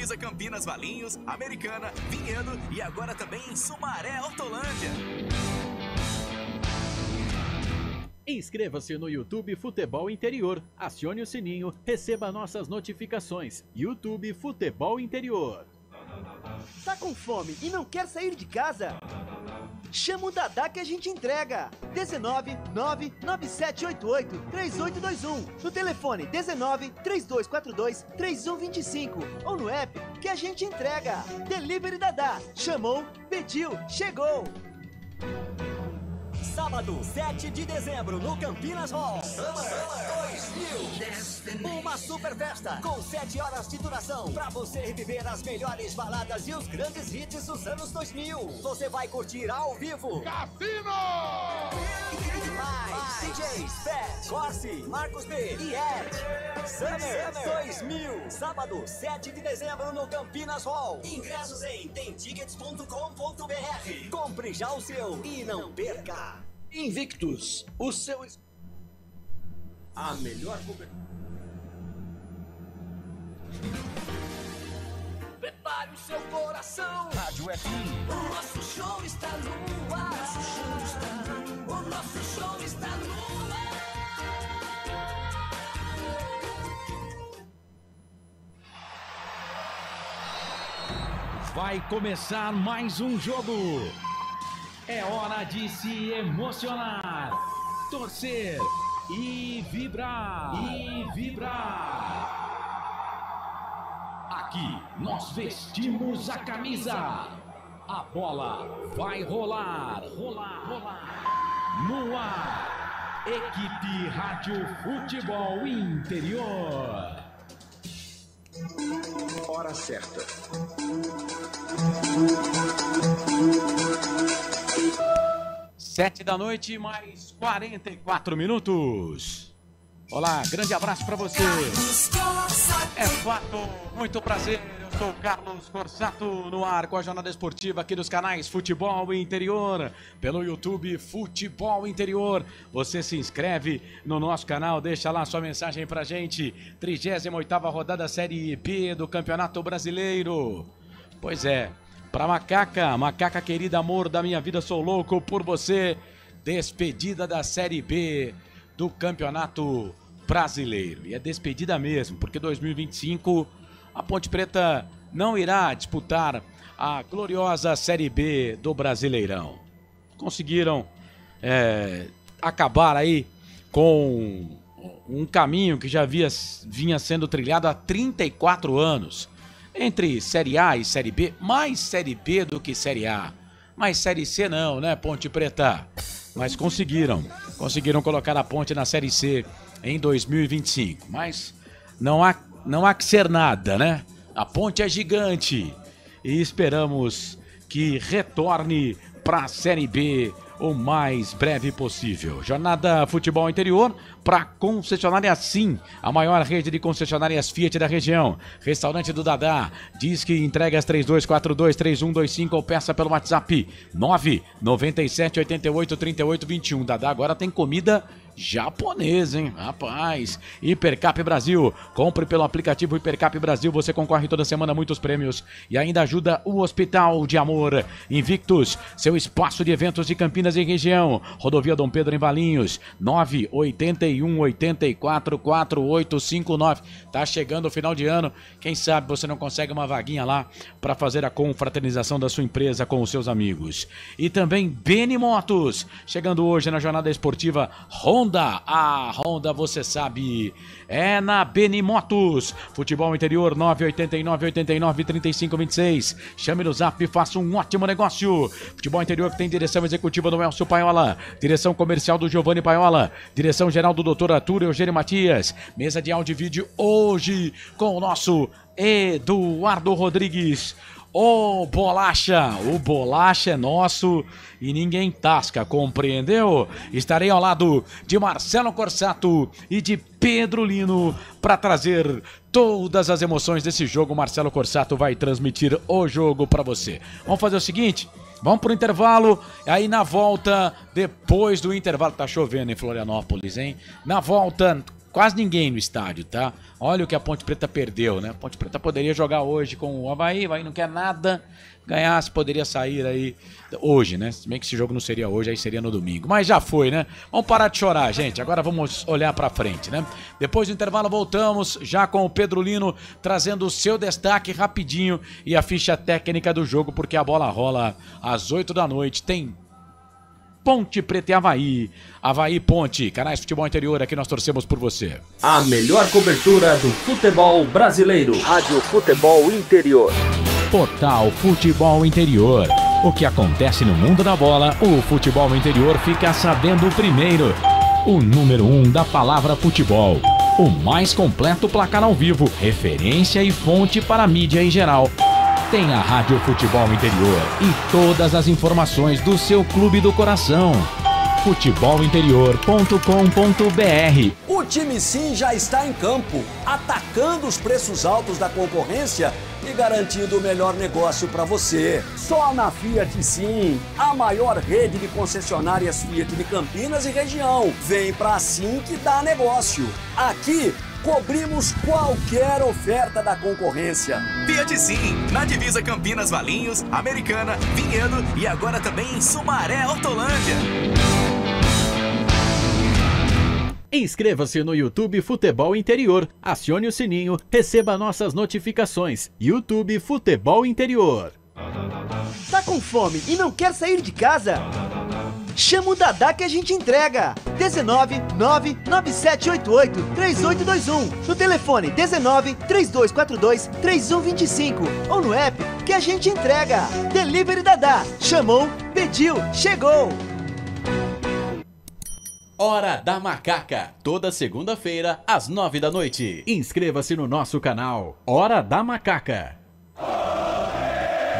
sintoniza Campinas, Valinhos, Americana, Vinhedo e agora também em Sumaré, Hortolândia. Inscreva-se no YouTube Futebol Interior, acione o sininho, receba nossas notificações. YouTube Futebol Interior. Tá com fome e não quer sair de casa? Chama o Dadá que a gente entrega. 19 99788 3821. No telefone 19 3242 3125 ou no app que a gente entrega. Delivery Dadá. Chamou, pediu, chegou. Sábado, 7 de dezembro, no Campinas Hall. Summer 2000. Uma super festa com 7 horas de duração pra você reviver as melhores baladas e os grandes hits dos anos 2000. Você vai curtir ao vivo Cassino! Mais DJs, Fat, Corsi, Marcos B e Ed. Summer 2000. Sábado, 7 de dezembro, no Campinas Hall. Ingressos em temtickets.com.br. Compre já o seu e não perca. Invictus, o seu... A melhor... Prepare o seu coração. Rádio FM. O nosso show está no ar. O nosso show está no ar. Vai começar mais um jogo. É hora de se emocionar, torcer e vibrar. Aqui nós vestimos a camisa. A bola vai rolar. No ar, equipe Rádio Futebol Interior. Hora certa. 7 da noite, mais 44 minutos. Olá, grande abraço para você. É fato, muito prazer. Eu sou Carlos Corsato, no ar com a jornada esportiva aqui dos canais Futebol Interior, pelo YouTube Futebol Interior. Você se inscreve no nosso canal, deixa lá sua mensagem pra gente. 38ª rodada Série B do Campeonato Brasileiro. Pois é. Pra Macaca querida, amor da minha vida, sou louco por você. Despedida da Série B do Campeonato Brasileiro. E é despedida mesmo, porque 2025 a Ponte Preta não irá disputar a gloriosa Série B do Brasileirão. Conseguiram acabar aí com um caminho que já vinha sendo trilhado há 34 anos. Entre Série A e Série B, mais Série B do que Série A. Mas Série C não, né, Ponte Preta? Mas conseguiram colocar a Ponte na Série C em 2025. Mas não há que ser nada, né? A Ponte é gigante e esperamos que retorne para a Série B o mais breve possível. Jornada Futebol Interior para concessionária Sim, a maior rede de concessionárias Fiat da região. Restaurante do Dadá, diz que entregas 3242-3125 ou peça pelo WhatsApp 997883821. Dadá agora tem comida japonesa, hein? Rapaz. Hipercap Brasil. Compre pelo aplicativo Hipercap Brasil. Você concorre toda semana a muitos prêmios e ainda ajuda o Hospital de Amor. Invictus, seu espaço de eventos de Campinas e região. Rodovia Dom Pedro em Valinhos. 981844859. Tá chegando o final de ano. Quem sabe você não consegue uma vaguinha lá para fazer a confraternização da sua empresa com os seus amigos. E também Beni Motos. Chegando hoje na jornada esportiva Honda. A Honda, você sabe, é na Beni Motos. Futebol Interior 989-89-3526. Chame no zap e faça um ótimo negócio. Futebol Interior que tem direção executiva do Elcio Paiola, direção comercial do Giovanni Paiola, direção geral do Dr. Arthur Eugênio Matias. Mesa de áudio e vídeo hoje com o nosso Eduardo Rodrigues. O Bolacha é nosso e ninguém tasca, compreendeu? Estarei ao lado de Marcelo Corsato e de Pedro Lino para trazer todas as emoções desse jogo. Marcelo Corsato vai transmitir o jogo para você. Vamos fazer o seguinte, vamos pro intervalo, aí na volta, depois do intervalo, tá chovendo em Florianópolis, hein? Na volta, quase ninguém no estádio, tá? Olha o que a Ponte Preta perdeu, né? A Ponte Preta poderia jogar hoje com o Avaí não quer nada. Ganhasse, poderia sair aí hoje, né? Se bem que esse jogo não seria hoje, aí seria no domingo. Mas já foi, né? Vamos parar de chorar, gente. Agora vamos olhar pra frente, né? Depois do intervalo voltamos já com o Pedro Lino trazendo o seu destaque rapidinho e a ficha técnica do jogo, porque a bola rola às 8 da noite. Tem Ponte Preta e Avaí. Avaí Ponte, canais de futebol interior, aqui nós torcemos por você. A melhor cobertura do futebol brasileiro. Rádio Futebol Interior. Portal Futebol Interior. O que acontece no mundo da bola, o futebol interior fica sabendo primeiro. O número 1 da palavra futebol. O mais completo placar ao vivo, referência e fonte para a mídia em geral. Tem a Rádio Futebol Interior e todas as informações do seu clube do coração. futebolinterior.com.br. O time Sim já está em campo, atacando os preços altos da concorrência e garantindo o melhor negócio para você. Só na Fiat Sim, a maior rede de concessionárias Fiat de Campinas e região. Vem pra Sim que dá negócio. Aqui cobrimos qualquer oferta da concorrência. Fiat Sim, na divisa Campinas, Valinhos, Americana, Vinhedo e agora também em Sumaré, Hortolândia. Inscreva-se no YouTube Futebol Interior, acione o sininho, receba nossas notificações. YouTube Futebol Interior. Tá com fome e não quer sair de casa? Chama o Dadá que a gente entrega. 19 99788 3821. No telefone 19 3242 3125 ou no app que a gente entrega. Delivery Dadá. Chamou, pediu, chegou. Hora da Macaca, toda segunda-feira às 9 da noite. Inscreva-se no nosso canal Hora da Macaca.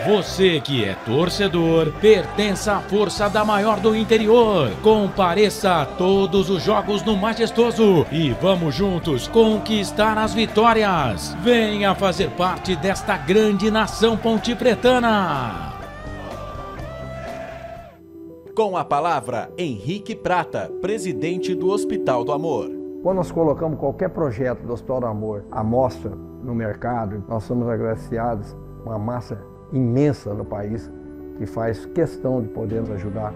Você que é torcedor, pertença à força da maior do interior. Compareça a todos os jogos no Majestoso e vamos juntos conquistar as vitórias. Venha fazer parte desta grande nação pontepretana. Com a palavra, Henrique Prata, presidente do Hospital do Amor. Quando nós colocamos qualquer projeto do Hospital do Amor à mostra no mercado, nós somos agraciados uma massa imensa no país que faz questão de poder nos ajudar.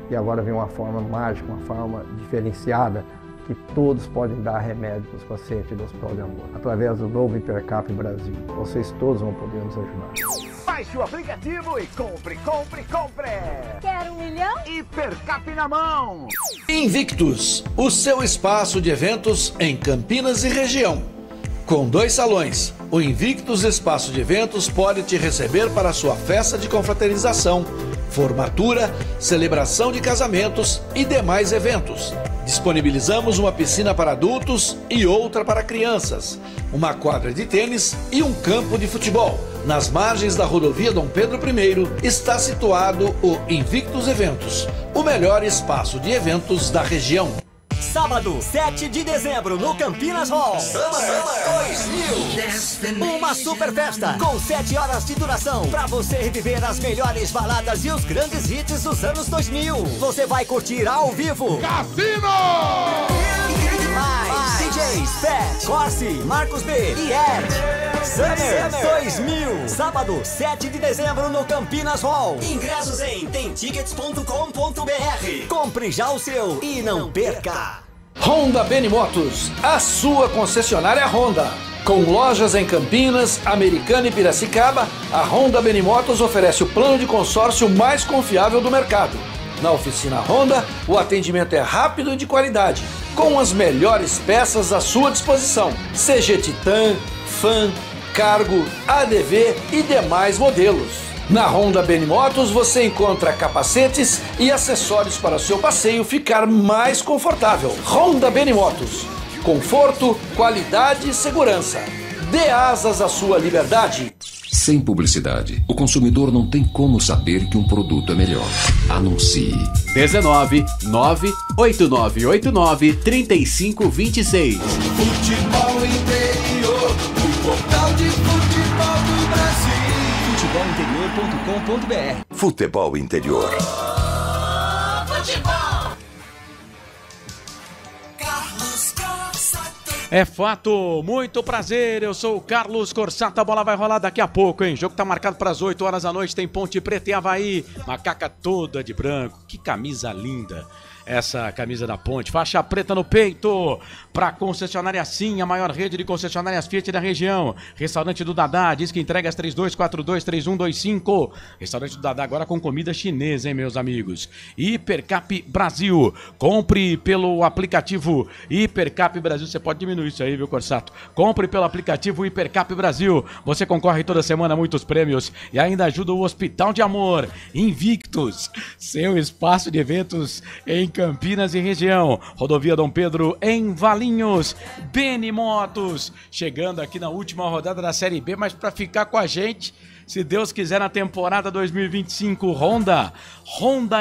E agora vem uma forma mágica, uma forma diferenciada, que todos podem dar remédio para os pacientes do Hospital do Amor. Através do novo Hipercap Brasil. Vocês todos vão poder nos ajudar. Baixe o aplicativo e compre! Quer 1 milhão? Hipercap na mão! Invictus, o seu espaço de eventos em Campinas e região. Com 2 salões, o Invictus Espaço de Eventos pode te receber para a sua festa de confraternização, formatura, celebração de casamentos e demais eventos. Disponibilizamos uma piscina para adultos e outra para crianças, uma quadra de tênis e um campo de futebol. Nas margens da rodovia Dom Pedro I está situado o Invictus Eventos, o melhor espaço de eventos da região. Sábado, 7 de dezembro, no Campinas Hall. Summer 2000. Uma super festa com 7 horas de duração pra você reviver as melhores baladas e os grandes hits dos anos 2000. Você vai curtir ao vivo Cassino! DJs Pet, Corsi, Marcos B e Ed. Summer 2000. Sábado, 7 de dezembro no Campinas Hall. Ingressos em temtickets.com.br. Compre já o seu e não perca. Honda Benimotos, a sua concessionária Honda. Com lojas em Campinas, Americana e Piracicaba, a Honda Benimotos oferece o plano de consórcio mais confiável do mercado. Na oficina Honda, o atendimento é rápido e de qualidade, com as melhores peças à sua disposição. CG Titan, Fan, Cargo, ADV e demais modelos. Na Honda Benimotos você encontra capacetes e acessórios para seu passeio ficar mais confortável. Honda Benimotos, conforto, qualidade e segurança. Dê asas à sua liberdade. Sem publicidade, o consumidor não tem como saber que um produto é melhor. Anuncie. 19 98989 3526. Futebol Interior, o portal de futebol do Brasil. futebolinterior.com.br. Futebol Interior. Futebol. Carlos Costa É fato, muito prazer, eu sou o Carlos Corsato, a bola vai rolar daqui a pouco, hein? O jogo tá marcado para as 8 horas da noite, tem Ponte Preta e Avaí, Macaca toda de branco, que camisa linda. Essa camisa da Ponte, faixa preta no peito, para concessionária Sim, a maior rede de concessionárias Fiat da região. Restaurante do Dadá, diz que entrega às 3242-3125. Restaurante do Dadá agora com comida chinesa, hein, meus amigos. Hipercap Brasil, compre pelo aplicativo Hipercap Brasil. Você pode diminuir isso aí, viu, Corsato? Compre pelo aplicativo Hipercap Brasil. Você concorre toda semana a muitos prêmios e ainda ajuda o Hospital de Amor. Invictus, seu espaço de eventos em Campinas e região. Rodovia Dom Pedro em Valinhos. Benimotos chegando aqui na última rodada da Série B, mas para ficar com a gente, se Deus quiser, na temporada 2025. Honda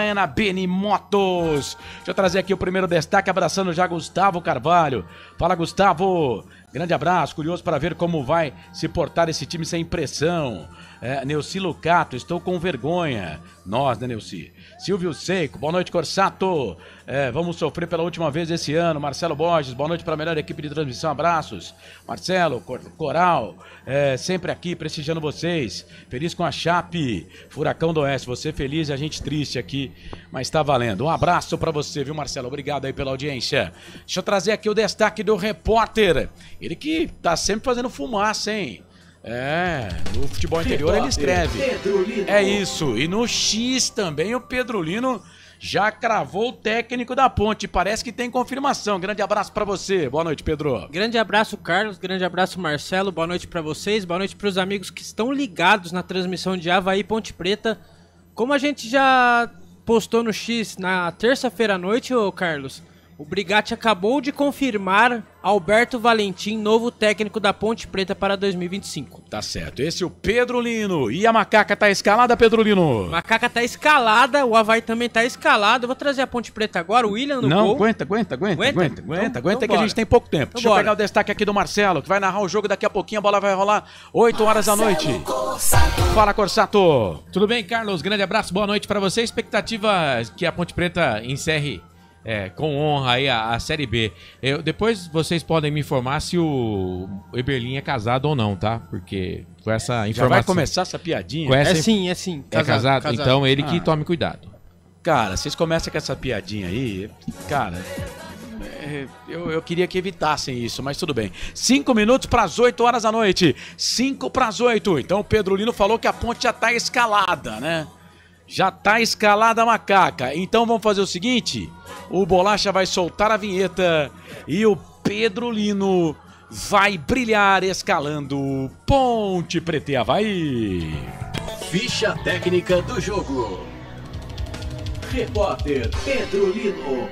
é na Benimotos. Deixa eu trazer aqui o primeiro destaque, abraçando já Gustavo Carvalho. Fala, Gustavo. Grande abraço, curioso para ver como vai se portar esse time sem pressão. Neuci Lucato, estou com vergonha. Nós, né, Neuci? Silvio Seco, boa noite, Corsato. Vamos sofrer pela última vez esse ano. Marcelo Borges, boa noite para a melhor equipe de transmissão, abraços. Marcelo, Coral, sempre aqui prestigiando vocês. Feliz com a Chape, Furacão do Oeste. Você feliz e a gente triste aqui, mas tá valendo. Um abraço para você, viu, Marcelo? Obrigado aí pela audiência. Deixa eu trazer aqui o destaque do repórter. Ele que tá sempre fazendo fumaça, hein? No futebol interior ele escreve. É isso. E no X também o Pedrolino já cravou o técnico da Ponte. Parece que tem confirmação. Grande abraço pra você. Boa noite, Pedro. Grande abraço, Carlos. Grande abraço, Marcelo. Boa noite pra vocês. Boa noite pros amigos que estão ligados na transmissão de Avaí Ponte Preta. Como a gente já postou no X na terça-feira à noite, ô Carlos, o Brigatti acabou de confirmar Alberto Valentim, novo técnico da Ponte Preta para 2025. Tá certo. Esse é o Pedrolino. E a Macaca tá escalada, Pedrolino? Macaca tá escalada, o Avaí também tá escalado. Eu vou trazer a Ponte Preta agora, o William no gol. Aguenta que a gente tem pouco tempo. Deixa eu pegar o destaque aqui do Marcelo, que vai narrar o jogo daqui a pouquinho. A bola vai rolar 8 horas da noite. Fala, Corsato. Tudo bem, Carlos? Grande abraço, boa noite para você. Expectativa que a Ponte Preta encerre com honra aí a Série B. Depois vocês podem me informar se o Eberlin é casado ou não, tá? Porque com essa informação... Já vai começar essa piadinha? É sim. Casado? Então ele que tome cuidado. Cara, vocês começam com essa piadinha aí, cara... Eu queria que evitassem isso, mas tudo bem. 5 minutos para as 8 horas da noite. 5 para as 8. Então o Pedrolino falou que a Ponte já tá escalada, né? Já tá escalada a Macaca. Então vamos fazer o seguinte: o Bolacha vai soltar a vinheta e o Pedrolino vai brilhar escalando Ponte Preta e Avaí. Ficha técnica do jogo. Repórter Pedrolino.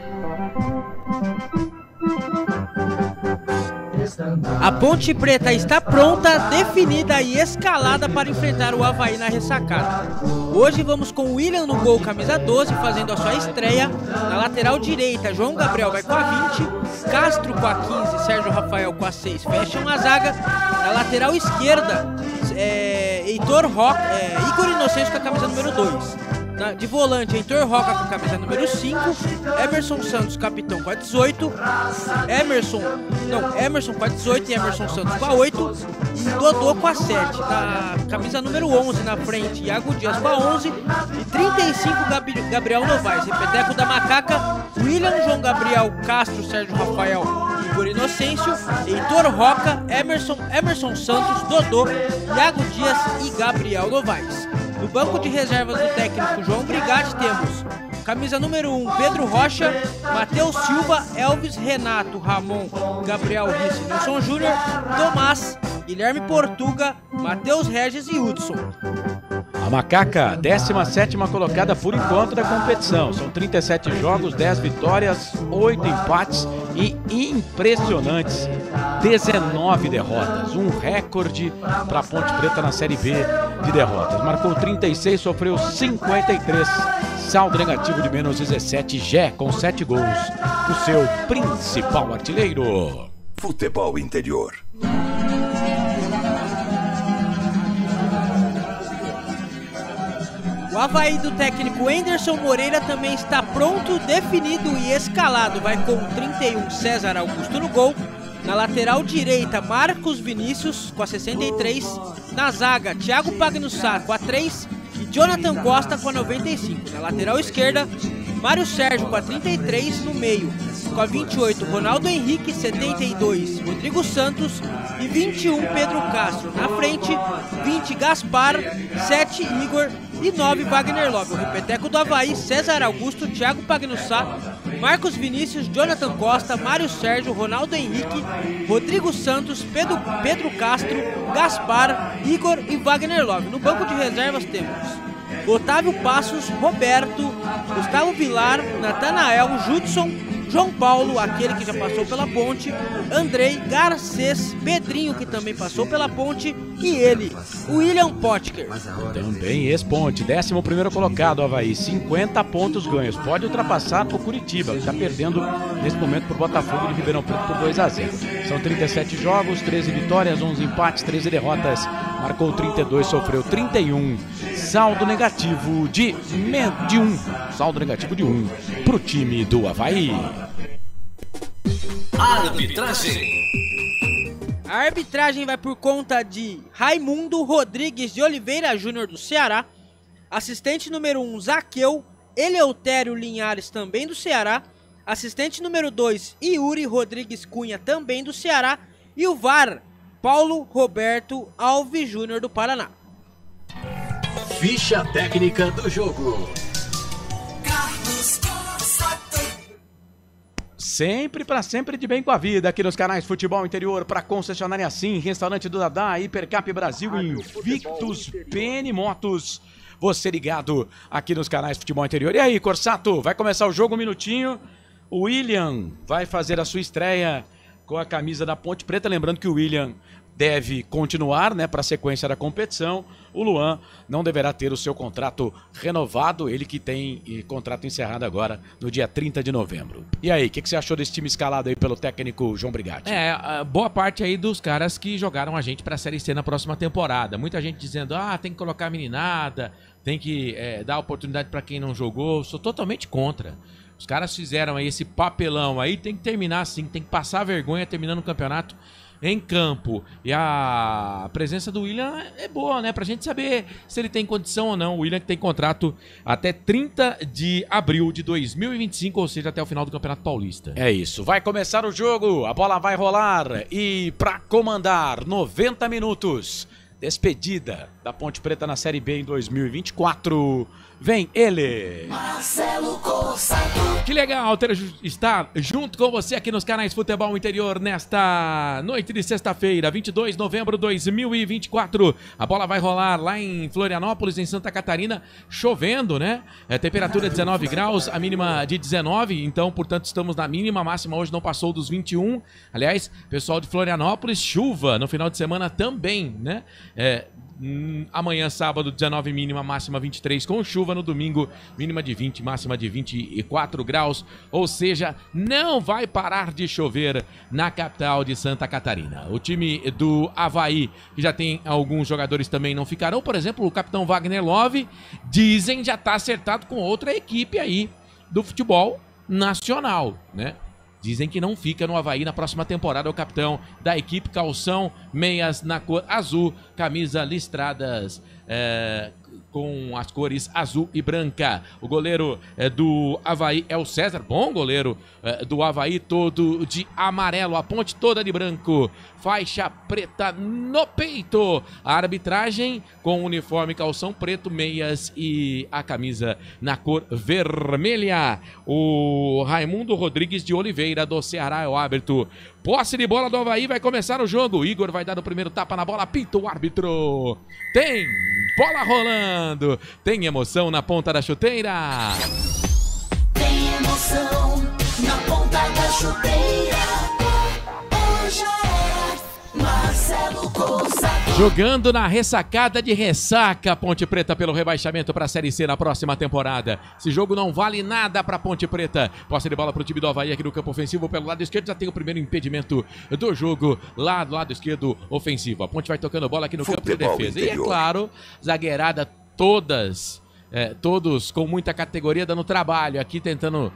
A Ponte Preta está pronta, definida e escalada para enfrentar o Avaí na ressacada. Hoje vamos com o William no gol, camisa 12, fazendo a sua estreia. Na lateral direita, João Gabriel vai com a 20, Castro com a 15, Sérgio Rafael com a 6, fecham a zaga. Na lateral esquerda, Igor Inocêncio com a camisa número 2. De volante, Heitor Roca com a camisa número 5, Emerson Santos, capitão, com a 18, Emerson com a 18 e Emerson Santos com a 8, e Dodô com a 7, na camisa número 11 na frente, Iago Dias com a 11, e 35 Gabriel Novaes, repeteco da Macaca, William, João Gabriel, Castro, Sérgio Rafael, Igor Inocêncio, Heitor Roca, Emerson Santos, Dodô, Iago Dias e Gabriel Novaes. No banco de reservas do técnico João Brigatti temos camisa número 1, Pedro Rocha, Matheus Silva, Elvis, Renato, Ramon, Gabriel Risse, Nilson Júnior, Tomás, Guilherme Portuga, Matheus Regis e Hudson. A Macaca, 17ª colocada por enquanto da competição. São 37 jogos, 10 vitórias, 8 empates e impressionantes 19 derrotas. Um recorde para a Ponte Preta na Série B de derrotas. Marcou 36, sofreu 53. Saldo negativo de menos 17. Gé com 7 gols. O seu principal artilheiro. Futebol interior. O Avaí do técnico Anderson Moreira também está pronto, definido e escalado. Vai com 31 César Augusto no gol, Na lateral direita, Marcos Vinícius com a 63. Na zaga, Thiago Pagnussá com a 3 e Jonathan Costa com a 95. Na lateral esquerda, Mário Sérgio com a 33. No meio, com a 28, Ronaldo Henrique, 72, Rodrigo Santos e 21, Pedro Castro. Na frente, 20, Gaspar, 7, Igor e 9, Wagner Love. O repeteco do Avaí, César Augusto, Thiago Pagnussá, Marcos Vinícius, Jonathan Costa, Mário Sérgio, Ronaldo Henrique, Rodrigo Santos, Pedro Castro, Gaspar, Igor e Wagner Love. No banco de reservas temos Otávio Passos, Roberto, Gustavo Vilar, Natanael, Judson, João Paulo, aquele que já passou pela ponte, Andrei, Garcês, Pedrinho, que também passou pela ponte, e ele, William Potker. Também ex-ponte, 11º colocado, Avaí, 50 pontos ganhos. Pode ultrapassar o Curitiba, que está perdendo nesse momento por Botafogo de Ribeirão Preto por 2-0. São 37 jogos, 13 vitórias, 11 empates, 13 derrotas. Marcou 32, sofreu 31. Saldo negativo de 1. Saldo negativo de 1 para o time do Avaí. Arbitragem. A arbitragem vai por conta de Raimundo Rodrigues de Oliveira Júnior do Ceará. Assistente número 1, Zaqueu Eleutério Linhares, também do Ceará. Assistente número 2, Yuri Rodrigues Cunha, também do Ceará. E o VAR, Paulo Roberto Alves Júnior do Paraná. Ficha técnica do jogo. Sempre de bem com a vida aqui nos canais Futebol Interior para concessionária Sim, Restaurante do Dadá, Hipercap Brasil e Invictus PN Motos. Você ligado aqui nos canais Futebol Interior. E aí, Corsato, vai começar o jogo, um minutinho. O William vai fazer a sua estreia com a camisa da Ponte Preta. Lembrando que o William deve continuar, né, para a sequência da competição. O Luan não deverá ter o seu contrato renovado, ele que tem contrato encerrado agora no dia 30 de novembro. E aí, o que você achou desse time escalado aí pelo técnico João Brigatti? Boa parte aí dos caras que jogaram a gente para a Série C na próxima temporada. Muita gente dizendo, tem que colocar a meninada, tem que dar oportunidade para quem não jogou. Sou totalmente contra. Os caras fizeram aí esse papelão aí, tem que terminar assim, tem que passar vergonha terminando o campeonato em campo. E a presença do William é boa, né? Pra gente saber se ele tem condição ou não. O William que tem contrato até 30 de abril de 2025, ou seja, até o final do Campeonato Paulista. É isso, vai começar o jogo, a bola vai rolar e pra comandar 90 minutos, despedida da Ponte Preta na Série B em 2024, vem ele, Marcelo Corsato. Que legal estar junto com você aqui nos canais Futebol Interior nesta noite de sexta-feira, 22 de novembro de 2024. A bola vai rolar lá em Florianópolis, em Santa Catarina, chovendo, né? Temperatura 19 graus, a mínima de 19, então, portanto, estamos na mínima. A máxima hoje não passou dos 21. Aliás, pessoal de Florianópolis, chuva no final de semana também, né? Amanhã, sábado, 19 mínima, máxima 23, com chuva. No domingo, mínima de 20, máxima de 24 graus. Ou seja, não vai parar de chover na capital de Santa Catarina. O time do Avaí, que já tem alguns jogadores também, não ficarão. Por exemplo, o capitão Wagner Love, dizem já está acertado com outra equipe aí do futebol nacional, né? Dizem que não fica no Avaí na próxima temporada. O capitão da equipe, calção, meias na cor azul, camisa listradas com as cores azul e branca. O goleiro do Avaí é o César, bom goleiro do Avaí, todo de amarelo, a ponte toda de branco, faixa preta no peito. A arbitragem com uniforme calção preto, meias e a camisa na cor vermelha. O Raimundo Rodrigues de Oliveira do Ceará é o árbitro. Posse de bola do Avaí, vai começar o jogo. O Igor vai dar o primeiro tapa na bola, apita o árbitro. Tem bola rolando, tem emoção na ponta da chuteira. Tem emoção na ponta da chuteira. Hoje é Marcelo Corsato. Jogando na ressacada de ressaca, Ponte Preta pelo rebaixamento para a Série C na próxima temporada. Esse jogo não vale nada para Ponte Preta. Posse de bola para o time do Avaí aqui no campo ofensivo pelo lado esquerdo. Já tem o primeiro impedimento do jogo lá do lado esquerdo ofensivo. A Ponte vai tocando bola aqui no campo de defesa. E é claro, zagueirada todas todos com muita categoria, dando trabalho aqui, tentando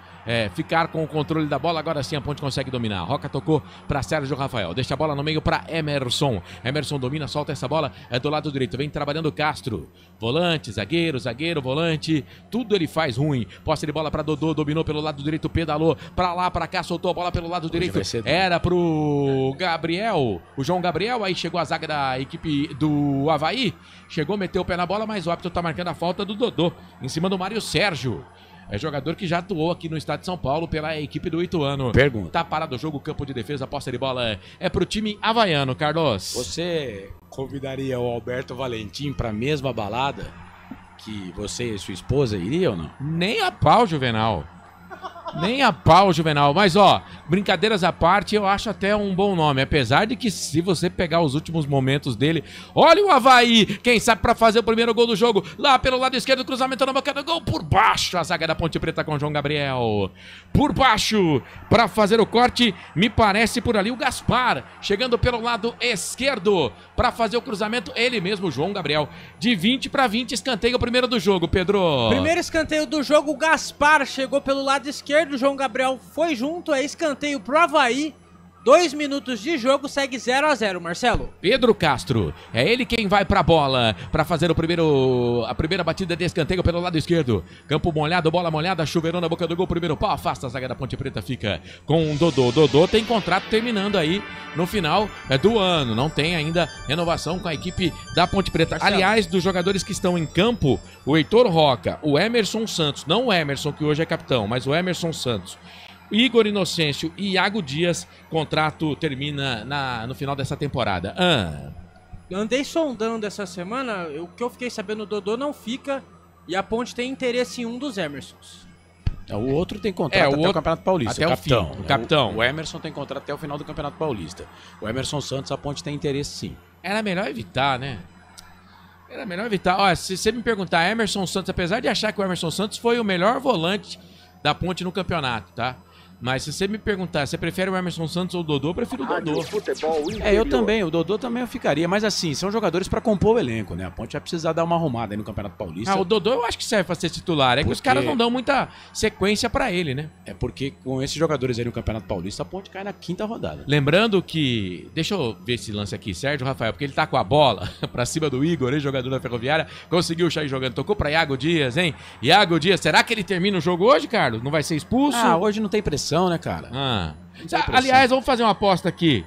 ficar com o controle da bola. Agora sim a Ponte consegue dominar. Roca tocou para Sérgio Rafael, deixa a bola no meio para Emerson. Emerson domina, solta essa bola do lado direito, vem trabalhando Castro. Volante, zagueiro, volante, tudo ele faz ruim. Posse de bola para Dodô, dominou pelo lado direito, pedalou para lá, para cá, soltou a bola pelo lado direito. Era pro Gabriel, o João Gabriel, aí chegou a zaga da equipe do Avaí. Chegou, meteu o pé na bola, mas o árbitro tá marcando a falta do Dodô em cima do Mário Sérgio. É jogador que já atuou aqui no estado de São Paulo pela equipe do Ituano. Pergunta. Tá parado o jogo, campo de defesa, posse de bola é pro time havaiano, Carlos. Você convidaria o Alberto Valentim pra mesma balada que você e sua esposa iriam ou não? Nem a pau, Juvenal. Nem a pau, Juvenal. Mas, ó, brincadeiras à parte, eu acho até um bom nome. Apesar de que, se você pegar os últimos momentos dele... Olha o Avaí, quem sabe pra fazer o primeiro gol do jogo. Lá pelo lado esquerdo, cruzamento na boca do gol. Por baixo, a zaga da Ponte Preta com o João Gabriel. Por baixo, pra fazer o corte, me parece por ali o Gaspar. Chegando pelo lado esquerdo, pra fazer o cruzamento, ele mesmo, João Gabriel. De 20 pra 20, escanteio o primeiro do jogo, Pedro. Primeiro escanteio do jogo, o Gaspar chegou pelo lado esquerdo. O João Gabriel foi junto, é escanteio pro Avaí. 2 minutos de jogo, segue 0-0, Marcelo. Pedro Castro, é ele quem vai pra bola, pra fazer a primeira batida de escanteio pelo lado esquerdo. Campo molhado, bola molhada, chuveirão na boca do gol, primeiro pau, afasta a zaga da Ponte Preta, fica com o Dodô. Dodô tem contrato terminando aí no final do ano, não tem ainda renovação com a equipe da Ponte Preta. Marcelo. Aliás, dos jogadores que estão em campo, o Heitor Roca, o Emerson Santos, não o Emerson que hoje é capitão, mas o Emerson Santos, Igor Inocêncio e Iago Dias, contrato termina no final dessa temporada. Andei sondando essa semana, o que eu fiquei sabendo, o Dodô não fica e a Ponte tem interesse em um dos Emersons. O outro tem contrato até o Campeonato Paulista. Até o capitão, fim. O capitão. O Emerson tem contrato até o final do Campeonato Paulista. O Emerson Santos, a Ponte tem interesse sim. Era melhor evitar, né? Era melhor evitar. Olha, se você me perguntar, Emerson Santos, apesar de achar que o Emerson Santos foi o melhor volante da Ponte no campeonato, tá? Mas se você me perguntar, você prefere o Emerson Santos ou o Dodô, eu prefiro o Dodô. Eu também, o Dodô também eu ficaria, mas assim, são jogadores pra compor o elenco, né? A Ponte vai precisar dar uma arrumada aí no Campeonato Paulista. O Dodô eu acho que serve pra ser titular, que os caras não dão muita sequência pra ele, né? É porque com esses jogadores aí no Campeonato Paulista, a Ponte cai na 5ª rodada. Lembrando que, deixa eu ver esse lance aqui, Sérgio Rafael, porque ele tá com a bola pra cima do Igor, jogador da Ferroviária, conseguiu sair jogando, tocou pra Iago Dias, hein? Iago Dias, será que ele termina o jogo hoje, Carlos? Não vai ser expulso? Hoje não tem pressão, né, cara? Aliás, vamos fazer uma aposta aqui.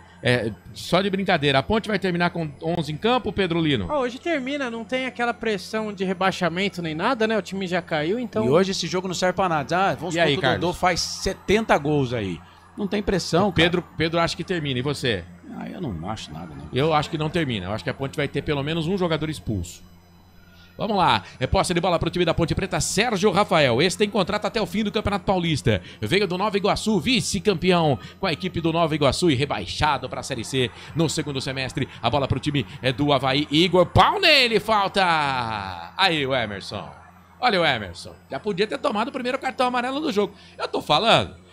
Só de brincadeira. A Ponte vai terminar com 11 em campo, Pedro Lino? Hoje termina, não tem aquela pressão de rebaixamento nem nada, né? O time já caiu, então... E hoje esse jogo não serve pra nada. Vamos supor que o Dodô faz 70 gols aí. Não tem pressão, Pedro acha que termina, e você? Eu não acho nada, não. Eu acho que não termina. Eu acho que a Ponte vai ter pelo menos um jogador expulso. Vamos lá, posse de bola para o time da Ponte Preta, Sérgio Rafael. Esse tem contrato até o fim do Campeonato Paulista. Veio do Nova Iguaçu, vice-campeão com a equipe do Nova Iguaçu e rebaixado para a Série C no segundo semestre. A bola para o time do Avaí. Igor, pau nele, falta. Aí o Emerson. Olha o Emerson. Já podia ter tomado o primeiro cartão amarelo do jogo. Eu tô falando.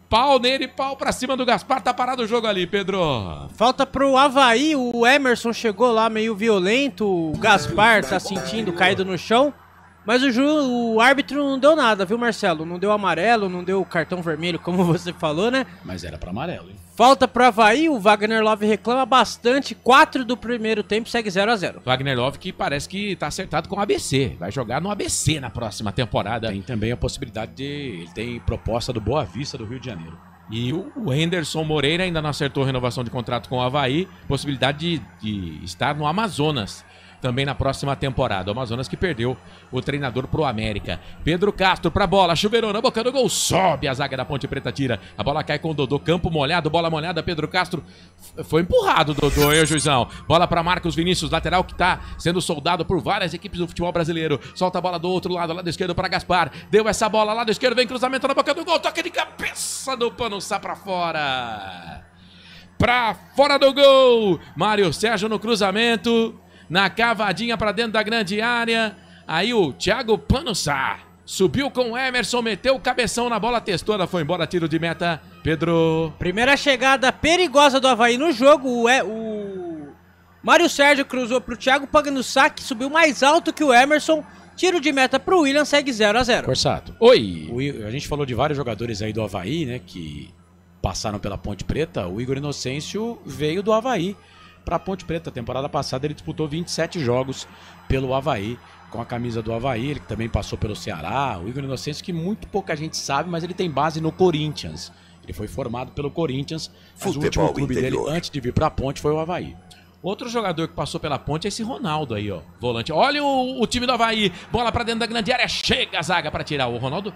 Pau nele, pau pra cima do Gaspar, tá parado o jogo ali, Pedro. Falta pro Avaí, o Emerson chegou lá meio violento, o Gaspar tá sentindo caído no chão, mas o árbitro não deu nada, viu, Marcelo? Não deu amarelo, não deu cartão vermelho, como você falou, né? Mas era pra amarelo, hein? Falta pro Avaí, o Wagner Love reclama bastante, 4 do primeiro tempo, segue 0-0. Wagner Love que parece que tá acertado com o ABC, vai jogar no ABC na próxima temporada. Tem também a possibilidade de... Ele tem proposta do Boa Vista do Rio de Janeiro. E o Henderson Moreira ainda não acertou a renovação de contrato com o Avaí, possibilidade de estar no Amazonas também na próxima temporada. O Amazonas que perdeu o treinador pro América. Pedro Castro pra bola, chuveirou na boca do gol, sobe a zaga da Ponte Preta, tira. A bola cai com o Dodô, campo molhado, bola molhada, Pedro Castro. Foi empurrado o Dodô, hein, juizão? Bola pra Marcos Vinícius, lateral que tá sendo soldado por várias equipes do futebol brasileiro. Solta a bola do outro lado, lado esquerdo pra Gaspar. Deu essa bola, lado esquerdo, vem cruzamento na boca do gol, toque de cabeça do Pano Sá pra fora. Pra fora do gol. Mário Sérgio no cruzamento. Na cavadinha pra dentro da grande área. Aí o Thiago Pano Sá subiu com o Emerson, meteu o cabeção na bola, testou, ela foi embora, tiro de meta. Pedro. Primeira chegada perigosa do Avaí no jogo. O Mário Sérgio cruzou pro Thiago Pano Sá, que subiu mais alto que o Emerson. Tiro de meta pro William, segue 0-0. Corsato. Oi! A gente falou de vários jogadores aí do Avaí, né, que passaram pela Ponte Preta. O Igor Inocêncio veio do Avaí para a Ponte Preta. Temporada passada ele disputou 27 jogos pelo Avaí, com a camisa do Avaí. Ele também passou pelo Ceará. O Igor Inocêncio, que muito pouca gente sabe, mas ele tem base no Corinthians. Ele foi formado pelo Corinthians, mas o último clube dele antes de vir para a Ponte foi o Avaí. Outro jogador que passou pela Ponte é esse Ronaldo aí, ó, volante. Olha o time do Avaí, bola pra dentro da grande área, chega a zaga pra tirar. O Ronaldo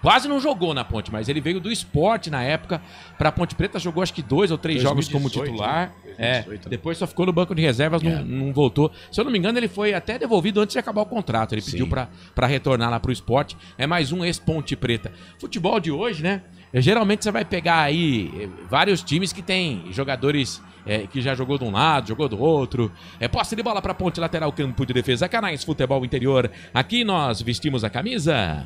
quase não jogou na Ponte, mas ele veio do Sport na época pra Ponte Preta, jogou acho que 2 ou 3 jogos como titular. Né? 2018, depois só ficou no banco de reservas, não voltou. Se eu não me engano, ele foi até devolvido antes de acabar o contrato. Ele pediu pra retornar lá pro Sport. É mais um ex-Ponte Preta. Futebol de hoje, né? Geralmente você vai pegar aí vários times que tem jogadores que já jogou de um lado, jogou do outro. Posse de bola para Ponte, lateral, campo de defesa. Canais Futebol Interior. Aqui nós vestimos a camisa.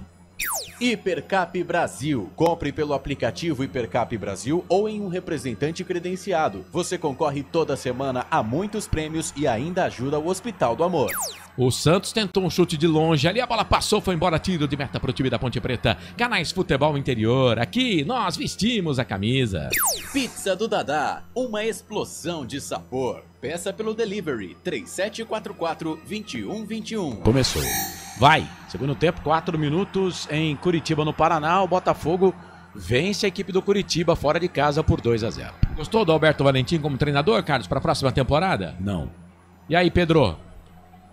Hipercap Brasil. Compre pelo aplicativo Hipercap Brasil ou em um representante credenciado. Você concorre toda semana a muitos prêmios e ainda ajuda o Hospital do Amor. O Santos tentou um chute de longe, ali a bola passou, foi embora, tiro de meta pro time da Ponte Preta. Canais Futebol Interior, aqui nós vestimos a camisa. Pizza do Dadá, uma explosão de sabor. Peça pelo delivery 3744-2121. Começou. Vai. Segundo tempo, 4 minutos em Curitiba, no Paraná. O Botafogo vence a equipe do Curitiba fora de casa por 2-0. Gostou do Alberto Valentim como treinador, Carlos, para a próxima temporada? Não. E aí, Pedro?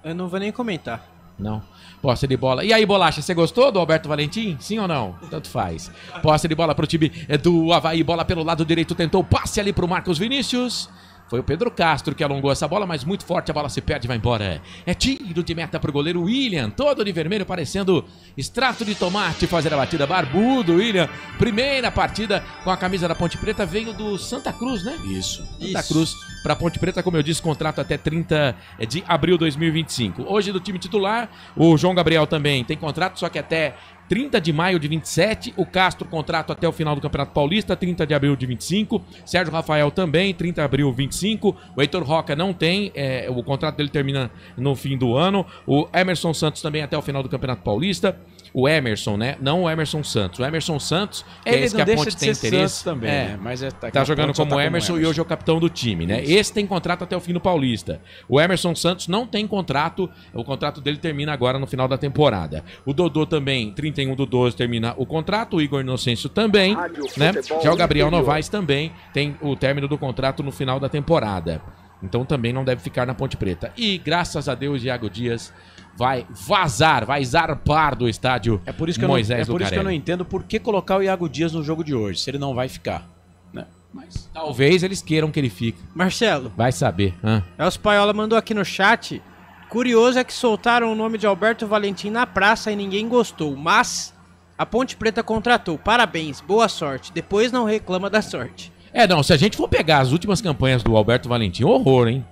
Eu não vou nem comentar. Não. Posse de bola. E aí, Bolacha, você gostou do Alberto Valentim? Sim ou não? Tanto faz. Posse de bola pro time do Avaí. Bola pelo lado direito, tentou passe ali pro Marcos Vinícius. Foi o Pedro Castro que alongou essa bola, mas muito forte, a bola se perde e vai embora. É tiro de meta pro goleiro William, todo de vermelho, parecendo extrato de tomate, fazer a batida. Barbudo, William. Primeira partida com a camisa da Ponte Preta, veio do Santa Cruz, né? Isso. Santa Cruz para Ponte Preta, como eu disse, contrato até 30 de abril de 2025. Hoje do time titular, o João Gabriel também tem contrato, só que até 30 de maio de 27, o Castro contrato até o final do Campeonato Paulista, 30 de abril de 25, Sérgio Rafael também, 30 de abril de 25, o Heitor Roca não tem, o contrato dele termina no fim do ano, o Emerson Santos também até o final do Campeonato Paulista, o Emerson, né? Não o Emerson Santos. O Emerson Santos, que é esse que a Ponte tem interesse. Também, né? Mas tá jogando como Emerson e hoje é o capitão do time, né? Isso. Esse tem contrato até o fim do Paulista. O Emerson Santos não tem contrato, o contrato dele termina agora no final da temporada. O Dodô também, 31 do 12 termina o contrato, o Igor Inocêncio também, né? Já o Gabriel Novaes também tem o término do contrato no final da temporada. Então também não deve ficar na Ponte Preta. E graças a Deus, Iago Dias vai vazar, vai zarpar do estádio Moisés Lucarelli. É por isso que eu não entendo por que colocar o Iago Dias no jogo de hoje, se ele não vai ficar, né? Mas talvez eles queiram que ele fique. Marcelo. Vai saber. Elcio Paiola mandou aqui no chat. Curioso é que soltaram o nome de Alberto Valentim na praça e ninguém gostou, mas a Ponte Preta contratou. Parabéns, boa sorte. Depois não reclama da sorte. Não, se a gente for pegar as últimas campanhas do Alberto Valentim, horror, hein?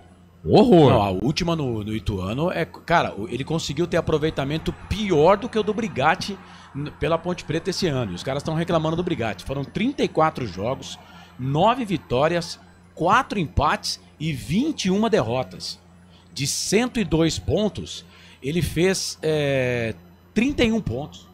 Horror. Não, a última no Ituano cara, ele conseguiu ter aproveitamento pior do que o do Brigatti pela Ponte Preta esse ano. E os caras estão reclamando do Brigatti. Foram 34 jogos, 9 vitórias, 4 empates e 21 derrotas. De 102 pontos, ele fez 31 pontos.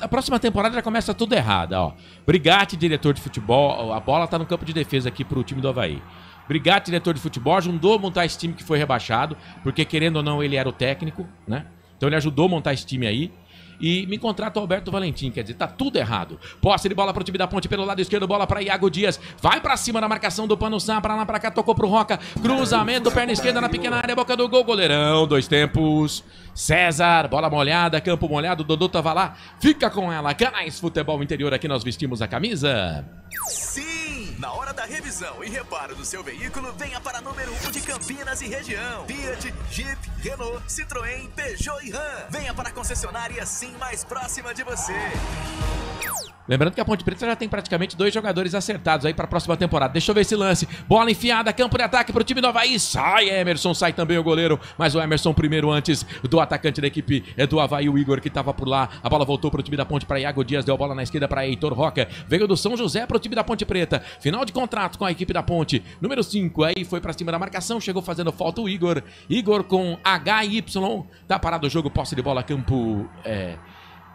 A próxima temporada já começa tudo errado, ó. Brigatti, diretor de futebol, a bola tá no campo de defesa aqui pro time do Avaí. Brigatti, diretor de futebol, ajudou a montar esse time que foi rebaixado, porque querendo ou não ele era o técnico, né? Então ele ajudou a montar esse time aí. E me contrata o Alberto Valentim, quer dizer, tá tudo errado. Posse de bola pro time da Ponte pelo lado esquerdo, bola pra Iago Dias. Vai pra cima na marcação do Panuçá, pra lá pra cá, tocou pro Roca. Cruzamento, perna esquerda na pequena área, boca do gol, goleirão, 2 tempos. César, bola molhada, campo molhado, Dodô tava lá. Fica com ela, Canais Futebol Interior, aqui nós vestimos a camisa. Sim, na hora da revisão e reparo do seu veículo, venha para número 1 de Campinas e região. Fiat, Jeep, Renault, Citroën, Peugeot e Ram. Venha para a concessionária sim mais próxima de você. Lembrando que a Ponte Preta já tem praticamente 2 jogadores acertados aí para a próxima temporada. Deixa eu ver esse lance. Bola enfiada, campo de ataque para o time do Avaí. Sai Emerson, sai também o goleiro. Mas o Emerson primeiro antes do atacante da equipe do Avaí, o Igor, que estava por lá. A bola voltou para o time da Ponte, para Iago Dias. Deu a bola na esquerda para Heitor Roca. Veio do São José para o time da Ponte Preta. Final de contrato com a equipe da Ponte. Número 5, aí foi para cima da marcação. Chegou fazendo falta o Igor. Igor com HY. Tá parado o jogo, posse de bola, campo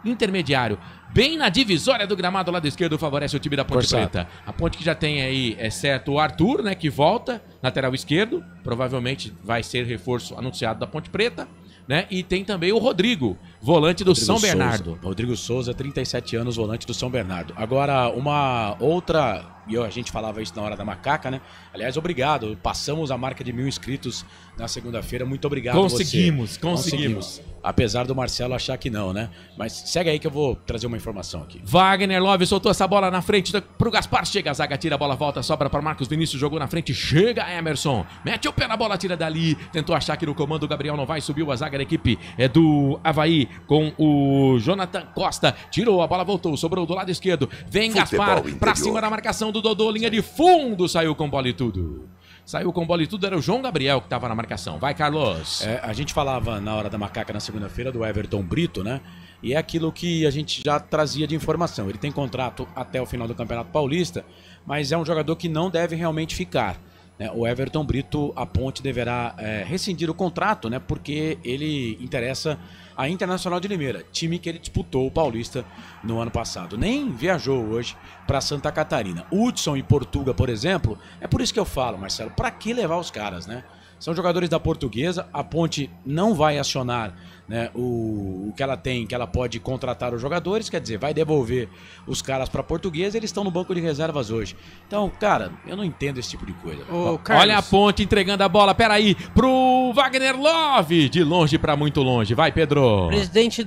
intermediário. Bem na divisória do gramado, lado esquerdo, favorece o time da Ponte Preta. A Ponte que já tem aí, exceto o Arthur, né, que volta, lateral esquerdo, provavelmente vai ser reforço anunciado da Ponte Preta, né, e tem também o Rodrigo, volante do São Bernardo. Rodrigo Souza, 37 anos, volante do São Bernardo. Agora, uma outra, e a gente falava isso na hora da macaca, né? Aliás, obrigado, passamos a marca de 1000 inscritos na segunda-feira, muito obrigado. Conseguimos. Apesar do Marcelo achar que não, né? Mas segue aí que eu vou trazer uma informação aqui. Wagner Love soltou essa bola na frente pro Gaspar, chega a zaga, tira a bola, volta, sobra para Marcos Vinícius, jogou na frente, chega Emerson, mete o pé na bola, tira dali, tentou achar que no comando o Gabriel não vai, subiu a zaga da equipe do Avaí com o Jonathan Costa, tirou a bola, voltou, sobrou do lado esquerdo, vem Gaspar pra cima da marcação do Dodô, linha de fundo, saiu com bola e tudo. Saiu com bola e tudo, era o João Gabriel que estava na marcação. Vai, Carlos. A gente falava na hora da macaca na segunda-feira do Everton Brito, né? E é aquilo que a gente já trazia de informação. Ele tem contrato até o final do Campeonato Paulista, mas é um jogador que não deve realmente ficar, né? O Everton Brito, a Ponte deverá rescindir o contrato, né? Porque ele interessa a Internacional de Limeira, time que ele disputou o Paulista no ano passado. Nem viajou hoje para Santa Catarina. Hudson e Portuga, por exemplo, é por isso que eu falo, Marcelo, para que levar os caras, né? São jogadores da Portuguesa, a Ponte não vai acionar, né, o que ela tem, que ela pode contratar os jogadores, quer dizer, vai devolver os caras para a Portuguesa, eles estão no banco de reservas hoje. Então, cara, eu não entendo esse tipo de coisa. Olha a Ponte entregando a bola, peraí, pro Wagner Love, de longe para muito longe. Vai, Pedro. O presidente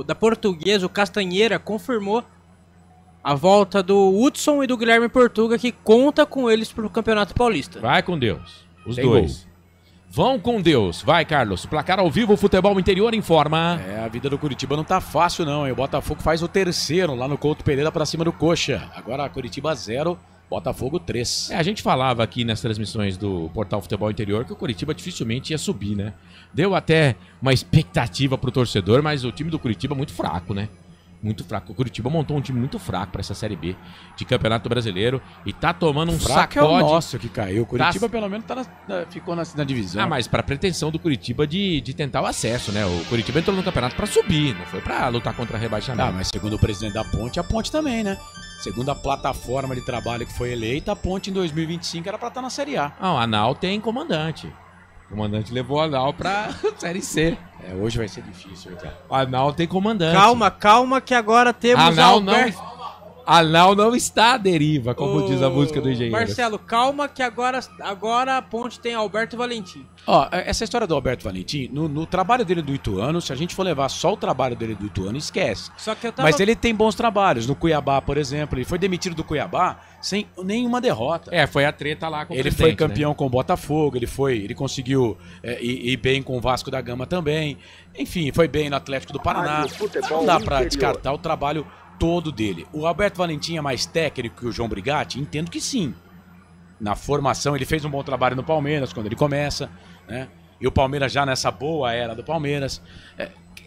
da Portuguesa, o Castanheira, confirmou a volta do Hudson e do Guilherme Portuga, que conta com eles pro Campeonato Paulista. Vai com Deus. Os dois. Vão com Deus. Vai, Carlos. Placar ao vivo, Futebol Interior informa. A vida do Curitiba não tá fácil, não. E o Botafogo faz o terceiro lá no Couto Pereira pra cima do Coxa. Agora Curitiba 0, Botafogo 3. A gente falava aqui nas transmissões do Portal Futebol Interior que o Curitiba dificilmente ia subir, né? Deu até uma expectativa pro torcedor, mas o time do Curitiba é muito fraco, né? Muito fraco. O Curitiba montou um time muito fraco para essa Série B de Campeonato Brasileiro e tá tomando um sacode. É o nosso que caiu. O Curitiba pelo menos ficou na divisão. Mas para pretensão do Curitiba de tentar o acesso, né? O Curitiba entrou no campeonato para subir, não foi para lutar contra rebaixamento. Mas segundo o presidente da Ponte, a Ponte também, né? Segundo a plataforma de trabalho que foi eleita, a Ponte em 2025 era para estar na Série A. O Anal tem comandante. O comandante levou o Anal pra Série C. Hoje vai ser difícil, cara. O Anal tem comandante. Calma que agora temos Anal não está à deriva, como diz a música do Engenheiro. Marcelo, calma que agora a Ponte tem Alberto Valentim. Essa história do Alberto Valentim, no trabalho dele do Ituano, se a gente for levar só o trabalho dele do Ituano, esquece. Mas ele tem bons trabalhos. No Cuiabá, por exemplo, ele foi demitido do Cuiabá sem nenhuma derrota. Foi a treta lá com o Ele foi campeão com o Botafogo, ele conseguiu ir bem com o Vasco da Gama também. Enfim, foi bem no Atlético do Paraná. Não dá pra descartar o trabalho todo dele. O Alberto Valentim é mais técnico que o João Brigatti? Entendo que sim. Na formação, ele fez um bom trabalho no Palmeiras quando ele começa, né? E o Palmeiras já nessa boa era do Palmeiras.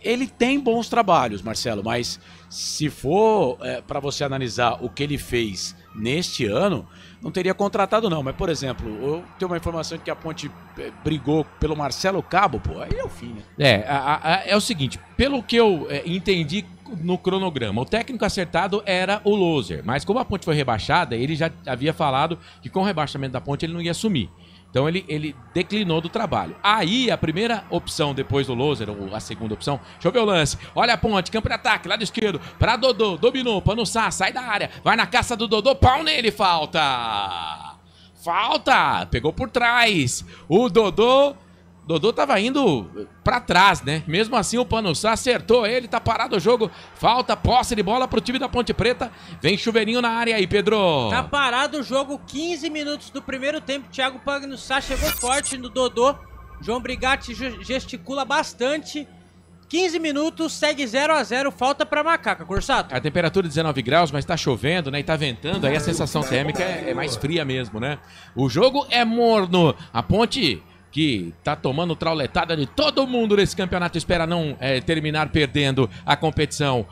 Ele tem bons trabalhos, Marcelo, mas se for para você analisar o que ele fez neste ano, não teria contratado não. Mas, por exemplo, eu tenho uma informação de que a Ponte brigou pelo Marcelo Cabo, aí é o fim, né? É o seguinte, pelo que eu entendi no cronograma, o técnico acertado era o Loser, mas como a Ponte foi rebaixada, ele já havia falado que com o rebaixamento da Ponte ele não ia assumir. Então ele declinou do trabalho. Aí a primeira opção depois do Loser, ou a segunda opção, deixa eu ver o lance. Olha a Ponte, campo de ataque, lado esquerdo, para Dodô, dominou, Panussá, sai da área, vai na caça do Dodô, pau nele, falta! Pegou por trás, o Dodô tava indo pra trás, né? Mesmo assim o Panussá acertou ele, tá parado o jogo. Falta, posse de bola pro time da Ponte Preta. Vem chuveirinho na área aí, Pedro. Tá parado o jogo, 15 minutos do primeiro tempo. Thiago Panussá chegou forte no Dodô. João Brigatti gesticula bastante. 15 minutos, segue 0x0, falta pra Macaca, Corsato. A temperatura é 19 graus, mas tá chovendo, né? E tá ventando, aí a sensação térmica é mais fria mesmo, né? O jogo é morno. A Ponte, que tá tomando trauletada de todo mundo nesse campeonato, espera não terminar perdendo a competição.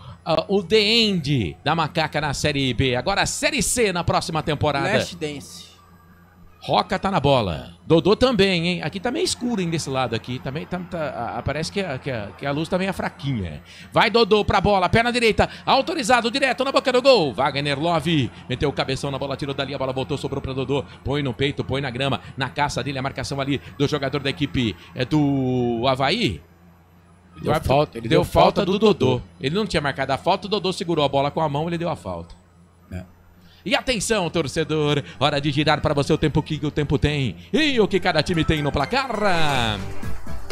O The End da Macaca na Série B. Agora a Série C na próxima temporada. Last Dance. Roca tá na bola. Dodô também, hein? Aqui tá meio escuro, hein, desse lado aqui. Também parece que a luz tá meio fraquinha. Vai Dodô pra bola, perna direita, autorizado, direto na boca do gol. Wagner Love meteu o cabeção na bola, tirou dali, a bola voltou, sobrou pra Dodô. Põe no peito, põe na grama, na caça dele, a marcação ali do jogador da equipe do Avaí. Ele deu falta do Dodô. Ele não tinha marcado a falta, o Dodô segurou a bola com a mão, ele deu a falta. E atenção, torcedor, hora de girar para você o tempo que o tempo tem e o que cada time tem no placar.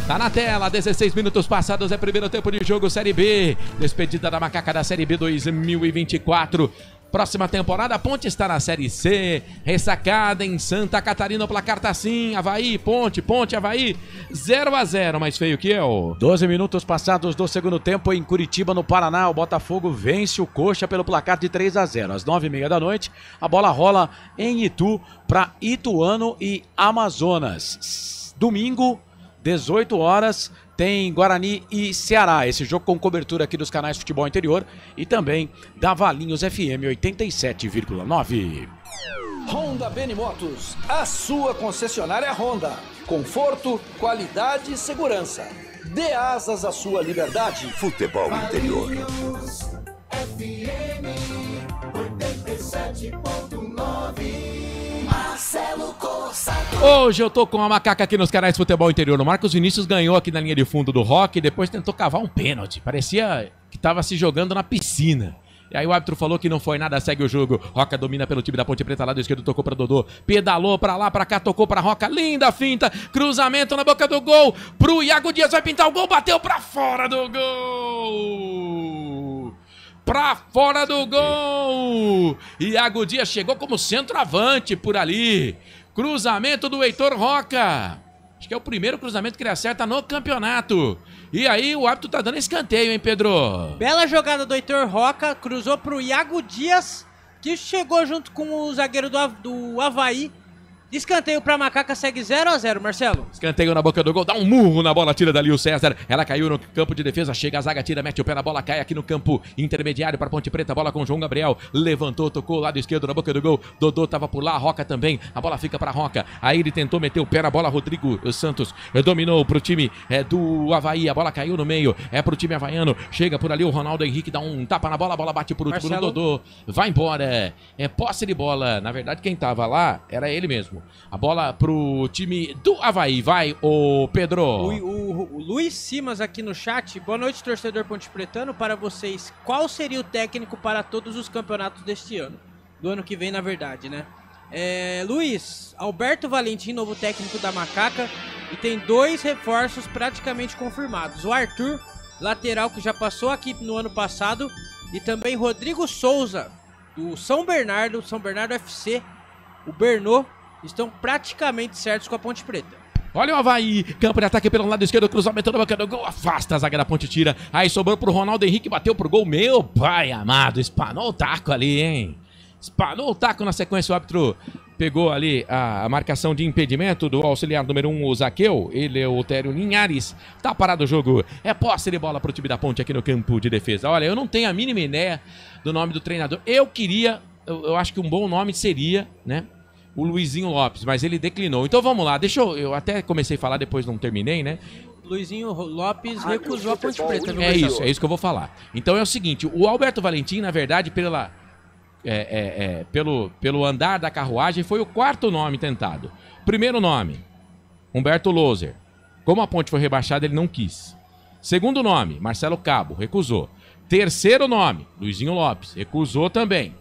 Tá na tela, 16 minutos passados, é primeiro tempo de jogo, Série B. Despedida da Macaca da Série B 2024. Próxima temporada, a Ponte está na Série C. Ressacada em Santa Catarina, o placar tá assim. Avaí, Ponte, Avaí, 0x0, mais feio que eu. 12 minutos passados do segundo tempo em Curitiba, no Paraná. O Botafogo vence o Coxa pelo placar de 3x0. Às 9h30 da noite, a bola rola em Itu para Ituano e Amazonas. Domingo, 18 horas, tem Guarani e Ceará. Esse jogo com cobertura aqui dos canais Futebol Interior e também da Valinhos FM 87,9. Honda Benimotos, a sua concessionária Honda. Conforto, qualidade e segurança. Dê asas à sua liberdade. Futebol Interior. FM 87.9. Marcelo Corsato. Hoje eu tô com a Macaca aqui nos canais Futebol Interior. O Marcos Vinícius ganhou aqui na linha de fundo do Rock e depois tentou cavar um pênalti. Parecia que tava se jogando na piscina. E aí o árbitro falou que não foi nada, segue o jogo. Roca domina pelo time da Ponte Preta, lado esquerdo, tocou pra Dodô. Pedalou pra lá, pra cá, tocou pra Roca. Linda finta, cruzamento na boca do gol. Pro Iago Dias, vai pintar o gol, bateu pra fora do gol. Pra fora do gol. Iago Dias chegou como centroavante por ali. Cruzamento do Heitor Roca. Acho que é o primeiro cruzamento que ele acerta no campeonato. E aí o árbitro tá dando escanteio, hein, Pedro? Bela jogada do Heitor Roca, cruzou pro Iago Dias, que chegou junto com o zagueiro do Avaí. Escanteio pra Macaca, segue 0x0, Marcelo. Escanteio na boca do gol, dá um murro na bola, tira dali o César. Ela caiu no campo de defesa, chega a zaga, tira, mete o pé na bola, cai aqui no campo intermediário para Ponte Preta. Bola com o João Gabriel, levantou, tocou lado esquerdo na boca do gol. Dodô tava por lá, Roca também. A bola fica pra Roca. Aí ele tentou meter o pé na bola, Rodrigo Santos dominou pro time do Avaí. A bola caiu no meio, é pro time havaiano. Chega por ali o Ronaldo Henrique, dá um tapa na bola, a bola bate por último no Dodô. Vai embora, é posse de bola. Na verdade, quem tava lá era ele mesmo. A bola pro time do Avaí. Vai, o Pedro. O Luiz Simas aqui no chat. Boa noite, torcedor pontepretano. Para vocês, qual seria o técnico para todos os campeonatos deste ano? Do ano que vem, na verdade, né? Luiz, Alberto Valentim, novo técnico da Macaca. E tem 2 reforços praticamente confirmados. O Arthur, lateral, que já passou aqui no ano passado. E também Rodrigo Souza, do São Bernardo FC. O Bernô. Estão praticamente certos com a Ponte Preta. Olha o Avaí, campo de ataque pelo lado esquerdo, cruzamento na boca do gol, afasta a zaga da Ponte, tira. Aí sobrou pro Ronaldo Henrique, bateu pro gol. Meu pai amado, espanou o taco ali, hein? Espanou o taco na sequência, o árbitro pegou ali a marcação de impedimento do auxiliar número 1, o Zaqueu. Ele é o Otério Linhares. Tá parado o jogo. É posse de bola pro time da Ponte aqui no campo de defesa. Olha, eu não tenho a mínima ideia do nome do treinador. Eu acho que um bom nome seria, né? O Luizinho Lopes, mas ele declinou. Então vamos lá, eu até comecei a falar, depois não terminei, né? Luizinho Lopes recusou a Ponte Preta. É isso que eu vou falar. Então é o seguinte, o Alberto Valentim, na verdade, pelo andar da carruagem, foi o 4º nome tentado. Primeiro nome, Humberto Loser. Como a Ponte foi rebaixada, ele não quis. Segundo nome, Marcelo Cabo, recusou. Terceiro nome, Luizinho Lopes, recusou também.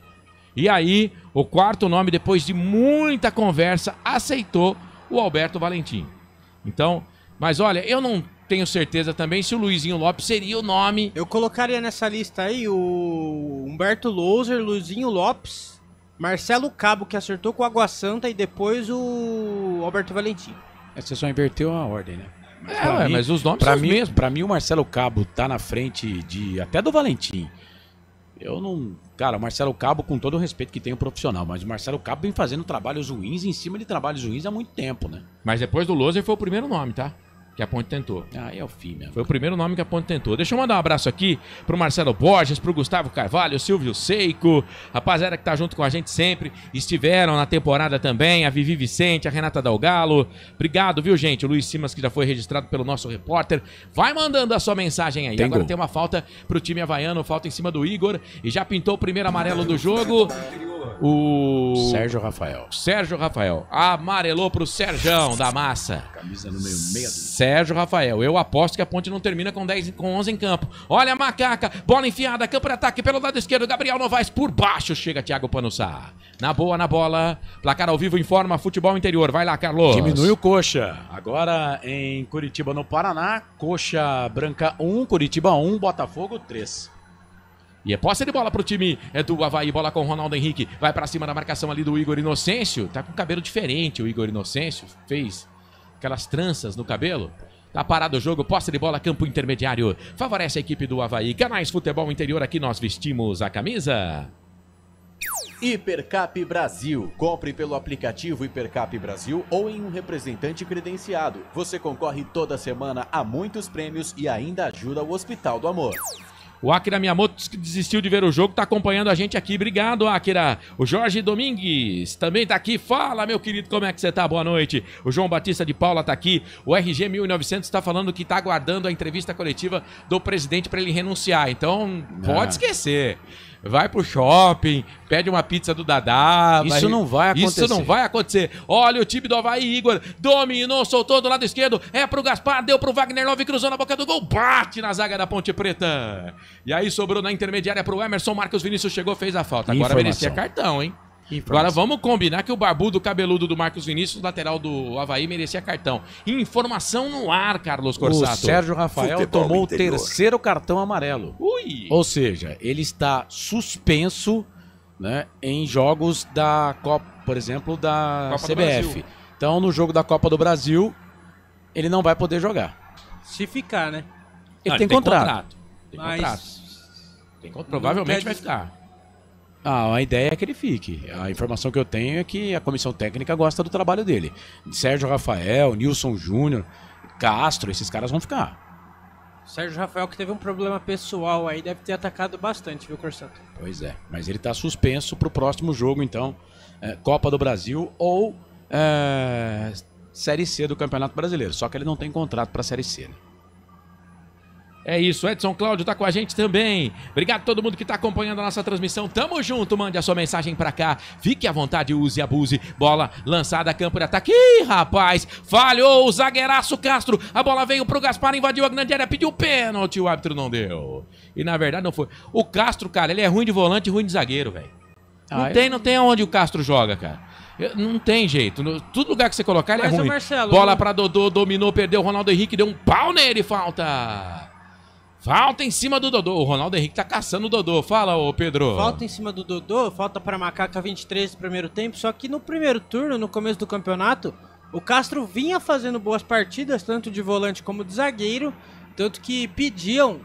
E aí, o 4º nome, depois de muita conversa, aceitou o Alberto Valentim. Então, mas olha, eu não tenho certeza também se o Luizinho Lopes seria o nome. Eu colocaria nessa lista aí o Humberto Louser, Luizinho Lopes, Marcelo Cabo, que acertou com o Água Santa, e depois o Alberto Valentim. Você só inverteu a ordem, né? Mas os nomes pra são os mim, mesmos. Pra mim, o Marcelo Cabo tá na frente até do Valentim. Eu não... Cara, o Marcelo Cabo, com todo o respeito que tem o profissional, mas o Marcelo Cabo vem fazendo trabalhos ruins em cima de trabalhos ruins há muito tempo, né? Mas depois do Loser foi o primeiro nome, tá? Que a Ponte tentou. Aí é o fim mesmo. Foi o primeiro nome que a Ponte tentou. Deixa eu mandar um abraço aqui pro Marcelo Borges, pro Gustavo Carvalho, Silvio Seico, rapaziada que tá junto com a gente sempre, estiveram na temporada também, a Vivi Vicente, a Renata Dalgalo. Obrigado, viu, gente? O Luiz Simas, que já foi registrado pelo nosso repórter. Vai mandando a sua mensagem aí. Agora tem uma falta pro time havaiano, falta em cima do Igor, e já pintou o primeiro amarelo do jogo. O Sérgio Rafael. Sérgio Rafael. Amarelou pro Serjão da Massa. Camisa número 6. Sérgio Rafael. Eu aposto que a Ponte não termina com 11 em campo. Olha a Macaca. Bola enfiada. Campo de ataque pelo lado esquerdo. Gabriel Novaes por baixo. Chega Thiago Panussá. Na boa, na bola. Placar ao vivo informa Futebol Interior. Vai lá, Carlos. Diminui o Coxa. Agora em Curitiba, no Paraná. Coxa Branca 1, Curitiba 1, Botafogo 3. E é posse de bola pro time do Avaí, bola com o Ronaldo Henrique, vai pra cima da marcação ali do Igor Inocêncio, tá com cabelo diferente o Igor Inocêncio, fez aquelas tranças no cabelo, tá parado o jogo, posse de bola, campo intermediário, favorece a equipe do Avaí, Canais Futebol Interior, aqui nós vestimos a camisa. Hipercap Brasil. Compre pelo aplicativo Hipercap Brasil ou em um representante credenciado. Você concorre toda semana a muitos prêmios e ainda ajuda o Hospital do Amor. O Akira Miyamoto, que desistiu de ver o jogo, tá acompanhando a gente aqui. Obrigado, Akira. O Jorge Domingues também tá aqui. Fala, meu querido, como é que você tá? Boa noite. O João Batista de Paula tá aqui. O RG 1900 tá falando que tá aguardando a entrevista coletiva do presidente para ele renunciar. Então, pode esquecer. Vai pro shopping, pede uma pizza do Dadá. Isso não vai acontecer. Isso não vai acontecer. Olha o time do Avaí, Igor. Dominou, soltou do lado esquerdo. É pro Gaspar, deu pro Wagner Love, cruzou na boca do gol. Bate na zaga da Ponte Preta. E aí sobrou na intermediária pro Emerson. Marcos Vinícius chegou, fez a falta. Agora merecia cartão, hein? Agora vamos combinar que o barbudo cabeludo do Marcos Vinícius, lateral do Avaí, merecia cartão. Informação no ar, Carlos Corsato. O Sérgio Rafael Futebol tomou interior. o terceiro cartão amarelo. Ui! Ou seja, ele está suspenso, né, em jogos da Copa, por exemplo, da Copa do CBF. Brasil. Então, no jogo da Copa do Brasil, ele não vai poder jogar. Se ficar, né? Ele tem contrato. Tem Mas- contrato. Provavelmente vai ficar. A ideia é que ele fique. A informação que eu tenho é que a comissão técnica gosta do trabalho dele. Sérgio Rafael, Nilson Júnior, Castro, esses caras vão ficar. Sérgio Rafael, que teve um problema pessoal aí, deve ter atacado bastante, viu, Corsato? Pois é, mas ele está suspenso para o próximo jogo, então, Copa do Brasil ou Série C do Campeonato Brasileiro. Só que ele não tem contrato para a Série C, né? É isso, Edson Cláudio tá com a gente também. Obrigado a todo mundo que tá acompanhando a nossa transmissão. Tamo junto, mande a sua mensagem pra cá. Fique à vontade, use e abuse. Bola lançada, campo de ataque. Ih, rapaz, falhou o zagueiraço Castro. A bola veio pro Gaspar, invadiu a grande área, pediu pênalti, o árbitro não deu. E na verdade não foi. O Castro, cara, ele é ruim de volante e ruim de zagueiro, velho. Não tem onde o Castro joga, cara. Não tem jeito. Todo lugar que você colocar, ele é Mas, ô, ruim. Marcelo, Bola pra Dodô, dominou, perdeu o Ronaldo Henrique, deu um pau nele, falta. Falta em cima do Dodô. O Ronaldo Henrique tá caçando o Dodô. Fala, ô Pedro. Falta em cima do Dodô, falta para Macaca 23 no primeiro tempo. Só que no primeiro turno, no começo do campeonato, o Castro vinha fazendo boas partidas, tanto de volante como de zagueiro. Tanto que pediam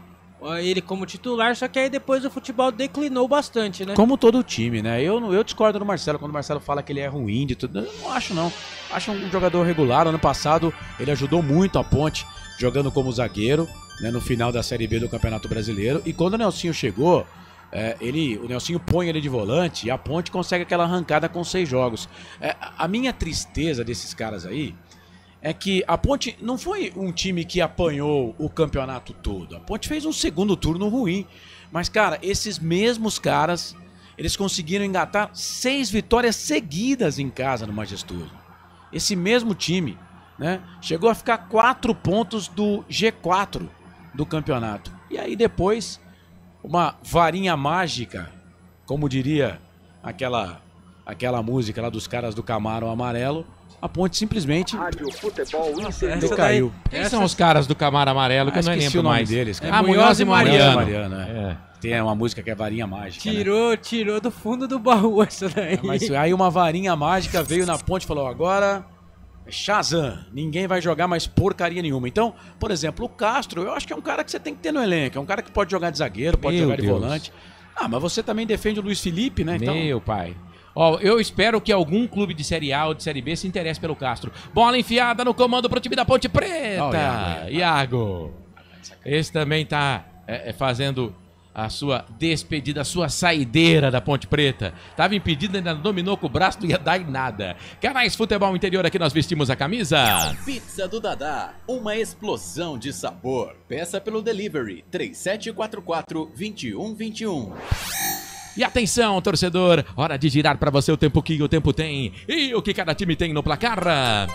ele como titular, só que aí depois o futebol declinou bastante, né? Como todo time, né? Eu discordo do Marcelo quando o Marcelo fala que ele é ruim de tudo. Eu não acho, não. Acho um jogador regular. Ano passado ele ajudou muito a Ponte jogando como zagueiro, né, no final da Série B do Campeonato Brasileiro. E quando o Nelsinho chegou, o Nelsinho põe ele de volante e a Ponte consegue aquela arrancada com 6 jogos. A minha tristeza desses caras aí é que a Ponte não foi um time que apanhou o campeonato todo. A Ponte fez um segundo turno ruim. Mas, cara, esses mesmos caras, eles conseguiram engatar 6 vitórias seguidas em casa no Majestoso. Esse mesmo time, né, chegou a ficar 4 pontos do G4 do campeonato. E aí depois, uma varinha mágica, como diria aquela música lá dos caras do Camaro Amarelo, a Ponte simplesmente decaiu. Quem são os caras do Camaro Amarelo que eu não esqueci lembro o nome mais deles. Munhoz e Mariano. Tem uma música que é varinha mágica. Tirou do fundo do baú essa daí. Mas aí uma varinha mágica veio na Ponte e falou, agora Shazam, ninguém vai jogar mais porcaria nenhuma. Então, por exemplo, o Castro, eu acho que é um cara que você tem que ter no elenco. É um cara que pode jogar de zagueiro, pode jogar de volante. Ah, mas você também defende o Luiz Felipe, né? Então... Meu pai. Ó, eu espero que algum clube de Série A ou de Série B se interesse pelo Castro. Bola enfiada no comando pro time da Ponte Preta. Iago. Esse também tá fazendo a sua despedida, a sua saideira da Ponte Preta. Tava impedido, ainda dominou com o braço, não ia dar em nada. Canais Futebol Interior, aqui nós vestimos a camisa. Pizza do Dadá, uma explosão de sabor. Peça pelo delivery 3744-2121. E atenção, torcedor, hora de girar para você o tempo que o tempo tem e o que cada time tem no placar.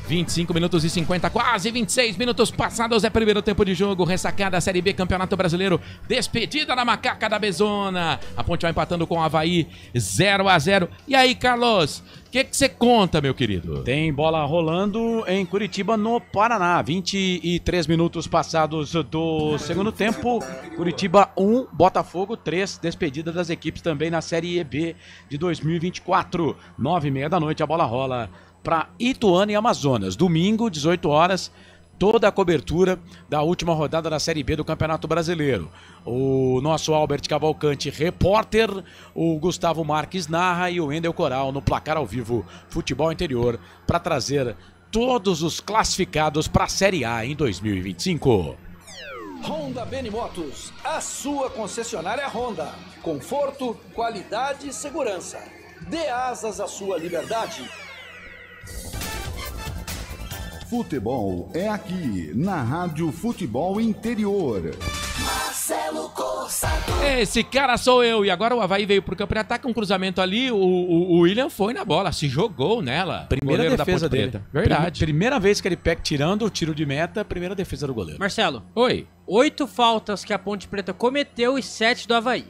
25 minutos e 50, quase 26 minutos passados, é primeiro tempo de jogo, ressacada Série B, Campeonato Brasileiro, despedida da macaca da Bezona. A Ponte vai empatando com o Avaí, 0-0. E aí, Carlos, o que você conta, meu querido? Tem bola rolando em Curitiba, no Paraná. 23 minutos passados do segundo tempo. Curitiba 1, Botafogo 3. Despedida das equipes também na Série B de 2024. 9h30 da noite, a bola rola para Ituano e Amazonas. Domingo, 18 horas, toda a cobertura da última rodada da Série B do Campeonato Brasileiro. O nosso Albert Cavalcante, repórter, o Gustavo Marques narra e o Wendel Coral no placar ao vivo Futebol Interior para trazer todos os classificados para a Série A em 2025. Honda Benimotos, a sua concessionária Honda. Conforto, qualidade e segurança. Dê asas à sua liberdade. Futebol é aqui, na Rádio Futebol Interior. Marcelo Corsato. Esse cara sou eu. E agora o Avaí veio pro campo de ataque, um cruzamento ali, o William foi na bola, se jogou nela. Primeira defesa dele. Verdade. Primeira vez que ele pega tirando o tiro de meta, primeira defesa do goleiro. Marcelo. Oi. 8 faltas que a Ponte Preta cometeu e 7 do Avaí.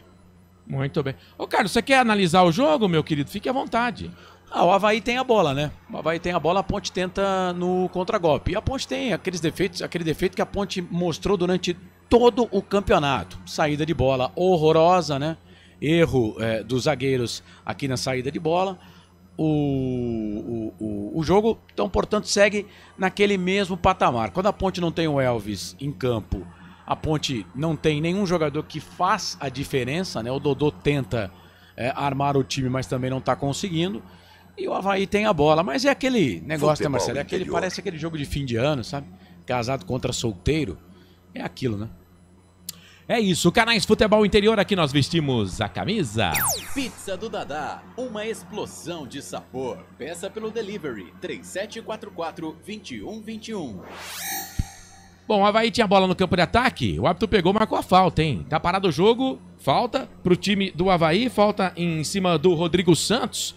Muito bem. Ô, Carlos, você quer analisar o jogo, meu querido? Fique à vontade. O Avaí tem a bola, né? O Avaí tem a bola, a Ponte tenta no contragolpe. E a Ponte tem aquele defeito que a Ponte mostrou durante todo o campeonato. Saída de bola horrorosa, né? Erro dos zagueiros aqui na saída de bola. O jogo, então, portanto, segue naquele mesmo patamar. Quando a Ponte não tem o Elvis em campo, a Ponte não tem nenhum jogador que faz a diferença, né? O Dodô tenta armar o time, mas também não está conseguindo. E o Avaí tem a bola, mas é aquele negócio, né, Marcelo? Parece aquele jogo de fim de ano, sabe? Casado contra solteiro. É aquilo, né? É isso, Canais Futebol Interior, aqui nós vestimos a camisa. Pizza do Dadá, uma explosão de sabor. Peça pelo delivery 3744-2121. Bom, o Avaí tinha a bola no campo de ataque, o árbitro pegou e marcou a falta, hein? Tá parado o jogo, falta pro time do Avaí, falta em cima do Rodrigo Santos.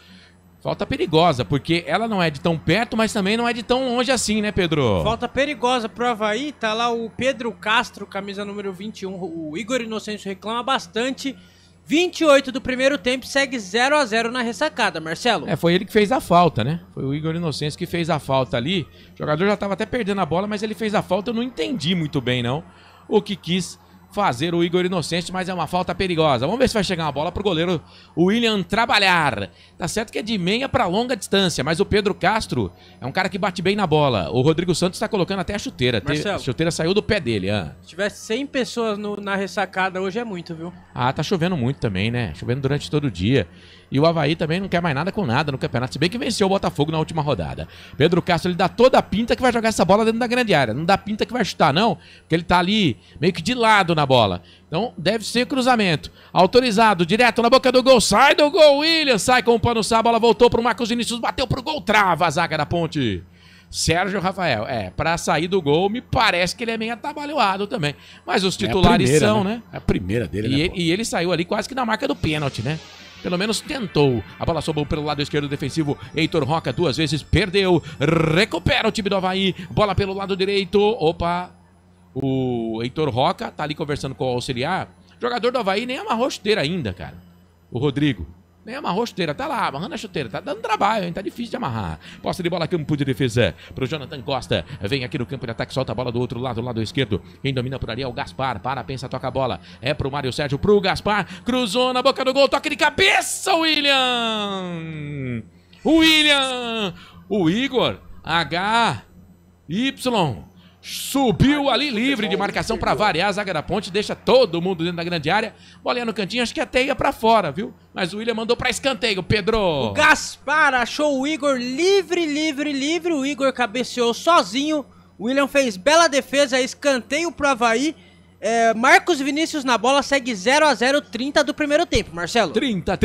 Falta perigosa, porque ela não é de tão perto, mas também não é de tão longe assim, né, Pedro? Falta perigosa pro Avaí, tá lá o Pedro Castro, camisa número 21, o Igor Inocêncio reclama bastante. 28 do primeiro tempo, segue 0-0 na ressacada, Marcelo. Foi ele que fez a falta, né? Foi o Igor Inocêncio que fez a falta ali. O jogador já tava até perdendo a bola, mas ele fez a falta, eu não entendi muito bem, não, o que quis fazer o Igor Inocêncio, mas é uma falta perigosa. Vamos ver se vai chegar uma bola pro goleiro William trabalhar. Tá certo que é de meia para longa distância, mas o Pedro Castro é um cara que bate bem na bola. O Rodrigo Santos tá colocando até a chuteira. A chuteira saiu do pé dele. Se tivesse 100 pessoas na ressacada hoje é muito, viu? Ah, tá chovendo muito também, né? Chovendo durante todo o dia. E o Avaí também não quer mais nada com nada no campeonato, se bem que venceu o Botafogo na última rodada. Pedro Castro, ele dá toda a pinta que vai jogar essa bola dentro da grande área. Não dá pinta que vai chutar, não, porque ele tá ali meio que de lado na bola. Então deve ser cruzamento. Autorizado, direto na boca do gol. Sai do gol, William. Sai com o pano sá, a bola voltou pro Marcos Vinícius, bateu pro gol, trava a zaga da Ponte. Sérgio Rafael, pra sair do gol, me parece que ele é meio atabalhoado também. Mas os titulares são, né? É a primeira dele, e ele saiu ali quase que na marca do pênalti, né? Pelo menos tentou. A bola sobrou pelo lado esquerdo defensivo. Heitor Roca 2 vezes perdeu. Recupera o time do Avaí. Bola pelo lado direito. Opa. O Heitor Roca tá ali conversando com o auxiliar. Jogador do Avaí nem amarrou a chuteira ainda, cara. O Rodrigo. Nem amarrou a chuteira. Tá lá, amarrando a chuteira. Tá dando trabalho, hein? Tá difícil de amarrar. Posse de bola, campo de defesa pro Jonathan Costa. Vem aqui no campo de ataque, solta a bola do outro lado, do lado esquerdo. Quem domina por ali é o Gaspar. Para, pensa, toca a bola. É pro Mário Sérgio, pro Gaspar. Cruzou na boca do gol, toque de cabeça, William! O Igor Subiu ali livre de marcação para variar. A zaga da Ponte deixa todo mundo dentro da grande área. Bolinha no cantinho, acho que até ia para fora, viu? Mas o William mandou para escanteio, Pedro. O Gaspar achou o Igor livre. O Igor cabeceou sozinho. O William fez bela defesa, escanteio pro Avaí. Marcos Vinícius na bola, segue 0-0, 30 do primeiro tempo, Marcelo. 30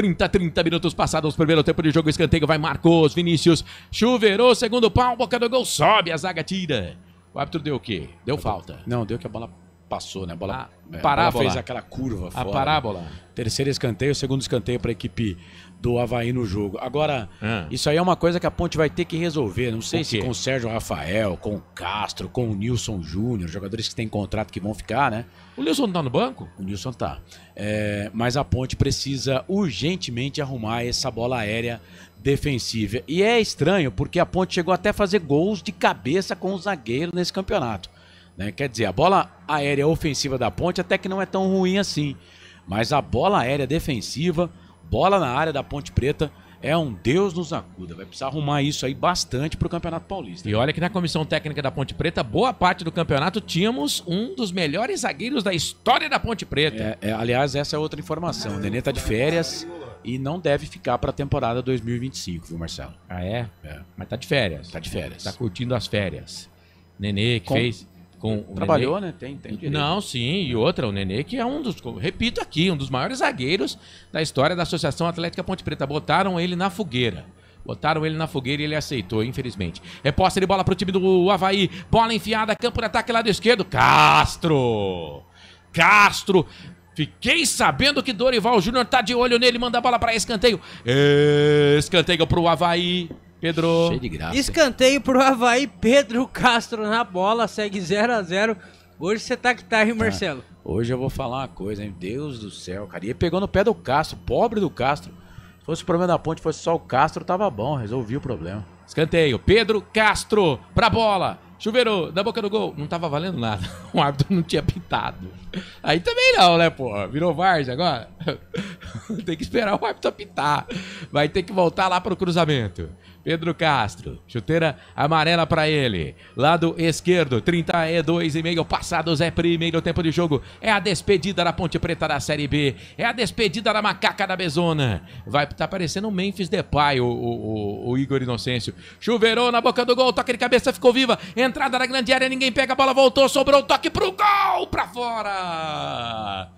minutos passados, primeiro tempo de jogo, escanteio, vai Marcos Vinícius, chuveirou, segundo pau, boca do gol, sobe, a zaga tira. O árbitro deu o quê? Deu falta. Não, deu que a bola passou, né? A bola fez aquela curva fora. A parábola. Terceiro escanteio, segundo escanteio para a equipe do Avaí no jogo. Agora, isso aí é uma coisa que a Ponte vai ter que resolver. Não sei se com o Sérgio Rafael, com o Castro, com o Nilson Júnior, jogadores que têm contrato que vão ficar, né? O Nilson não tá no banco? O Nilson tá. Mas a Ponte precisa urgentemente arrumar essa bola aérea defensiva. E é estranho, porque a Ponte chegou até a fazer gols de cabeça com o zagueiro nesse campeonato. Né? Quer dizer, a bola aérea ofensiva da Ponte até que não é tão ruim assim. Mas a bola aérea defensiva, bola na área da Ponte Preta, é um Deus nos acuda. Vai precisar arrumar isso aí bastante pro Campeonato Paulista. E olha que na comissão técnica da Ponte Preta, boa parte do campeonato, tínhamos um dos melhores zagueiros da história da Ponte Preta. Aliás, essa é outra informação. O Nenê tá de férias e não deve ficar pra temporada 2025, viu, Marcelo? Ah, é? Mas tá de férias. Tá de férias. Tá curtindo as férias. Nenê que fez... Trabalhou, né? Tem direito. Não, sim. E outra, o Nenê, que é um dos... Repito aqui, um dos maiores zagueiros da história da Associação Atlética Ponte Preta. Botaram ele na fogueira. E ele aceitou, infelizmente. É posse de bola pro time do Avaí. Bola enfiada, campo de ataque lado esquerdo. Castro! Fiquei sabendo que Dorival Júnior tá de olho nele. Manda a bola para escanteio. Escanteio pro Avaí. Pedro. Cheio de graça. Escanteio pro Avaí, Pedro Castro na bola, segue 0-0. Hoje você tá que tá, hein, Marcelo? Hoje eu vou falar uma coisa, hein? Deus do céu, cara. E ele pegou no pé do Castro, pobre do Castro. Se fosse o problema da Ponte, fosse só o Castro, tava bom, resolvi o problema. Escanteio, Pedro Castro pra bola. Chuveirou, da boca do gol. Não tava valendo nada. O árbitro não tinha pintado. Aí também não, né, pô? Virou várzea agora. Tem que esperar o árbitro apitar. Vai ter que voltar lá pro cruzamento. Pedro Castro, chuteira amarela pra ele. Lado esquerdo, 32,5 passados, é primeiro tempo de jogo. É a despedida da Ponte Preta da Série B. É a despedida da macaca da Bezona. Vai tá parecendo um Memphis Depay, o Igor Inocêncio. Chuveirou na boca do gol, toque de cabeça, ficou viva. Entrada na grande área, ninguém pega a bola, voltou, sobrou o toque pro gol, pra fora.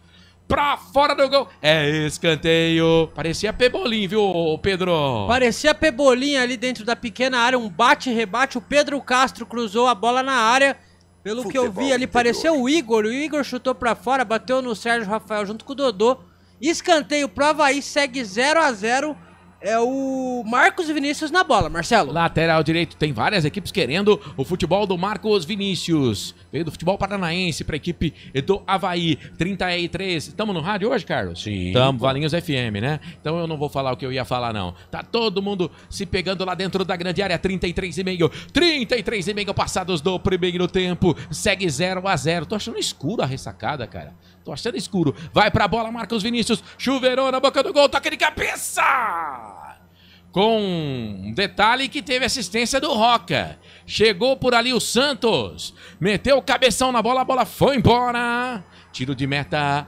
Pra fora do gol. É escanteio. Parecia Pebolim, viu, Pedro? Parecia Pebolim ali dentro da pequena área. Um bate-rebate. O Pedro Castro cruzou a bola na área. Pelo que eu vi ali, pareceu o Igor. O Igor chutou pra fora, bateu no Sérgio Rafael junto com o Dodô. Escanteio pro Avaí, segue 0-0. É o Marcos Vinícius na bola, Marcelo. Lateral direito, tem várias equipes querendo o futebol do Marcos Vinícius. Veio do futebol paranaense para a equipe do Avaí. 33. Estamos no rádio hoje, Carlos? Sim. Estamos, Valinhos FM, né? Então eu não vou falar o que eu ia falar, não. Tá todo mundo se pegando lá dentro da grande área. 33,5. 33,5 passados do primeiro tempo. Segue 0-0. Tô achando escuro a ressacada, cara. Tô achando escuro. Vai pra bola, Marcos Vinícius. Chuveirou na boca do gol. Toque de cabeça! Com um detalhe que teve assistência do Roca. Chegou por ali o Santos. Meteu o cabeção na bola, a bola foi embora. Tiro de meta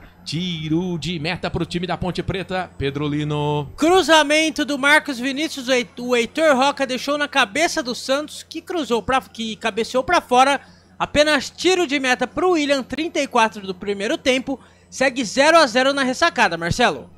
pro time da Ponte Preta. Pedro Lino. Cruzamento do Marcos Vinícius. O Heitor Roca deixou na cabeça do Santos, que cabeceou pra fora. Apenas tiro de meta pro William, 34 do primeiro tempo. Segue 0-0 na ressacada, Marcelo.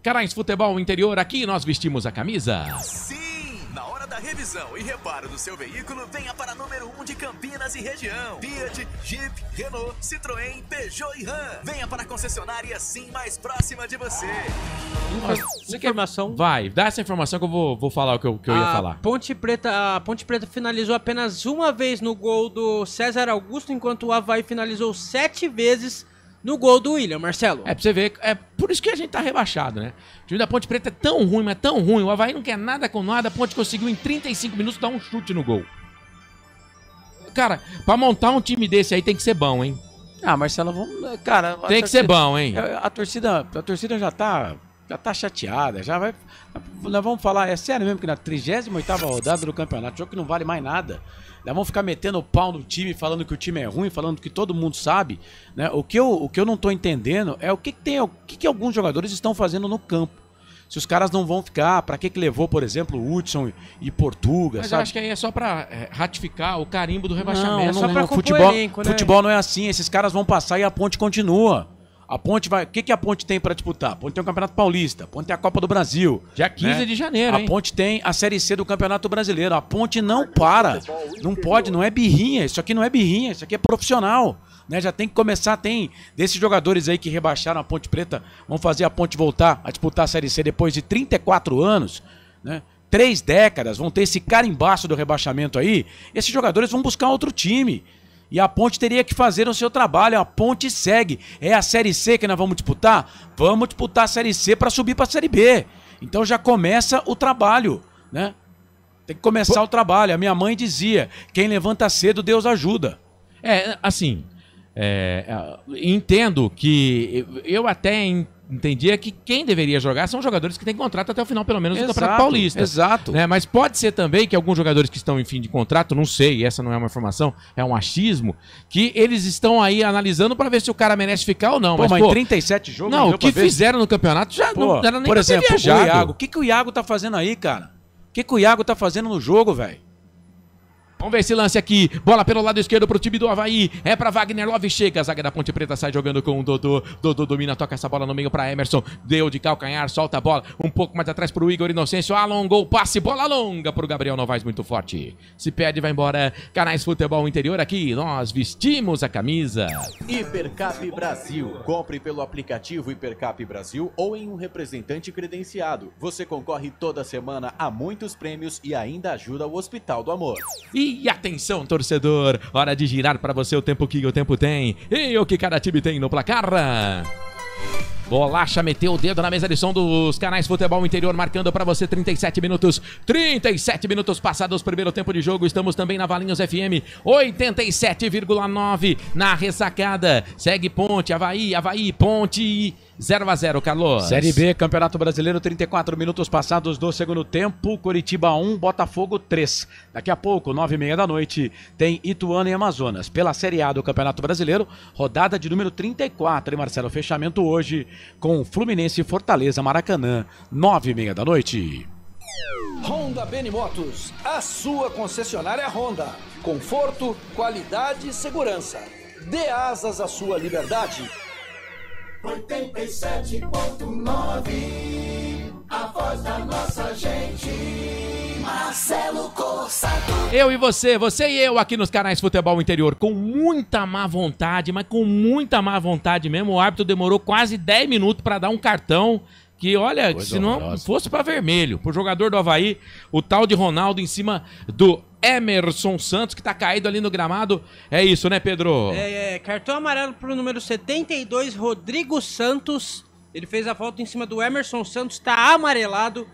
Carais Futebol Interior, aqui nós vestimos a camisa. Sim, na hora da revisão e reparo do seu veículo, venha para número 1 de Campinas e região. Fiat, Jeep, Renault, Citroën, Peugeot e Ram. Venha para a concessionária assim mais próxima de você. Informação. Vai, dá essa informação que eu vou falar o que eu ia falar. A Ponte Preta finalizou apenas uma vez no gol do César Augusto, enquanto o Avaí finalizou 7 vezes no gol do William, Marcelo. É pra você ver, é por isso que a gente tá rebaixado, né? O time da Ponte Preta é tão ruim, mas tão ruim. O Avaí não quer nada com nada. A Ponte conseguiu em 35 minutos dar um chute no gol. Cara, pra montar um time desse aí tem que ser bom, hein? Ah, Marcelo, vamos... Cara, tem que ser bom, hein? A torcida já tá já tá chateada, já vai... Nós vamos falar, é sério mesmo que na 38ª rodada do campeonato, jogo que não vale mais nada, nós vamos ficar metendo o pau no time, falando que o time é ruim, falando que todo mundo sabe, né? O que eu não tô entendendo é o que alguns jogadores estão fazendo no campo. Se os caras não vão ficar, pra que levou, por exemplo, o Hudson e Portuga, Mas sabe? eu acho que aí é só pra ratificar o carimbo do rebaixamento. Não, só pra futebol, elenco, né? futebol não é assim, esses caras vão passar e a Ponte continua. A Ponte vai... O que a Ponte tem pra disputar? A Ponte tem o Campeonato Paulista, a Ponte tem a Copa do Brasil. Dia 15 de janeiro, hein? A Ponte tem a Série C do Campeonato Brasileiro. A Ponte não para. Não pode, não é birrinha. Isso aqui não é birrinha, isso aqui é profissional. Né? Já tem que começar, tem desses jogadores aí que rebaixaram a Ponte Preta, vão fazer a Ponte voltar a disputar a Série C depois de 34 anos, né? 3 décadas, vão ter esse carimbaço do rebaixamento aí. Esses jogadores vão buscar outro time. E a Ponte teria que fazer o seu trabalho. A Ponte segue. É a Série C que nós vamos disputar? Vamos disputar a Série C para subir para a Série B. Então já começa o trabalho, né? Tem que começar o trabalho. A minha mãe dizia, quem levanta cedo, Deus ajuda. Assim, entendo que eu até entendia que quem deveria jogar são jogadores que têm contrato até o final, pelo menos, do Campeonato Paulista. Exato. Né? Mas pode ser também que alguns jogadores que estão em fim de contrato, não sei, essa não é uma informação, é um achismo, que eles estão aí analisando para ver se o cara merece ficar ou não. Pô, mas 37 jogos... Não, o que fizeram no campeonato já não era nem por exemplo, pra ter viajado. o Iago. O que o Iago tá fazendo aí, cara? O que o Iago tá fazendo no jogo, velho? Vamos ver esse lance aqui. Bola pelo lado esquerdo pro time do Avaí. É pra Wagner Love. Chega. A zaga da Ponte Preta sai jogando com o Dodô. Dodô domina, toca essa bola no meio pra Emerson. Deu de calcanhar, solta a bola. Um pouco mais atrás pro Igor Inocêncio. Alongou o passe. Bola longa pro Gabriel Novaes, muito forte. Se pede, vai embora. Canais Futebol Interior aqui. Nós vestimos a camisa. Hipercap Brasil. Compre pelo aplicativo Hipercap Brasil ou em um representante credenciado. Você concorre toda semana a muitos prêmios e ainda ajuda o Hospital do Amor. E atenção, torcedor, hora de girar para você o tempo que o tempo tem e o que cada time tem no placar. Bolacha meteu o dedo na mesa de som dos Canais Futebol Interior, marcando para você 37 minutos. 37 minutos passados, primeiro tempo de jogo. Estamos também na Valinhos FM 87,9 na ressacada. Segue Ponte, Avaí, Ponte 0-0, Carlos. Série B, Campeonato Brasileiro, 34 minutos passados do segundo tempo. Curitiba 1, Botafogo 3. Daqui a pouco, 9h30 da noite, tem Ituano e Amazonas. Pela Série A do Campeonato Brasileiro, rodada de número 34. E Marcelo, fechamento hoje com Fluminense e Fortaleza, Maracanã, 9h30 da noite. Honda Benimotos, a sua concessionária Honda. Conforto, qualidade e segurança. Dê asas à sua liberdade. 87.9, a voz da nossa gente, Marcelo Corsato. Eu e você e eu aqui nos Canais Futebol Interior, com muita má vontade, mas com muita má vontade mesmo. O árbitro demorou quase 10 minutos para dar um cartão que, olha, se não fosse para vermelho, pro jogador do Avaí, o tal de Ronaldo em cima do Emerson Santos, que tá caído ali no gramado. É isso, né, Pedro? Cartão amarelo pro número 72, Rodrigo Santos. Ele fez a falta em cima do Emerson Santos, tá amarelado.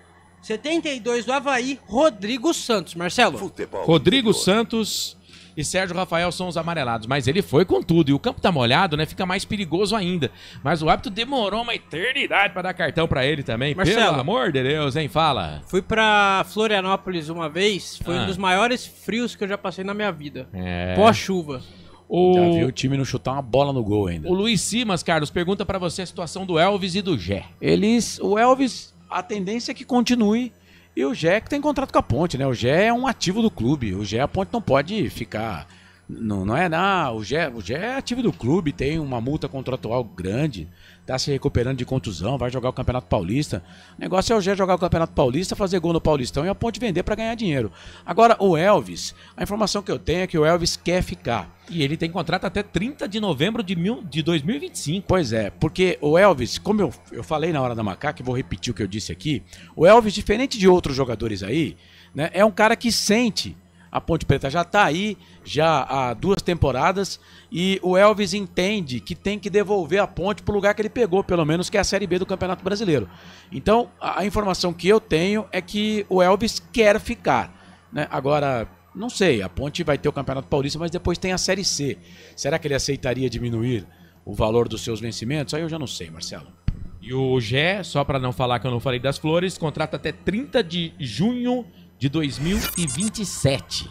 72 do Avaí, Rodrigo Santos. Marcelo. Rodrigo Santos e Sérgio Rafael são os amarelados, mas ele foi com tudo. E o campo tá molhado, né? Fica mais perigoso ainda. Mas o árbitro demorou uma eternidade pra dar cartão pra ele também. Marcelo, pelo amor de Deus, hein? Fala. Fui pra Florianópolis uma vez. Foi um dos maiores frios que eu já passei na minha vida. Pós-chuva. Já viu o time não chutar uma bola no gol ainda. O Luiz Simas, Carlos, pergunta pra você a situação do Elvis e do Gé. O Elvis, a tendência é que continue. E o Gé que tem contrato com a Ponte, né? O Gé é um ativo do clube. O Gé, a Ponte não pode ficar... Não é nada. O Gé é ativo do clube, tem uma multa contratual grande, tá se recuperando de contusão, vai jogar o Campeonato Paulista. O negócio é o Gé jogar o Campeonato Paulista, fazer gol no Paulistão e a Ponte vender para ganhar dinheiro. Agora, o Elvis, a informação que eu tenho é que o Elvis quer ficar. E ele tem contrato até 30 de novembro de 2025. Pois é, porque o Elvis, como eu falei na hora da macaca, e vou repetir o que eu disse aqui, o Elvis, diferente de outros jogadores aí, né, é um cara que sente. A Ponte Preta já está aí, já há 2 temporadas, e o Elvis entende que tem que devolver a Ponte para o lugar que ele pegou, pelo menos, que é a Série B do Campeonato Brasileiro. Então, a informação que eu tenho é que o Elvis quer ficar, né? Agora, não sei, a Ponte vai ter o Campeonato Paulista, mas depois tem a Série C. Será que ele aceitaria diminuir o valor dos seus vencimentos? Aí eu já não sei, Marcelo. E o Gé, só pra não falar que eu não falei das flores, contrata até 30 de junho de 2027.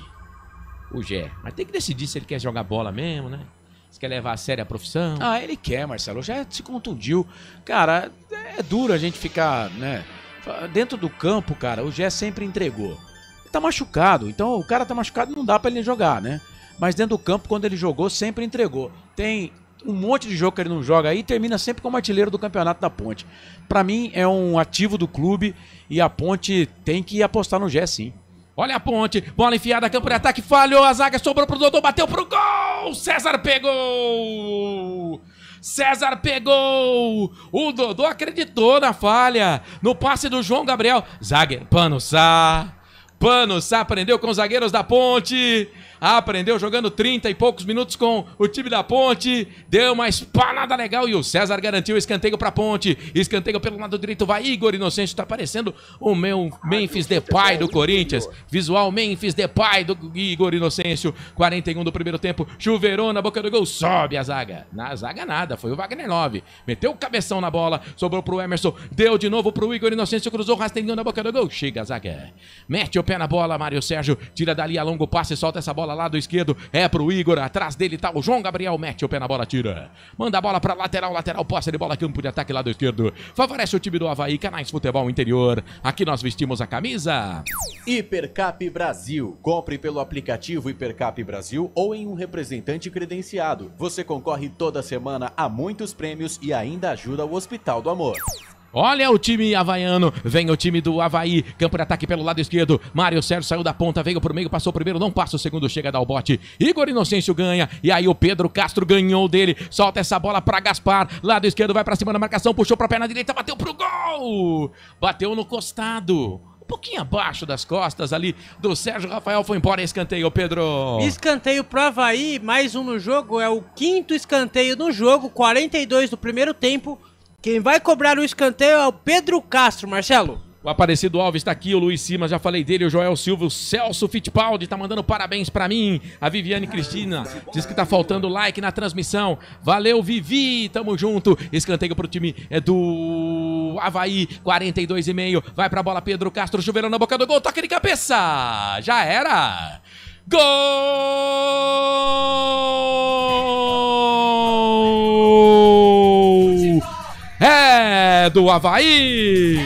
O Gé. Mas tem que decidir se ele quer jogar bola mesmo, né? Se quer levar a sério a profissão. Ah, ele quer, Marcelo. Já se contundiu. Cara, é duro a gente ficar, né? Dentro do campo, cara, o Gé sempre entregou. Ele tá machucado. Então, o cara tá machucado, não dá pra ele jogar, né? Mas dentro do campo, quando ele jogou, sempre entregou. Tem um monte de jogo que ele não joga aí e termina sempre como artilheiro do campeonato da Ponte. Pra mim, é um ativo do clube e a Ponte tem que apostar no Gé, sim. Olha a Ponte, bola enfiada, campo de ataque, falhou, a zaga sobrou pro Dodô, bateu pro gol, César pegou! César pegou! O Dodô acreditou na falha, no passe do João Gabriel. Zagueiro, Pano Sá aprendeu com os zagueiros da Ponte. Aprendeu jogando 30 e poucos minutos com o time da Ponte. Deu uma espanada legal e o César garantiu o escanteio pra Ponte. Escanteio pelo lado direito, vai Igor Inocêncio. Tá parecendo o meu Memphis Depay do Corinthians. Visual Memphis Depay do Igor Inocêncio. 41 do primeiro tempo. Chuveirou na boca do gol. Sobe a zaga. Na zaga nada, foi o Wagner 9. Meteu o cabeção na bola. Sobrou pro Emerson. Deu de novo pro Igor Inocêncio. Cruzou, rasteirinho na boca do gol. Chega a zaga. Mete o pé na bola, Mário Sérgio. Tira dali a longo passe, solta essa bola. Lado esquerdo, é pro Igor, atrás dele tá o João Gabriel, mete o pé na bola, tira, manda a bola pra lateral, posse de bola, campo de ataque, lado esquerdo, favorece o time do Avaí, Canais Futebol Interior, aqui nós vestimos a camisa. Hipercap Brasil, compre pelo aplicativo Hipercap Brasil ou em um representante credenciado, você concorre toda semana a muitos prêmios e ainda ajuda o Hospital do Amor. Olha o time havaiano, vem o time do Avaí, campo de ataque pelo lado esquerdo, Mário Sérgio saiu da ponta, veio pro meio, passou o primeiro, não passa o segundo, chega a dar o bote, Igor Inocêncio ganha, e aí o Pedro Castro ganhou dele, solta essa bola pra Gaspar, lado esquerdo, vai pra cima da marcação, puxou pra perna direita, bateu pro gol, bateu no costado, um pouquinho abaixo das costas ali do Sérgio Rafael, foi embora, escanteio, Pedro. Escanteio pro Avaí, mais um no jogo, é o quinto escanteio no jogo, 42 do primeiro tempo. Quem vai cobrar o escanteio é o Pedro Castro, Marcelo. O Aparecido Alves tá aqui, o Luiz Simas, já falei dele, o Joel Silva, o Celso Fittipaldi tá mandando parabéns pra mim. A Viviane Cristina diz que tá faltando like na transmissão. Valeu, Vivi, tamo junto. Escanteio pro time do Avaí, 42,5. Vai pra bola, Pedro Castro, chuveirão na boca do gol, toque de cabeça. Já era. Gol! É do Avaí!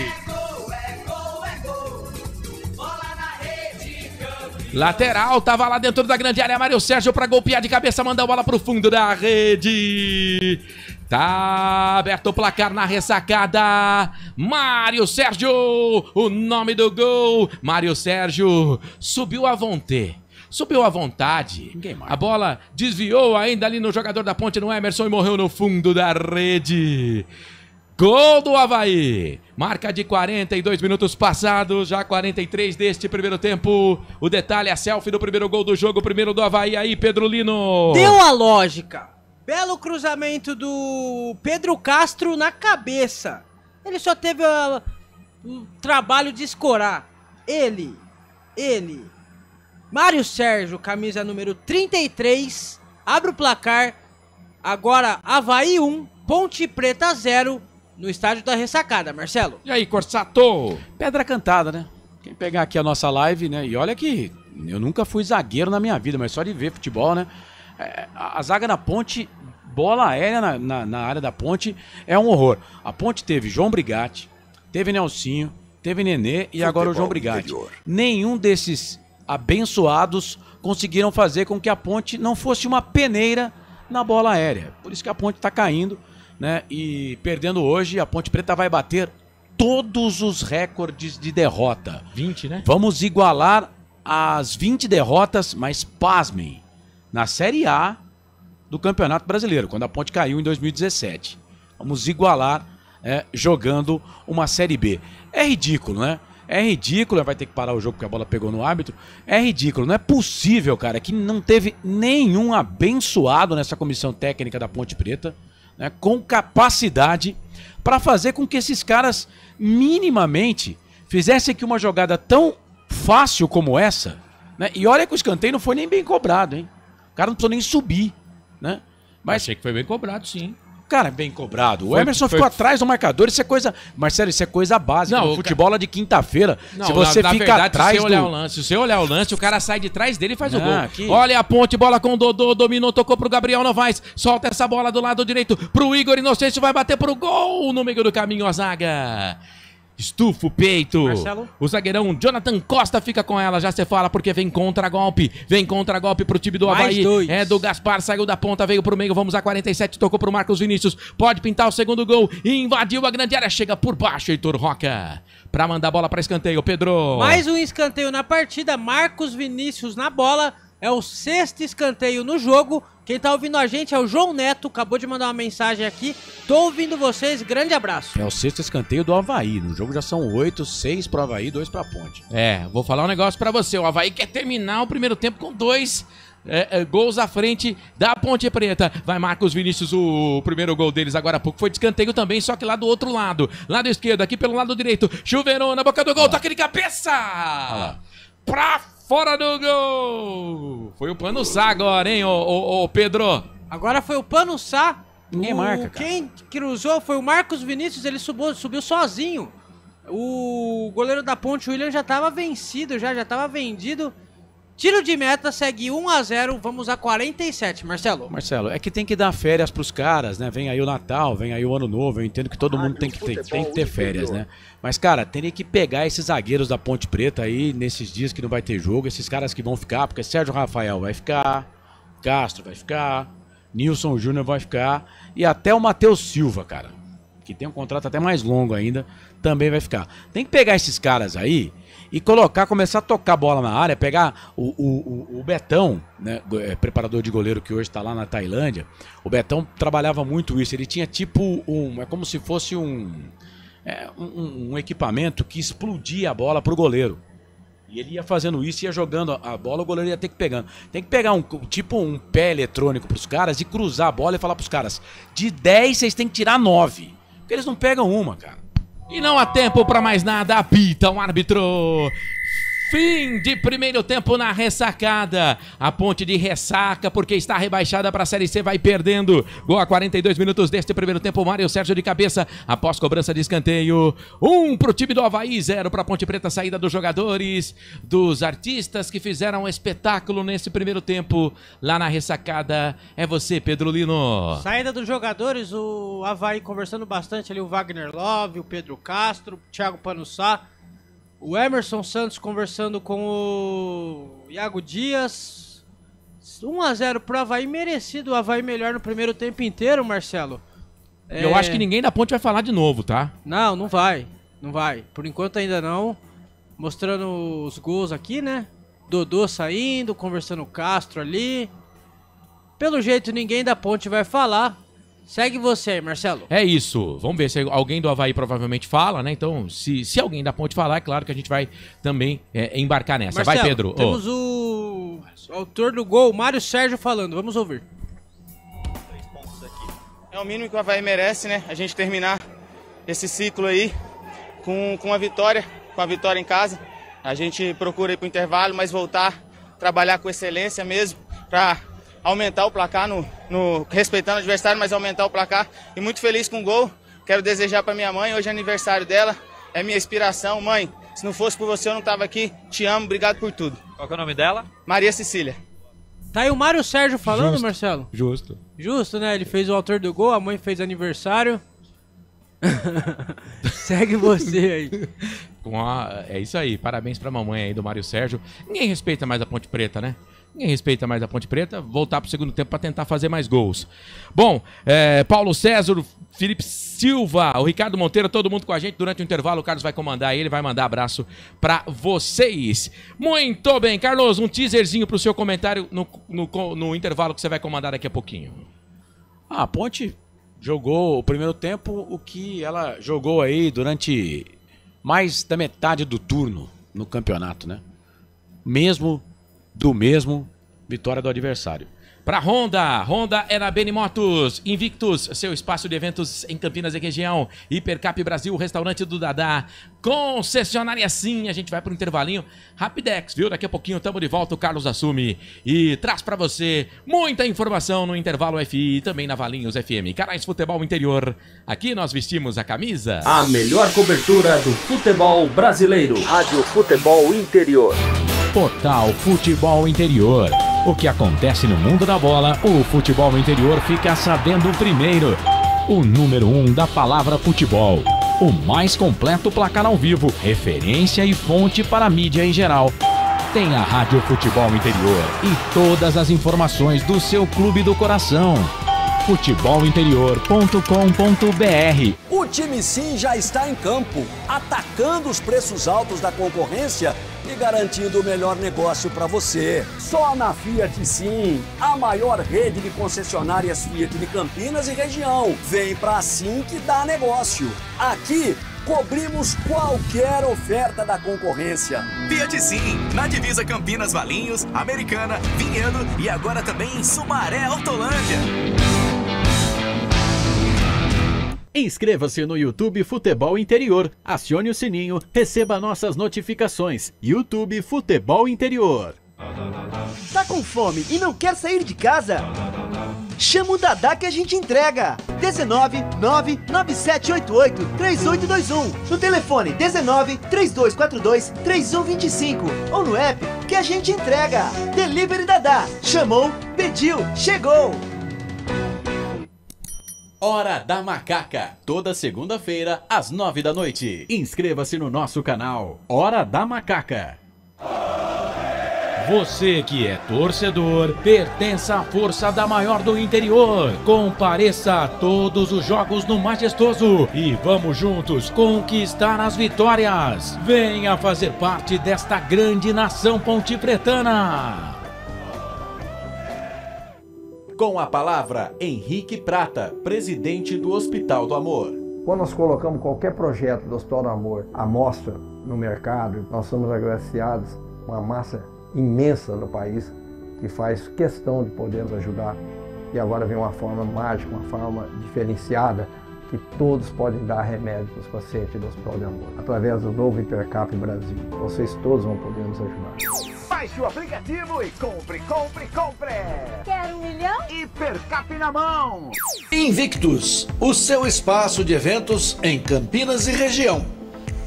Lateral, tava lá dentro da grande área, Mário Sérgio pra golpear de cabeça, manda a bola pro fundo da rede. Tá aberto o placar na ressacada. Mário Sérgio, o nome do gol. Mário Sérgio subiu à vontade. Subiu à vontade. A bola desviou ainda ali no jogador da Ponte, no Emerson, e morreu no fundo da rede. Gol do Avaí. Marca de 42 minutos passados, já 43 deste primeiro tempo. O detalhe, a selfie do primeiro gol do jogo, primeiro do Avaí aí, Pedro Lino. Deu a lógica. Belo cruzamento do Pedro Castro na cabeça. Ele só teve o trabalho de escorar. Ele. Mário Sérgio, camisa número 33, abre o placar. Agora Avaí 1, Ponte Preta 0, no estádio da Ressacada, Marcelo. E aí, Corsato? Pedra cantada, né? Quem pegar aqui a nossa live, né? E olha que eu nunca fui zagueiro na minha vida, mas só de ver futebol, né? A zaga na Ponte, bola aérea na área da Ponte é um horror. A Ponte teve João Brigatti, teve Nelsinho, teve Nenê e agora o João Brigatti. Nenhum desses abençoados conseguiram fazer com que a Ponte não fosse uma peneira na bola aérea. Por isso que a Ponte está caindo, né? E perdendo hoje, a Ponte Preta vai bater todos os recordes de derrota. 20, né? Vamos igualar as 20 derrotas, mas pasmem, na Série A do Campeonato Brasileiro, quando a Ponte caiu em 2017. Vamos igualar jogando uma Série B. É ridículo, né? É ridículo, vai ter que parar o jogo porque a bola pegou no árbitro. É ridículo, não é possível, cara, que não teve nenhum abençoado nessa comissão técnica da Ponte Preta, né, com capacidade para fazer com que esses caras minimamente fizessem aqui uma jogada tão fácil como essa, né? E olha que o escanteio não foi nem bem cobrado, hein? O cara não precisou nem subir, né? Mas achei que foi bem cobrado, sim. Cara, bem cobrado. O Emerson ficou atrás do marcador. Isso é coisa... Marcelo, isso é coisa básica. No futebol de quinta-feira. Se você fica atrás se você olhar o lance, o cara sai de trás dele e faz o gol. Olha a Ponte, bola com o Dodô, dominou, tocou pro Gabriel Novaes. Solta essa bola do lado direito pro Igor Inocêncio, vai bater pro gol no meio do caminho a zaga. Estufa o peito. Marcelo. O zagueirão Jonathan Costa fica com ela. Já se fala porque vem contra-golpe. Vem contra-golpe pro time do Avaí. É do Gaspar, saiu da ponta, veio pro meio. Vamos a 47, tocou pro Marcos Vinícius. Pode pintar o segundo gol. Invadiu a grande área, chega por baixo, Heitor Roca. Pra mandar a bola pra escanteio, Pedro. Mais um escanteio na partida. Marcos Vinícius na bola. É o 6º escanteio no jogo. Quem tá ouvindo a gente é o João Neto. Acabou de mandar uma mensagem aqui. Tô ouvindo vocês. Grande abraço. É o 6º escanteio do Avaí. No jogo já são 8, 6 pro Avaí, 2 pra Ponte. Vou falar um negócio pra você. O Avaí quer terminar o primeiro tempo com 2 gols à frente da Ponte Preta. Vai Marcos Vinícius, o primeiro gol deles agora há pouco foi de escanteio também, só que lá do outro lado. Lado esquerdo, aqui pelo lado direito. Chuveirão na boca do gol. Toque de cabeça. Pra fora do gol! Foi o Pano Sá agora, hein, ô Pedro? Agora foi o Pano Sá. Ninguém marca, cara. Quem cruzou foi o Marcos Vinícius, ele subiu sozinho. O goleiro da Ponte, o William, já tava vencido, já tava vendido. Tiro de meta, segue 1-0, vamos a 47, Marcelo. Marcelo, é que tem que dar férias pros caras, né? Vem aí o Natal, vem aí o Ano Novo, eu entendo que todo mundo tem que ter férias, né? Mas, cara, teria que pegar esses zagueiros da Ponte Preta aí, nesses dias que não vai ter jogo, esses caras que vão ficar, porque Sérgio Rafael vai ficar, Castro vai ficar, Nilson Júnior vai ficar, e até o Matheus Silva, cara, que tem um contrato até mais longo ainda, também vai ficar. Tem que pegar esses caras aí e começar a tocar bola na área, pegar o Betão, né, preparador de goleiro que hoje está lá na Tailândia. O Betão trabalhava muito isso, ele tinha tipo é como se fosse um equipamento que explodia a bola pro goleiro. E ele ia fazendo isso, ia jogando a bola, o goleiro ia ter que pegando. Tem que pegar um pé eletrônico pros caras e cruzar a bola e falar pros caras, de 10 vocês têm que tirar 9, porque eles não pegam uma, cara. E não há tempo para mais nada, apita o árbitro. Fim de primeiro tempo na ressacada. A Ponte de ressaca porque está rebaixada para a Série C, vai perdendo. Gol a 42 minutos deste primeiro tempo. Mário Sérgio de cabeça após cobrança de escanteio. 1 para o time do Avaí, 0 para a Ponte Preta. Saída dos jogadores, dos artistas que fizeram um espetáculo nesse primeiro tempo lá na ressacada. É você, Pedro Lino. Saída dos jogadores, o Avaí conversando bastante ali, o Wagner Love, o Pedro Castro, o Thiago Pano Sá. O Emerson Santos conversando com o Iago Dias. 1-0 pro Avaí, merecido. O Avaí melhor no primeiro tempo inteiro, Marcelo. Eu acho que ninguém da Ponte vai falar de novo, tá? Não vai. Não vai. Por enquanto ainda não. Mostrando os gols aqui, né? Dodô saindo, conversando com o Castro ali. Pelo jeito ninguém da Ponte vai falar. Segue você aí, Marcelo. É isso. Vamos ver se alguém do Avaí provavelmente fala, né? Então, se alguém da Ponte falar, é claro que a gente vai também embarcar nessa. Marcelo, vai, Pedro. Temos o autor do gol, Mário Sérgio, falando. Vamos ouvir. É o mínimo que o Avaí merece, né? A gente terminar esse ciclo aí com a vitória em casa. A gente procura ir pro intervalo, mas voltar a trabalhar com excelência mesmo, para aumentar o placar, respeitando o adversário, mas aumentar o placar. E muito feliz com o gol. Quero desejar para minha mãe, hoje é aniversário dela, é minha inspiração. Mãe, se não fosse por você eu não tava aqui. Te amo, obrigado por tudo. Qual que é o nome dela? Maria Cecília. Tá aí o Mário Sérgio falando, Justo. Marcelo? Justo. Justo, né? Ele fez o autor do gol, a mãe fez aniversário. Segue você aí. É isso aí, parabéns pra mamãe aí do Mário Sérgio. Ninguém respeita mais a Ponte Preta, né? Ninguém respeita mais a Ponte Preta. Voltar pro segundo tempo pra tentar fazer mais gols. Bom, Paulo César, Felipe Silva, o Ricardo Monteiro, todo mundo com a gente. Durante o intervalo o Carlos vai comandar ele, vai mandar abraço pra vocês. Muito bem, Carlos, um teaserzinho pro seu comentário no intervalo que você vai comandar daqui a pouquinho. A Ponte jogou o primeiro tempo o que ela jogou aí durante mais da metade do turno no campeonato, né? Mesmo vitória do adversário. Pra Honda. Honda é na Benimotos. Invictus, seu espaço de eventos em Campinas e região. Hipercap Brasil, restaurante do Dadá. Concessionária Sim. A gente vai pro intervalinho. Rapidex, viu? Daqui a pouquinho tamo de volta. O Carlos assume e traz pra você muita informação no Intervalo FI e também na Valinhos FM. Canais Futebol Interior. Aqui nós vestimos a camisa. A melhor cobertura do futebol brasileiro. Rádio Futebol Interior. Portal Futebol Interior. O que acontece no mundo da bola, o Futebol Interior fica sabendo primeiro. O número 1 da palavra futebol. O mais completo placar ao vivo, referência e fonte para a mídia em geral. Tem a Rádio Futebol Interior e todas as informações do seu clube do coração. futebolinterior.com.br. O time Sim já está em campo, atacando os preços altos da concorrência e garantindo o melhor negócio para você. Só na Fiat Sim, a maior rede de concessionárias Fiat de Campinas e região. Vem pra Sim que dá negócio. Aqui cobrimos qualquer oferta da concorrência. Fiat Sim, na divisa Campinas, Valinhos, Americana, Vinhedo e agora também em Sumaré, Hortolândia. Inscreva-se no YouTube Futebol Interior, acione o sininho, receba nossas notificações. YouTube Futebol Interior. Tá com fome e não quer sair de casa? Chama o Dadá que a gente entrega. 19997883821 no telefone 1932423125 ou no app que a gente entrega. Delivery Dadá. Chamou, pediu, chegou. Hora da Macaca, toda segunda-feira às 9 da noite. Inscreva-se no nosso canal Hora da Macaca. Você que é torcedor, pertence à força da maior do interior. Compareça a todos os jogos no Majestoso e vamos juntos conquistar as vitórias. Venha fazer parte desta grande nação pontipretana. Com a palavra, Henrique Prata, presidente do Hospital do Amor. Quando nós colocamos qualquer projeto do Hospital do Amor à mostra no mercado, nós somos agraciados com uma massa imensa no país que faz questão de poder nos ajudar. E agora vem uma forma mágica, uma forma diferenciada, que todos podem dar remédio para os pacientes do Hospital do Amor. Através do novo Hipercap Brasil. Vocês todos vão poder nos ajudar. Baixe o aplicativo e compre! Quero 1 milhão? Hipercap na mão! Invictus, o seu espaço de eventos em Campinas e região.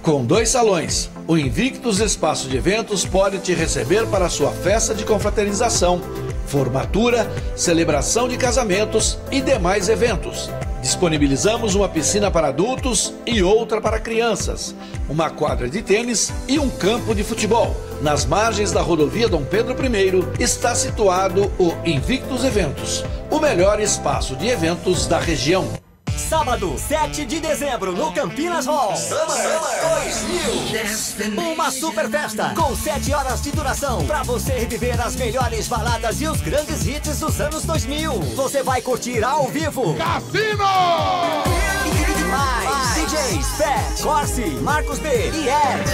Com 2 salões, o Invictus Espaço de Eventos pode te receber para a sua festa de confraternização, formatura, celebração de casamentos e demais eventos. Disponibilizamos uma piscina para adultos e outra para crianças, uma quadra de tênis e um campo de futebol. Nas margens da rodovia Dom Pedro I está situado o Invictus Eventos, o melhor espaço de eventos da região. Sábado, 7 de dezembro, no Campinas Hall. Summer 2000. Uma super festa com 7 horas de duração pra você reviver as melhores baladas e os grandes hits dos anos 2000. Você vai curtir ao vivo Cassino! Mais DJs Fat, Corsi, Marcos B e Ed.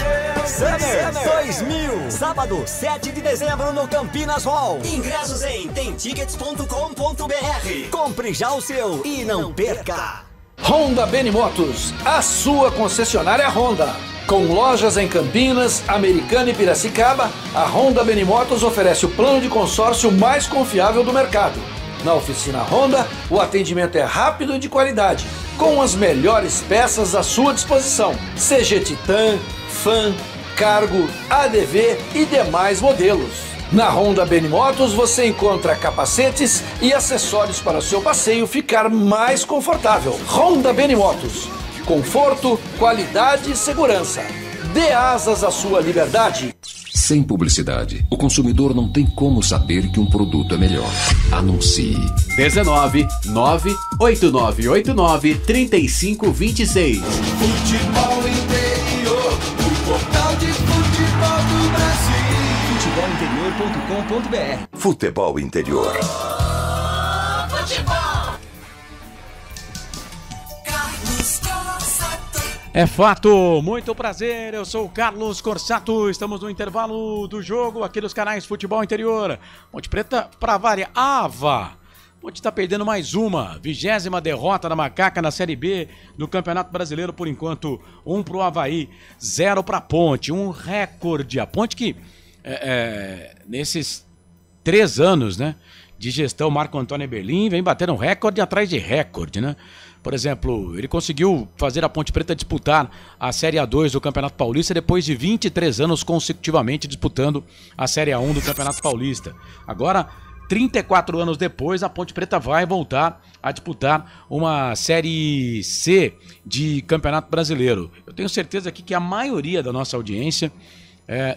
Summer 2000. Sábado, 7 de dezembro, no Campinas Hall. Ingressos em temtickets.com.br. Compre já o seu e não perca. Honda Benimotos, a sua concessionária Honda. Com lojas em Campinas, Americana e Piracicaba, a Honda Benimotos oferece o plano de consórcio mais confiável do mercado. Na oficina Honda, o atendimento é rápido e de qualidade, com as melhores peças à sua disposição. CG Titan, Fan, Cargo, ADV e demais modelos. Na Honda Benimotos você encontra capacetes e acessórios para o seu passeio ficar mais confortável. Honda Benimotos, conforto, qualidade e segurança. Dê asas à sua liberdade. Sem publicidade, o consumidor não tem como saber que um produto é melhor. Anuncie. 19 98989 3526. Futebol Interior, o portal de futebol do Brasil. futebolinterior.com.br. Futebol Interior. Futebol. Carlos Costa. É fato, muito prazer, eu sou o Carlos Corsato, estamos no intervalo do jogo aqui nos canais Futebol Interior. Ponte Preta pra variar, Ava. Ponte tá perdendo mais uma, 20ª derrota da Macaca na Série B do Campeonato Brasileiro por enquanto, 1 pro Avaí, 0 pra Ponte, um recorde. A Ponte que nesses 3 anos, né, de gestão Marco Antônio Eberlin vem batendo recorde atrás de recorde, né? Por exemplo, ele conseguiu fazer a Ponte Preta disputar a Série A2 do Campeonato Paulista depois de 23 anos consecutivamente disputando a Série A1 do Campeonato Paulista. Agora, 34 anos depois, a Ponte Preta vai voltar a disputar uma Série C de Campeonato Brasileiro. Eu tenho certeza aqui que a maioria da nossa audiência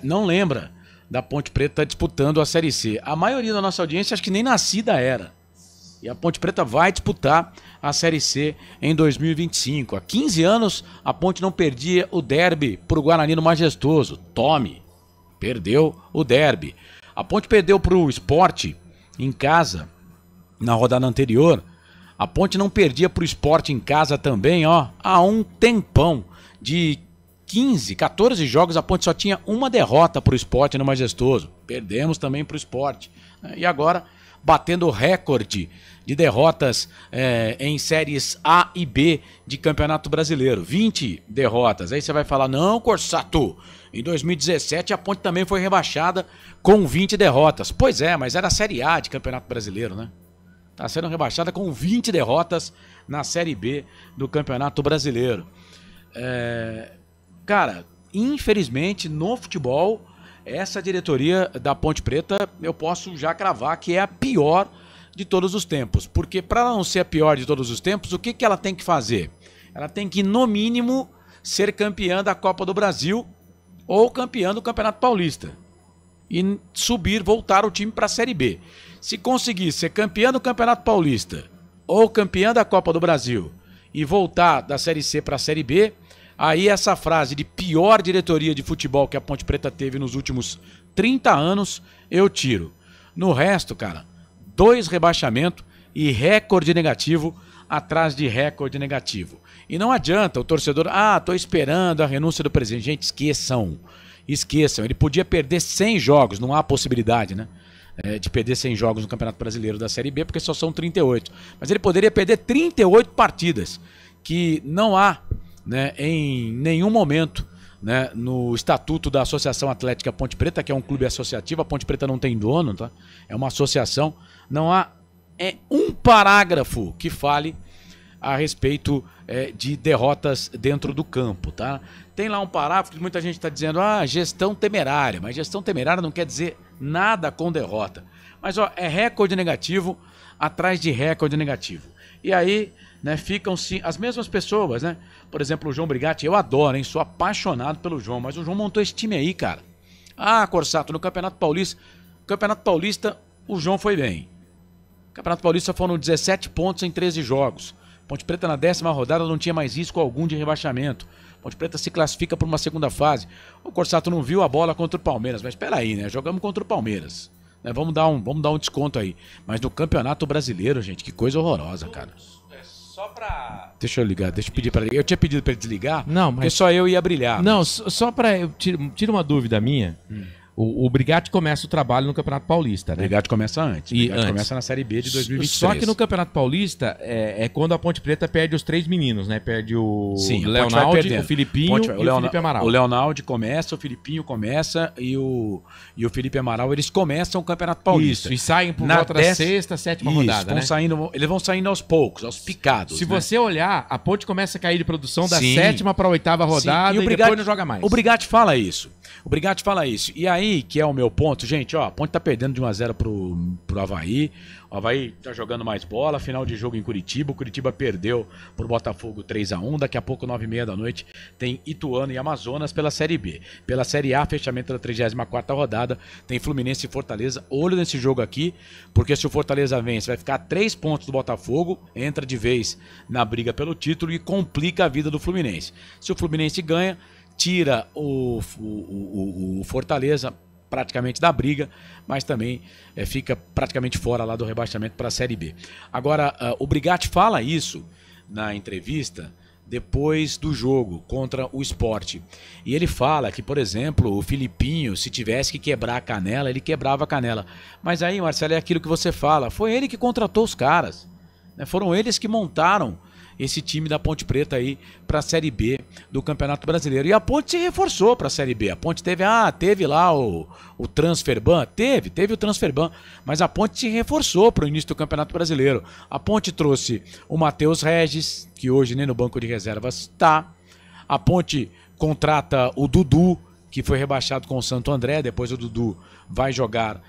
não lembra da Ponte Preta disputando a Série C. A maioria da nossa audiência acho que nem nascida era. E a Ponte Preta vai disputar a Série C em 2025. Há 15 anos, a Ponte não perdia o derby para o Guarani no Majestoso. Tome, perdeu o derby. A Ponte perdeu para o Sport em casa na rodada anterior. A Ponte não perdia para o Sport em casa também, há um tempão. De 15, 14 jogos, a Ponte só tinha uma derrota para o Sport no Majestoso. Perdemos também para o Sport. E agora, batendo o recorde de derrotas em séries A e B de Campeonato Brasileiro. 20 derrotas. Aí você vai falar, não, Corsato, em 2017 a Ponte também foi rebaixada com 20 derrotas. Pois é, mas era a Série A de Campeonato Brasileiro, né? Tá sendo rebaixada com 20 derrotas na Série B do Campeonato Brasileiro. Cara, infelizmente no futebol, essa diretoria da Ponte Preta, eu posso já cravar que é a pior de todos os tempos. Porque para não ser a pior de todos os tempos, o que ela tem que fazer? Ela tem que, no mínimo, ser campeã da Copa do Brasil ou campeã do Campeonato Paulista. E voltar o time para a Série B. Se conseguir ser campeã do Campeonato Paulista ou campeã da Copa do Brasil e voltar da Série C para a Série B, aí essa frase de pior diretoria de futebol que a Ponte Preta teve nos últimos 30 anos, eu tiro. No resto, cara, 2 rebaixamentos e recorde negativo atrás de recorde negativo. E não adianta o torcedor, tô esperando a renúncia do presidente. Gente, esqueçam. Ele podia perder 100 jogos, não há possibilidade, né? De perder 100 jogos no Campeonato Brasileiro da Série B, porque só são 38. Mas ele poderia perder 38 partidas, que não há, né, em nenhum momento, né, no estatuto da Associação Atlética Ponte Preta, que é um clube associativo. A Ponte Preta não tem dono, tá? É uma associação. Não há um parágrafo que fale a respeito de derrotas dentro do campo, tá? Tem lá um parágrafo que muita gente está dizendo, gestão temerária, mas gestão temerária não quer dizer nada com derrota. Mas é recorde negativo atrás de recorde negativo. E aí, né, ficam-se as mesmas pessoas, né? Por exemplo, o João Brigatti, eu adoro, hein? Sou apaixonado pelo João, mas o João montou esse time aí, cara. Corsato, no Campeonato Paulista, o João foi bem. No Campeonato Paulista foram 17 pontos em 13 jogos. Ponte Preta na 10ª rodada não tinha mais risco algum de rebaixamento. Ponte Preta se classifica para uma segunda fase. O Corsato não viu a bola contra o Palmeiras, mas espera aí, né? Jogamos contra o Palmeiras. Né? Vamos dar um desconto aí. Mas no Campeonato Brasileiro, gente, que coisa horrorosa, cara. Só pra... Deixa eu pedir para ele. Eu tinha pedido para ele desligar, não, mas... porque só eu ia brilhar. Não, só para... Tira uma dúvida minha. O Brigatti começa o trabalho no Campeonato Paulista, né? O Brigatti começa antes. O Brigatti começa na Série B de 2023. Só que no Campeonato Paulista é quando a Ponte Preta perde os 3 meninos, né? Perde o Leonaldi, o Filipinho e o Felipe Amaral. O Leonaldi começa, o Filipinho começa e o Felipe Amaral, eles começam o Campeonato Paulista. Isso, e saem por volta da 6ª, 7ª rodada, né? Eles vão saindo aos poucos, aos picados. Se você olhar, a Ponte começa a cair de produção da 7ª para a 8ª rodada e depois não joga mais. O Brigatti fala isso. E aí, que é o meu ponto, gente, a Ponte tá perdendo de 1-0 pro Avaí. O Avaí tá jogando mais bola, final de jogo em Curitiba. O Curitiba perdeu pro Botafogo 3-1. Daqui a pouco, 9h30 da noite, tem Ituano e Amazonas pela Série B. Pela Série A, fechamento da 34ª rodada, tem Fluminense e Fortaleza. Olho nesse jogo aqui, porque se o Fortaleza vence, vai ficar a 3 pontos do Botafogo, entra de vez na briga pelo título e complica a vida do Fluminense. Se o Fluminense ganha, tira o Fortaleza praticamente da briga, mas também fica praticamente fora lá do rebaixamento para a Série B. Agora, o Brigatti fala isso na entrevista depois do jogo contra o Sport. E ele fala que, por exemplo, o Filipinho, se tivesse que quebrar a canela, ele quebrava a canela. Mas aí, Marcelo, é aquilo que você fala. Foi ele que contratou os caras. Né? Foram eles que montaram esse time da Ponte Preta aí para a Série B do Campeonato Brasileiro. E a Ponte se reforçou para a Série B. A Ponte teve lá o Transferban, teve o Transferban, mas a Ponte se reforçou para o início do Campeonato Brasileiro. A Ponte trouxe o Matheus Regis, que hoje nem no banco de reservas está. A Ponte contrata o Dudu, que foi rebaixado com o Santo André. Depois o Dudu vai jogar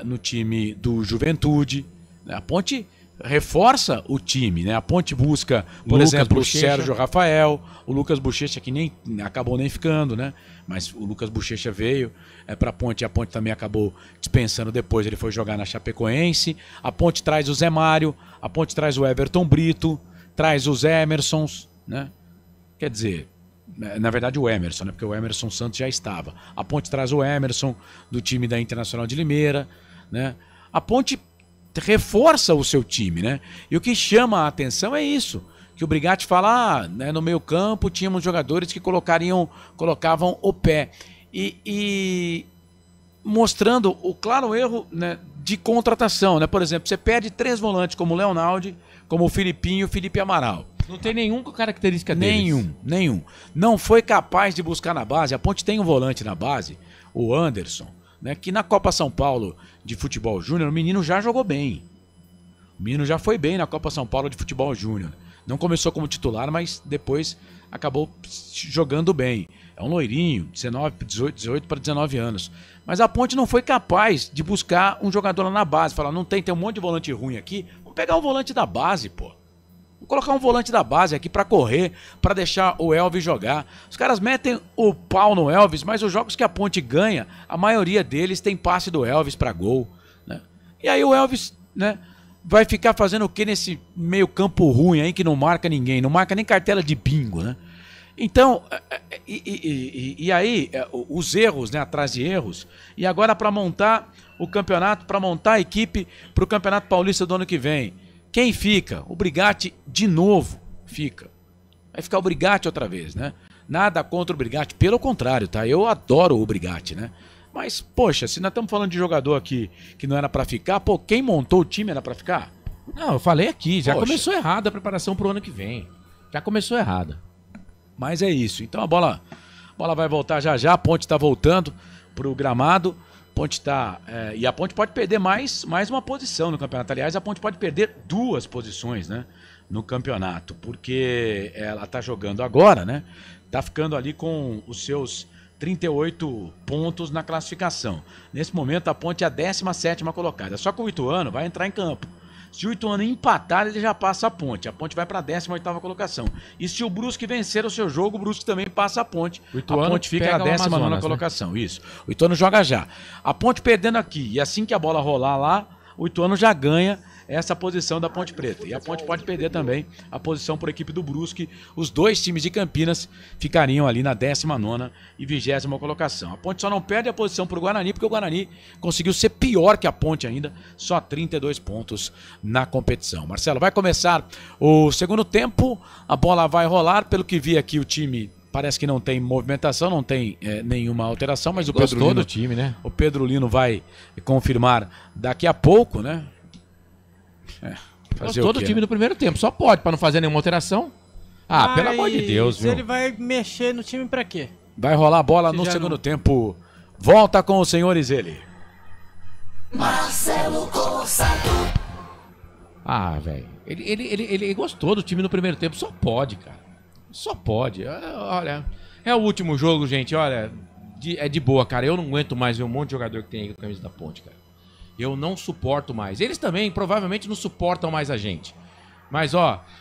no time do Juventude. A Ponte reforça o time, né? A Ponte busca, por exemplo, o Sérgio Rafael, o Lucas Bochecha, que acabou nem ficando, né? Mas o Lucas Bochecha veio para a Ponte também acabou dispensando depois, ele foi jogar na Chapecoense. A Ponte traz o Zé Mário, a Ponte traz o Everton Brito, traz os Emersons, né? Quer dizer, na verdade o Emerson, né? Porque o Emerson Santos já estava. A Ponte traz o Emerson do time da Internacional de Limeira, né? A Ponte reforça o seu time, né? E o que chama a atenção é isso, que o Brigatti fala, né, no meio campo tínhamos jogadores que colocavam o pé e mostrando o claro erro, né, de contratação, né? Por exemplo, você perde 3 volantes como o Leonaldi, como o Filipinho e o Felipe Amaral. Não tem nenhuma característica deles. Nenhum. Não foi capaz de buscar na base. A Ponte tem um volante na base, o Anderson, né, que na Copa São Paulo de Futebol Júnior, o menino já jogou bem. O menino já foi bem na Copa São Paulo de Futebol Júnior. Não começou como titular, mas depois acabou jogando bem. É um loirinho, 18 para 19 anos. Mas a Ponte não foi capaz de buscar um jogador lá na base. Falar, tem um monte de volante ruim aqui, vamos pegar um volante da base, pô. Vou colocar um volante da base aqui pra correr, pra deixar o Elvis jogar. Os caras metem o pau no Elvis, mas os jogos que a Ponte ganha, a maioria deles tem passe do Elvis pra gol, né? E aí o Elvis, né, vai ficar fazendo o que nesse meio campo ruim aí que não marca ninguém, não marca nem cartela de bingo, né? Então, e aí os erros, né, atrás de erros. E agora pra montar o campeonato, pra montar a equipe pro Campeonato Paulista do ano que vem. Quem fica? O Brigatti de novo fica. Vai ficar o Brigatti outra vez, né? Nada contra o Brigatti, pelo contrário, tá? Eu adoro o Brigatti, né? Mas, poxa, se nós estamos falando de jogador aqui que não era pra ficar, pô, quem montou o time era pra ficar? Não, eu falei aqui, já começou errada a preparação pro ano que vem. Já começou errada. Mas é isso. Então a bola vai voltar já, a Ponte tá voltando pro gramado. Ponte e a Ponte pode perder mais uma posição no campeonato. Aliás, a Ponte pode perder 2 posições, né, no campeonato, porque ela tá jogando agora, né? Tá ficando ali com os seus 38 pontos na classificação. Nesse momento a Ponte é a 17ª colocada. Só que o Ituano vai entrar em campo. Se o Ituano empatar, ele já passa a Ponte. A Ponte vai para a 18ª colocação. E se o Brusque vencer o seu jogo, o Brusque também passa a Ponte. A Ponte fica na 19ª colocação. Né? Isso. O Ituano joga já. A Ponte perdendo aqui. E assim que a bola rolar lá, o Ituano já ganha essa posição da Ponte Preta. E a Ponte pode perder também a posição por equipe do Brusque. Os 2 times de Campinas ficariam ali na 19ª e 20ª colocação. A Ponte só não perde a posição para o Guarani, porque o Guarani conseguiu ser pior que a Ponte ainda, só 32 pontos na competição. Marcelo, vai começar o segundo tempo, a bola vai rolar, pelo que vi aqui o time parece que não tem movimentação, não tem nenhuma alteração, mas o Pedro Lino, do time, né? O Pedro Lino vai confirmar daqui a pouco, né? Gostou do time do primeiro tempo, só pode, pra não fazer nenhuma alteração. Pelo amor de Deus, viu? Ele vai mexer no time pra quê? Vai rolar a bola no segundo tempo. Volta com os senhores ele. Marcelo Cossato. Velho. Ele gostou do time no primeiro tempo, só pode, cara. Só pode. Olha, é o último jogo, gente, olha, é de boa, cara. Eu não aguento mais ver um monte de jogador que tem aí com a camisa da Ponte, cara. Eu não suporto mais. Eles também provavelmente não suportam mais a gente. Mas,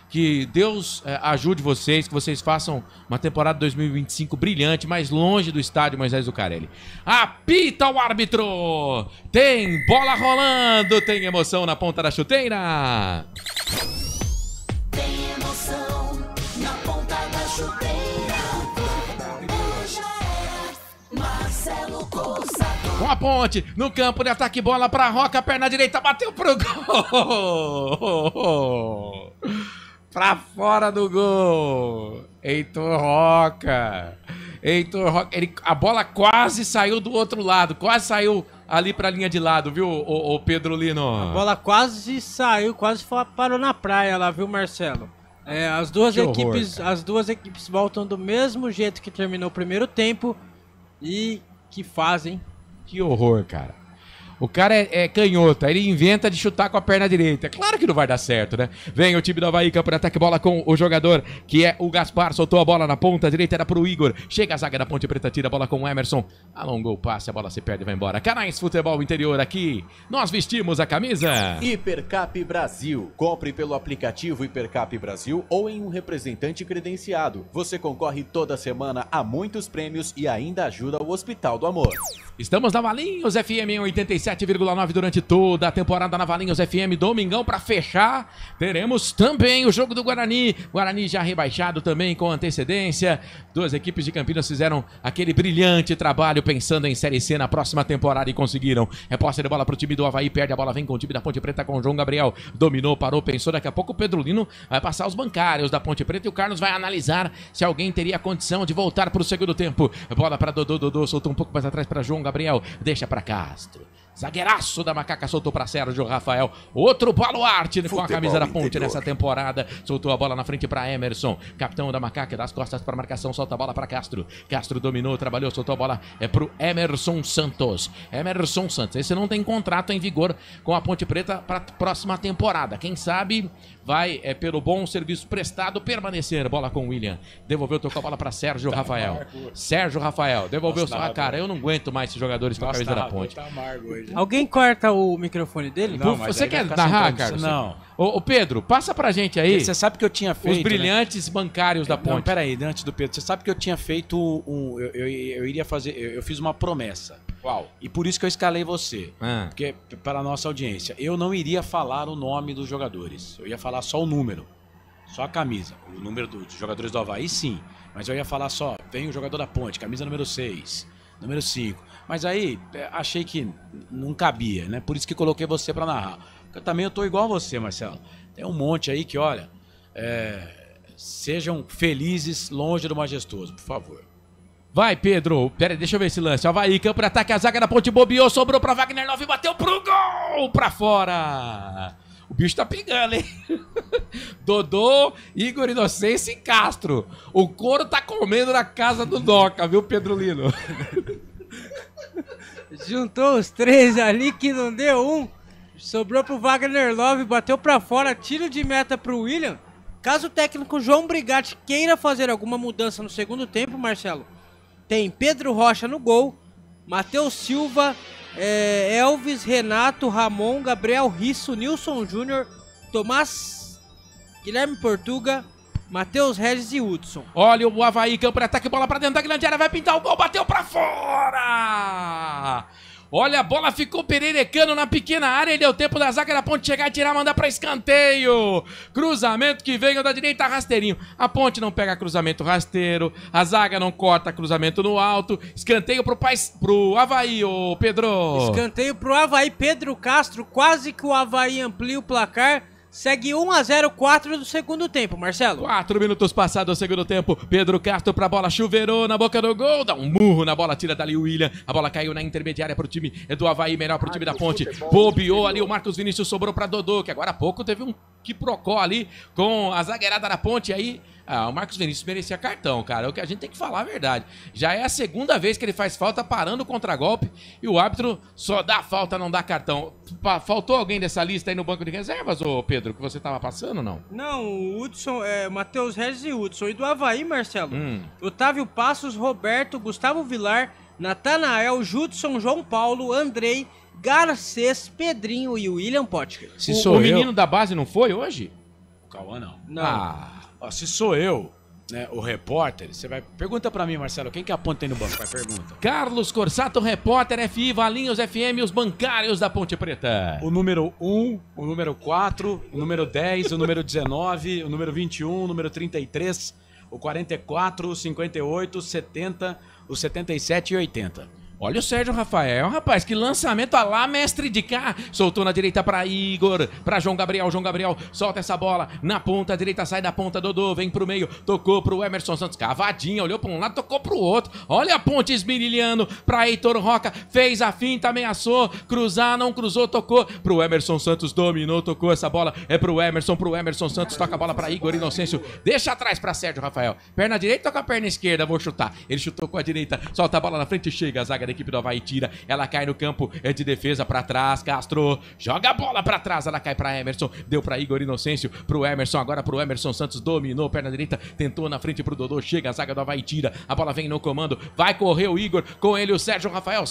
que Deus ajude vocês, que vocês façam uma temporada 2025 brilhante, mais longe do estádio Moisés Zucarelli. Apita o árbitro! Tem bola rolando, tem emoção na ponta da chuteira. Tem emoção na ponta da chuteira. Marcelo Cossato. Com a Ponte, no campo de ataque, bola pra Roca, perna direita, bateu pro gol! Pra fora do gol. Heitor Roca. A bola quase saiu do outro lado. Quase saiu ali pra linha de lado, viu, o Pedro Lino? A bola quase saiu, quase parou na praia lá, viu, Marcelo? As duas equipes voltam do mesmo jeito que terminou o primeiro tempo. E que fazem. Que horror, cara. O cara é canhota, ele inventa de chutar com a perna direita. Claro que não vai dar certo, né? Vem o time do Avaí, campo de ataque, bola com o jogador, que é o Gaspar, soltou a bola na ponta direita, era pro Igor. Chega a zaga da Ponte Preta, tira a bola com o Emerson. Alongou o passe, a bola se perde e vai embora. Canais Futebol Interior aqui, nós vestimos a camisa. Hipercap Brasil. Compre pelo aplicativo Hipercap Brasil ou em um representante credenciado. Você concorre toda semana a muitos prêmios e ainda ajuda o Hospital do Amor. Estamos na Valinhos FM em 87,9 durante toda a temporada na Valinhos FM. Domingão pra fechar. Teremos também o jogo do Guarani. Guarani já rebaixado também com antecedência. Duas equipes de Campinas fizeram aquele brilhante trabalho pensando em Série C na próxima temporada e conseguiram. É posse de bola pro time do Avaí. Perde a bola, vem com o time da Ponte Preta com o João Gabriel. Dominou, parou, pensou. Daqui a pouco o Pedro Lino vai passar os bancários da Ponte Preta e o Carlos vai analisar se alguém teria condição de voltar pro segundo tempo. Bola pra Dodô, soltou um pouco mais atrás pra João Gabriel, deixa pra Castro. Zagueiraço da Macaca, soltou pra Sérgio Rafael. Outro baluarte com a camisa da Ponte nessa temporada. Soltou a bola na frente pra Emerson. Capitão da Macaca, das costas pra marcação, solta a bola pra Castro. Castro dominou, trabalhou, soltou a bola pro Emerson Santos. Emerson Santos, esse não tem contrato em vigor com a Ponte Preta pra próxima temporada. Quem sabe vai, pelo bom serviço prestado, permanecer. Bola com o William. Devolveu, tocou a bola pra Sérgio Rafael. Sérgio Rafael, devolveu. Cara, eu não aguento mais esses jogadores com a camisa da Ponte. Tá amargo hoje. Alguém corta o microfone dele? Não, você quer narrar, Carlos? Não. Ô Pedro, passa pra gente aí. Você sabe que eu tinha feito... Os brilhantes bancários da Ponte. Não, peraí, antes do Pedro. Você sabe que eu tinha feito eu iria fazer... Eu fiz uma promessa. Qual? E por isso que eu escalei você. Porque, para a nossa audiência, eu não iria falar o nome dos jogadores. Eu ia falar só o número. Só a camisa. O número dos jogadores do Avaí, sim. Mas eu ia falar só, vem o jogador da Ponte, camisa número 6, número 5. Mas aí, achei que não cabia, né? Por isso que coloquei você pra narrar. Eu tô igual a você, Marcelo. Tem um monte aí que, olha, sejam felizes longe do majestoso, por favor. Vai, Pedro. Pera aí, deixa eu ver esse lance. Avaí, campo de ataque, a zaga da Ponte bobeou, sobrou pra Wagner Love, bateu pro gol! Pra fora! O bicho tá pegando, hein? Dodô, Igor Inocêncio e Castro. O couro tá comendo na casa do Doca, viu, Pedro Lino? Juntou os três ali que não deu um. Sobrou pro Wagner Love, bateu pra fora, tiro de meta pro William. Caso o técnico João Brigatti queira fazer alguma mudança no segundo tempo, Marcelo, tem Pedro Rocha no gol, Matheus Silva, Elvis, Renato, Ramon, Gabriel Risso, Nilson Júnior, Tomás, Guilherme Portuga, Matheus Regis e Hudson. Olha o Avaí, campo de ataque, bola pra dentro da grande área, vai pintar o gol, bateu pra fora! Olha, a bola ficou pererecando na pequena área e deu tempo da zaga da Ponte chegar e tirar, mandar pra escanteio. Cruzamento que veio da direita, rasteirinho. A Ponte não pega cruzamento rasteiro, a zaga não corta cruzamento no alto. Escanteio pro Avaí, ô Pedro. Escanteio pro Avaí, Pedro Castro, quase que o Avaí amplia o placar. Segue 1-0, 4 do segundo tempo, Marcelo. 4 minutos passados do segundo tempo. Pedro Castro pra bola, chuveirou na boca do gol. Dá um murro na bola, tira dali o William. A bola caiu na intermediária pro time do Avaí, melhor pro time da Ponte. Bobeou ali o Marcos Vinícius, sobrou pra Dodô, que agora há pouco teve um quiprocó ali com a zagueirada da Ponte. Aí, o Marcos Vinícius merecia cartão, cara. É o que a gente tem que falar a verdade. Já é a segunda vez que ele faz falta parando o contragolpe e o árbitro só dá falta, não dá cartão. Faltou alguém dessa lista aí no banco de reservas, ô Pedro, que você tava passando ou não? Não, o Hudson, Matheus Regis e Hudson. E do Avaí, Marcelo, Otávio Passos, Roberto, Gustavo Vilar, Natanael, Judson, João Paulo, Andrei, Garcês, Pedrinho e William Potker. O menino da base não foi hoje? O Cauã não. Se sou eu, né, o repórter, você vai... Pergunta pra mim, Marcelo, quem que a Ponte tem no banco? Vai, pergunta. Carlos Corsato, repórter FI, Valinhos FM, os bancários da Ponte Preta. O número 1, o número 4, o número 10, o número 19, o número 21, o número 33, o 44, o 58, o 70, o 77 e 80. Olha o Sérgio Rafael, rapaz, que lançamento, olha lá, mestre de cá. Soltou na direita pra Igor, pra João Gabriel. João Gabriel solta essa bola na ponta direita, sai da ponta, Dodô, vem pro meio, tocou pro Emerson Santos, cavadinha, olhou pra um lado, tocou pro outro. Olha a ponte esmirilhando pra Heitor Roca, fez a finta, ameaçou, cruzar, não cruzou, tocou pro Emerson Santos, dominou, tocou essa bola, é pro Emerson Santos, toca a bola pra Igor Inocêncio, deixa atrás pra Sérgio Rafael. Perna direita ou com a perna esquerda, vou chutar. Ele chutou com a direita, solta a bola na frente, chega a zaga da equipe do Avaí, tira, ela cai no campo de defesa pra trás, Castro, joga a bola pra trás, ela cai pra Emerson, deu pra Igor Inocêncio, pro Emerson, agora pro Emerson Santos, dominou, perna direita, tentou na frente pro Dodô, chega a zaga do Avaí, tira, a bola vem no comando, vai correr o Igor, com ele o Sérgio Rafael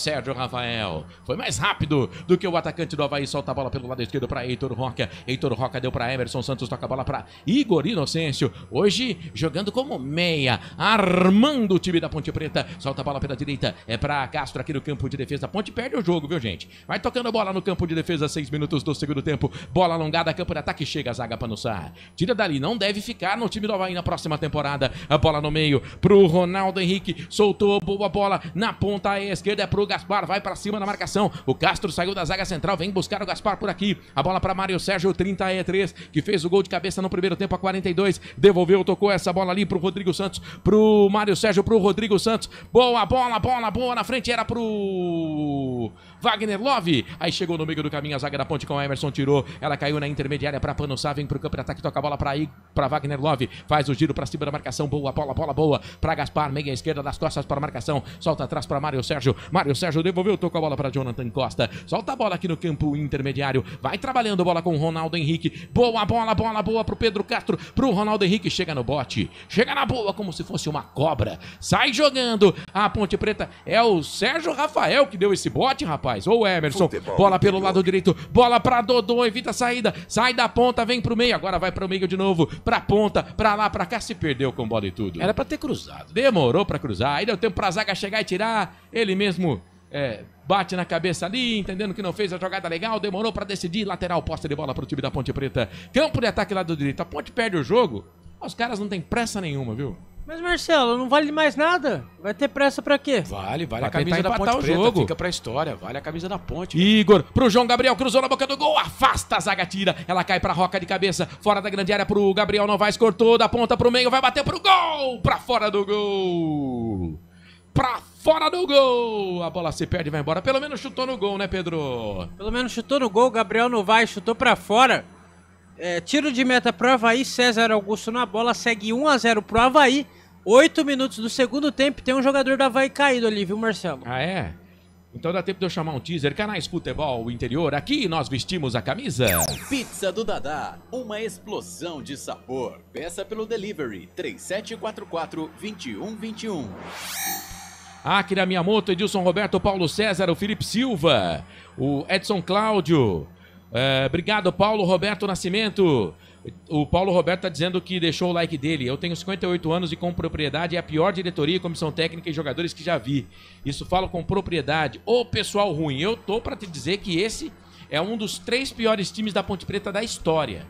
foi mais rápido do que o atacante do Avaí, solta a bola pelo lado esquerdo pra Heitor Roca deu pra Emerson Santos, toca a bola pra Igor Inocêncio, hoje jogando como meia, armando o time da Ponte Preta, solta a bola pela direita, é pra Castro aqui no campo de defesa, Ponte perde o jogo, viu gente? Vai tocando bola no campo de defesa, 6 minutos do segundo tempo, bola alongada, campo de ataque, chega a zaga Panussá, tira dali, não deve ficar no time do Avaí na próxima temporada, a bola no meio, pro Ronaldo Henrique, soltou, boa bola, na ponta esquerda é pro Gaspar, vai pra cima na marcação, o Castro saiu da zaga central, vem buscar o Gaspar por aqui, a bola pra Mário Sérgio, 33, que fez o gol de cabeça no primeiro tempo a 42, devolveu, tocou essa bola ali pro Rodrigo Santos, pro Mário Sérgio, pro Rodrigo Santos, boa bola na frente, era pro Wagner Love, aí chegou no meio do caminho a zaga da Ponte com a Emerson, tirou, ela caiu na intermediária pra Panussá, vem pro campo de ataque, toca a bola pra Wagner Love, faz o giro pra cima da marcação, boa bola pra Gaspar, meia esquerda das costas para a marcação, solta atrás pra Mário Sérgio devolveu, tocou a bola pra Jonathan Costa, solta a bola aqui no campo intermediário, vai trabalhando bola com o Ronaldo Henrique, boa bola pro Pedro Castro, pro Ronaldo Henrique, chega no bote, chega na boa como se fosse uma cobra, sai jogando, a Ponte Preta, é o Sérgio Rafael que deu esse bote, rapaz, ou Emerson, bola pelo lado direito, bola pra Dodô, evita a saída, sai da ponta, vem pro meio, agora vai pro meio de novo, pra ponta, pra lá, pra cá, se perdeu com bola e tudo. Era pra ter cruzado. Demorou pra cruzar, aí deu tempo pra zaga chegar e tirar, ele mesmo bate na cabeça ali, entendendo que não fez a jogada legal, demorou pra decidir, lateral, posta de bola pro time da Ponte Preta, campo de ataque lado direito, a Ponte perde o jogo, os caras não tem pressa nenhuma, viu? Mas Marcelo, não vale mais nada, vai ter pressa pra quê? Vale a camisa da Ponte Preta, jogo. Fica pra história, vale a camisa da Ponte. Igor, pro João Gabriel, cruzou na boca do gol, afasta a zaga, tira, ela cai pra Roca de cabeça, fora da grande área pro Gabriel Novaes, cortou da ponta pro meio, vai bater pro gol, pra fora do gol, a bola se perde e vai embora, pelo menos chutou no gol, né, Pedro? Pelo menos chutou no gol, Gabriel Novaes chutou pra fora, tiro de meta pro Avaí, César Augusto na bola, segue 1-0 pro Avaí, 8 minutos do segundo tempo, tem um jogador do Avaí caído ali, viu, Marcelo? Ah, é? Então dá tempo de eu chamar um teaser. Canais Futebol Interior, aqui nós vestimos a camisa. Pizza do Dadá, uma explosão de sabor. Peça pelo delivery 3744-2121. Akira Miyamoto, Edilson Roberto, Paulo César, o Felipe Silva, o Edson Cláudio. Obrigado, Paulo Roberto Nascimento. O Paulo Roberto tá dizendo que deixou o like dele. Eu tenho 58 anos e com propriedade é a pior diretoria, comissão técnica e jogadores que já vi. Isso falo com propriedade. Ô pessoal ruim, eu tô pra te dizer que esse é um dos 3 piores times da Ponte Preta da história.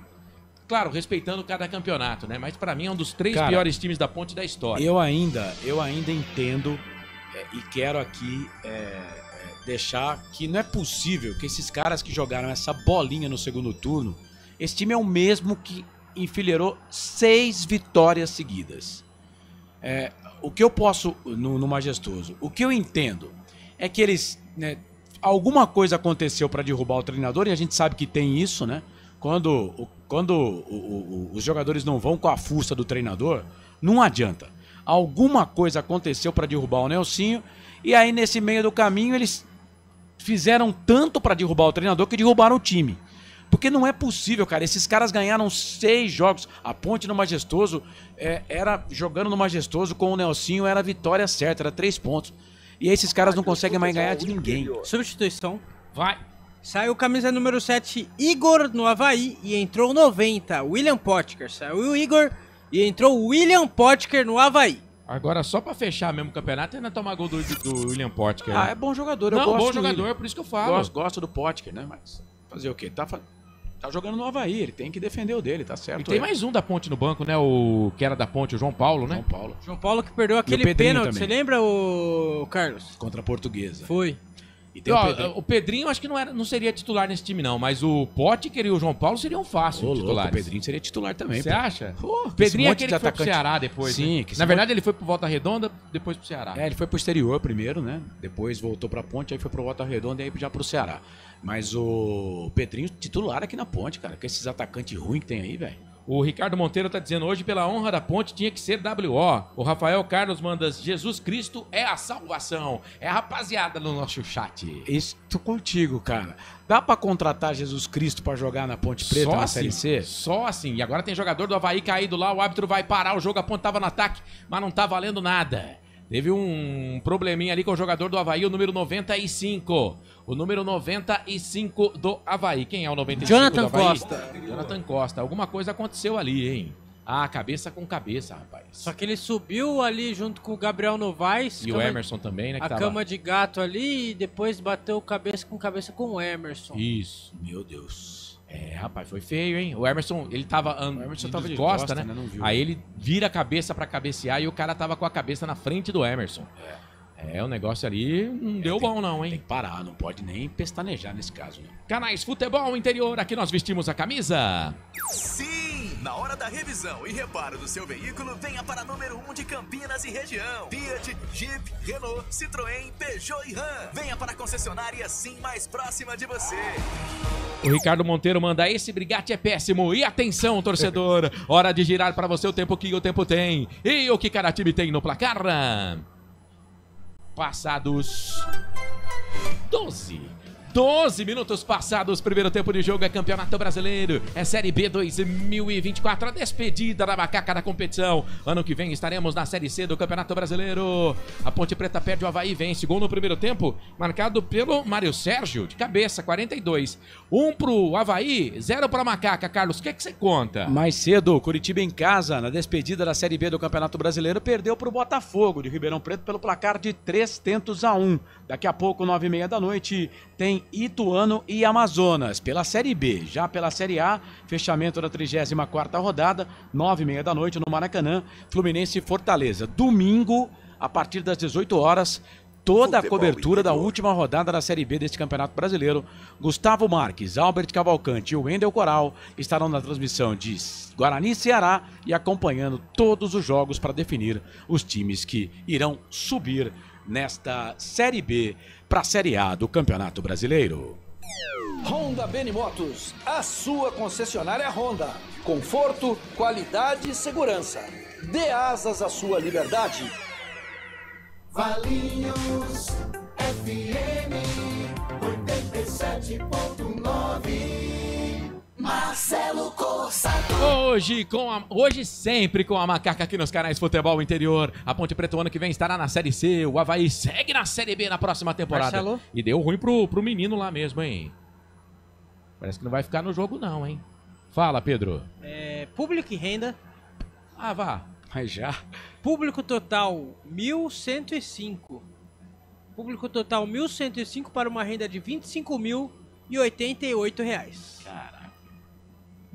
Claro, respeitando cada campeonato, né? Mas pra mim é um dos 3 piores times da Ponte da história. Eu ainda entendo e quero aqui deixar que não é possível que esses caras que jogaram essa bolinha no segundo turno, esse time é o mesmo que enfileirou 6 vitórias seguidas. O que eu posso, no Majestoso, o que eu entendo é que eles, né, alguma coisa aconteceu para derrubar o treinador, e a gente sabe que tem isso, né? Quando os jogadores não vão com a força do treinador, não adianta. Alguma coisa aconteceu para derrubar o Nelsinho, e aí nesse meio do caminho eles fizeram tanto para derrubar o treinador que derrubaram o time. Porque não é possível, cara. Esses caras ganharam 6 jogos. A Ponte no Majestoso, era jogando no Majestoso com o Nelsinho, era a vitória certa, era 3 pontos. E aí esses caras não conseguem mais ganhar de ninguém. Substituição. Vai. Saiu camisa número 7, Igor no Avaí, e entrou 90, William Potker. Saiu o Igor e entrou o William Potker no Avaí. Agora, só pra fechar mesmo o campeonato, ainda tomar gol do William Potker. É bom jogador, eu gosto. Bom jogador, é por isso que eu falo. Gosto do Potker, né? Mas fazer o quê? Tá Tá jogando no Avaí, ele tem que defender o dele, tá certo. E tem mais um da Ponte no banco, né? O que era da Ponte, o João Paulo, né? João Paulo que perdeu aquele pênalti, você lembra, o Carlos? Contra a Portuguesa. Foi. E tem o Pedrinho acho que não seria titular nesse time, não. Mas o Potker e o João Paulo seriam fáceis titulares. O Pedrinho seria titular também. Você acha? O Pedrinho é aquele que foi pro Ceará depois. Sim. Né? Na verdade, ele foi pro Volta Redonda, depois pro Ceará. Ele foi pro exterior primeiro, né? Depois voltou pra Ponte, aí foi pro Volta Redonda e aí já pro Ceará. Mas o Pedrinho titular aqui na Ponte, cara. Com esses atacantes ruins que tem aí, velho. O Ricardo Monteiro tá dizendo, hoje pela honra da Ponte tinha que ser WO. O Rafael Carlos manda, Jesus Cristo é a salvação. É a rapaziada no nosso chat. Estou contigo, cara. Dá pra contratar Jesus Cristo pra jogar na Ponte Preta só na assim, Série C? Só assim. E agora tem jogador do Avaí caído lá, o árbitro vai parar o jogo, a Ponte tava no ataque, mas não tá valendo nada. Teve um probleminha ali com o jogador do Avaí, o número 95. O número 95 do Avaí. Quem é o 95 Jonathan do Avaí? Costa. Jonathan Costa. Alguma coisa aconteceu ali, hein? Ah, cabeça com cabeça, rapaz. Só que ele subiu ali junto com o Gabriel Novaes. E o Emerson também, né? A cama de gato ali e depois bateu cabeça com o Emerson. Isso. Meu Deus. É, rapaz, foi feio, hein? O Emerson, ele tava de costa, né? Não viu. Aí ele vira a cabeça pra cabecear e o cara tava com a cabeça na frente do Emerson. O negócio ali não deu bom não, hein? Tem que parar, não pode nem pestanejar nesse caso, né? Canais Futebol Interior, aqui nós vestimos a camisa. Sim! Na hora da revisão e reparo do seu veículo, venha para a número 1 de Campinas e região. Fiat, Jeep, Renault, Citroën, Peugeot e Ram. Venha para a concessionária Sim mais próxima de você. O Ricardo Monteiro manda, esse Brigatti é péssimo. E atenção, torcedor, hora de girar para você o tempo que o tempo tem. E o que cada time tem no placar? Passados 12 minutos passados, primeiro tempo de jogo, é Campeonato Brasileiro, é Série B 2024, a despedida da macaca da competição. Ano que vem estaremos na Série C do Campeonato Brasileiro. A Ponte Preta perde o Avaí, vence. Gol no primeiro tempo, marcado pelo Mário Sérgio, de cabeça, 42. 1 pro Avaí, 0 pra macaca. Carlos, o que você conta? Mais cedo, Curitiba em casa, na despedida da Série B do Campeonato Brasileiro, perdeu pro Botafogo de Ribeirão Preto pelo placar de 3-1. Daqui a pouco, 9h30 da noite, tem Ituano e Amazonas pela Série B. Já pela Série A, fechamento da 34ª rodada, 9h30 da noite no Maracanã, Fluminense e Fortaleza. Domingo, a partir das 18 horas, toda a cobertura da última rodada da Série B deste Campeonato Brasileiro. Gustavo Marques, Albert Cavalcante e o Wendel Coral estarão na transmissão de Guarani e Ceará e acompanhando todos os jogos para definir os times que irão subir nesta Série B para a Série A do Campeonato Brasileiro. Honda Benimotos, a sua concessionária Honda. Conforto, qualidade e segurança. Dê asas à sua liberdade. Valinhos FM 87.9. Marcelo Corsato. Hoje sempre com a macaca aqui nos canais Futebol Interior. A Ponte Preta o ano que vem estará na Série C. O Avaí segue na Série B na próxima temporada. Marcelo? E deu ruim pro menino lá mesmo, hein? Parece que não vai ficar no jogo não, hein? Fala, Pedro. Público e renda. Ah, vá. Mas já. Público total 1.105. Público total 1.105 para uma renda de R$ 25.088. Caraca.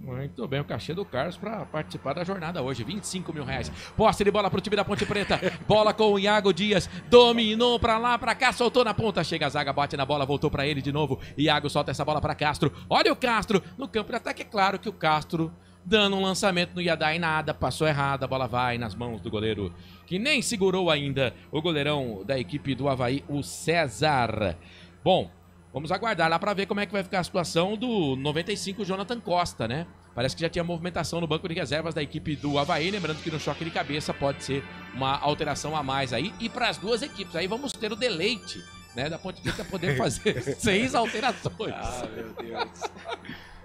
Muito bem, o cachê do Carlos para participar da jornada hoje, R$25.000. Posse de bola pro time da Ponte Preta. Bola com o Iago Dias. Dominou pra lá, pra cá, soltou na ponta. Chega a zaga, bate na bola, voltou pra ele de novo. Iago solta essa bola pra Castro. Olha o Castro no campo de ataque. É claro que o Castro, dando um lançamento, não ia dar em nada. Passou errado, a bola vai nas mãos do goleiro, que nem segurou ainda o goleirão da equipe do Avaí, o César. Bom, vamos aguardar lá para ver como é que vai ficar a situação do 95 Jonathan Costa, né? Parece que já tinha movimentação no banco de reservas da equipe do Avaí, lembrando que no choque de cabeça pode ser uma alteração a mais aí. E para as duas equipes, aí vamos ter o deleite, né, da Ponte Preta poder fazer 6 alterações. Ah, meu Deus.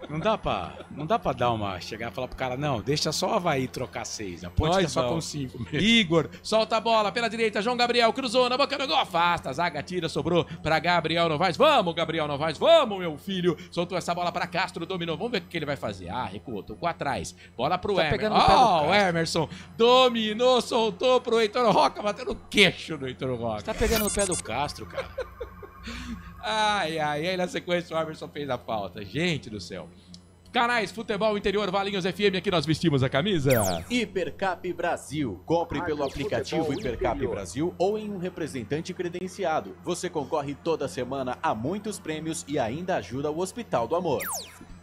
Não dá pra dar uma... Chegar e falar pro cara, não, deixa só o Avaí trocar 6. A Ponte é só com 5 mesmo. Igor, solta a bola pela direita, João Gabriel cruzou na boca do gol, afasta, a zaga tira, sobrou pra Gabriel Novaes. Vamos, Gabriel Novaes, vamos, meu filho. Soltou essa bola pra Castro, dominou, vamos ver o que ele vai fazer. Ah, recuou, tocou atrás. Bola pro Emerson. O Emerson dominou, soltou pro Heitor Roca, bateu no queixo do Heitor Roca. Você tá pegando no pé do Castro, cara. Ai, aí na sequência o Emerson fez a falta. Gente do céu. Canais Futebol Interior, Valinhos FM, aqui nós vestimos a camisa. Hipercap Brasil. Compre pelo aplicativo Hipercap Brasil ou em um representante credenciado. Você concorre toda semana a muitos prêmios e ainda ajuda o Hospital do Amor.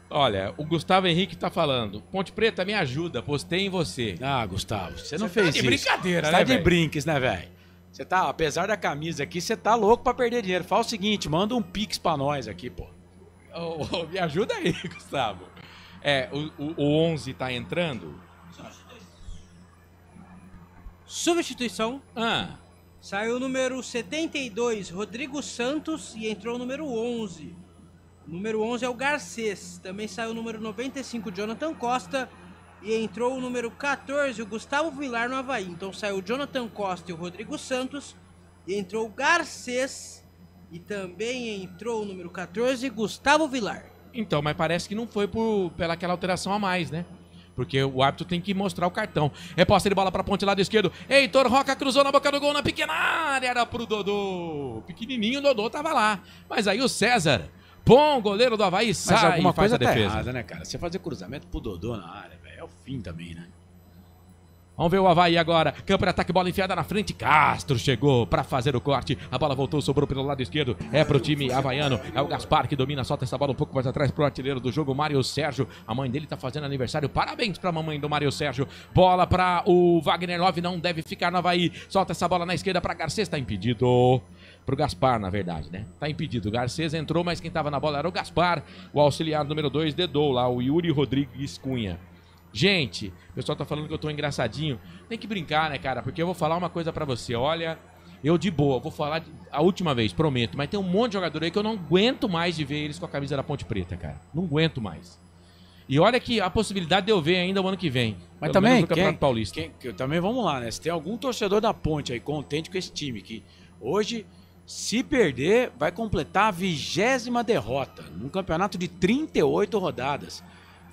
Olha, o Gustavo Henrique tá falando. Ponte Preta, me ajuda, postei em você. Ah, Gustavo, você não fez isso. Tá de brincadeira, você né, tá de velho? brinques, né, velho? Você tá, apesar da camisa aqui, você tá louco pra perder dinheiro. Fala o seguinte, manda um pix pra nós aqui, pô. Me ajuda aí, Gustavo. O 11 tá entrando? Substituição. Saiu o número 72, Rodrigo Santos, e entrou o número 11. O número 11 é o Garcês. Também saiu o número 95, Jonathan Costa, e entrou o número 14, o Gustavo Vilar no Avaí. Então saiu o Jonathan Costa e o Rodrigo Santos, e entrou o Garcês, e também entrou o número 14, Gustavo Vilar. Então, mas parece que não foi pela aquela alteração a mais, né? Porque o árbitro tem que mostrar o cartão. Reposta de bola pra ponte lado esquerdo. Heitor Roca cruzou na boca do gol na pequena área. Era pro Dodô. Pequenininho, o Dodô tava lá. Mas aí o César, bom goleiro do Avaí, sai Mas alguma e faz coisa a defesa. tá errada, né, cara? Você fazer cruzamento pro Dodô na área, velho, é o fim também, né? Vamos ver o Avaí agora. Campo de ataque, bola enfiada na frente. Castro chegou pra fazer o corte. A bola voltou, sobrou pelo lado esquerdo. É pro time havaiano. É o Gaspar que domina, solta essa bola um pouco mais atrás pro artilheiro do jogo, Mário Sérgio. A mãe dele tá fazendo aniversário. Parabéns pra mamãe do Mário Sérgio. Bola pra o Wagner Love, não deve ficar no Avaí. Solta essa bola na esquerda pra Garcês, tá impedido. Pro Gaspar, na verdade, né? Tá impedido. O Garcês entrou, mas quem tava na bola era o Gaspar. O auxiliar número 2 dedou lá, o Yuri Rodrigues Cunha. Gente, o pessoal tá falando que eu tô engraçadinho. Tem que brincar, né, cara? Porque eu vou falar uma coisa pra você. Olha, eu de boa, vou falar a última vez, prometo. Mas tem um monte de jogador aí que eu não aguento mais de ver eles com a camisa da Ponte Preta, cara. Não aguento mais. E olha que a possibilidade de eu ver ainda o ano que vem. Mas também, no Campeonato Paulista. Também vamos lá, né? Se tem algum torcedor da Ponte aí contente com esse time, que hoje, se perder, vai completar a 20ª derrota num campeonato de 38 rodadas.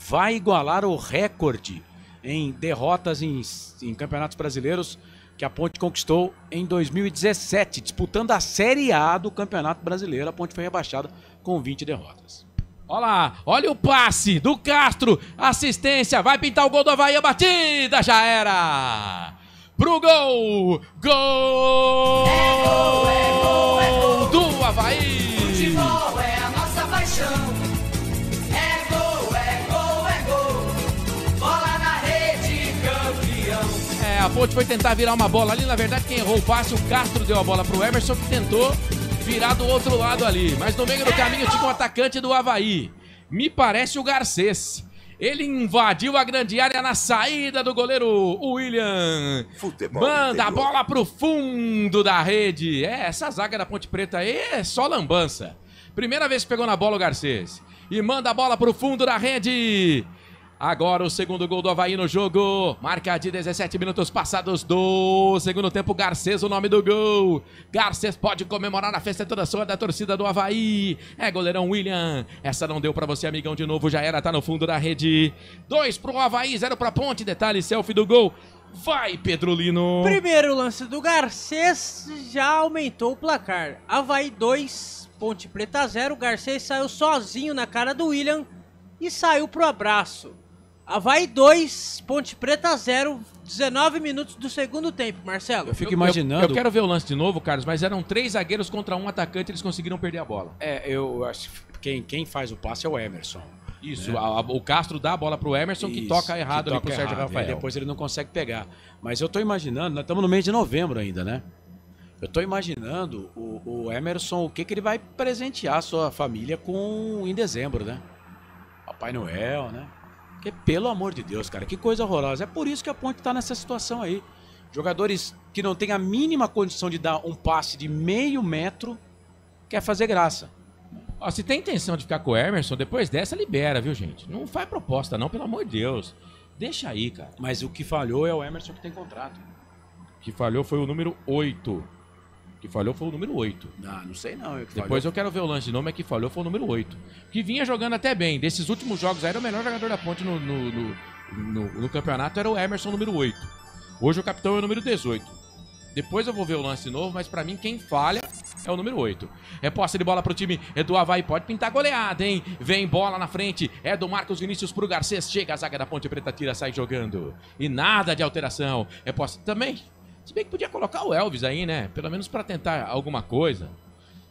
Vai igualar o recorde em derrotas em campeonatos brasileiros que a Ponte conquistou em 2017, disputando a Série A do Campeonato Brasileiro. A Ponte foi rebaixada com 20 derrotas. Olha lá, olha o passe do Castro, assistência, vai pintar o gol do Avaí, a batida, já era! Pro gol! Gol! É gol do Avaí! Futebol é a nossa paixão. A Ponte foi tentar virar uma bola ali, na verdade quem errou o passe, o Castro deu a bola pro Emerson, que tentou virar do outro lado ali, mas no meio do caminho tinha um atacante do Avaí, me parece o Garcês. Ele invadiu a grande área na saída do goleiro William. Manda a bola pro fundo da rede. Essa zaga da Ponte Preta aí é só lambança. Primeira vez que pegou na bola o Garcês. E manda a bola pro fundo da rede. Agora o segundo gol do Avaí no jogo. Marca de 17 minutos passados do segundo tempo. Garcês, o nome do gol. Garcês pode comemorar a festa toda sua da torcida do Avaí. É goleirão William. Essa não deu pra você, amigão, de novo. Já era, tá no fundo da rede. 2 pro Avaí, 0 pra Ponte. Detalhe, selfie do gol. Vai, Pedro Lino. Primeiro lance do Garcês já aumentou o placar. Avaí 2, Ponte Preta 0. Garcês saiu sozinho na cara do William e saiu pro abraço. Avaí 2, Ponte Preta 0, 19 minutos do segundo tempo, Marcelo. Eu fico imaginando... Eu quero ver o lance de novo, Carlos, mas eram 3 zagueiros contra um atacante, eles conseguiram perder a bola. Eu acho que quem faz o passe é o Emerson. Isso, né? O Castro dá a bola pro Emerson, que toca errado ali pro Sérgio Rafael. Depois ele não consegue pegar. Mas eu tô imaginando, nós estamos no mês de novembro ainda, né? Eu tô imaginando o Emerson, o que ele vai presentear a sua família com em dezembro, né? Papai Noel, né? Porque, pelo amor de Deus, cara, que coisa horrorosa. É por isso que a Ponte tá nessa situação aí. Jogadores que não têm a mínima condição de dar um passe de meio metro, quer fazer graça. Ó, se tem intenção de ficar com o Emerson, depois dessa libera, viu, gente? Não faz proposta não, pelo amor de Deus. Deixa aí, cara. Mas o que falhou é o Emerson que tem contrato. O que falhou foi o número 8. Que falhou foi o número 8. Não sei não. Depois eu quero ver o lance de nome, é que falhou foi o número 8. Que vinha jogando até bem. Desses últimos jogos aí, era o melhor jogador da Ponte no campeonato, era o Emerson, número 8. Hoje o capitão é o número 18. Depois eu vou ver o lance de novo, mas pra mim quem falha é o número 8. É posse de bola pro time do Avaí, pode pintar goleada, hein? Vem bola na frente, é do Marcos Vinícius pro Garcês, chega a zaga da Ponte Preta, tira, sai jogando. E nada de alteração, é posse também. Se bem que podia colocar o Elvis aí, né? Pelo menos pra tentar alguma coisa.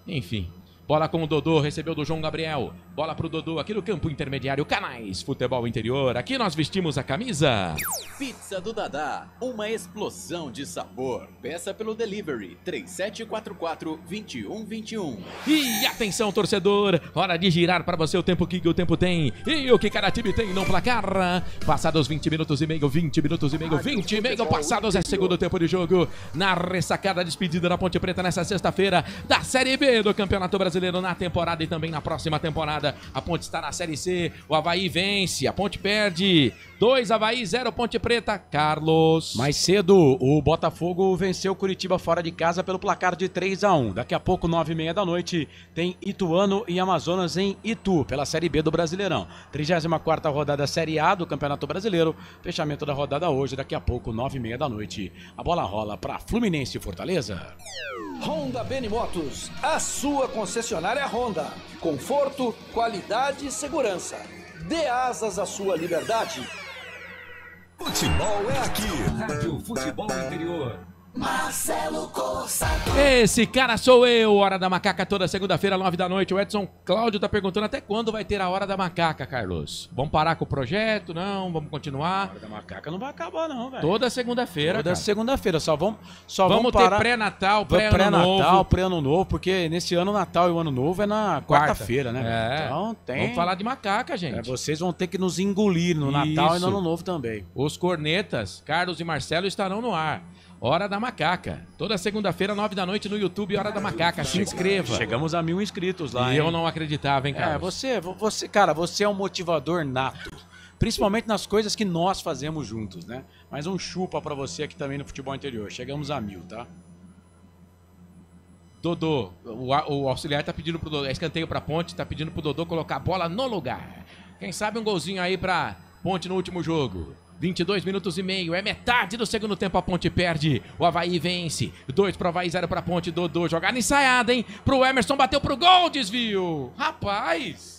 Enfim. Bola com o Dodô, recebeu do João Gabriel. Bola pro Dodô, aqui no campo intermediário, Canais Futebol Interior. Aqui nós vestimos a camisa. Pizza do Dadá, uma explosão de sabor. Peça pelo delivery 3744-2121. E atenção, torcedor, hora de girar para você o tempo que o tempo tem. E o que cada time tem no placar. Passados 20 minutos e meio, 20 minutos e meio, 20 e meio passados, é segundo tempo de jogo. Na ressacada despedida da Ponte Preta nessa sexta-feira da Série B do Campeonato Brasileiro na temporada e também na próxima temporada. A Ponte está na Série C, o Avaí vence, a Ponte perde. 2 Avaí, 0 Ponte Preta. Carlos. Mais cedo, o Botafogo venceu o Curitiba fora de casa pelo placar de 3-1. Daqui a pouco, 9h30 da noite, tem Ituano e Amazonas em Itu, pela Série B do Brasileirão. 34ª rodada Série A do Campeonato Brasileiro. Fechamento da rodada hoje, daqui a pouco, 9h30 da noite. A bola rola para Fluminense e Fortaleza. Honda Benimotos, a sua concessionária Honda. Conforto, qualidade e segurança. Dê asas à sua liberdade. Futebol é aqui. Rádio Futebol Interior. Marcelo Corsa. Esse cara sou eu, Hora da Macaca, toda segunda-feira, 9 da noite. O Edson Cláudio tá perguntando até quando vai ter a Hora da Macaca, Carlos. Vamos parar com o projeto? Não, vamos continuar? A Hora da Macaca não vai acabar não, velho. Toda segunda-feira, Toda segunda-feira, vamos ter parar. pré-natal, pré-ano novo. Pré-ano novo, porque nesse ano o Natal e o Ano Novo é na quarta-feira, né? É. Então tem... Vamos falar de macaca, gente. Vocês vão ter que nos engolir no Natal e no Ano Novo também. Os cornetas, Carlos e Marcelo, estarão no ar. Hora da Macaca. Toda segunda-feira, 9 da noite no YouTube, Hora da Macaca. Se inscreva. Chegamos a 1000 inscritos lá, E eu não acreditava, hein, Carlos? Você é um motivador nato. Principalmente nas coisas que nós fazemos juntos, né? Mas um chupa pra você aqui também no futebol interior. Chegamos a 1000, tá? Dodô, o auxiliar tá pedindo pro Dodô, é escanteio pra Ponte, tá pedindo pro Dodô colocar a bola no lugar. Quem sabe um golzinho aí pra Ponte no último jogo. 22 minutos e meio, é metade do segundo tempo, a Ponte perde, o Avaí vence, 2 pro Avaí, 0 pra Ponte, Dodô, jogada ensaiada, hein, pro Emerson, bateu pro gol, desvio, rapaz,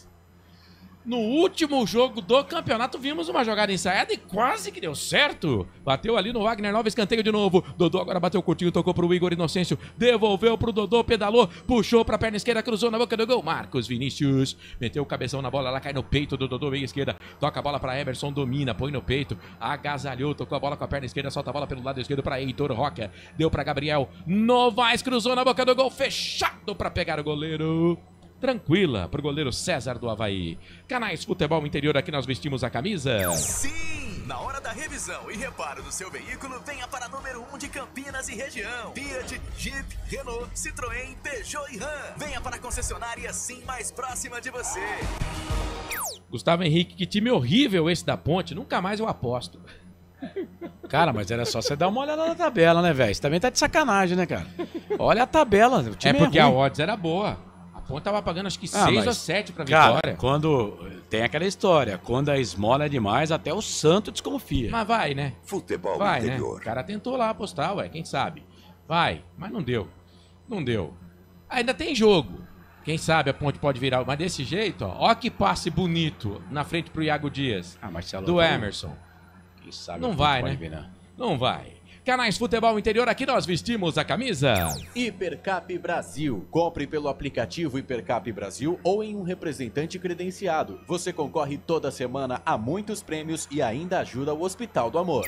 no último jogo do campeonato vimos uma jogada ensaiada e quase que deu certo, bateu ali no Wagner Nova, escanteio de novo, Dodô agora bateu curtinho, tocou pro Igor Inocêncio, devolveu pro Dodô, pedalou, puxou pra perna esquerda, cruzou na boca do gol, Marcos Vinícius, meteu o cabeção na bola, ela cai no peito do Dodô, meia esquerda, toca a bola pra Emerson, domina, põe no peito, agasalhou, tocou a bola com a perna esquerda, solta a bola pelo lado esquerdo pra Heitor Roca, deu pra Gabriel, Novaes cruzou na boca do gol, fechado pra pegar o goleiro. Tranquila pro goleiro César do Avaí. Canais Futebol Interior, aqui nós vestimos a camisa. Sim! Na hora da revisão e reparo do seu veículo, venha para a número 1 de Campinas e região. Fiat, Jeep, Renault, Citroën, Peugeot e Ram. Venha para a concessionária assim mais próxima de você. Gustavo Henrique, que time horrível esse da Ponte. Nunca mais eu aposto. Cara, mas era só você dar uma olhada na tabela, né, velho? Você também tá de sacanagem, né, cara? Olha a tabela. O time porque a odds era boa. A Ponte tava pagando acho que 6 ou 7 pra vitória. Cara, quando tem aquela história, quando a esmola é demais, até o santo desconfia. Mas vai, né? Futebol vai, interior. Né? O cara tentou lá apostar, ué, quem sabe? Vai, mas não deu. Não deu. Ainda tem jogo. Quem sabe a Ponte pode virar, mas desse jeito, ó que passe bonito na frente pro Iago Dias. Marcelo, do Emerson. Quem sabe não vai, né? Virar. Não vai. Canais Futebol Interior, aqui nós vestimos a camisa. Hipercap Brasil. Compre pelo aplicativo Hipercap Brasil ou em um representante credenciado. Você concorre toda semana a muitos prêmios e ainda ajuda o Hospital do Amor.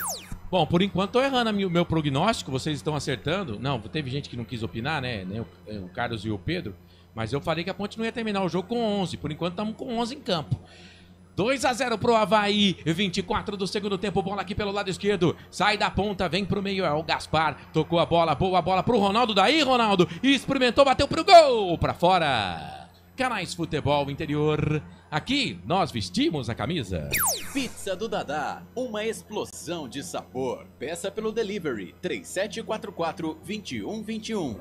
Bom, por enquanto tô errando o meu prognóstico, vocês estão acertando. Não, teve gente que não quis opinar, né? Nem o Carlos e o Pedro. Mas eu falei que a Ponte não ia terminar o jogo com 11. Por enquanto estamos com 11 em campo. 2-0 pro Avaí, 24 do segundo tempo, bola aqui pelo lado esquerdo, sai da ponta, vem pro meio, é o Gaspar, tocou a bola, boa bola pro Ronaldo, daí Ronaldo, experimentou, bateu pro gol, pra fora. Canais Futebol Interior, aqui nós vestimos a camisa. Pizza do Dadá, uma explosão de sabor. Peça pelo delivery 3744-2121.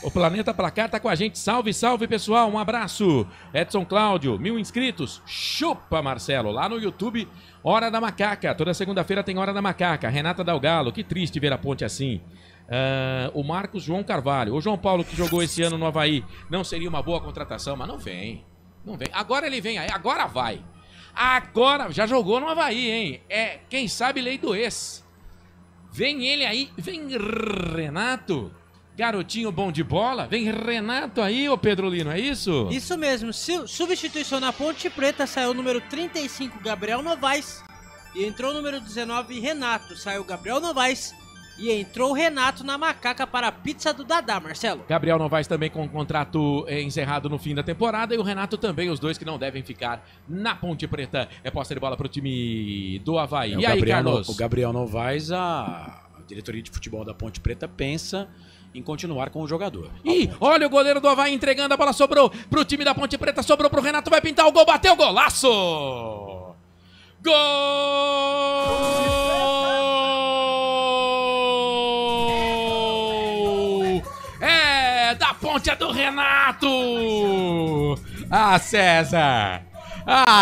O Planeta Placar tá com a gente. Salve, salve, pessoal. Um abraço. Edson Cláudio, 1000 inscritos. Chupa, Marcelo. Lá no YouTube, Hora da Macaca. Toda segunda-feira tem Hora da Macaca. Renata Dalgalo. Que triste ver a Ponte assim. O Marcos João Carvalho. O João Paulo, que jogou esse ano no Avaí, não seria uma boa contratação, mas não vem. Não vem. Agora ele vem aí, agora vai. Agora, já jogou no Avaí, hein? Quem sabe lei do ex. Vem ele aí, vem Renato, garotinho bom de bola. Vem Renato aí, ô Pedro Lino, é isso? Isso mesmo, substituição na Ponte Preta, saiu o número 35, Gabriel Novaes, e entrou o número 19, Renato. Saiu Gabriel Novaes e entrou o Renato na Macaca para a pizza do Dadá, Marcelo. Gabriel Novaes também com o contrato encerrado no fim da temporada, e o Renato também, os dois que não devem ficar na Ponte Preta. É posse de bola pro time do Avaí. E aí, Carlos? O Gabriel Novaes, a diretoria de futebol da Ponte Preta pensa em continuar com o jogador. Ih, olha o goleiro do Avaí entregando, a bola sobrou pro time da Ponte Preta, sobrou pro Renato, vai pintar o gol, bateu, golaço! Gol! Da Ponte é do Renato! César!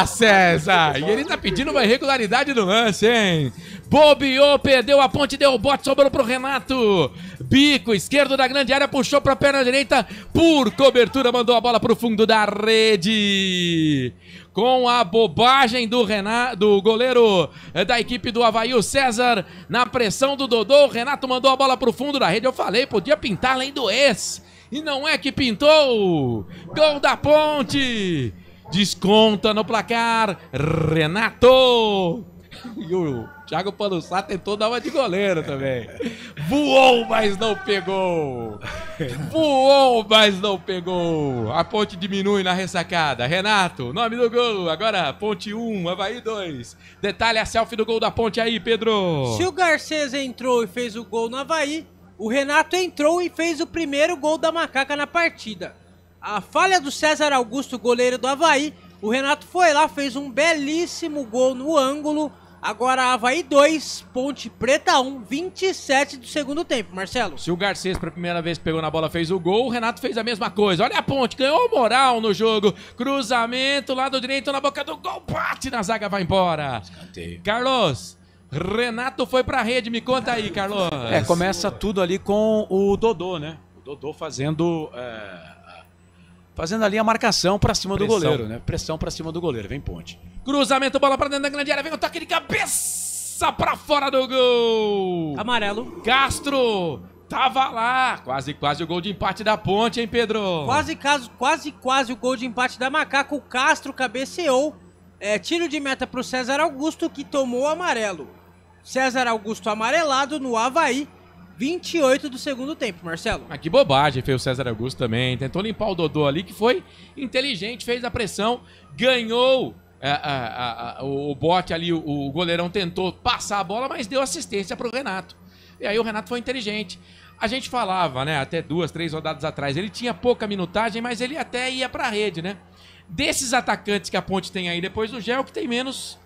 César! E ele tá pedindo uma irregularidade no lance, hein? Bobeou, perdeu a ponte, deu o bote, sobrou pro Renato. Bico esquerdo da grande área, puxou pra perna direita, por cobertura, mandou a bola pro fundo da rede. Com a bobagem do goleiro da equipe do Avaí, o César, na pressão do Dodô, o Renato mandou a bola pro fundo da rede. Eu falei, podia pintar além do ex. E não é que pintou. Gol da Ponte. Desconta no placar, Renato. E o Thiago Panussá tentou dar uma de goleiro também. Voou, mas não pegou. Voou, mas não pegou. A Ponte diminui na ressacada. Renato, nome do gol. Agora, Ponte 1, Avaí 2. Detalhe a selfie do gol da Ponte aí, Pedro. Se o Garcês entrou e fez o gol no Avaí, o Renato entrou e fez o primeiro gol da Macaca na partida. A falha do César Augusto, goleiro do Avaí, o Renato foi lá, fez um belíssimo gol no ângulo. Agora Avaí 2, Ponte Preta 1, 27 do segundo tempo, Marcelo. Se o Garcês, pela primeira vez que pegou na bola, fez o gol, o Renato fez a mesma coisa. Olha a Ponte, ganhou moral no jogo. Cruzamento, lado direito na boca do gol, bate na zaga, vai embora. Escanteio. Carlos, Renato foi pra rede, me conta aí, Carlos. Começa tudo ali com o Dodô, né? O Dodô fazendo ali a marcação pra cima do goleiro, né? Pressão pra cima do goleiro, vem Ponte. Cruzamento, bola pra dentro da grande área, vem o toque de cabeça pra fora do gol. Amarelo. Castro tava lá, quase o gol de empate da Ponte, hein, Pedro? Quase o gol de empate da Macaca. O Castro cabeceou, tiro de meta pro César Augusto, que tomou o amarelo. César Augusto amarelado no Avaí. 28 do segundo tempo, Marcelo. Que bobagem fez o César Augusto também. Tentou limpar o Dodô ali, que foi inteligente, fez a pressão, ganhou o bote ali, o goleirão tentou passar a bola, mas deu assistência pro Renato. E aí o Renato foi inteligente. A gente falava, né, até 2, 3 rodadas atrás, ele tinha pouca minutagem, mas ele até ia pra rede, né? Desses atacantes que a Ponte tem aí depois do Gel, que tem menos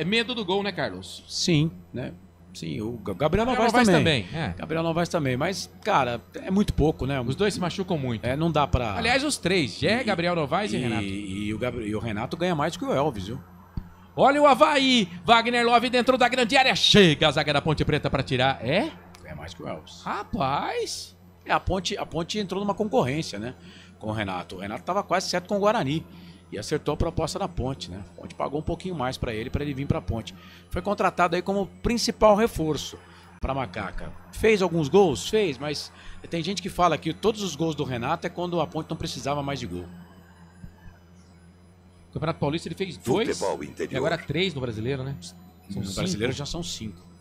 medo do gol, né, Carlos? Sim, né? Sim, o Gabriel Novaes também. Gabriel Novaes também, mas, cara, é muito pouco, né? Os dois se machucam muito. Não dá pra... Aliás, os três, Gabriel Novaes e Renato. E o Renato ganha mais do que o Elvis, viu? Olha o Avaí, Wagner Love dentro da grande área, chega a zaga da Ponte Preta pra tirar. Ganha mais que o Elvis. Rapaz! A Ponte entrou numa concorrência, né? Com o Renato. O Renato tava quase certo com o Guarani. E acertou a proposta da Ponte, né? A Ponte pagou um pouquinho mais para ele vir para a Ponte. Foi contratado aí como principal reforço para Macaca. Fez alguns gols? Fez, mas tem gente que fala que todos os gols do Renato é quando a Ponte não precisava mais de gol. No Campeonato Paulista ele fez 2 e agora 3 no Brasileiro, né? No Brasileiro já são 5.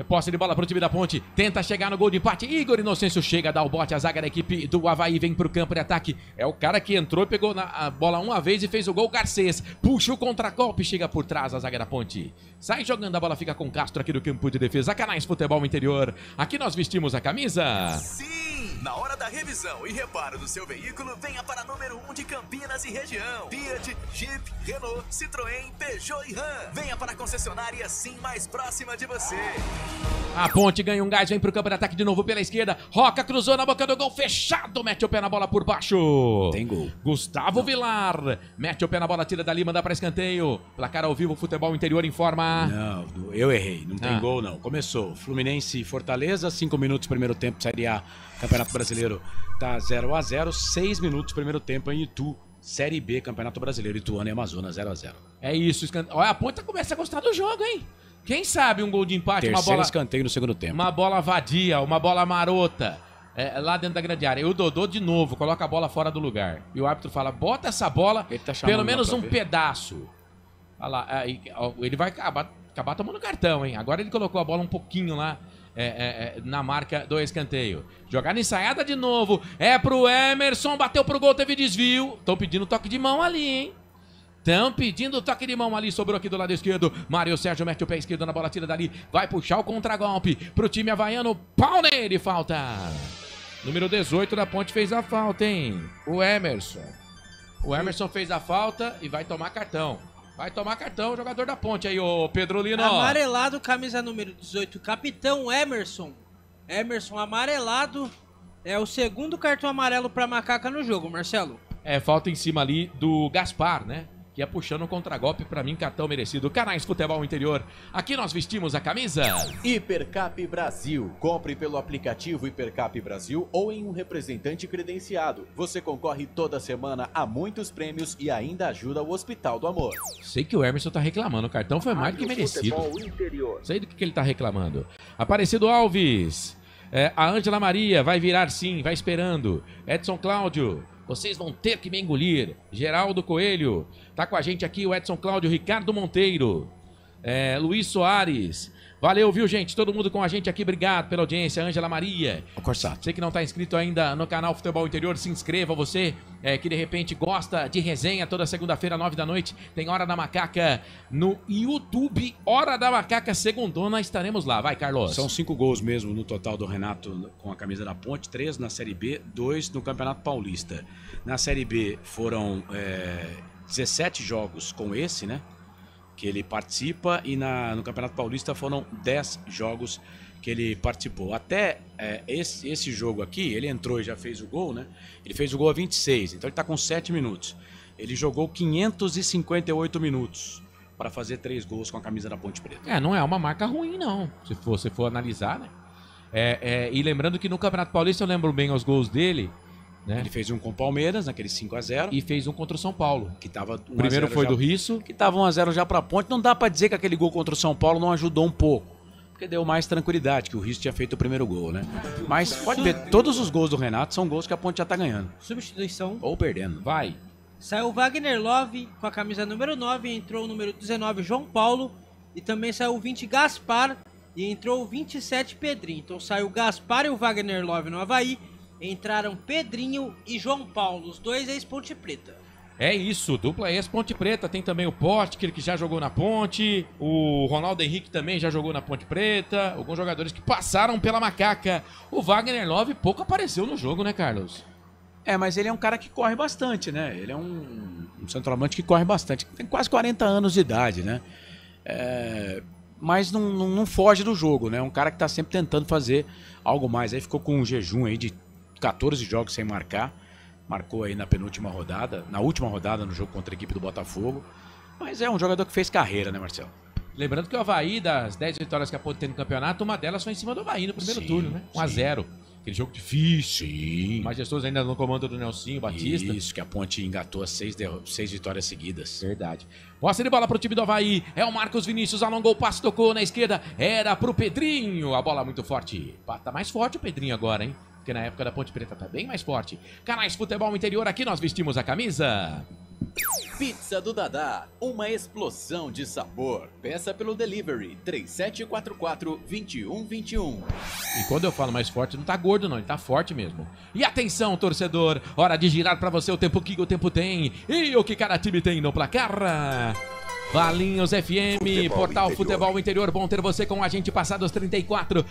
Posse de bola pro time da Ponte, tenta chegar no gol de empate, Igor Inocêncio chega, dá o bote, a zaga da equipe do Avaí vem pro campo de ataque, é o cara que entrou, pegou a bola uma vez e fez o gol, Garcês, puxa o contragolpe, chega por trás a zaga da Ponte, sai jogando, a bola fica com Castro aqui do campo de defesa, Canais Futebol Interior, aqui nós vestimos a camisa. Sim, na hora da revisão e reparo do seu veículo, venha para número 1 de Campinas e região, Fiat, Jeep, Renault, Citroën, Peugeot e Ram, venha para a concessionária sim mais próxima de você. A Ponte ganha um gás, vem pro campo de ataque de novo pela esquerda. Roca cruzou na boca do gol, fechado, mete o pé na bola por baixo. Tem gol. Gustavo Vilar mete o pé na bola, tira dali, manda para escanteio. Placar ao vivo, Futebol Interior informa. Não, eu errei, não tem gol não. Começou, Fluminense e Fortaleza, 5 minutos primeiro tempo, Série A, Campeonato Brasileiro tá 0-0, 6 minutos primeiro tempo em Itu. Série B, Campeonato Brasileiro, Ituano e Amazonas, 0-0. É isso, olha, a Ponte começa a gostar do jogo, hein? Quem sabe um gol de empate, Terceiro uma bola... escanteio no segundo tempo. Uma bola vadia, uma bola marota, lá dentro da grande área. E o Dodô, de novo, coloca a bola fora do lugar. E o árbitro fala, bota essa bola, pelo menos um pedaço. Olha lá, ele vai acabar tomando cartão, hein? Agora ele colocou a bola um pouquinho lá, na marca do escanteio. Jogada ensaiada de novo, é pro Emerson, bateu pro gol, teve desvio. Estão pedindo toque de mão ali, hein? Estão pedindo toque de mão ali, sobrou aqui do lado esquerdo. Mário Sérgio mete o pé esquerdo na bola, tira dali. Vai puxar o contragolpe pro time havaiano. Pau nele, falta. Número 18 da Ponte fez a falta, hein? O Emerson. O Emerson fez a falta e vai tomar cartão. Vai tomar cartão o jogador da Ponte aí, ô Pedro Lino. Amarelado, camisa número 18, capitão Emerson. Emerson amarelado. É o segundo cartão amarelo pra Macaca no jogo, Marcelo. Falta em cima ali do Gaspar, né? Que é puxando o contragolpe, pra mim, cartão merecido. Canais Futebol Interior, aqui nós vestimos a camisa. Hipercap Brasil. Compre pelo aplicativo Hipercap Brasil ou em um representante credenciado. Você concorre toda semana a muitos prêmios e ainda ajuda o Hospital do Amor. Sei que o Emerson tá reclamando, o cartão foi mais do que merecido. Sei do que ele tá reclamando. Aparecido Alves, a Ângela Maria vai virar sim, vai esperando. Edson Cláudio, vocês vão ter que me engolir. Geraldo Coelho, tá com a gente aqui o Edson Cláudio, Ricardo Monteiro, Luiz Soares. Valeu, viu, gente? Todo mundo com a gente aqui, obrigado pela audiência. Ângela Maria. Você que não tá inscrito ainda no canal Futebol Interior, se inscreva. Você que de repente gosta de resenha, toda segunda-feira, 9 da noite, tem Hora da Macaca no YouTube. Hora da Macaca, segundona, estaremos lá. Vai, Carlos. São 5 gols mesmo no total do Renato com a camisa da Ponte, 3 na Série B, 2 no Campeonato Paulista. Na Série B foram 17 jogos com esse, né? Que ele participa, e no Campeonato Paulista foram 10 jogos que ele participou. Até esse jogo aqui, ele entrou e já fez o gol, né? Ele fez o gol a 26, então ele tá com 7 minutos. Ele jogou 558 minutos para fazer 3 gols com a camisa da Ponte Preta. Não é uma marca ruim, não, se você for analisar, né? E lembrando que no Campeonato Paulista, eu lembro bem os gols dele, né? Ele fez um com o Palmeiras, naquele 5-0. E fez um contra o São Paulo. Que tava o primeiro foi do Risso. Que tava 1-0 já pra Ponte. Não dá pra dizer que aquele gol contra o São Paulo não ajudou um pouco. Porque deu mais tranquilidade, que o Risso tinha feito o primeiro gol, né? Mas pode ver, todos os gols do Renato são gols que a Ponte já tá ganhando. Substituição. Ou perdendo. Vai. Saiu Wagner Love com a camisa número 9, entrou o número 19, João Paulo. E também saiu o 20, Gaspar. E entrou o 27, Pedrinho. Então saiu o Gaspar e o Wagner Love no Avaí. Entraram Pedrinho e João Paulo, os dois ex-Ponte Preta. É isso, dupla ex-Ponte Preta. Tem também o Potker, que já jogou na Ponte. O Ronaldo Henrique também já jogou na Ponte Preta. Alguns jogadores que passaram pela Macaca. O Wagner Love pouco apareceu no jogo, né, Carlos? Mas ele é um cara que corre bastante, né? Ele é um centroavante que corre bastante. Tem quase 40 anos de idade, né? Mas não foge do jogo, né? É um cara que tá sempre tentando fazer algo mais. Aí ficou com um jejum aí de 14 jogos sem marcar. Marcou aí na penúltima rodada, na última rodada no jogo contra a equipe do Botafogo. Mas é um jogador que fez carreira, né, Marcelo? Lembrando que o Avaí, das 10 vitórias que a Ponte tem no campeonato, uma delas foi em cima do Avaí no primeiro turno, né? 1-0. Aquele jogo difícil. Sim. Majestoso ainda no comando do Nelsinho Batista. Isso, que a Ponte engatou 6 vitórias seguidas. Verdade. Posse de bola pro time do Avaí. É o Marcos Vinícius, alongou o passe, tocou na esquerda. Era pro Pedrinho. A bola muito forte. Tá mais forte o Pedrinho agora, hein? Porque na época da Ponte Preta tá bem mais forte. Canais Futebol Interior, aqui nós vestimos a camisa. Pizza do Dadá, uma explosão de sabor. Peça pelo delivery 3744-2121. E quando eu falo mais forte, não tá gordo não, ele tá forte mesmo. E atenção, torcedor, hora de girar pra você o tempo que o tempo tem e o que cada time tem no placar. Valinhos FM, Portal Futebol Interior, bom ter você com a gente passados 34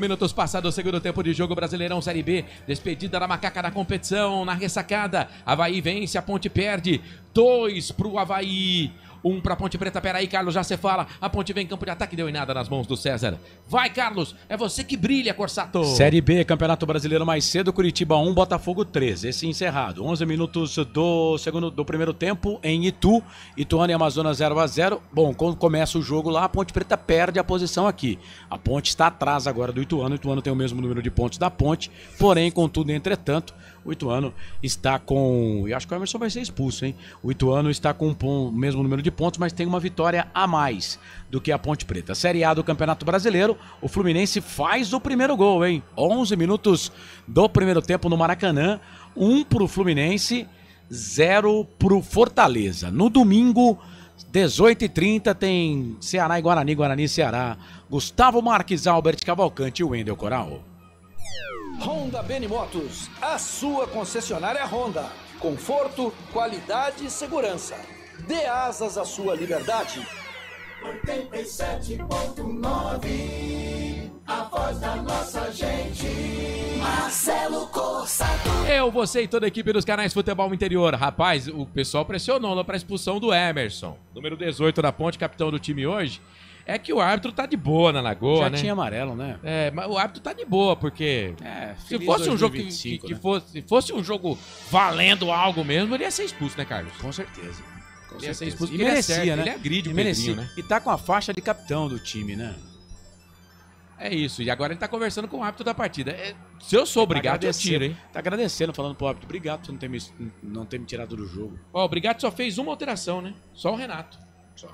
minutos passados o segundo tempo de jogo. Brasileirão Série B, despedida da Macaca da competição, na ressacada, Avaí vence, a Ponte perde, 2 pro Avaí, 1 pra Ponte Preta. Peraí, Carlos, já você fala. A Ponte vem em campo de ataque, deu em nada nas mãos do César. Vai, Carlos, é você que brilha, Corsato. Série B, Campeonato Brasileiro mais cedo, Curitiba 1, Botafogo 3. Esse encerrado. 11 minutos do primeiro tempo em Itu. Ituano e Amazonas 0-0. Bom, quando começa o jogo lá, a Ponte Preta perde a posição aqui. A Ponte está atrás agora do Ituano. O Ituano tem o mesmo número de pontos da Ponte. Porém, contudo, entretanto, o Ituano está com... E acho que o Emerson vai ser expulso, hein? O Ituano está com o mesmo número de pontos, mas tem uma vitória a mais do que a Ponte Preta. Série A do Campeonato Brasileiro, o Fluminense faz o primeiro gol, hein? 11 minutos do primeiro tempo no Maracanã. 1 pro Fluminense, 0 pro Fortaleza. No domingo, 18h30, tem Ceará e Guarani, Guarani e Ceará. Gustavo Marques, Albert Cavalcante e Wendel Coral. Honda Benimotos, a sua concessionária Honda. Conforto, qualidade e segurança. Dê asas à sua liberdade. 87.9, a voz da nossa gente. Marcelo Corsato. Eu, você e toda a equipe dos canais Futebol Interior. Rapaz, o pessoal pressionou lá para a expulsão do Emerson. Número 18 da Ponte, capitão do time hoje. É que o árbitro tá de boa na Lagoa, Já né? tinha amarelo, né? É, mas o árbitro tá de boa, porque se fosse 2025, um jogo que fosse um jogo valendo algo mesmo, ele ia ser expulso, né, Carlos? Com certeza. Ele ia ser expulso E porque merecia, né? Ele agride o merecia, Pedrinho, né? E tá com a faixa de capitão do time, né? É isso, e agora ele tá conversando com o árbitro da partida. Se eu sou obrigado, eu tiro, hein? Tá agradecendo, falando pro árbitro. Obrigado por não ter me tirado do jogo. Ó, o Brigatti só fez uma alteração, né? Só o Renato. Só.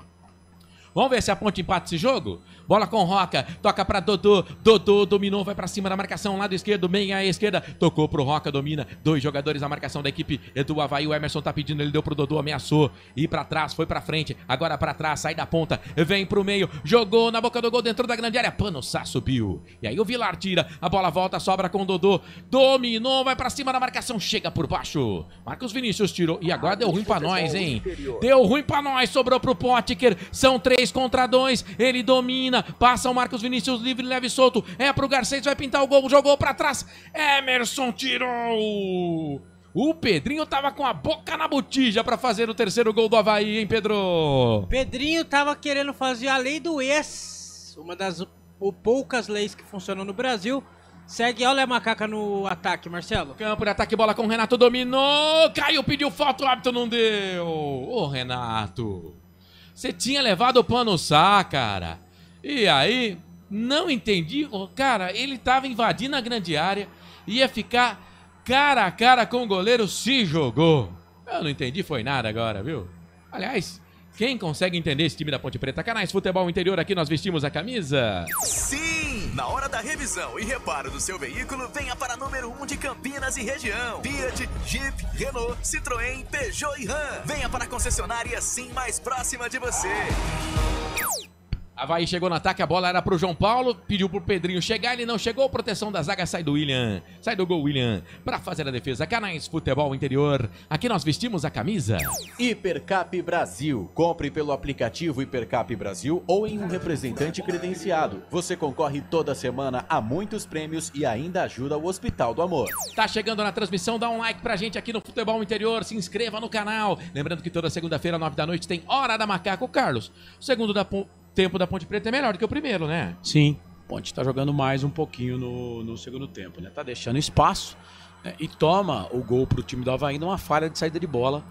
Vamos ver se a Ponte empata esse jogo? Bola com Roca, toca pra Dodô. Dodô dominou, vai pra cima da marcação, lado esquerdo, meia à esquerda. Tocou pro Roca, domina. 2 jogadores na marcação da equipe do Avaí. O Emerson tá pedindo, ele deu pro Dodô, ameaçou. Ir pra trás, foi pra frente. Agora pra trás, sai da ponta, vem pro meio. Jogou na boca do gol, dentro da grande área. Panossá subiu. E aí o Vilar tira, a bola volta, sobra com o Dodô. Dominou, vai pra cima da marcação, chega por baixo. Marcos Vinícius tirou. E agora deu ruim pra nós, hein? Deu ruim pra nós, sobrou pro Potker. São 3 contra 2. Ele domina. Passa o Marcos Vinícius livre, leve e solto. É pro Garcês, vai pintar o gol. Jogou pra trás. Emerson tirou. O Pedrinho tava com a boca na botija pra fazer o terceiro gol do Avaí, hein, Pedro? Pedrinho tava querendo fazer a lei do ex. Uma das poucas leis que funcionam no Brasil. Segue, olha a macaca no ataque, Marcelo. Campo de ataque, bola com o Renato, dominou. Caiu, pediu falta, o árbitro não deu. Ô, Renato. Você tinha levado o Panossá, cara. E aí, não entendi. Cara, ele tava invadindo a grande área. Ia ficar cara a cara com o goleiro, se jogou. Eu não entendi, foi nada agora, viu? Aliás, quem consegue entender esse time da Ponte Preta? Canais Futebol Interior, aqui nós vestimos a camisa. Sim! Na hora da revisão e reparo do seu veículo, venha para a número 1 de Campinas e região. Fiat, Jeep, Renault, Citroën, Peugeot e Ram. Venha para a concessionária Sim mais próxima de você. Avaí chegou no ataque, a bola era pro João Paulo, pediu pro Pedrinho chegar, ele não chegou, proteção da zaga, sai do William, sai do gol William, pra fazer a defesa. Canais Futebol Interior, aqui nós vestimos a camisa. Hipercap Brasil, compre pelo aplicativo Hipercap Brasil ou em um representante credenciado. Você concorre toda semana a muitos prêmios e ainda ajuda o Hospital do Amor. Tá chegando na transmissão, dá um like pra gente aqui no Futebol Interior, se inscreva no canal. Lembrando que toda segunda-feira, 9 da noite, tem Hora da Macaco. Carlos, o segundo tempo da Ponte Preta é melhor do que o primeiro, né? Sim, Ponte tá jogando mais um pouquinho no segundo tempo, né? Tá deixando espaço, né? E toma o gol pro time do Avaí numa falha de saída de bola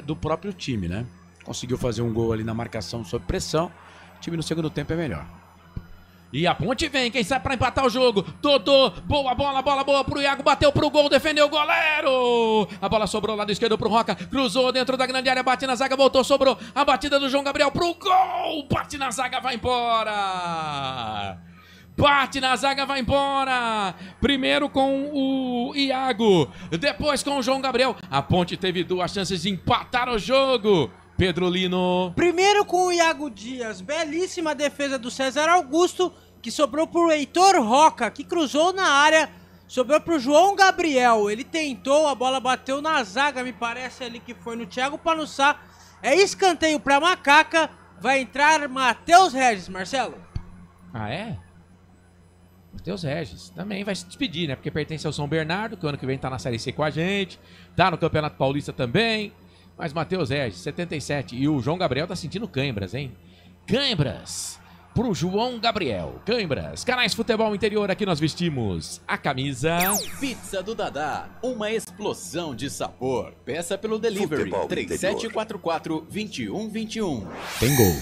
do próprio time, né? Conseguiu fazer um gol ali na marcação sob pressão. O time no segundo tempo é melhor. E a Ponte vem, quem sabe pra empatar o jogo. Dodô, boa bola boa pro Iago, bateu pro gol, defendeu o goleiro. A bola sobrou lado esquerdo pro Roca, cruzou dentro da grande área, bate na zaga, voltou, sobrou. A batida do João Gabriel pro gol, bate na zaga, vai embora. Bate na zaga, vai embora. Primeiro com o Iago, depois com o João Gabriel. A Ponte teve 2 chances de empatar o jogo. Pedro Lino. Primeiro com o Iago Dias, belíssima defesa do César Augusto, que sobrou pro Heitor Roca, que cruzou na área, sobrou pro João Gabriel. Ele tentou, a bola bateu na zaga, me parece ali que foi no Thiago Panossá. É escanteio pra Macaca, vai entrar Matheus Regis, Marcelo. Ah, é? Matheus Regis também vai se despedir, né? Porque pertence ao São Bernardo, que o ano que vem tá na Série C com a gente, tá no Campeonato Paulista também. Mas Matheus Regis, 77. E o João Gabriel tá sentindo cãibras, hein? Cãibras pro João Gabriel. Cãibras. Canais Futebol Interior, aqui nós vestimos a camisa. Pizza do Dadá, uma explosão de sabor. Peça pelo delivery, 3744-2121. Tem gol.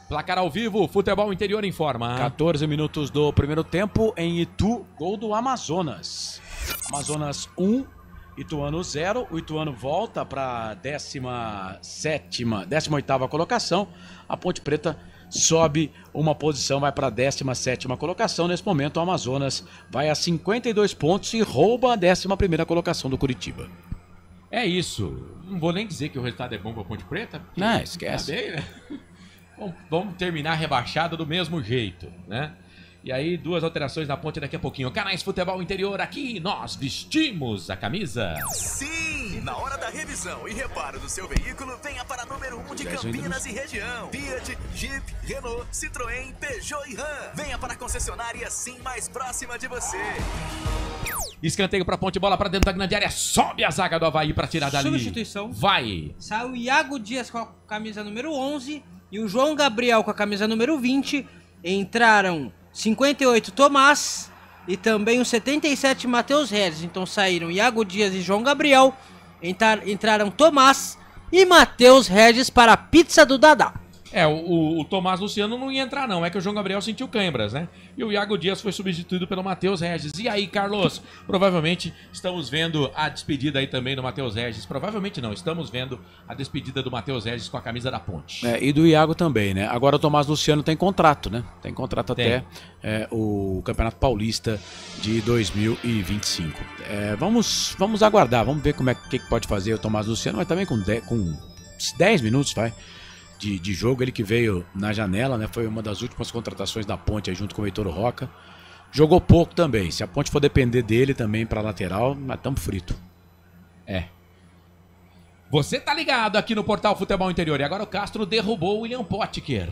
Placar ao vivo, Futebol Interior informa. 14 minutos do primeiro tempo em Itu, gol do Amazonas. Amazonas 1, Ituano 0. O Ituano volta para 18ª colocação. A Ponte Preta sobe uma posição, vai para a 17ª colocação. Nesse momento, o Amazonas vai a 52 pontos e rouba a 11ª colocação do Curitiba. É isso. Não vou nem dizer que o resultado é bom para a Ponte Preta. Não, esquece. Tá bem, né? Vamos terminar rebaixado do mesmo jeito, né? E aí, 2 alterações na Ponte daqui a pouquinho. Canais Futebol Interior, aqui nós vestimos a camisa. Sim! Na hora da revisão e reparo do seu veículo, venha para número 1 de Campinas e região. Fiat, Jeep, Renault, Citroën, Peugeot e Ram. Venha para a concessionária Sim mais próxima de você. Escanteio pra Ponte, bola pra dentro da grande área. Sobe a zaga do Avaí pra tirar dali. Substituição. Vai. Saiu o Iago Dias com a camisa número 11 e o João Gabriel com a camisa número 20. Entraram 58 Tomás e também o 77 Matheus Regis. Então saíram Iago Dias e João Gabriel. Entraram Tomás e Matheus Regis para a Pizza do Dadá. O Tomás Luciano não ia entrar não, é que o João Gabriel sentiu cãibras, né? E o Iago Dias foi substituído pelo Matheus Regis. E aí, Carlos, provavelmente estamos vendo a despedida aí também do Matheus Regis. Provavelmente não, estamos vendo a despedida do Matheus Regis com a camisa da Ponte. E do Iago também, né? Agora o Tomás Luciano tem contrato, né? Tem contrato até o Campeonato Paulista de 2025. Vamos aguardar, vamos ver como que pode fazer o Tomás Luciano, mas também com 10 minutos, vai. De jogo, ele que veio na janela, né? Foi uma das últimas contratações da Ponte aí, junto com o Heitor Roca. Jogou pouco também. Se a Ponte for depender dele também pra lateral, mas tamo frito. Você tá ligado aqui no Portal Futebol Interior. E agora o Castro derrubou o William Potker.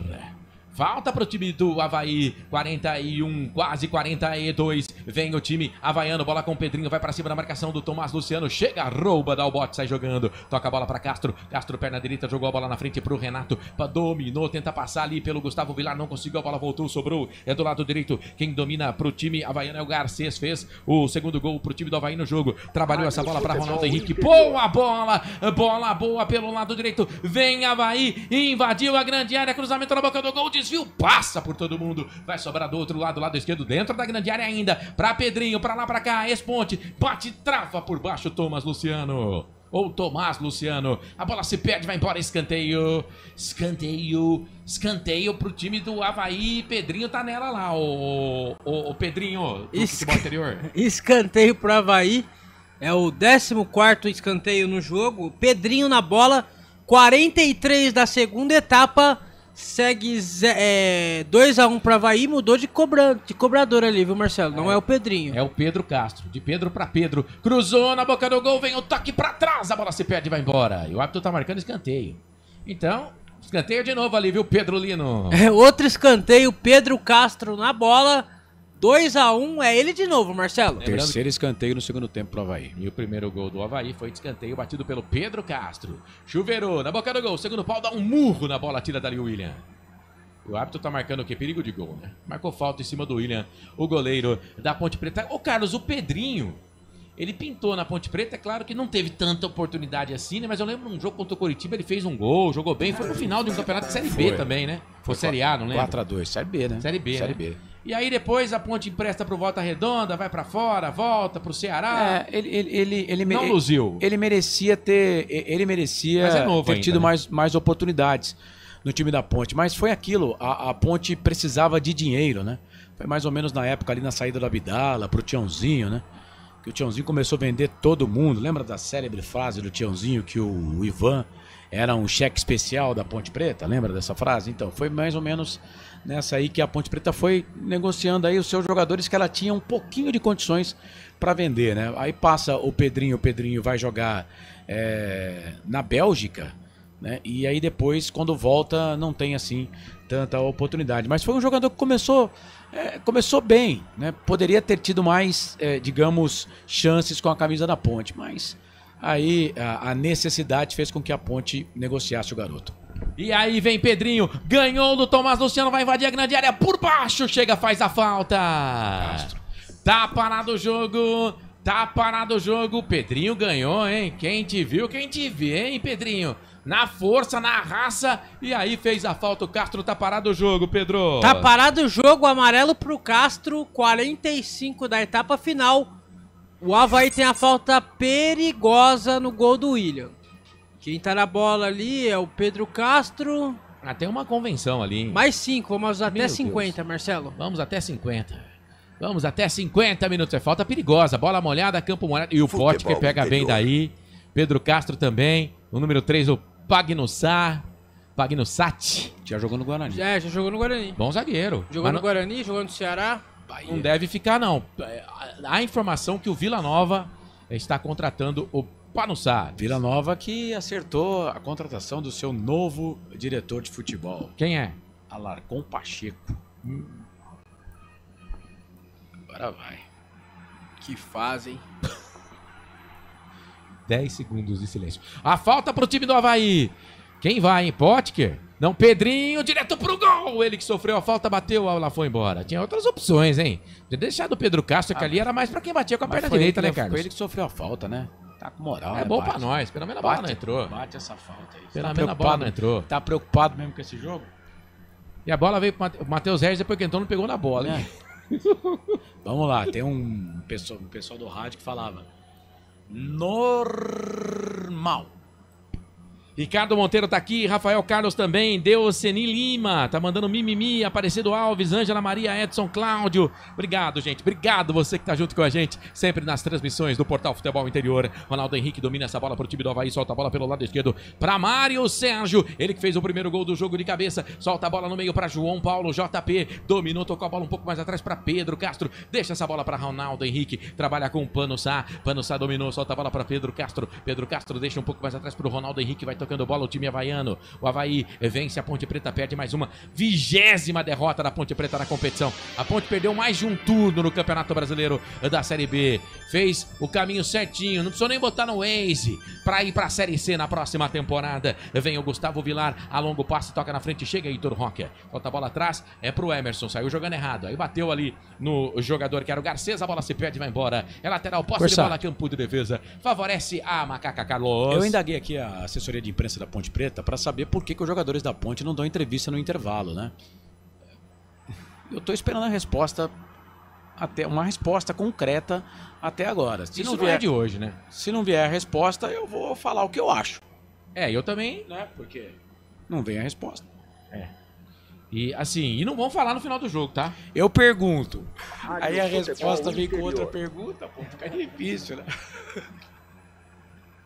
Falta pro time do Avaí, 41, quase 42, vem o time havaiano, bola com o Pedrinho, vai pra cima da marcação do Tomás Luciano, chega, rouba, dá o bote, sai jogando, toca a bola pra Castro, Castro perna direita, jogou a bola na frente pro Renato, dominou, tenta passar ali pelo Gustavo Vilar, não conseguiu, a bola voltou, sobrou, é do lado direito, quem domina pro time havaiano é o Garcês, fez o segundo gol pro time do Avaí no jogo, trabalhou essa bola pra Ronaldo Henrique, boa bola boa pelo lado direito, vem Avaí, invadiu a grande área, cruzamento na boca do gol, desviou, passa por todo mundo, vai sobrar do outro lado, lado esquerdo, dentro da grande área ainda, pra Pedrinho, pra lá, pra cá, ex-ponte, bate, trava por baixo, Tomás Luciano, a bola se perde, vai embora, escanteio pro time do Avaí, Pedrinho tá nela lá, o Pedrinho, do futebol interior. Escanteio pro Avaí, é o 14º escanteio no jogo, Pedrinho na bola, 43 da segunda etapa, segue 2-1 para Avaí, mudou de cobrador ali, viu, Marcelo? Não é o Pedrinho. É o Pedro Castro, de Pedro para Pedro. Cruzou na boca do gol, vem o toque para trás, a bola se perde e vai embora. E o árbitro tá marcando escanteio. Então, escanteio de novo ali, viu, Pedro Lino? Outro escanteio, Pedro Castro na bola. 2-1, é ele de novo, Marcelo. Terceiro escanteio no segundo tempo pro Avaí. E o primeiro gol do Avaí foi de escanteio batido pelo Pedro Castro. Chuveirou na boca do gol, segundo pau dá um murro na bola, tira dali o William. O árbitro tá marcando o quê? Perigo de gol, né? Marcou falta em cima do William, o goleiro da Ponte Preta. Ô Carlos, o Pedrinho, ele pintou na Ponte Preta, é claro que não teve tanta oportunidade assim, né? Mas eu lembro num jogo contra o Coritiba, ele fez um gol, jogou bem. Foi no final de um campeonato de Série B também, né? Foi Série A, não lembro? 4-2, Série B, né? Série B. E aí depois a Ponte empresta pro Volta Redonda, vai pra fora, volta pro Ceará. Ele não luziu. Ele merecia ter tido, né, mais oportunidades no time da Ponte. Mas foi aquilo, a Ponte precisava de dinheiro, né? Foi mais ou menos na época ali na saída do Abdala pro Tiãozinho, né? Que o Tiãozinho começou a vender todo mundo. Lembra da célebre frase do Tiãozinho que o Ivan era um cheque especial da Ponte Preta? Lembra dessa frase? Então, foi mais ou menos nessa aí que a Ponte Preta foi negociando aí os seus jogadores que ela tinha um pouquinho de condições para vender, né? Aí passa o Pedrinho vai jogar na Bélgica, né? E aí depois, quando volta, não tem assim tanta oportunidade. Mas foi um jogador que começou bem, né? Poderia ter tido mais, digamos, chances com a camisa da Ponte, mas Aí a necessidade fez com que a Ponte negociasse o garoto. E aí vem Pedrinho, ganhou do Tomás Luciano, vai invadir a grande área por baixo, chega, faz a falta. Tá parado o jogo, Pedrinho ganhou, hein? Quem te viu, quem te vê, hein, Pedrinho? Na força, na raça, e aí fez a falta, o Castro tá parado o jogo, Pedro. Tá parado o jogo, amarelo pro Castro, 45 da etapa final. O Avaí tem a falta perigosa no gol do William. Quem tá na bola ali é o Pedro Castro. Tem uma convenção ali, hein? Mais 5, vamos até Meu 50, Deus. Marcelo. Vamos até 50. Vamos até 50 minutos. É falta perigosa. Bola molhada, campo molhado. E o Potker pega bem daí. Pedro Castro também. O número 3, o Pagnussat. Já jogou no Guarani. Já jogou no Guarani. Bom zagueiro. Jogou no Guarani, jogou no Ceará. Não deve ficar, não. A informação que o Vila Nova está contratando o Pagnussat. Vila Nova que acertou a contratação do seu novo diretor de futebol. Quem é? Alarcon Pacheco. Agora vai. Que fazem. 10 segundos de silêncio. A falta pro time do Avaí. Quem vai, hein? Potker? Não, Pedrinho, direto pro gol. Ele que sofreu a falta, bateu, lá foi embora. Tinha outras opções, hein? Podia deixar do Pedro Castro, que ali era mais pra quem batia com a perna direita, né, Carlos? Foi ele que sofreu a falta, né? Tá com moral. É bom pra nós, pelo menos a bola não entrou. Bate essa falta aí. Pelo menos a bola não entrou. Tá preocupado mesmo com esse jogo? E a bola veio pro Matheus Regis, depois que entrou, não pegou na bola, hein? Vamos lá, tem um pessoal do rádio que falava normal. Ricardo Monteiro tá aqui, Rafael Carlos também, Deoceni Lima, tá mandando mimimi, Aparecido Alves, Ângela Maria, Edson Cláudio. Obrigado, gente, obrigado você que tá junto com a gente, sempre nas transmissões do Portal Futebol Interior. Ronaldo Henrique domina essa bola pro time do Avaí, solta a bola pelo lado esquerdo pra Mário Sérgio, ele que fez o primeiro gol do jogo de cabeça, solta a bola no meio pra João Paulo, JP, dominou, tocou a bola um pouco mais atrás pra Pedro Castro, deixa essa bola pra Ronaldo Henrique, trabalha com o Pagnussat dominou, solta a bola pra Pedro Castro deixa um pouco mais atrás pro Ronaldo Henrique, vai tocando bola o time havaiano. O Avaí vence a Ponte Preta, perde mais uma 20ª derrota da Ponte Preta na competição. A Ponte perdeu mais de um turno no Campeonato Brasileiro da Série B. Fez o caminho certinho, não precisou nem botar no Waze pra ir pra Série C na próxima temporada. Vem o Gustavo Vilar, a longo passe, toca na frente, chega Heitor Roque. Volta a bola atrás, é pro Emerson, saiu jogando errado. Aí bateu ali no jogador que era o Garcês, a bola se perde e vai embora. É lateral, posse de bola, campo de defesa. Favorece a Macaca Carlos. Eu indaguei aqui a assessoria de imprensa da Ponte Preta para saber por que os jogadores da Ponte não dão entrevista no intervalo, né? Eu tô esperando a resposta, até uma resposta concreta até agora. Se Isso não vier é de hoje, né? Se não vier a resposta, eu vou falar o que eu acho. Eu também, né? Porque não vem a resposta. E assim, e não vão falar no final do jogo, tá? Eu pergunto. Aí a resposta vem com outra pergunta, pô, fica difícil, né?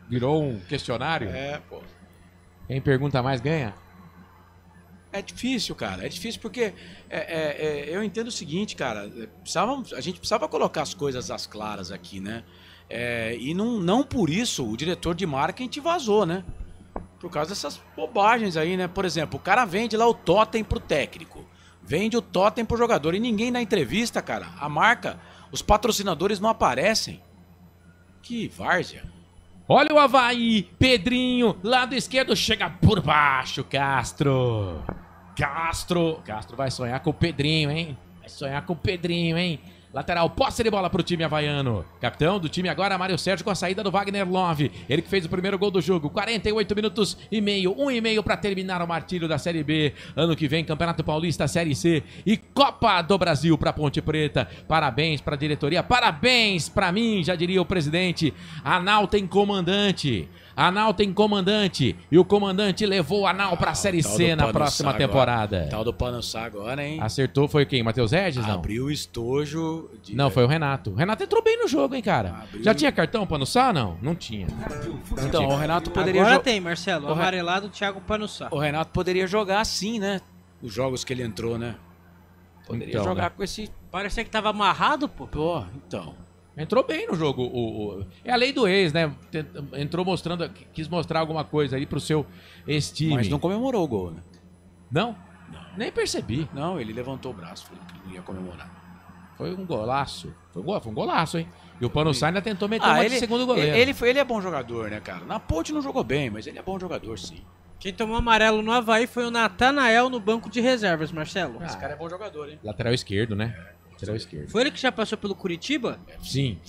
Virou um questionário? Pô. Quem pergunta mais ganha? É difícil, cara. É difícil porque eu entendo o seguinte, cara. A gente precisava colocar as coisas às claras aqui, né? E não por isso o diretor de marketing vazou, né? Por causa dessas bobagens aí, né? Por exemplo, o cara vende lá o totem pro técnico. Vende o totem pro jogador. E ninguém na entrevista, cara. A marca, os patrocinadores não aparecem. Que várzea. Olha o Avaí, Pedrinho, lado esquerdo, chega por baixo, Castro vai sonhar com o Pedrinho, hein? Lateral, posse de bola pro time havaiano. Capitão do time agora, Mário Sérgio, com a saída do Wagner Love. Ele que fez o primeiro gol do jogo. 48 minutos e meio, 1,5 para terminar o martírio da Série B. Ano que vem, Campeonato Paulista, Série C e Copa do Brasil pra Ponte Preta. Parabéns pra diretoria, parabéns pra mim, já diria o presidente. Anal tem comandante. E o comandante levou o Anal pra Série C na próxima temporada. Tal do Pagnussat agora, hein? Acertou, foi quem? Matheus Regis, não? Abriu o estojo. Não, foi o Renato. O Renato entrou bem no jogo, hein, cara? Já tinha cartão Pagnussat, não? Não tinha. Então, o Renato poderia... Agora tem, Marcelo. O amarelado, Thiago Pagnussat. O Renato poderia jogar assim, né? Os jogos que ele entrou, né? Poderia jogar com esse... Parecia que tava amarrado, pô. Pô, então... Entrou bem no jogo. É a lei do ex, né? Entrou mostrando, quis mostrar alguma coisa aí pro seu ex-time. Mas não comemorou o gol, né? Não? Nem percebi. Não, ele levantou o braço, falou que não ia comemorar. Foi um golaço. Foi um golaço, hein? E o Panussá ainda tentou meter uma de segundo goleiro. Ele é bom jogador, né, cara? Na Ponte não jogou bem, mas ele é bom jogador, sim. Quem tomou amarelo no Avaí foi o Natanael no banco de reservas, Marcelo. Esse cara é bom jogador, hein? Lateral esquerdo, né? Lateral esquerdo. Foi ele que já passou pelo Curitiba? Sim.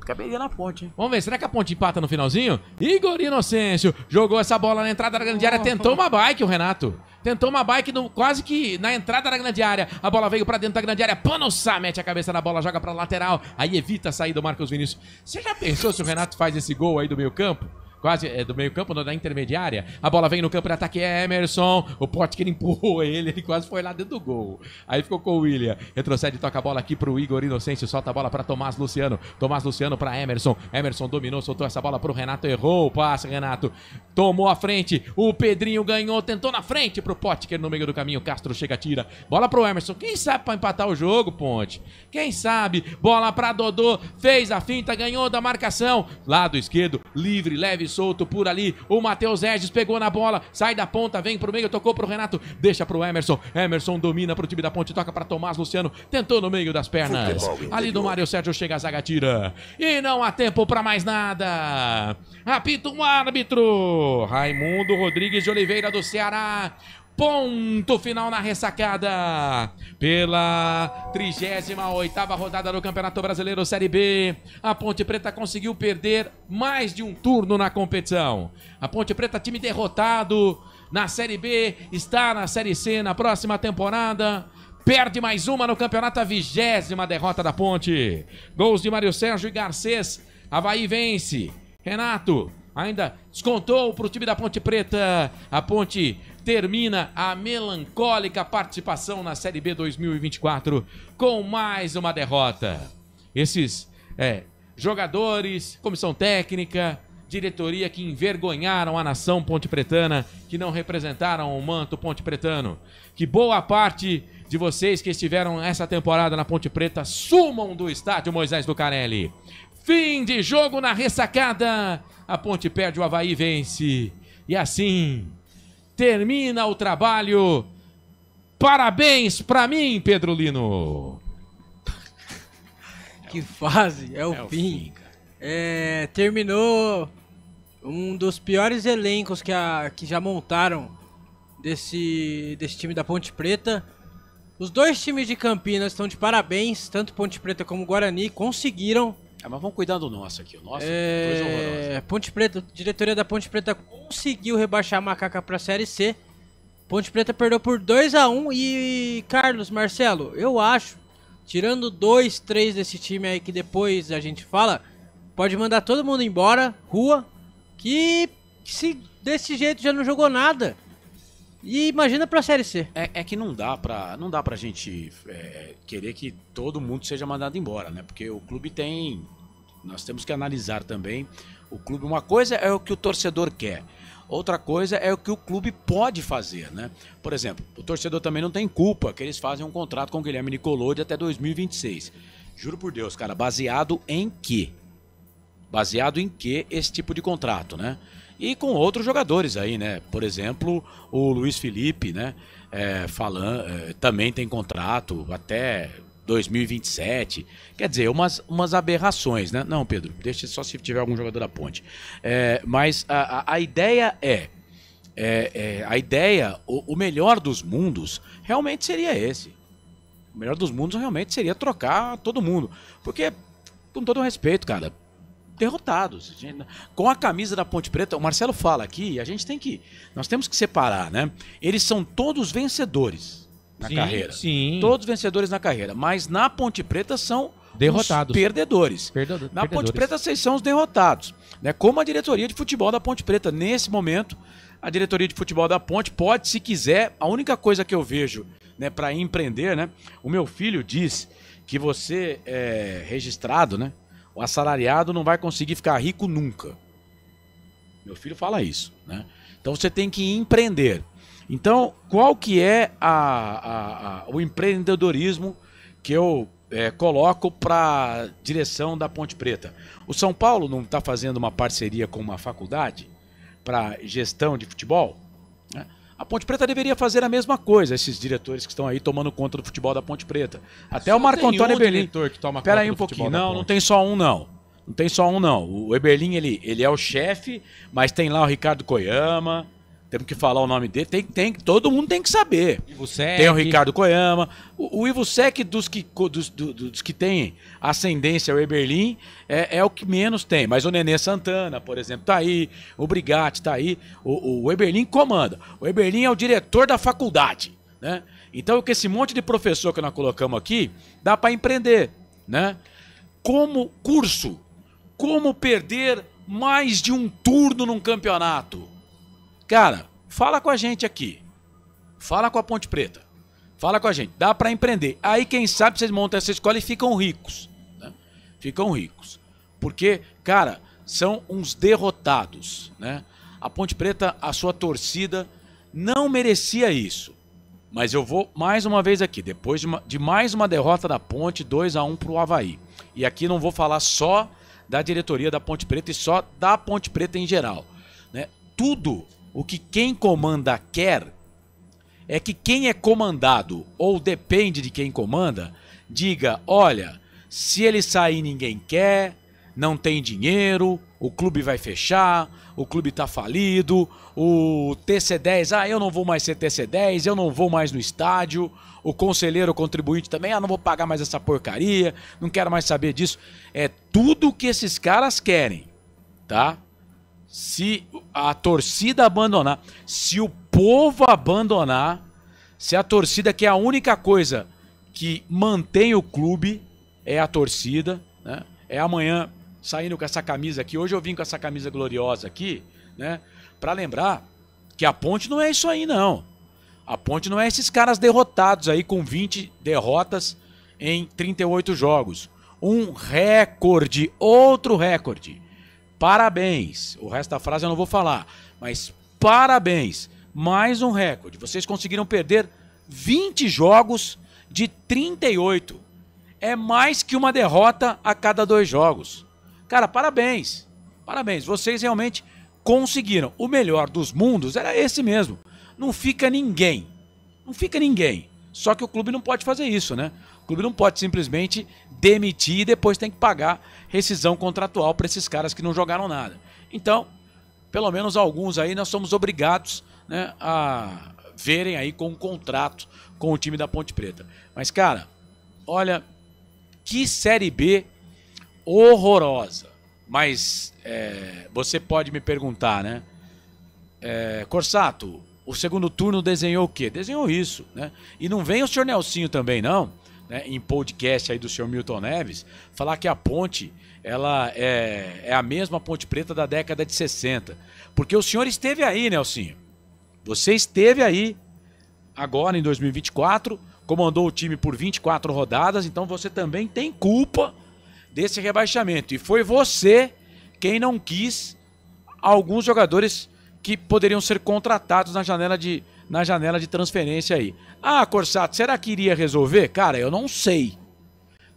Caberia na Ponte, hein? Vamos ver, será que a Ponte empata no finalzinho? Igor Inocêncio jogou essa bola na entrada da grande área, tentou uma bike o Renato. Tentou uma bike quase que na entrada da grande área. A bola veio pra dentro da grande área. Panussá mete a cabeça na bola, joga pra lateral. Aí evita a saída do Marcos Vinícius. Você já pensou se o Renato faz esse gol aí do meio campo? Quase do meio campo, da intermediária. A bola vem no campo de ataque, é Emerson. O Potker empurrou ele quase foi lá dentro do gol. Aí ficou com o William. Retrocede, toca a bola aqui pro Igor Inocêncio. Solta a bola pra Tomás Luciano. Tomás Luciano pra Emerson. Emerson dominou, soltou essa bola pro Renato. Errou o passe, Renato. Tomou a frente. O Pedrinho ganhou, tentou na frente pro Potker no meio do caminho. Castro chega, tira. Bola pro Emerson. Quem sabe pra empatar o jogo, Ponte? Quem sabe? Bola pra Dodô. Fez a finta, ganhou da marcação. Lado esquerdo, livre, leve, solto por ali, o Matheus Regis pegou na bola, sai da ponta, vem pro meio, tocou pro Renato, deixa pro Emerson, Emerson domina pro time da Ponte, toca pra Tomás Luciano, tentou no meio das pernas, ali do Mário Sérgio chega a zaga, tira, e não há tempo pra mais nada, apita um árbitro, Raimundo Rodrigues de Oliveira do Ceará. Ponto final na ressacada pela 38ª rodada do Campeonato Brasileiro Série B. A Ponte Preta conseguiu perder mais de um turno na competição. A Ponte Preta, time derrotado na Série B, está na Série C na próxima temporada. Perde mais uma no campeonato, a 20ª derrota da Ponte. Gols de Mário Sérgio e Garcês. Avaí vence. Renato ainda descontou para o time da Ponte Preta. A Ponte termina a melancólica participação na Série B 2024 com mais uma derrota. Esses jogadores, comissão técnica, diretoria que envergonharam a nação pontepretana, que não representaram o manto pontepretano. Que boa parte de vocês que estiveram essa temporada na Ponte Preta sumam do estádio Moisés Lucarelli. Fim de jogo na ressacada. A Ponte perde, o Avaí vence. E assim termina o trabalho. Parabéns pra mim, Pedro Lino. Que fase, é o fim. Terminou um dos piores elencos que já montaram desse time da Ponte Preta. Os dois times de Campinas estão de parabéns, tanto Ponte Preta como Guarani, conseguiram. Mas vamos cuidar do nosso aqui. O nosso coisa horrorosa. Ponte Preta, a diretoria da Ponte Preta conseguiu rebaixar a Macaca para a Série C. Ponte Preta perdeu por 2-1 e, Carlos, Marcelo, eu acho, tirando 2, 3 desse time aí que depois a gente fala, pode mandar todo mundo embora, rua, que se desse jeito já não jogou nada. E imagina pra Série C. É que não dá pra gente querer que todo mundo seja mandado embora, né? Porque o clube tem... Nós temos que analisar também o clube. Uma coisa é o que o torcedor quer. Outra coisa é o que o clube pode fazer, né? Por exemplo, o torcedor também não tem culpa que eles fazem um contrato com o Guilherme Nicolodi até 2026. Juro por Deus, cara, baseado em quê? Baseado em que esse tipo de contrato, né? E com outros jogadores aí, né? Por exemplo, o Luiz Felipe, né? Também tem contrato até 2027. Quer dizer, umas aberrações, né? Não, Pedro, deixa só se tiver algum jogador da Ponte. Mas a ideia o melhor dos mundos realmente seria esse. O melhor dos mundos realmente seria trocar todo mundo. Porque, com todo respeito, cara, derrotados. Com a camisa da Ponte Preta, o Marcelo fala aqui, nós temos que separar, né? Eles são todos vencedores na carreira. Sim. Todos vencedores na carreira, mas na Ponte Preta são derrotados. Os perdedores. Na Ponte Preta vocês são os derrotados, né? Como a diretoria de futebol da Ponte Preta. Nesse momento, a diretoria de futebol da Ponte pode, se quiser, a única coisa que eu vejo, né, para empreender, né? O meu filho diz que você é registrado, né? O assalariado não vai conseguir ficar rico nunca. Meu filho fala isso, né? Então você tem que empreender. Então, qual que é o empreendedorismo que eu coloco para a direção da Ponte Preta? O São Paulo não está fazendo uma parceria com uma faculdade para gestão de futebol, né? A Ponte Preta deveria fazer a mesma coisa, esses diretores que estão aí tomando conta do futebol da Ponte Preta. Até o Marco Antônio Eberlin. Espera aí um pouquinho. Não tem só um, não. Não tem só um, não. O Eberlin, ele é o chefe, mas tem lá o Ricardo Koyama. Temos que falar o nome dele. Todo mundo tem que saber. Ivo Sec. Tem o Ricardo Koyama. O Ivo Sec, dos que tem ascendência ao Eberlin, é o que menos tem. Mas o Nenê Santana, por exemplo, tá aí. O Brigatti tá aí. O Eberlin comanda. O Eberlin é o diretor da faculdade, né? Então, com esse monte de professor que nós colocamos aqui, dá para empreender, né? Como curso, como perder mais de um turno num campeonato? Cara, fala com a gente aqui. Fala com a Ponte Preta. Fala com a gente. Dá pra empreender. Aí, quem sabe, vocês montam essa escola e ficam ricos. Né? Ficam ricos. Porque, cara, são uns derrotados. Né? A Ponte Preta, a sua torcida, não merecia isso. Mas eu vou mais uma vez aqui. Depois de mais uma derrota da Ponte, 2-1 pro Avaí. E aqui não vou falar só da diretoria da Ponte Preta e só da Ponte Preta em geral. Né? Tudo o que quem comanda quer é que quem é comandado ou depende de quem comanda diga, olha, se ele sair ninguém quer, não tem dinheiro, o clube vai fechar, o clube tá falido, o TC10, eu não vou mais ser TC10, eu não vou mais no estádio, o conselheiro, o contribuinte também, não vou pagar mais essa porcaria, não quero mais saber disso. É tudo o que esses caras querem, tá? Se a torcida abandonar, se o povo abandonar, se a torcida, que é a única coisa que mantém o clube, é a torcida, né? É amanhã saindo com essa camisa aqui. Hoje eu vim com essa camisa gloriosa aqui, né? Pra lembrar que a Ponte não é isso aí, não. A Ponte não é esses caras derrotados aí com 20 derrotas em 38 jogos. Um recorde, outro recorde. Parabéns. O resto da frase eu não vou falar. Mas parabéns. Mais um recorde. Vocês conseguiram perder 20 jogos de 38. É mais que uma derrota a cada 2 jogos. Cara, parabéns. Parabéns. Vocês realmente conseguiram. O melhor dos mundos era esse mesmo. Não fica ninguém. Não fica ninguém. Só que o clube não pode fazer isso, né? O clube não pode simplesmente demitir e depois tem que pagar rescisão contratual para esses caras que não jogaram nada. Então, pelo menos alguns aí nós somos obrigados, né, a verem aí com um contrato com o time da Ponte Preta. Mas, cara, olha, que Série B horrorosa. Mas você pode me perguntar, né? Corsato, o segundo turno desenhou o quê? Desenhou isso, né? E não vem o senhor Nelsinho também, não, né, em podcast aí do senhor Milton Neves, falar que a Ponte, ela é a mesma Ponte Preta da década de 60. Porque o senhor esteve aí, Nelsinho. Você esteve aí agora em 2024, comandou o time por 24 rodadas, então você também tem culpa desse rebaixamento. E foi você quem não quis alguns jogadores que poderiam ser contratados na janela de transferência aí. Ah, Corsato, será que iria resolver? Cara, eu não sei.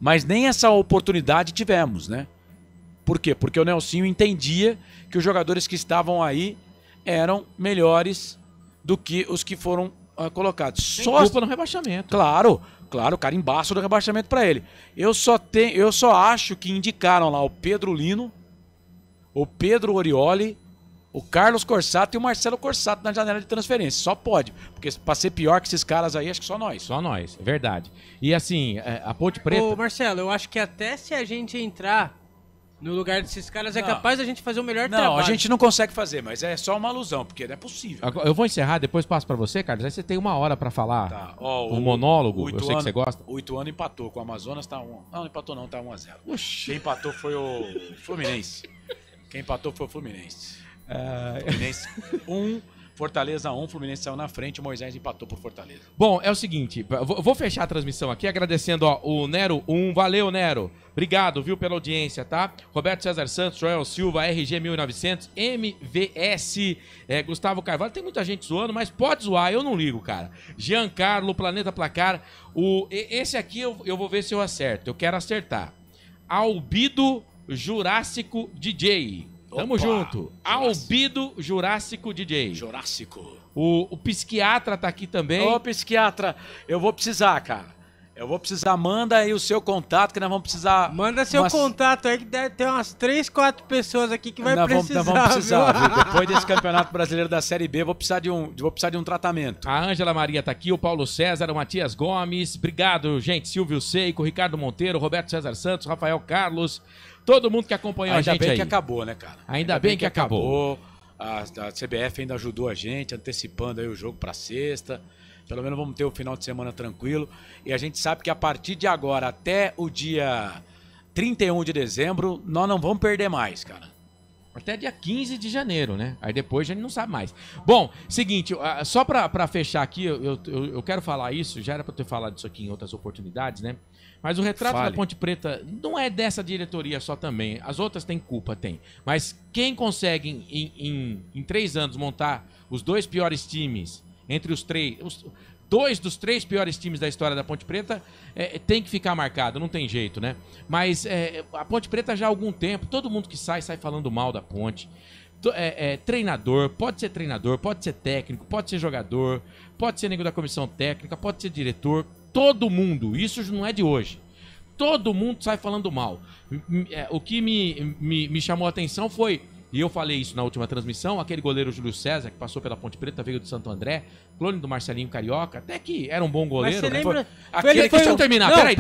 Mas nem essa oportunidade tivemos, né? Por quê? Porque o Nelsinho entendia que os jogadores que estavam aí eram melhores do que os que foram colocados. Tem culpa no rebaixamento. Claro, carimbaço do rebaixamento para ele. Eu só acho que indicaram lá o Pedro Lino, o Pedro Orioli, o Carlos Corsato e o Marcelo Corsato na janela de transferência. Só pode. Porque pra ser pior que esses caras aí, acho que só nós. Só nós, é verdade. E assim, a Ponte Preta... Ô, Marcelo, eu acho que até se a gente entrar no lugar desses caras, é capaz da gente fazer o melhor trabalho. Não, a gente não consegue fazer, mas é só uma alusão, porque não é possível. Eu vou encerrar, depois passo pra você, Carlos. Aí você tem 1 hora pra falar. Tá. Um monólogo, eu sei que você gosta. O Ituano empatou com o Amazonas, tá 1. Não empatou não, tá 1-0. Quem empatou foi o Fluminense. Fluminense 1, Fortaleza 1, Fluminense saiu na frente, o Moisés empatou por Fortaleza. Bom, é o seguinte, vou fechar a transmissão aqui agradecendo o Nero 1, valeu Nero, obrigado, viu, pela audiência, tá? Roberto César Santos, Joel Silva, RG 1900, MVS, Gustavo Carvalho, tem muita gente zoando, mas pode zoar, eu não ligo, cara. Giancarlo, Planeta Placar, esse aqui eu vou ver se eu acerto, eu quero acertar. Albido Jurássico DJ. Tamo junto. Albido Jurássico DJ. Jurássico. O psiquiatra tá aqui também. Ô, psiquiatra, eu vou precisar, cara. Eu vou precisar, manda aí o seu contato, que nós vamos precisar... Manda seu contato aí, que deve ter umas 3, 4 pessoas aqui que vai precisar. Nós vamos precisar, viu? Depois desse Campeonato Brasileiro da Série B, vou precisar de um tratamento. A Ângela Maria tá aqui, o Paulo César, o Matias Gomes. Obrigado, gente. Silvio Seico, Ricardo Monteiro, Roberto César Santos, Rafael Carlos. Todo mundo que acompanhou a gente aí. Ainda bem que acabou, né, cara? Ainda bem que acabou. A CBF ainda ajudou a gente, antecipando aí o jogo pra sexta. Pelo menos vamos ter o final de semana tranquilo. E a gente sabe que a partir de agora até o dia 31 de dezembro, nós não vamos perder mais, cara. Até dia 15 de janeiro, né? Aí depois a gente não sabe mais. Bom, seguinte, só pra fechar aqui, eu quero falar isso, já era pra eu ter falado isso aqui em outras oportunidades, né? Mas o retrato da Ponte Preta não é dessa diretoria só também. As outras têm culpa, tem. Mas quem consegue em 3 anos montar os 2 piores times, entre os 3... 2 dos 3 piores times da história da Ponte Preta tem que ficar marcado, não tem jeito, né? Mas a Ponte Preta já há algum tempo, todo mundo que sai falando mal da Ponte. Treinador, pode ser técnico, pode ser jogador, pode ser nego da comissão técnica, pode ser diretor, todo mundo, isso não é de hoje. Todo mundo sai falando mal. O que me chamou a atenção foi, e eu falei isso na última transmissão, aquele goleiro Júlio César, que passou pela Ponte Preta, veio do Santo André, clone do Marcelinho Carioca, até que era um bom goleiro, né? Lembra... Deixa eu terminar, peraí.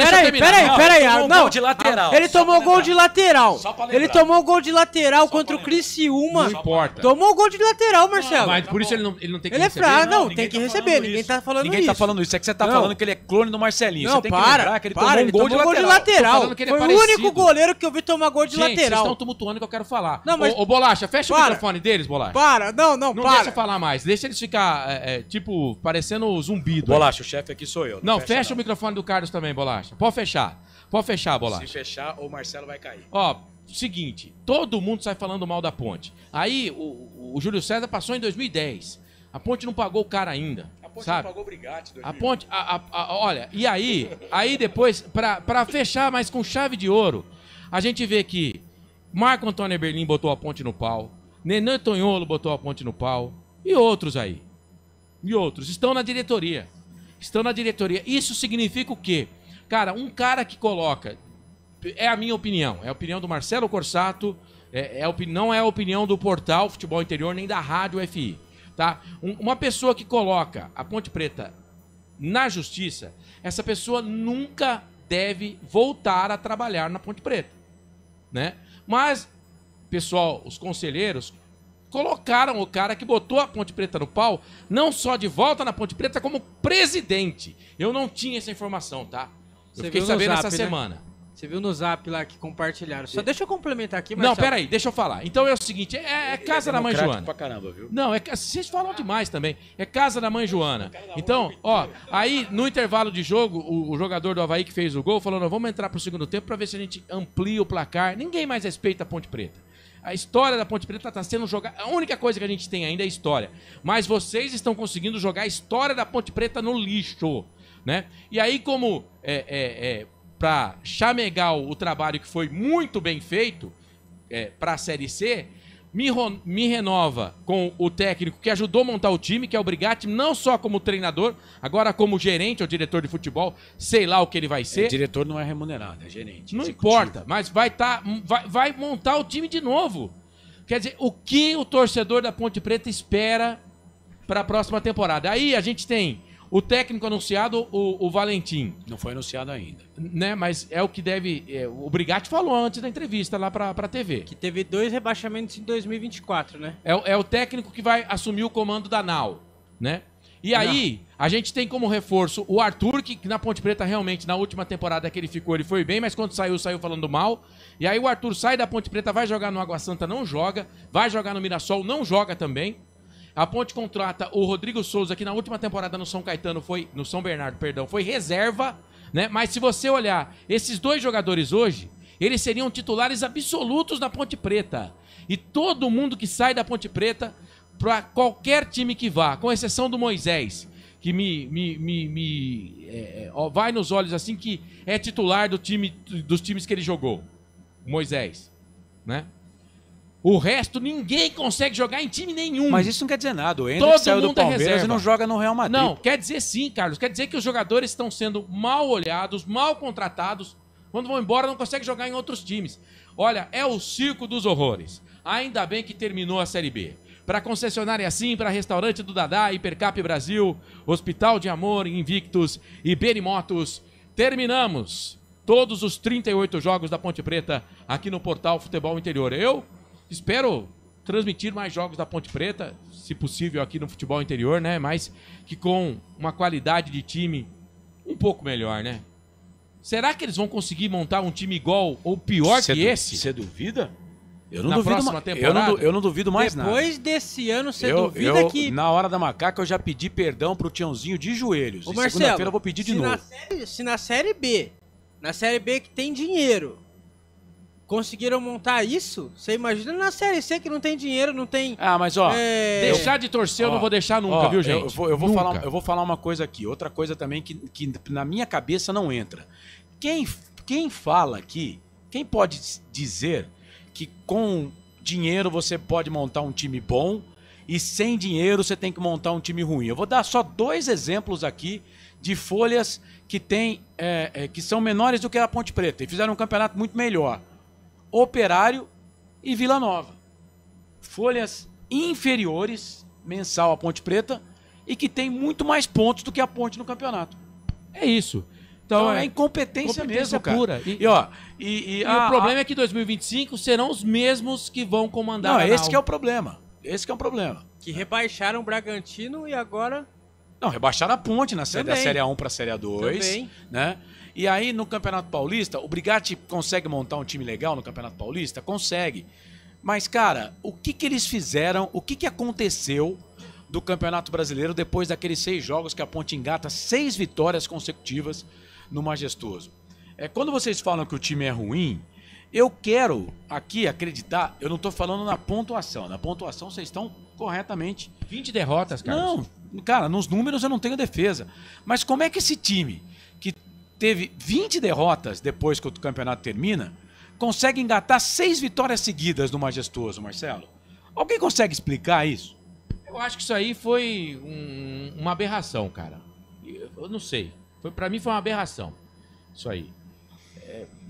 Não, de lateral. Ele tomou gol de lateral. Ele tomou gol de lateral contra o Criciúma. Não importa. Tomou gol de lateral, Marcelo. Mas por isso ele não tem que receber. Ele é fraco, não, tem que receber. Ninguém tá falando isso. Ninguém tá falando isso. É que você tá falando que ele é clone do Marcelinho. Não, você tem que lembrar que ele tomou um gol de lateral. Foi o único goleiro que eu vi tomar gol de lateral. Vocês estão tumultuando que eu quero falar. Ô, Bolacha, fecha o microfone deles, Bolacha. Não deixa eu falar mais. Deixa eles ficar, tipo, parecendo zumbido. Bolacha, o chefe aqui sou eu. Não, fecha o microfone do Carlos também, Bolacha. Pode fechar, Bolacha. Se fechar, o Marcelo vai cair. Ó, seguinte, todo mundo sai falando mal da Ponte. Aí, o Júlio César passou em 2010. A Ponte não pagou o cara ainda. A Ponte sabe? não pagou o Brigatti. A Ponte, olha, e aí depois, pra fechar, mas com chave de ouro, a gente vê que Marco Antônio Eberlin botou a Ponte no pau, Nenê Tonholo botou a Ponte no pau, e outros aí. E outros. Estão na diretoria. Isso significa o quê? Cara, um cara que coloca... É a minha opinião. É a opinião do Marcelo Corsato. Não é a opinião do portal Futebol Interior, nem da Rádio FI. Tá? Uma pessoa que coloca a Ponte Preta na justiça, essa pessoa nunca deve voltar a trabalhar na Ponte Preta. Né? Mas, pessoal, os conselheiros colocaram o cara que botou a Ponte Preta no pau, não só de volta na Ponte Preta, como presidente. Eu não tinha essa informação, tá? Eu fiquei sabendo essa semana. Você viu no Zap lá que compartilharam. Só deixa eu complementar aqui, Marcelo. Não, peraí, deixa eu falar. Então é o seguinte, é casa da mãe Joana. Pra caramba, viu? Não, vocês falam demais também. É casa da mãe Joana. Então, ó, aí no intervalo de jogo, o jogador do Avaí que fez o gol falou, vamos entrar pro segundo tempo pra ver se a gente amplia o placar. Ninguém mais respeita a Ponte Preta. A história da Ponte Preta está sendo jogada... A única coisa que a gente tem ainda é história. Mas vocês estão conseguindo jogar a história da Ponte Preta no lixo, né? E aí, como para chamegar o trabalho que foi muito bem feito para a Série C, me renova com o técnico que ajudou a montar o time, que é o Brigatti, não só como treinador, agora como gerente ou diretor de futebol, sei lá o que ele vai ser. Diretor não é remunerado, é gerente. Não importa, mas vai montar o time de novo. Quer dizer, o que o torcedor da Ponte Preta espera para a próxima temporada? Aí a gente tem o técnico anunciado, o Valentim. Não foi anunciado ainda. Né, mas é o que deve... o Brigatti falou antes da entrevista lá pra TV. Que teve 2 rebaixamentos em 2024, né? É o técnico que vai assumir o comando da NAU, né? E aí, a gente tem como reforço o Arthur, que na Ponte Preta realmente, na última temporada que ele ficou, ele foi bem, mas quando saiu falando mal. E aí o Arthur sai da Ponte Preta, vai jogar no Água Santa, não joga. Vai jogar no Mirassol, não joga também. A Ponte contrata o Rodrigo Souza, que na última temporada no São Bernardo, foi reserva, né? Mas se você olhar, esses 2 jogadores hoje, eles seriam titulares absolutos na Ponte Preta. E todo mundo que sai da Ponte Preta, para qualquer time que vá, com exceção do Moisés, que vai nos olhos assim, que é titular dos times que ele jogou. Moisés, né? O resto, ninguém consegue jogar em time nenhum. Mas isso não quer dizer nada. O Hendrick saiu do Palmeiras e não joga no Real Madrid. Não, quer dizer sim, Carlos. Quer dizer que os jogadores estão sendo mal olhados, mal contratados. Quando vão embora, não conseguem jogar em outros times. Olha, é o circo dos horrores. Ainda bem que terminou a Série B. Para concessionária Sim, para restaurante do Dadá, Hipercap Brasil, Hospital de Amor, Invictus e Benimotos, terminamos todos os 38 jogos da Ponte Preta aqui no Portal Futebol Interior. Eu espero transmitir mais jogos da Ponte Preta, se possível aqui no Futebol Interior, né? Mas que com uma qualidade de time um pouco melhor, né? Será que eles vão conseguir montar um time igual ou pior que esse? Você duvida? Eu não Na duvido próxima temporada? Eu não duvido mais nada. Depois desse ano, você duvida que... Na hora da macaca, eu já pedi perdão pro Tiãozinho de joelhos. Ô, E Marcelo, segunda-feira eu vou pedir de novo. Se na Série B que tem dinheiro, conseguiram montar isso, você imagina na Série C que não tem dinheiro, não tem... Ah, mas ó... Deixar de torcer eu não vou deixar nunca, viu, gente? Eu vou falar uma coisa aqui. Outra coisa também que na minha cabeça não entra. Quem fala aqui, quem pode dizer que com dinheiro você pode montar um time bom e sem dinheiro você tem que montar um time ruim? Eu vou dar só 2 exemplos aqui de folhas que que são menores do que a Ponte Preta e fizeram um campeonato muito melhor. Operário e Vila Nova. Folhas inferiores, mensal à Ponte Preta, e que tem muito mais pontos do que a Ponte no campeonato. É isso. Então é incompetência mesmo, cara. Pura. E o problema é que 2025 serão os mesmos que vão comandar. Não, esse que é o problema. Esse que é o problema. Que rebaixaram o Bragantino e agora... Não, rebaixaram a Ponte da Série A1 para a Série A2. Também. Né? E aí no Campeonato Paulista, o Brigatti consegue montar um time legal no Campeonato Paulista? Consegue. Mas, cara, o que eles fizeram, o que aconteceu do Campeonato Brasileiro depois daqueles 6 jogos que a Ponte engata 6 vitórias consecutivas no Majestoso? Quando vocês falam que o time é ruim, eu quero aqui acreditar, eu não estou falando na pontuação. Na pontuação vocês estão corretamente. 20 derrotas, cara. Não, cara, nos números eu não tenho defesa. Mas como é que esse time, que teve 20 derrotas depois que o campeonato termina, consegue engatar 6 vitórias seguidas no Majestoso, Marcelo? Alguém consegue explicar isso? Eu acho que isso aí foi uma aberração, cara. Eu não sei. Pra mim foi uma aberração. Isso aí.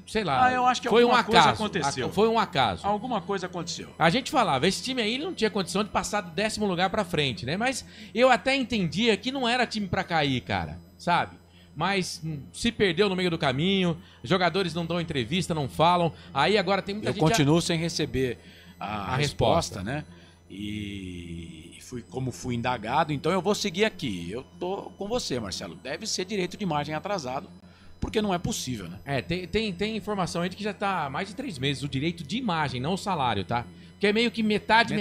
Sei lá. Eu acho que foi alguma um coisa acaso. aconteceu. Foi um acaso. Alguma coisa aconteceu. A gente falava, esse time aí não tinha condição de passar do 10º lugar pra frente, né? Mas eu até entendia que não era time pra cair, cara. Sabe? Mas se perdeu no meio do caminho, jogadores não dão entrevista, não falam. Aí agora tem muita gente... Eu continuo sem receber a resposta, né? E como fui indagado, então eu vou seguir aqui. Eu tô com você, Marcelo. Deve ser direito de imagem atrasado, porque não é possível, né? Tem informação aí de que já tá há mais de 3 meses o direito de imagem, não o salário, tá? Que é meio que metade,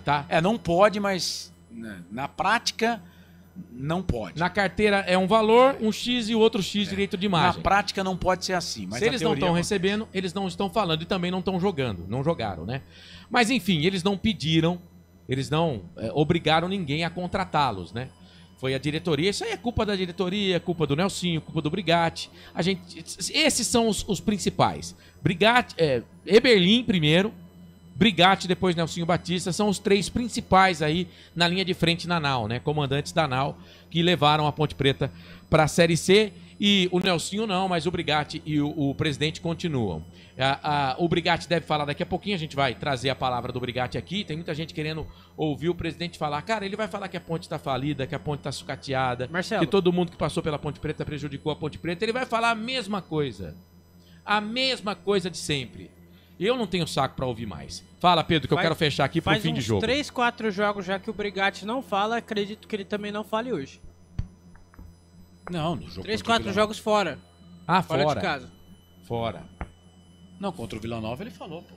tá? Não pode, mas na prática não pode. Na carteira é um valor, um X e o outro X direito de imagem. Na prática não pode ser assim. Mas se eles não estão recebendo, eles não estão falando e também não estão jogando. Não jogaram, né? Mas enfim, eles não pediram, eles não obrigaram ninguém a contratá-los, né? Foi a diretoria, isso aí é culpa da diretoria, culpa do Nelsinho, culpa do Brigatti. Esses são os principais. Brigatti, Eberlin primeiro, Brigatti, depois Nelsinho Batista, são os 3 principais aí na linha de frente na NAU, né? Comandantes da NAU que levaram a Ponte Preta para a Série C. E o Nelsinho não, mas o Brigatti e o presidente continuam. O Brigatti deve falar daqui a pouquinho, a gente vai trazer a palavra do Brigatti aqui. Tem muita gente querendo ouvir o presidente falar. Cara, ele vai falar que a Ponte está falida, que a Ponte está sucateada, Marcelo, que todo mundo que passou pela Ponte Preta prejudicou a Ponte Preta. Ele vai falar a mesma coisa. A mesma coisa de sempre. Eu não tenho saco para ouvir mais. Fala, Pedro, que eu quero fechar aqui pro fim de jogo. Faz uns 3, 4 jogos já que o Brigatti não fala, acredito que ele também não fale hoje. Não, no jogo 3, 4 jogos fora. Fora de casa. Fora. Não, contra o Vila Nova ele falou, pô.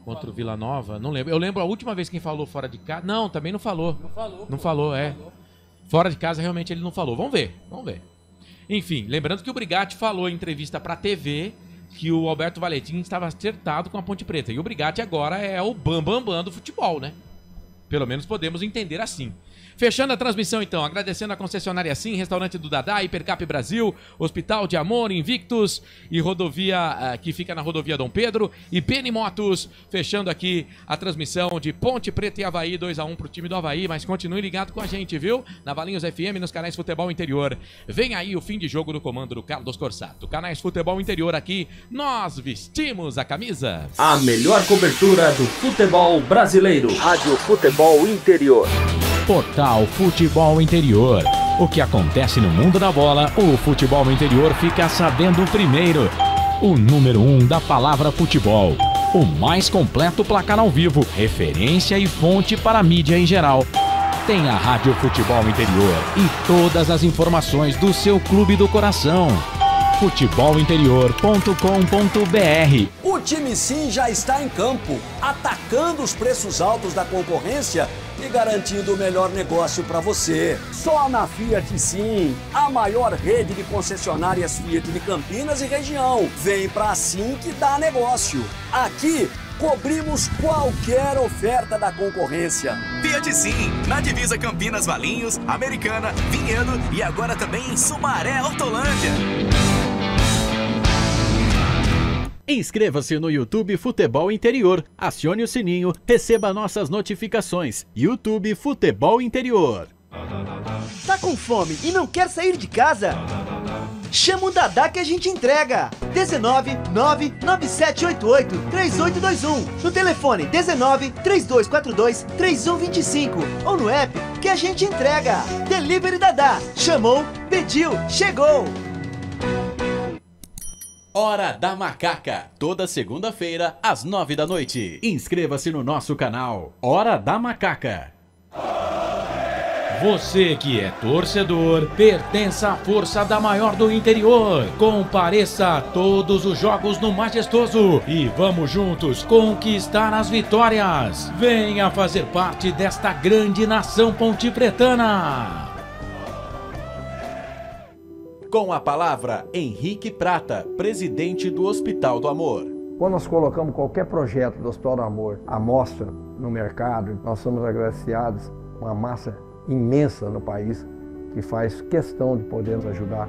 Contra o Vila Nova? Não lembro. Eu lembro a última vez quem falou fora de casa. Não, também não falou. Não falou. Fora de casa realmente ele não falou. Vamos ver. Enfim, lembrando que o Brigatti falou em entrevista pra TV que o Alberto Valentim estava acertado com a Ponte Preta. E o Brigatti agora é o bambambam do futebol, né? Pelo menos podemos entender assim. Fechando a transmissão então, agradecendo a concessionária Sim, Restaurante do Dadá, Hipercap Brasil, Hospital de Amor, Invictus e rodovia que fica na rodovia Dom Pedro e Benimotos, fechando aqui a transmissão de Ponte Preta e Avaí, 2-1 pro time do Avaí, mas continue ligado com a gente, viu? Na Valinhos FM, nos canais Futebol Interior. Vem aí o fim de jogo no comando do Carlos Corsato. Canais Futebol Interior aqui, nós vestimos a camisa. A melhor cobertura do futebol brasileiro. Rádio Futebol Interior. Portal Futebol Interior. O que acontece no mundo da bola, o Futebol Interior fica sabendo primeiro. O número 1 da palavra futebol. O mais completo placar ao vivo, referência e fonte para a mídia em geral. Tem a Rádio Futebol Interior e todas as informações do seu clube do coração. futebolinterior.com.br. O time Sim já está em campo, atacando os preços altos da concorrência e garantindo o melhor negócio para você. Só na Fiat Sim, a maior rede de concessionárias Fiat de Campinas e região. Vem pra Sim que dá negócio. Aqui cobrimos qualquer oferta da concorrência. Fiat Sim, na divisa Campinas, Valinhos, Americana, Vinhedo e agora também em Sumaré, Hortolândia. Inscreva-se no YouTube Futebol Interior, acione o sininho, receba nossas notificações. YouTube Futebol Interior. Tá com fome e não quer sair de casa? Chama o Dadá que a gente entrega. 19 99788 3821. No telefone 19 3242 3125 ou no app que a gente entrega. Delivery Dadá. Chamou, pediu, chegou. Hora da Macaca, toda segunda-feira às 9 da noite. Inscreva-se no nosso canal Hora da Macaca. Você que é torcedor, pertence à força da maior do interior. Compareça a todos os jogos no Majestoso e vamos juntos conquistar as vitórias. Venha fazer parte desta grande nação pontipretana. Com a palavra, Henrique Prata, presidente do Hospital do Amor. Quando nós colocamos qualquer projeto do Hospital do Amor à mostra no mercado, nós somos agraciados com uma massa imensa no país que faz questão de poder nos ajudar.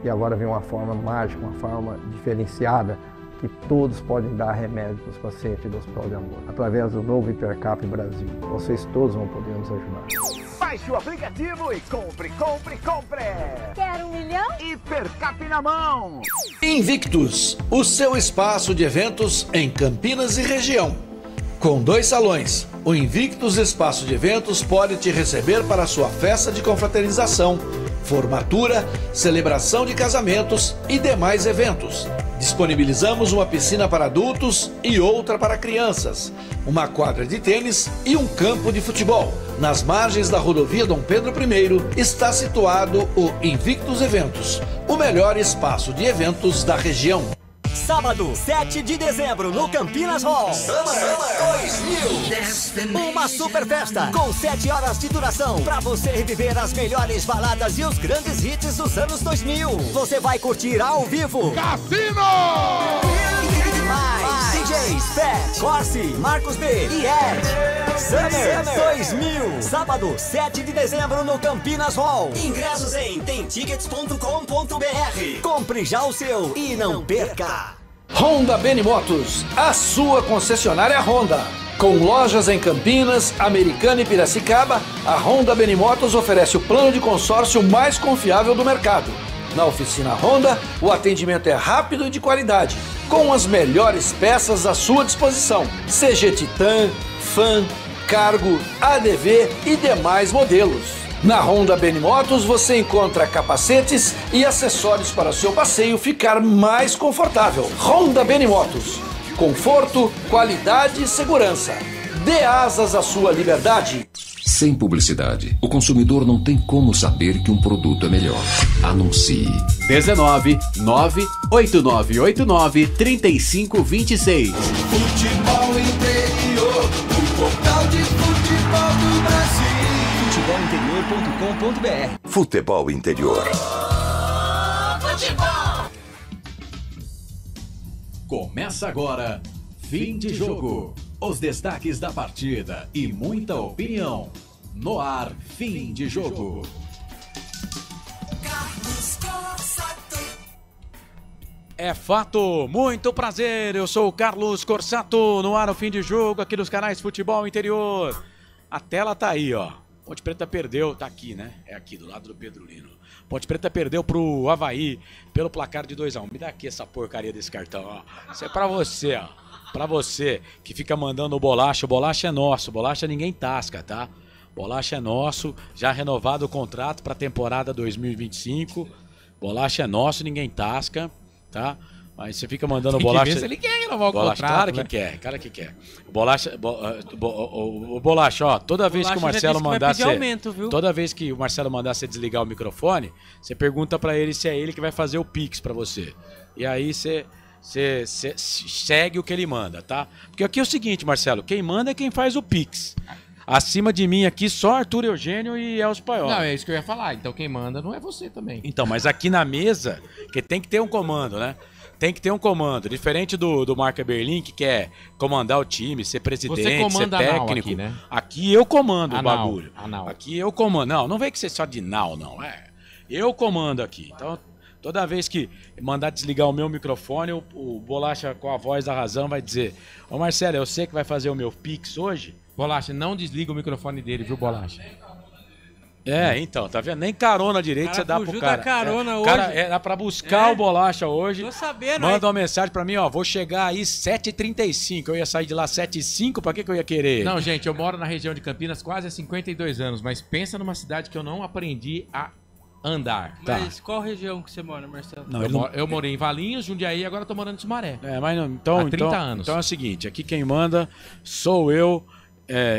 E agora vem uma forma mágica, uma forma diferenciada, que todos podem dar remédio para os pacientes do Hospital de Amor. Através do novo Hipercap Brasil. Vocês todos vão poder nos ajudar. Baixe o aplicativo e compre, compre, compre! Quero 1 milhão? Hipercap na mão! Invictus, o seu espaço de eventos em Campinas e região. Com 2 salões, o Invictus Espaço de Eventos pode te receber para a sua festa de confraternização, formatura, celebração de casamentos e demais eventos. Disponibilizamos uma piscina para adultos e outra para crianças, uma quadra de tênis e um campo de futebol. Nas margens da rodovia Dom Pedro I está situado o Invictus Eventos, o melhor espaço de eventos da região. Sábado, 7 de dezembro, no Campinas Hall. Summer 2000. Uma super festa com 7 horas de duração pra você reviver as melhores baladas e os grandes hits dos anos 2000. Você vai curtir ao vivo Cassino! DJs Pet, Corsi, Marcos B e Ed. Summer 2000. Sábado, 7 de dezembro no Campinas Hall. Ingressos em temtickets.com.br. Compre já o seu e não perca. Honda Benimotos, a sua concessionária Honda. Com lojas em Campinas, Americana e Piracicaba, a Honda Benimotos oferece o plano de consórcio mais confiável do mercado. Na oficina Honda, o atendimento é rápido e de qualidade, com as melhores peças à sua disposição. CG Titan, Fan, Cargo, ADV e demais modelos. Na Honda Benimotos você encontra capacetes e acessórios para o seu passeio ficar mais confortável. Honda Benimotos, conforto, qualidade e segurança. Dê asas à sua liberdade. Sem publicidade, o consumidor não tem como saber que um produto é melhor. Anuncie. 19 98989 3526. Futebol Interior, o portal de futebol do Brasil. Futebolinterior.com.br. Futebol Interior. Futebol. Começa agora, fim de jogo. Os destaques da partida e muita opinião. No ar, fim de jogo. É fato, muito prazer, eu sou o Carlos Corsato, no ar o fim de jogo aqui dos canais Futebol Interior. A tela tá aí, ó. Ponte Preta perdeu, tá aqui, né? É aqui, do lado do Pedro Lino. Ponte Preta perdeu pro Avaí pelo placar de 2-1. Me dá aqui essa porcaria desse cartão, ó. Isso é pra você, ó. Pra você que fica mandando o bolacha é nosso, bolacha ninguém tasca, tá? Bolacha é nosso, já renovado o contrato pra temporada 2025. Bolacha é nosso, ninguém tasca. Tá? Mas você fica mandando bolacha. Se ele quer renovar o contrato. Claro que né? quer, cara que quer. Bolacha, bolacha, ó, toda vez que o Marcelo mandar você. Toda vez que o Marcelo mandar você desligar o microfone, você pergunta pra ele se é ele que vai fazer o Pix pra você. E aí você segue o que ele manda, tá? Porque aqui é o seguinte, Marcelo, quem manda é quem faz o Pix. Acima de mim aqui, só Arthur Eugênio e Elcio Paiol. Não, é isso que eu ia falar. Então quem manda não é você também. Então, mas aqui na mesa, que tem que ter um comando, né? Tem que ter um comando. Diferente do Marco Eberlin, que quer comandar o time, ser presidente, você comanda ser técnico. Aqui, né? Aqui eu comando o Anal, bagulho. Anal. Aqui eu comando. Não vem que você só de nau, não. Eu comando aqui. Então, toda vez que mandar desligar o meu microfone, o Bolacha com a voz da razão vai dizer: ô Marcelo, eu sei que vai fazer o meu Pix hoje. Bolacha, não desliga o microfone dele, viu, Bolacha? Então, tá vendo? Nem carona direito você dá pro cara. Da carona hoje. Cara, era pra buscar o Bolacha hoje. Tô sabendo, manda uma mensagem pra mim, ó, vou chegar aí 7h35, eu ia sair de lá 7h05, pra que eu ia querer? Não, gente, eu moro na região de Campinas quase há 52 anos, mas pensa numa cidade que eu não aprendi a andar. Mas qual região que você mora, Marcelo? Não, eu morei em Valinhos, Jundiaí, agora tô morando em Sumaré. Mas não, então, há 30 anos. Então é o seguinte, aqui quem manda sou eu.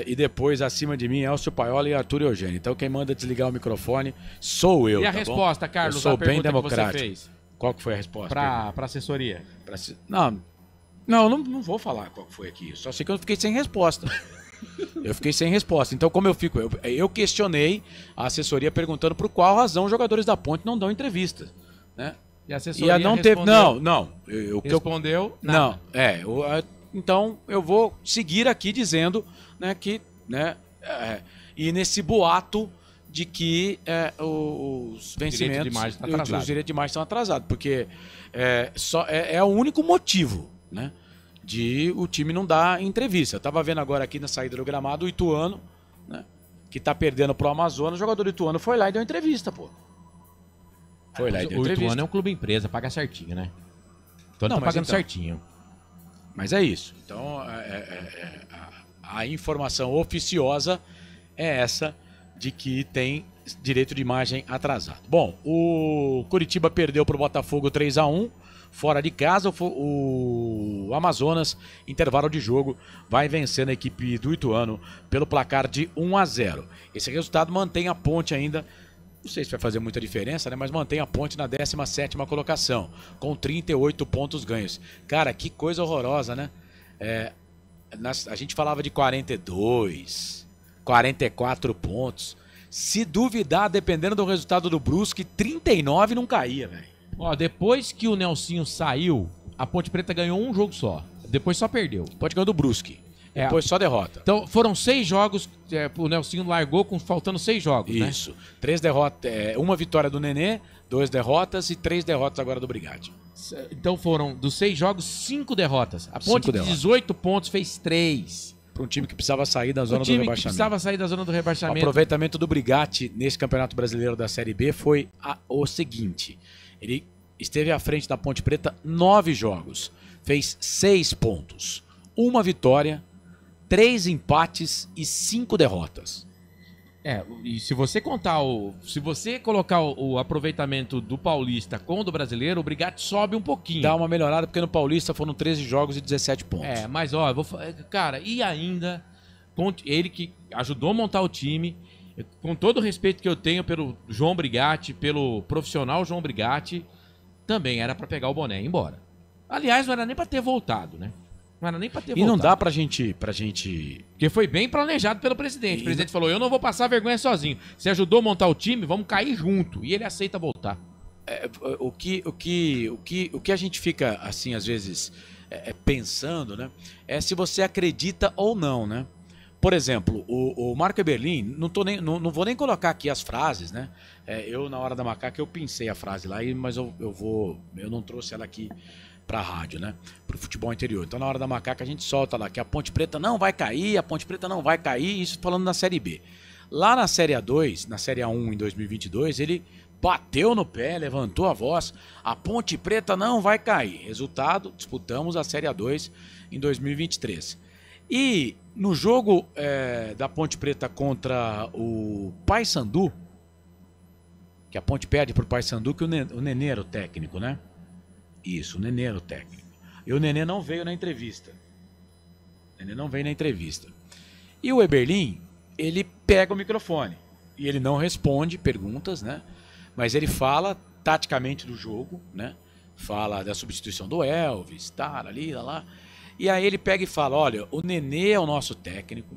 E depois, acima de mim, Elcio Paiola e Arthur Eugênio. Então, quem manda desligar o microfone sou eu. E a tá resposta, bom? Carlos, eu sou a bem pergunta democrático. que você fez? Qual que foi a resposta? Pra assessoria. Não vou falar qual que foi aqui. Só sei que eu fiquei sem resposta. Eu fiquei sem resposta. Então, como eu fico... Eu questionei a assessoria perguntando por qual razão os jogadores da Ponte não dão entrevista, né? E a assessoria não teve... Não. Respondeu nada. Não, então, eu vou seguir aqui dizendo, né, que, né, e nesse boato de que os vencimentos, os direitos de imagem estão atrasados, porque é o único motivo, né, de o time não dar entrevista. Eu tava vendo agora aqui na saída do gramado o Ituano, né, que tá perdendo pro Amazonas, o jogador do Ituano foi lá e deu entrevista, pô. Foi lá e deu entrevista. O Ituano é um clube empresa, paga certinho, né? Então tá pagando certinho. Mas é isso. Então, a informação oficiosa é essa de que tem direito de imagem atrasado. Bom, o Curitiba perdeu para o Botafogo 3-1, fora de casa. O Amazonas, intervalo de jogo, vai vencendo a equipe do Ituano pelo placar de 1-0. Esse resultado mantém a Ponte ainda... Não sei se vai fazer muita diferença, né? Mas mantém a Ponte na 17ª colocação, com 38 pontos ganhos. Cara, que coisa horrorosa, né? A gente falava de 42, 44 pontos. Se duvidar, dependendo do resultado do Brusque, 39 não caía, velho. Ó, depois que o Nelsinho saiu, a Ponte Preta ganhou um jogo só. Depois só perdeu. Ponte ganhou do Brusque. Depois só derrota. Então foram 6 jogos, o Nelsinho largou faltando 6 jogos, Isso. 3 derrotas, uma vitória do Nenê, 2 derrotas e 3 derrotas agora do Brigatti. Então foram, dos 6 jogos, 5 derrotas. A Ponte de 18 pontos fez 3. Para um time que precisava sair da zona do rebaixamento. Que precisava sair da zona do rebaixamento. O aproveitamento do Brigatti nesse Campeonato Brasileiro da Série B foi o seguinte. Ele esteve à frente da Ponte Preta 9 jogos. Fez 6 pontos. 1 vitória, 3 empates e 5 derrotas. E se você contar se você colocar o aproveitamento do Paulista com o do Brasileiro, o Brigatti sobe um pouquinho. Dá uma melhorada, porque no Paulista foram 13 jogos e 17 pontos. Mas ó, cara, e ainda, ele que ajudou a montar o time, com todo o respeito que eu tenho pelo João Brigatti, pelo profissional João Brigatti, também era pra pegar o boné e ir embora. Aliás, não era nem pra ter voltado, né? Não era nem pra ter voltado. E não dá pra gente... Porque foi bem planejado pelo presidente. O presidente falou, eu não vou passar vergonha sozinho. Você ajudou a montar o time, vamos cair junto. E ele aceita voltar. O que a gente fica, assim, às vezes, pensando, né? É se você acredita ou não, né? por exemplo, o Marco Eberlin, não vou nem colocar aqui as frases, né? Eu, na hora da macaca, eu pensei a frase lá, mas eu não trouxe ela aqui pra rádio, né? Pro futebol interior. Então, na hora da macaca, a gente solta lá que a Ponte Preta não vai cair, isso falando na Série B. Lá na Série A2, na Série A1 em 2022, ele bateu no pé, levantou a voz, a Ponte Preta não vai cair. Resultado, disputamos a Série A2 em 2023. E no jogo da Ponte Preta contra o Paysandu, que a Ponte perde pro Paysandu, que o Nenê era o técnico, né? Isso, o Nenê era o técnico. E o Nenê não veio na entrevista. E o Eberlin, ele pega o microfone. E ele não responde perguntas, né? Mas ele fala taticamente do jogo, né? Fala da substituição do Elvis, lá. E aí ele pega e fala, olha, o Nenê é o nosso técnico.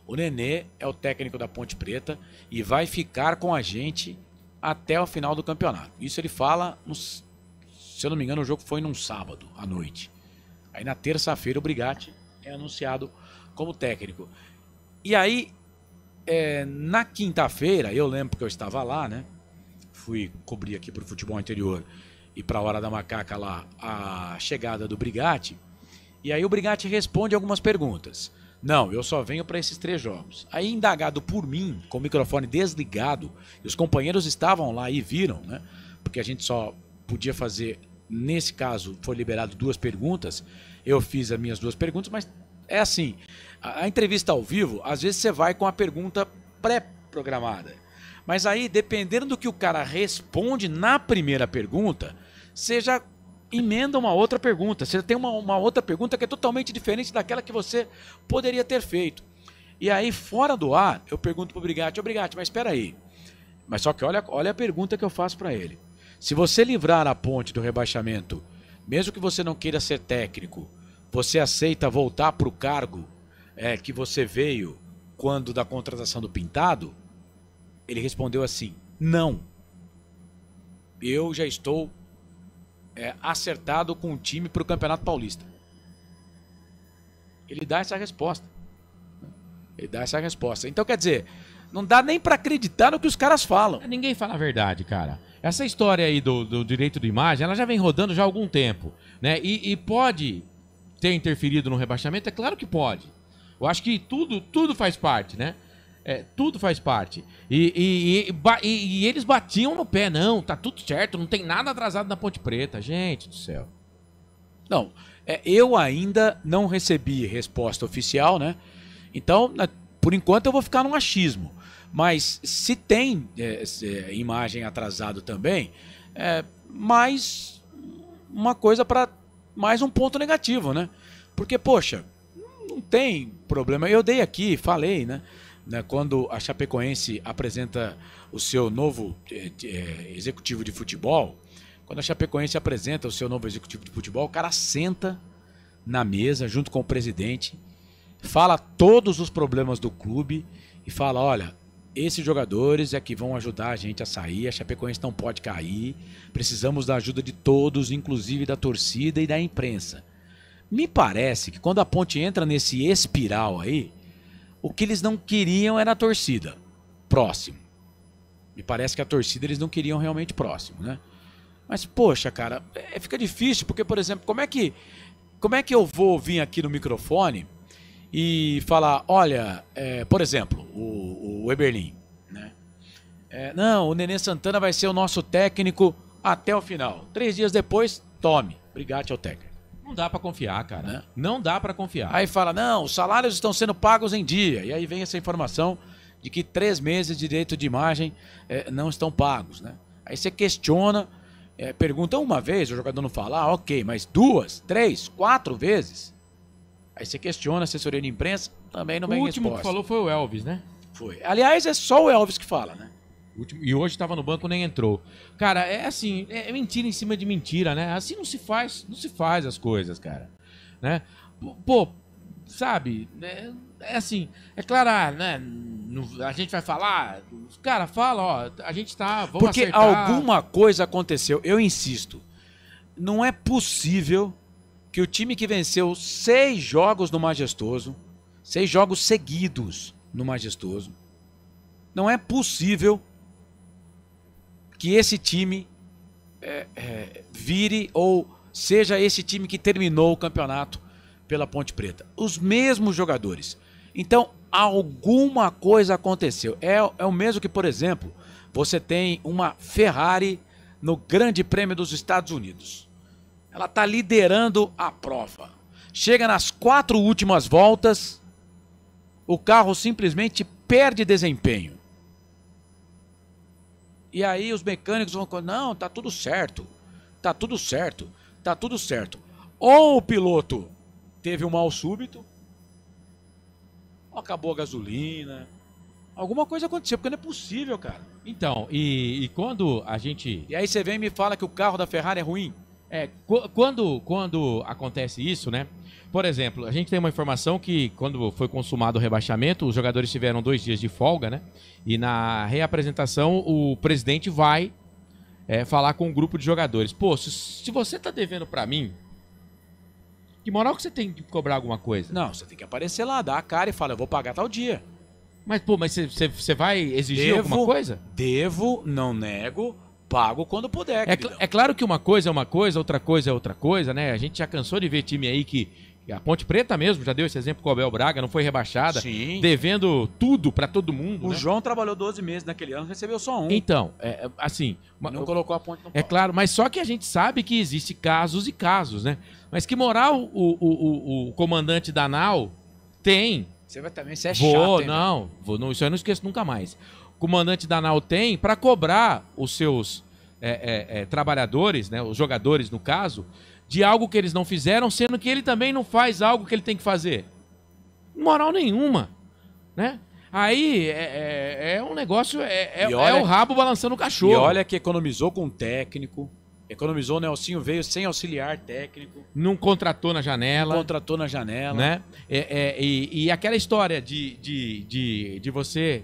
O Nenê é o técnico da Ponte Preta e vai ficar com a gente até o final do campeonato. Isso ele fala, se eu não me engano, o jogo foi num sábado à noite. Aí na terça-feira o Brigatti é anunciado como técnico. E aí, na quinta-feira, eu lembro que eu estava lá, né? Fui cobrir aqui pro futebol interior e pra Hora da Macaca lá a chegada do Brigatti. E aí o Brigatti responde algumas perguntas. Não, eu só venho para esses 3 jogos. Aí, indagado por mim, com o microfone desligado, e os companheiros estavam lá e viram, né? Porque a gente só podia fazer, nesse caso, foi liberado 2 perguntas. Eu fiz as minhas 2 perguntas, mas é assim, a entrevista ao vivo, às vezes você vai com a pergunta pré-programada. Mas aí, dependendo do que o cara responde na primeira pergunta, você já emenda uma outra pergunta. Você tem uma outra pergunta que é totalmente diferente daquela que você poderia ter feito. E aí, fora do ar, eu pergunto pro Brigatti, Brigatti, mas espera aí. Mas só que olha a pergunta que eu faço para ele. Se você livrar a Ponte do rebaixamento, mesmo que você não queira ser técnico, você aceita voltar pro cargo que você veio quando da contratação do Pintado? Ele respondeu assim, não. Eu já estou acertado com o time para o Campeonato Paulista. Ele dá essa resposta. Então, quer dizer, não dá nem para acreditar no que os caras falam. Ninguém fala a verdade, cara. Essa história aí do direito de imagem, ela já vem rodando já há algum tempo, né? E pode ter interferido no rebaixamento? É claro que pode. Eu acho que tudo faz parte, né? Tudo faz parte. E eles batiam no pé. Não, tá tudo certo, não tem nada atrasado na Ponte Preta. Gente do céu. Não, eu ainda não recebi resposta oficial, né? Então, por enquanto eu vou ficar num achismo. Mas se tem imagem atrasado também, mais uma coisa para mais um ponto negativo, né? Porque, poxa, não tem problema. Eu dei aqui, falei, né? Quando a Chapecoense apresenta o seu novo executivo de futebol, quando a Chapecoense apresenta o seu novo executivo de futebol, o cara senta na mesa junto com o presidente, fala todos os problemas do clube e fala, olha, esses jogadores é que vão ajudar a gente a sair, a Chapecoense não pode cair, precisamos da ajuda de todos, inclusive da torcida e da imprensa. Me parece que quando a Ponte entra nesse espiral aí, o que eles não queriam era a torcida próximo. Me parece que a torcida eles não queriam realmente próximo, né? Mas, poxa, cara, fica difícil, porque, por exemplo, como é que eu vou vir aqui no microfone e falar, olha, por exemplo, o Eberlin, né? Não, o Nenê Santana vai ser o nosso técnico até o final. 3 dias depois, tome, Brigatti é o técnico. Não dá pra confiar, cara. Né? Não dá pra confiar. Aí fala, não, os salários estão sendo pagos em dia. E aí vem essa informação de que 3 meses de direito de imagem não estão pagos, né? Aí você questiona, pergunta uma vez, o jogador não fala, ok, mas 2, 3, 4 vezes. Aí você questiona a assessoria de imprensa, também não vem resposta. O último que falou foi o Elvis, né? Foi. Aliás, é só o Elvis que fala, né? E hoje estava no banco, nem entrou. Cara, é assim, é mentira em cima de mentira, né? Assim não se faz as coisas, cara. Né? Pô, sabe? É assim, é claro, né? A gente vai falar, os caras falam, ó, a gente tá, vamos porque acertar. Alguma coisa aconteceu, eu insisto. Não é possível que o time que venceu 6 jogos no Majestoso, 6 jogos seguidos no Majestoso. Não é possível que esse time vire ou seja esse time que terminou o campeonato pela Ponte Preta. Os mesmos jogadores. Então, alguma coisa aconteceu. É o mesmo que, por exemplo, você tem uma Ferrari no Grande Prêmio dos Estados Unidos. Ela está liderando a prova. Chega nas 4 últimas voltas, o carro simplesmente perde desempenho. E aí os mecânicos vão falar, não, tá tudo certo. Tá tudo certo. Tá tudo certo. Ou o piloto teve um mal súbito, ou acabou a gasolina, alguma coisa aconteceu, porque não é possível, cara. Então, e quando a gente... E aí você vem e me fala que o carro da Ferrari é ruim? Quando acontece isso, né? Por exemplo, a gente tem uma informação que quando foi consumado o rebaixamento, os jogadores tiveram 2 dias de folga, né? E na reapresentação, o presidente vai falar com um grupo de jogadores. Pô, se você tá devendo pra mim, que moral que você tem que cobrar alguma coisa? Não, você tem que aparecer lá, dar a cara e falar, eu vou pagar tal dia. Mas, pô, você vai exigir alguma coisa? Devo, não nego, pago quando puder. É claro que uma coisa é uma coisa, outra coisa é outra coisa, né? A gente já cansou de ver time aí que... A Ponte Preta mesmo, já deu esse exemplo com o Abel Braga, não foi rebaixada, sim, devendo tudo pra todo mundo. O né? João trabalhou 12 meses naquele ano, recebeu só 1. Então, assim... Não colocou a Ponte no É claro, mas só que a gente sabe que existe casos e casos, né? Mas que moral o comandante da NAU tem... Você vai também, você é chato, hein, não, isso eu não esqueço nunca mais. O comandante da NAU tem pra cobrar os seus trabalhadores, né, os jogadores no caso, de algo que eles não fizeram, sendo que ele também não faz algo que ele tem que fazer. Moral nenhuma, né? Aí é um negócio, o rabo balançando o cachorro. E olha que economizou com o técnico, economizou, o Nelsinho veio sem auxiliar técnico. Não contratou na janela. Né? E aquela história de você...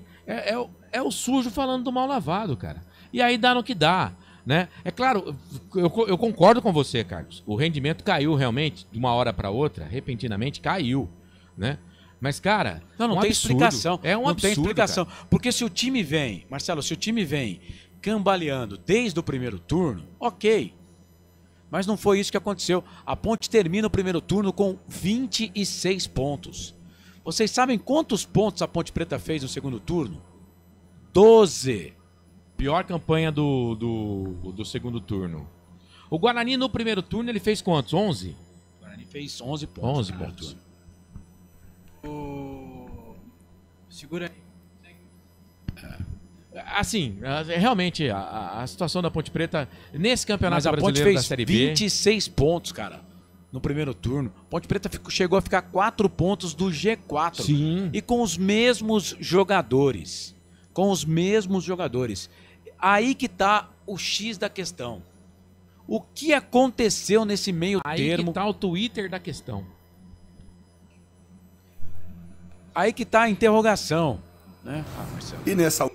É o sujo falando do mal lavado, cara. E aí dá no que dá. Né? É claro, eu concordo com você, Carlos. O rendimento caiu realmente de uma hora para outra, repentinamente caiu, né? Mas, cara, não tem absurdo. explicação. É um não absurdo, tem explicação. cara. Porque se o time vem, Marcelo, se o time vem cambaleando desde o primeiro turno, ok. Mas não foi isso que aconteceu. A Ponte termina o primeiro turno com 26 pontos. Vocês sabem quantos pontos a Ponte Preta fez no segundo turno? 12. Pior campanha do segundo turno. O Guarani no primeiro turno ele fez quantos? 11? O Guarani fez 11 pontos. 11 pontos. Segura aí. Assim, realmente a situação da Ponte Preta nesse campeonato Mas a Ponte brasileiro fez da Série B... 26 pontos, cara, no primeiro turno. Ponte Preta chegou a ficar 4 pontos do G4. Sim. E com os mesmos jogadores. Aí que tá o X da questão. O que aconteceu nesse meio termo? Aí que tá o Twitter da questão. Aí que tá a interrogação, né? Marcelo. E nessa...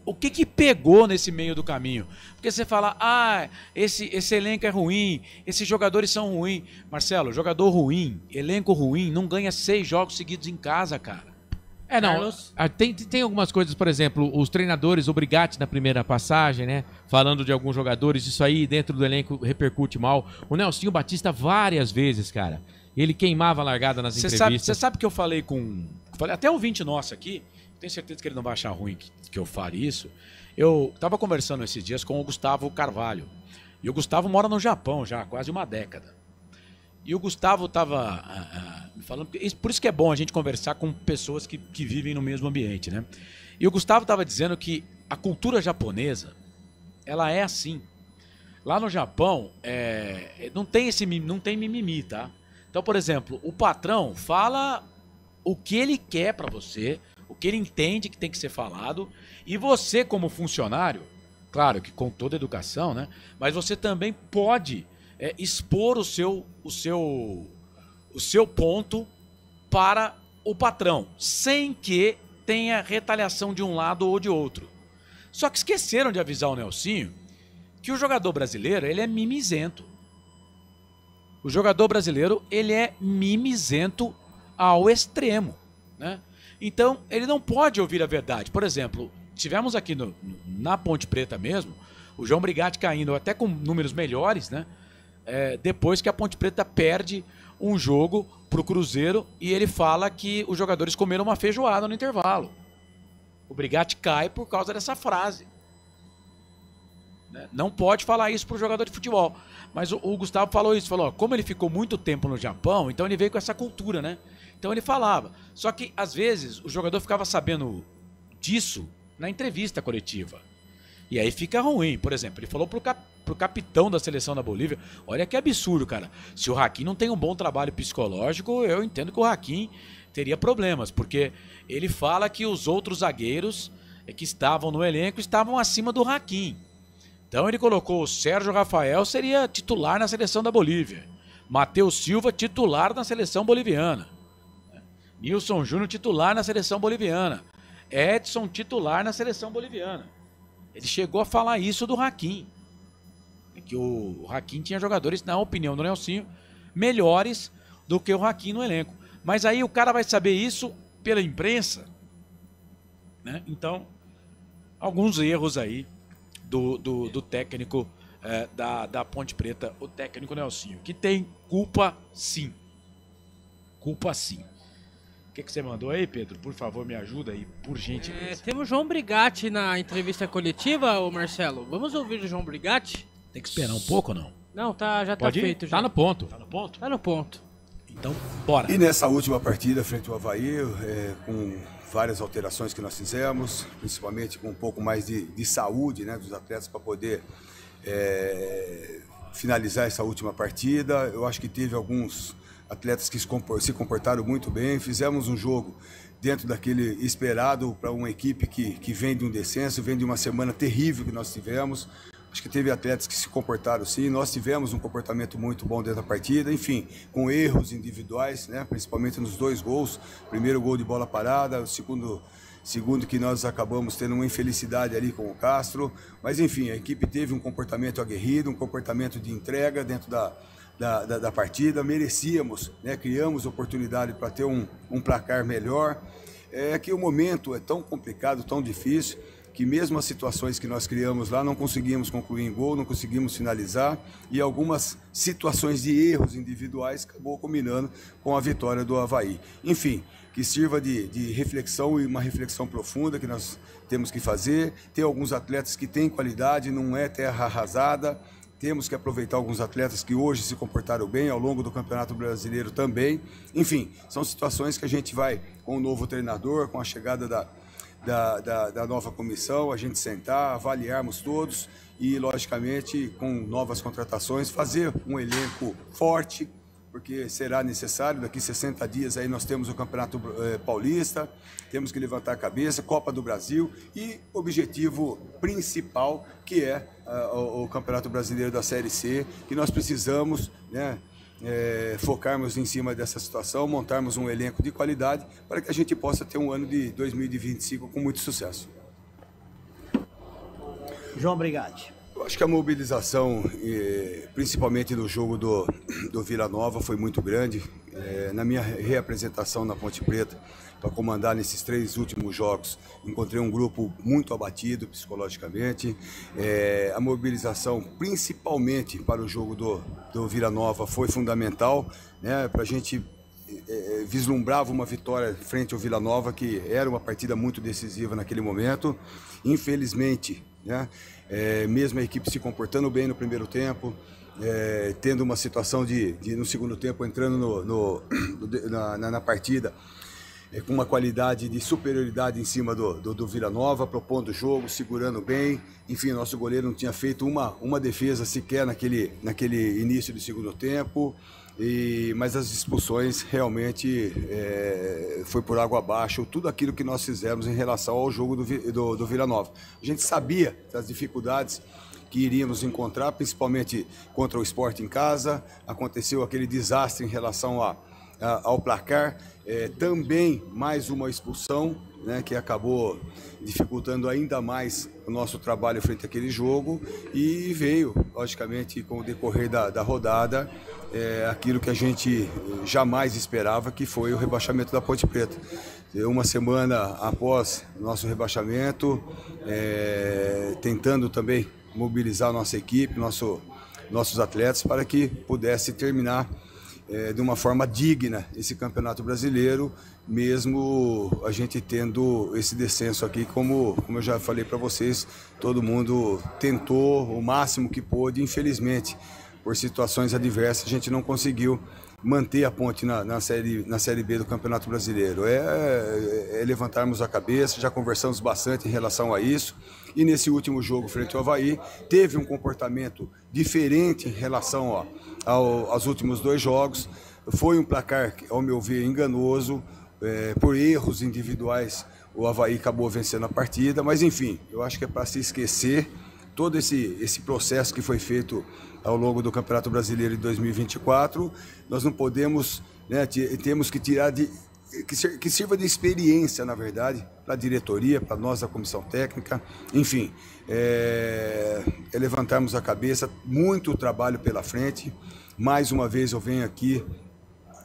O que pegou nesse meio do caminho? Porque você fala, esse elenco é ruim, esses jogadores são ruins. Marcelo, jogador ruim, elenco ruim, não ganha 6 jogos seguidos em casa, cara. Tem algumas coisas, por exemplo, os treinadores, o Brigatti na primeira passagem, né? Falando de alguns jogadores, isso aí dentro do elenco repercute mal. O Nelsinho Batista várias vezes, cara. Ele queimava a largada nas entrevistas. Você sabe que eu falei falei até um ouvinte nosso aqui, tenho certeza que ele não vai achar ruim que eu fale isso. Eu tava conversando esses dias com o Gustavo Carvalho. E o Gustavo mora no Japão já há quase uma década. E o Gustavo tava falando... Por isso que é bom a gente conversar com pessoas que vivem no mesmo ambiente, né? E o Gustavo tava dizendo que a cultura japonesa, ela é assim. Lá no Japão, não tem mimimi, tá? Então, por exemplo, o patrão fala o que ele quer pra você, o que ele entende que tem que ser falado, e você, como funcionário, claro que com toda educação, né? Mas você também pode expor o seu ponto para o patrão, sem que tenha retaliação de um lado ou de outro. Só que esqueceram de avisar o Nelsinho que o jogador brasileiro, ele é mimizento. O jogador brasileiro, ele é mimizento ao extremo, né? Então, ele não pode ouvir a verdade. Por exemplo, tivemos aqui na Ponte Preta mesmo, o João Brigatti caindo até com números melhores, né? Depois que a Ponte Preta perde um jogo pro Cruzeiro e ele fala que os jogadores comeram uma feijoada no intervalo. O Brigatti cai por causa dessa frase. Não pode falar isso pro jogador de futebol. Mas o Gustavo falou isso, falou, ó, como ele ficou muito tempo no Japão, então ele veio com essa cultura, né? Então ele falava. Só que, às vezes, o jogador ficava sabendo disso na entrevista coletiva. E aí fica ruim. Por exemplo, ele falou pro capitão da seleção da Bolívia, olha que absurdo, cara. Se o Hakim não tem um bom trabalho psicológico, eu entendo que o Hakim teria problemas, porque ele fala que os outros zagueiros que estavam no elenco estavam acima do Hakim. Então ele colocou o Sérgio Rafael, seria titular na seleção da Bolívia. Matheus Silva, titular na seleção boliviana. Nilson Júnior, titular na seleção boliviana. Edson, titular na seleção boliviana. Ele chegou a falar isso do Hakim. Que o Hakim tinha jogadores, na opinião do Nelsinho, melhores do que o Hakim no elenco. Mas aí o cara vai saber isso pela imprensa, né? Então, alguns erros aí do técnico da Ponte Preta, o técnico Nelsinho, que tem culpa sim. Culpa sim. O que você mandou aí, Pedro? Por favor, me ajuda aí, por gentileza. Temos o João Brigatti na entrevista coletiva, ô Marcelo. Vamos ouvir o João Brigatti? Tem que esperar um pouco ou não? Não, já tá Pode ir? feito. Já. Tá no ponto. Tá no ponto. Então, bora. E nessa última partida frente ao Avaí, com várias alterações que nós fizemos, principalmente com um pouco mais de saúde, né, dos atletas para poder finalizar essa última partida. Eu acho que teve alguns atletas que se comportaram muito bem. Fizemos um jogo dentro daquele esperado para uma equipe que vem de um descenso, vem de uma semana terrível que nós tivemos. Acho que teve atletas que se comportaram sim, nós tivemos um comportamento muito bom dentro da partida, enfim, com erros individuais, né, principalmente nos 2 gols. Primeiro gol de bola parada, o segundo que nós acabamos tendo uma infelicidade ali com o Castro. Mas enfim, a equipe teve um comportamento aguerrido, um comportamento de entrega dentro da partida. Merecíamos, né, criamos oportunidade para ter um placar melhor. É que o momento é tão complicado, tão difícil, que mesmo as situações que nós criamos lá, não conseguimos concluir em gol, não conseguimos finalizar, e algumas situações de erros individuais acabou combinando com a vitória do Avaí. Enfim, que sirva de reflexão, e uma reflexão profunda que nós temos que fazer. Tem alguns atletas que têm qualidade, não é terra arrasada. Temos que aproveitar alguns atletas que hoje se comportaram bem, ao longo do Campeonato Brasileiro também. Enfim, são situações que a gente vai, com o novo treinador, com a chegada da nova comissão, a gente sentar, avaliarmos todos e, logicamente, com novas contratações, fazer um elenco forte, porque será necessário. Daqui 60 dias aí nós temos o Campeonato Paulista, temos que levantar a cabeça, Copa do Brasil e objetivo principal, que é o Campeonato Brasileiro da Série C, que nós precisamos, né, focarmos em cima dessa situação, montarmos um elenco de qualidade para que a gente possa ter um ano de 2025 com muito sucesso. João Brigatti. Eu acho que a mobilização, principalmente no jogo do Vila Nova, foi muito grande. Na minha reapresentação na Ponte Preta, para comandar nesses 3 últimos jogos, encontrei um grupo muito abatido psicologicamente. A mobilização, principalmente para o jogo do Vila Nova, foi fundamental, né, para a gente vislumbrava uma vitória frente ao Vila Nova, que era uma partida muito decisiva naquele momento. Infelizmente, né, mesmo a equipe se comportando bem no primeiro tempo, tendo uma situação de no segundo tempo entrando na partida com uma qualidade de superioridade em cima do Vila Nova, propondo o jogo, segurando bem. Enfim, nosso goleiro não tinha feito uma defesa sequer naquele início do segundo tempo. Mas as expulsões realmente foi por água abaixo, tudo aquilo que nós fizemos em relação ao jogo do Vila Nova. A gente sabia das dificuldades que iríamos encontrar, principalmente contra o Sport em casa. Aconteceu aquele desastre em relação ao placar. Também mais uma expulsão, né, que acabou dificultando ainda mais o nosso trabalho frente àquele jogo, e veio, logicamente, com o decorrer da rodada, aquilo que a gente jamais esperava, que foi o rebaixamento da Ponte Preta. Uma semana após o nosso rebaixamento, tentando também mobilizar a nossa equipe, nossos atletas, para que pudesse terminar de uma forma digna esse Campeonato Brasileiro, mesmo a gente tendo esse descenso aqui, como eu já falei para vocês, todo mundo tentou o máximo que pôde. Infelizmente, por situações adversas, a gente não conseguiu manter a Ponte na série B do Campeonato Brasileiro. É levantarmos a cabeça, já conversamos bastante em relação a isso, e nesse último jogo frente ao Avaí, teve um comportamento diferente em relação aos últimos 2 jogos. Foi um placar, ao meu ver, enganoso, por erros individuais. O Avaí acabou vencendo a partida, mas enfim, eu acho que é para se esquecer todo esse processo que foi feito ao longo do Campeonato Brasileiro de 2024. Nós não podemos, né, temos que tirar que sirva de experiência, na verdade, para a diretoria, para nós da comissão técnica, enfim, levantarmos a cabeça, muito trabalho pela frente. Mais uma vez eu venho aqui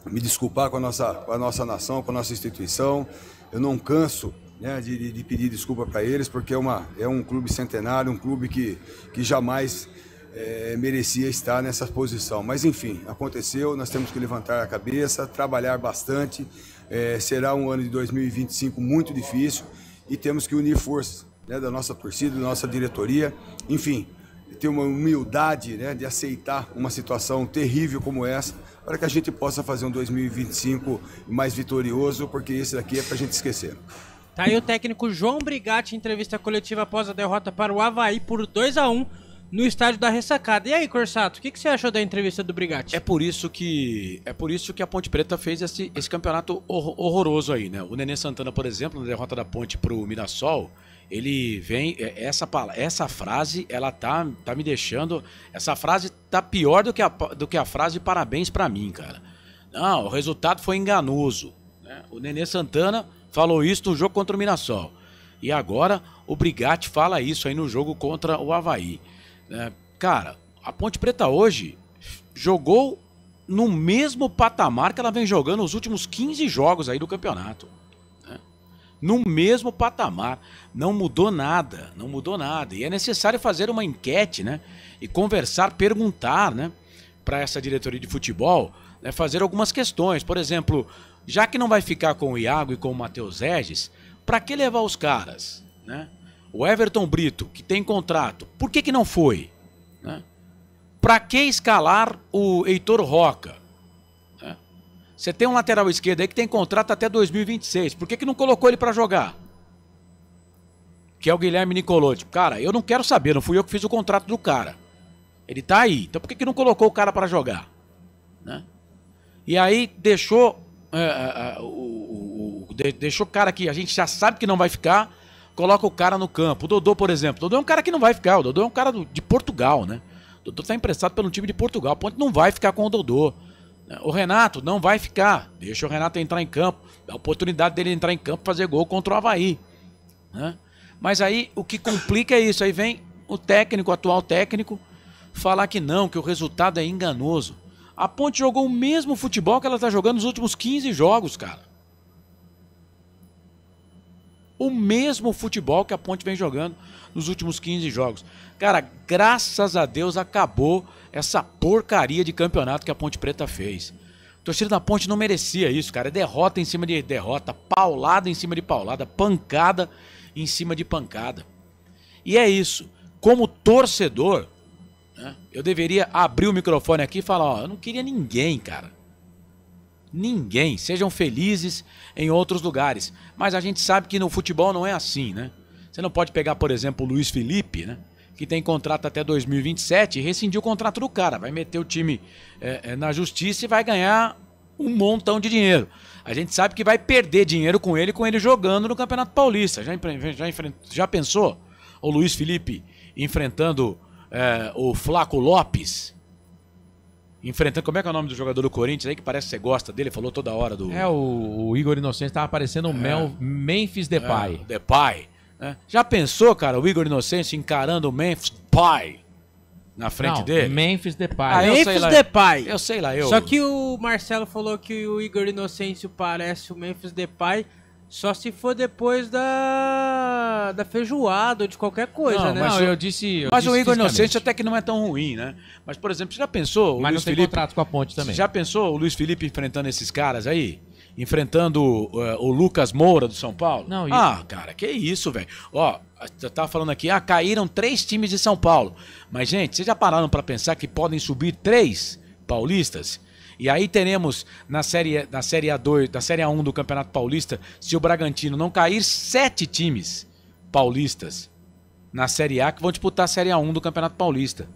me desculpar com a nossa nação, com a nossa instituição. Eu não canso, né, de pedir desculpa para eles, porque é um clube centenário, um clube que jamais merecia estar nessa posição. Mas enfim, aconteceu, nós temos que levantar a cabeça, trabalhar bastante. Será um ano de 2025 muito difícil e temos que unir forças, né, da nossa torcida, da nossa diretoria, enfim, ter uma humildade, né, de aceitar uma situação terrível como essa, para que a gente possa fazer um 2025 mais vitorioso, porque esse daqui é para a gente esquecer. Tá aí o técnico João Brigatti em entrevista coletiva após a derrota para o Avaí por 2-1 no estádio da Ressacada. E aí, Corsato, o que você achou da entrevista do Brigatti? É por isso que a Ponte Preta fez esse campeonato horroroso aí, né? O Nenê Santana, por exemplo, na derrota da Ponte pro Mirassol, ele vem, essa frase, ela tá me deixando, essa frase tá pior do que a frase de parabéns pra mim, cara. Não, o resultado foi enganoso, né? O Nenê Santana falou isso no jogo contra o Mirassol. E agora o Brigatti fala isso aí no jogo contra o Avaí. Cara, a Ponte Preta hoje jogou no mesmo patamar que ela vem jogando nos últimos 15 jogos aí do campeonato. No mesmo patamar. Não mudou nada, não mudou nada. E é necessário fazer uma enquete, né? E conversar, perguntar, né, para essa diretoria de futebol, né, fazer algumas questões. Por exemplo, já que não vai ficar com o Iago e com o Matheus Regis, para que levar os caras, né? O Everton Brito, que tem contrato, por que não foi? Né? Para que escalar o Heitor Roca? Né? Você tem um lateral esquerdo aí que tem contrato até 2026, por que não colocou ele para jogar? Que é o Guilherme Nicolotti. Cara, eu não quero saber, não fui eu que fiz o contrato do cara. Ele tá aí, então por que não colocou o cara para jogar? Né? E aí deixou o cara que a gente já sabe que não vai ficar, coloca o cara no campo. O Dodô, por exemplo. O Dodô é um cara que não vai ficar. O Dodô é um cara de Portugal, né? O Dodô está emprestado pelo time de Portugal. A Ponte não vai ficar com o Dodô. O Renato não vai ficar. Deixa o Renato entrar em campo. Dá a oportunidade dele entrar em campo e fazer gol contra o Avaí. Né? Mas aí o que complica é isso. Aí vem o atual técnico, falar que não, que o resultado é enganoso. A Ponte jogou o mesmo futebol que ela está jogando nos últimos 15 jogos, cara. O mesmo futebol que a Ponte vem jogando nos últimos 15 jogos. Cara, graças a Deus acabou essa porcaria de campeonato que a Ponte Preta fez. A torcida da Ponte não merecia isso, cara. É derrota em cima de derrota, paulada em cima de paulada, pancada em cima de pancada. E é isso. Como torcedor, né, eu deveria abrir o microfone aqui e falar, ó, eu não queria ninguém, cara. Ninguém, sejam felizes em outros lugares. Mas a gente sabe que no futebol não é assim, né? Você não pode pegar, por exemplo, o Luiz Felipe, né? Que tem contrato até 2027 e rescindir o contrato do cara. Vai meter o time na justiça e vai ganhar um montão de dinheiro. A gente sabe que vai perder dinheiro com ele jogando no Campeonato Paulista. Já pensou? O Luiz Felipe enfrentando o Flaco Lopes enfrentando... Como é que é o nome do jogador do Corinthians aí, que parece que você gosta dele? Falou toda hora do... O Igor Inocêncio tava aparecendo o Memphis Depay. Depay. Já pensou, cara, o Igor Inocêncio encarando o Memphis Depay na frente dele? Memphis Depay. Memphis Depay. Eu sei lá, Só que o Marcelo falou que o Igor Inocêncio parece o Memphis Depay só se for depois da feijoada ou de qualquer coisa, né? Mas eu disse o Igor Inocêncio até que não é tão ruim, né? Mas, por exemplo, você já pensou... Mas não tem contrato com a Ponte também. Já pensou o Luiz Felipe enfrentando esses caras aí? Enfrentando o Lucas Moura do São Paulo? Não, cara, que isso, velho. Ó, eu tava falando aqui, caíram 3 times de São Paulo. Mas, gente, vocês já pararam pra pensar que podem subir 3 paulistas? E aí teremos na série A2, da série A1 do Campeonato Paulista, se o Bragantino não cair, 7 times paulistas na série A que vão disputar a série A1 do Campeonato Paulista.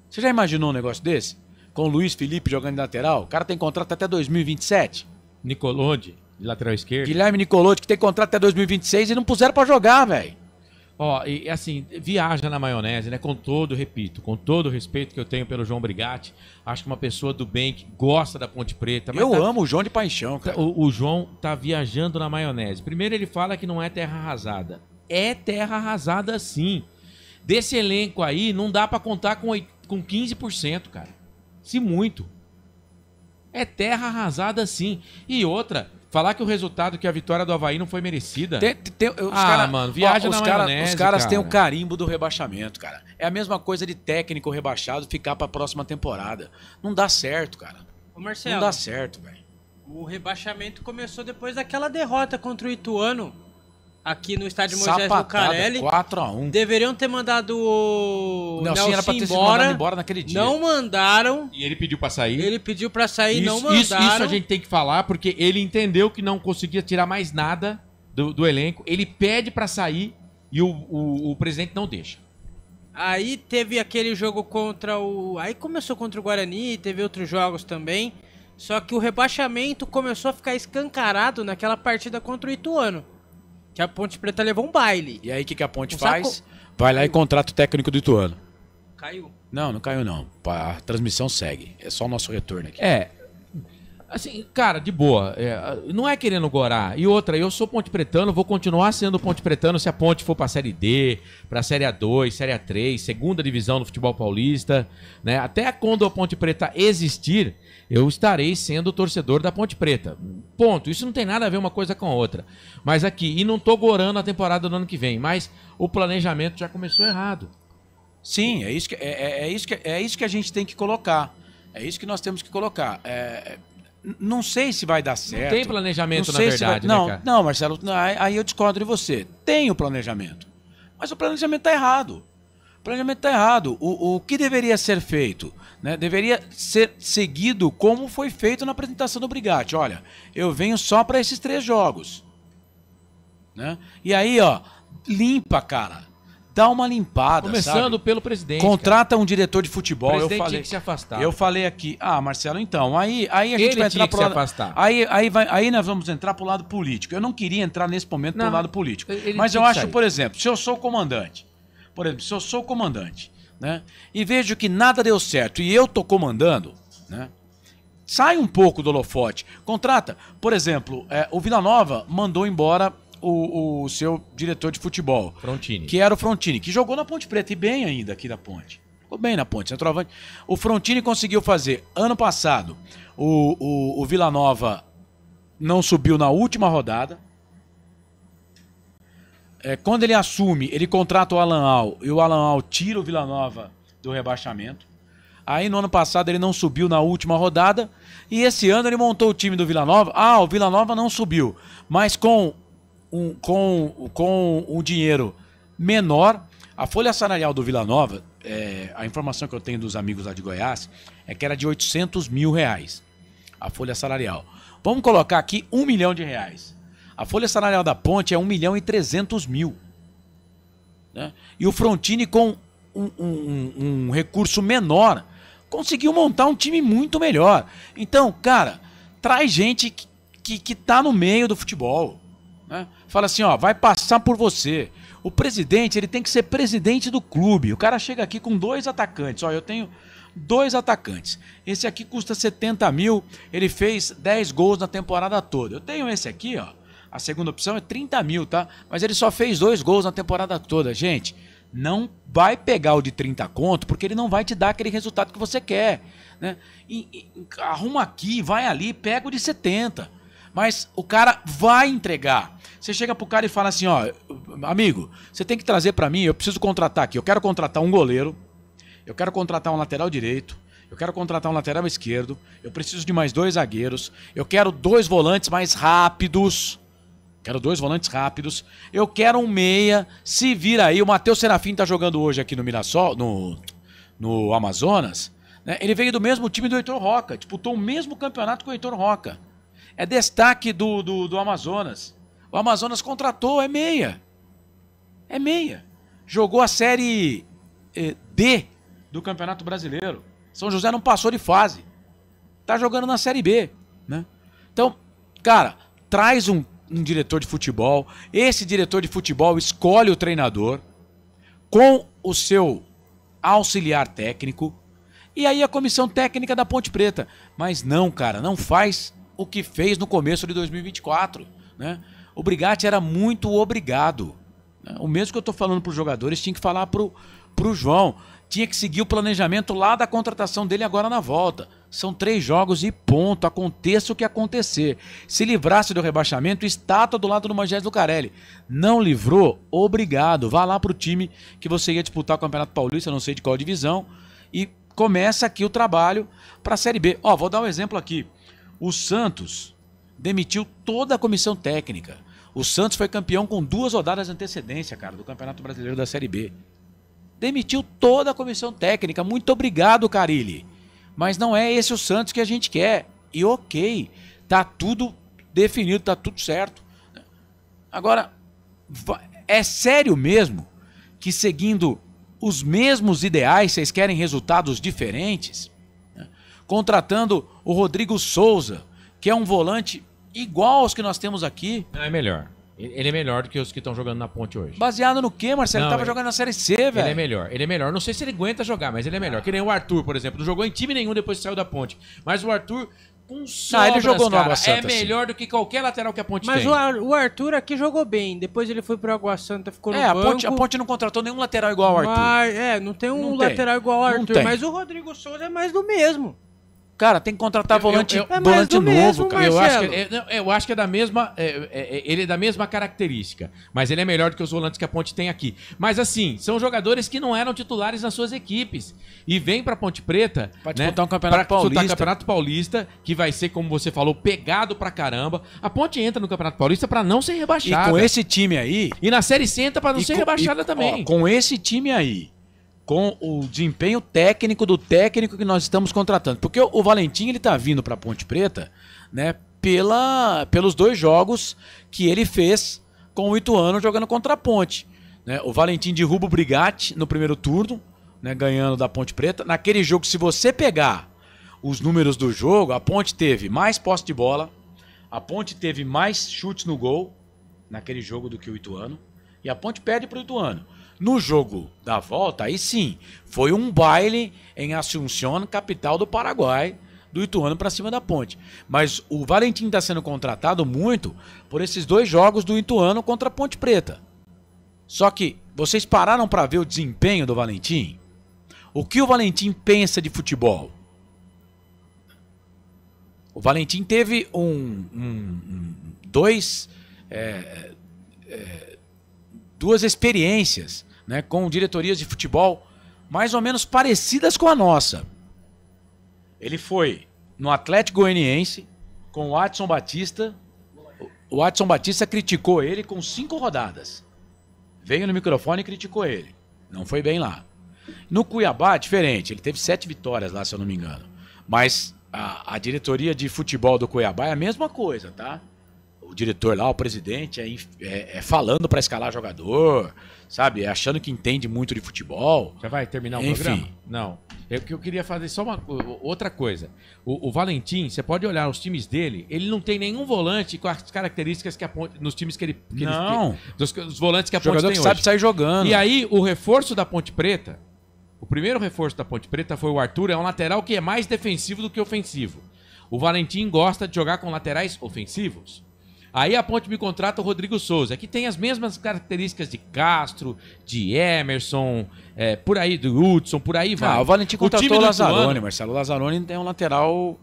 Você já imaginou um negócio desse? Com o Luiz Felipe jogando de lateral? O cara tem contrato até 2027. Nicolodi, de lateral esquerdo. Guilherme Nicolodi, que tem contrato até 2026 e não puseram pra jogar, velho. Ó, e assim, viaja na maionese, né? Com todo o respeito que eu tenho pelo João Brigatti. Acho que uma pessoa do bem que gosta da Ponte Preta. Mas eu amo o João de paixão, cara. O João tá viajando na maionese. Primeiro ele fala que não é terra arrasada. É terra arrasada sim. Desse elenco aí, não dá pra contar com 15%, cara. Se muito. É terra arrasada sim. E outra... Falar que o resultado, que a vitória do Avaí não foi merecida. Mano, viaja na maionese, os caras têm o carimbo do rebaixamento, cara. É a mesma coisa de técnico rebaixado ficar pra próxima temporada. Não dá certo, cara. Ô Marcelo, não dá certo, velho. O rebaixamento começou depois daquela derrota contra o Ituano. Aqui no estádio Moisés Lucarelli. 4-1. Deveriam ter mandado o Nelson era pra ter sido mandado embora naquele dia. Não mandaram. E ele pediu pra sair. Não mandaram. Isso a gente tem que falar, porque ele entendeu que não conseguia tirar mais nada do elenco. Ele pede pra sair e o presidente não deixa. Aí teve aquele jogo contra o... Aí começou contra o Guarani, teve outros jogos também. Só que o rebaixamento começou a ficar escancarado naquela partida contra o Ituano. Que a Ponte Preta levou um baile. E aí o que a Ponte faz? Vai lá e contrata o técnico do Ituano. Caiu. Não caiu não. A transmissão segue. É só o nosso retorno aqui. Assim, cara, de boa. Não é querendo gorar. E outra, eu sou Ponte Pretano, vou continuar sendo Ponte Pretano se a Ponte for pra Série D, pra Série A2, Série A3, segunda divisão do futebol paulista, né? Até quando a Ponte Preta existir, eu estarei sendo torcedor da Ponte Preta. Ponto. Isso não tem nada a ver uma coisa com a outra. Mas aqui, e não tô gorando a temporada do ano que vem, mas o planejamento já começou errado. Sim, é isso que a gente tem que colocar. É isso que nós temos que colocar. Não sei se vai dar certo. Não tem planejamento, na verdade, né, cara? Não, Marcelo, aí eu discordo de você. Tem o planejamento. Mas o planejamento está errado. O planejamento está errado. O que deveria ser feito? Né? Deveria ser seguido como foi feito na apresentação do Brigatti. Olha, eu venho só para esses 3 jogos. Né? E aí, ó, limpa, cara. Dá uma limpada, começando pelo presidente. Contrata um diretor de futebol. O presidente tinha que se afastar. Eu falei aqui, Marcelo, então, aí a gente vai entrar pro lado, se afastar. Aí nós vamos entrar pro lado político. Eu não queria entrar nesse momento pro lado político. Mas eu acho, por exemplo, se eu sou comandante, né? E vejo que nada deu certo e eu tô comandando, né? Sai um pouco do holofote. Contrata, por exemplo, o Vila Nova mandou embora o seu diretor de futebol. Frontini. Que era o Frontini, que jogou na Ponte Preta e bem ainda aqui da Ponte. Jogou bem na Ponte, centroavante. O Frontini conseguiu fazer, ano passado, o Vila Nova não subiu na última rodada. Quando ele assume, ele contrata o Alan Al, e o Alan Al tira o Vila Nova do rebaixamento. Aí no ano passado ele não subiu na última rodada, e esse ano ele montou o time do Vila Nova. O Vila Nova não subiu, mas com o dinheiro menor, a folha salarial do Vila Nova, a informação que eu tenho dos amigos lá de Goiás, é que era de R$800 mil, a folha salarial. Vamos colocar aqui R$1 milhão. A folha salarial da Ponte é R$1.300.000. Né? E o Frontini, com um recurso menor, conseguiu montar um time muito melhor. Então, cara, traz gente que tá no meio do futebol. Né? Fala assim, vai passar por você. O presidente, ele tem que ser presidente do clube. O cara chega aqui com 2 atacantes. Eu tenho 2 atacantes. Esse aqui custa 70 mil, ele fez 10 gols na temporada toda. Eu tenho esse aqui, ó. A segunda opção é 30 mil, tá? Mas ele só fez 2 gols na temporada toda. Gente, não vai pegar o de 30 conto, porque ele não vai te dar aquele resultado que você quer, né? Arruma aqui, vai ali, pega o de 70. Mas o cara vai entregar. Você chega pro cara e fala assim, ó, amigo, você tem que trazer pra mim, eu preciso contratar aqui, eu quero contratar um goleiro, eu quero contratar um lateral direito, eu quero contratar um lateral esquerdo, eu preciso de mais 2 zagueiros, eu quero 2 volantes mais rápidos, eu quero um meia, se vira aí, o Matheus Serafim tá jogando hoje aqui no Mirassol, no Amazonas, né? Ele veio do mesmo time do Heitor Roca, disputou o mesmo campeonato com o Heitor Roca, é destaque do Amazonas, o Amazonas contratou, é meia, jogou a Série D do Campeonato Brasileiro, São José não passou de fase, tá jogando na Série B, né? Então, cara, traz um diretor de futebol, esse diretor de futebol escolhe o treinador com o seu auxiliar técnico e aí a comissão técnica da Ponte Preta. Mas não, cara, não faz o que fez no começo de 2024, né? O Brigatti era muito obrigado, né? O mesmo que eu tô falando pros jogadores, tinha que falar pro João, tinha que seguir o planejamento lá da contratação dele agora na volta. São 3 jogos e ponto, aconteça o que acontecer. Se livrasse do rebaixamento, estátua do lado do Moisés Lucarelli. Não livrou? Obrigado. Vá lá pro time que você ia disputar o Campeonato Paulista, não sei de qual divisão, e começa aqui o trabalho para a Série B. Ó, vou dar um exemplo aqui. O Santos demitiu toda a comissão técnica. O Santos foi campeão com 2 rodadas de antecedência, cara, do Campeonato Brasileiro da Série B. Demitiu toda a comissão técnica. Muito obrigado, Carille. Mas não é esse o Santos que a gente quer. E ok, tá tudo definido, tá tudo certo. Agora, é sério mesmo que seguindo os mesmos ideais vocês querem resultados diferentes? Contratando o Rodrigo Souza, que é um volante igual aos que nós temos aqui. Não, é melhor. Ele é melhor do que os que estão jogando na Ponte hoje. Baseado no quê, Marcelo? Ele tava jogando na Série C, velho. Ele é melhor. Não sei se ele aguenta jogar, mas ele é melhor. Que nem o Arthur, por exemplo. Não jogou em time nenhum depois que saiu da Ponte. Mas o Arthur, com sobras, ele jogou no Água é Santa, melhor do que qualquer lateral que a Ponte mas tem. Mas o Arthur aqui jogou bem. Depois ele foi pro Água Santa, ficou no banco. A Ponte não contratou nenhum lateral igual ao Arthur. Não tem um lateral igual ao Arthur. Mas o Rodrigo Souza é mais do mesmo. Cara, tem que contratar volante novo, mesmo, cara. Eu acho que é da mesma. Ele é da mesma característica. Mas ele é melhor do que os volantes que a Ponte tem aqui. Mas assim, são jogadores que não eram titulares nas suas equipes. E vem pra Ponte Preta. Pra disputar um Campeonato Paulista. Campeonato Paulista, que vai ser, como você falou, pegado pra caramba. A Ponte entra no Campeonato Paulista pra não ser rebaixada. E com esse time aí. E na Série C entra pra não ser rebaixada também. Ó, com esse time aí. Com o desempenho técnico do técnico que nós estamos contratando. Porque o Valentim, ele tá vindo pra Ponte Preta, né, pelos 2 jogos que ele fez com o Ituano jogando contra a Ponte. Né? O Valentim derruba o Brigatti no primeiro turno, né, ganhando da Ponte Preta. Naquele jogo, se você pegar os números do jogo, a Ponte teve mais posse de bola, a Ponte teve mais chutes no gol naquele jogo do que o Ituano, e a Ponte perde pro Ituano. No jogo da volta, aí sim, foi um baile em Asunción, capital do Paraguai, do Ituano para cima da Ponte. Mas o Valentim está sendo contratado muito por esses 2 jogos do Ituano contra a Ponte Preta. Só que vocês pararam para ver o desempenho do Valentim? O que o Valentim pensa de futebol? O Valentim teve duas experiências, né, com diretorias de futebol mais ou menos parecidas com a nossa. Ele foi no Atlético Goianiense com o Adson Batista. O Adson Batista criticou ele com 5 rodadas. Veio no microfone e criticou ele. Não foi bem lá. No Cuiabá, diferente. Ele teve 7 vitórias lá, se eu não me engano. Mas a diretoria de futebol do Cuiabá é a mesma coisa, tá? O diretor lá, o presidente, falando para escalar jogador, sabe? Achando que entende muito de futebol. Já vai terminar o programa? Não. Eu queria fazer só outra coisa. O Valentim, você pode olhar os times dele, ele não tem nenhum volante com as características que a Ponte, nos times que ele... Não. Dos volantes que a Ponte tem hoje. Jogador que sabe sair jogando. E aí, o reforço da Ponte Preta, O primeiro reforço da Ponte Preta foi o Arthur, é um lateral que é mais defensivo do que ofensivo. O Valentim gosta de jogar com laterais ofensivos. Aí a Ponte me contrata o Rodrigo Souza, que tem as mesmas características de Castro, de Emerson, por aí, do Hudson, por aí vai. O Valentim contratou o Lazzaroni, Marcelo. O Lazzaroni tem um lateral...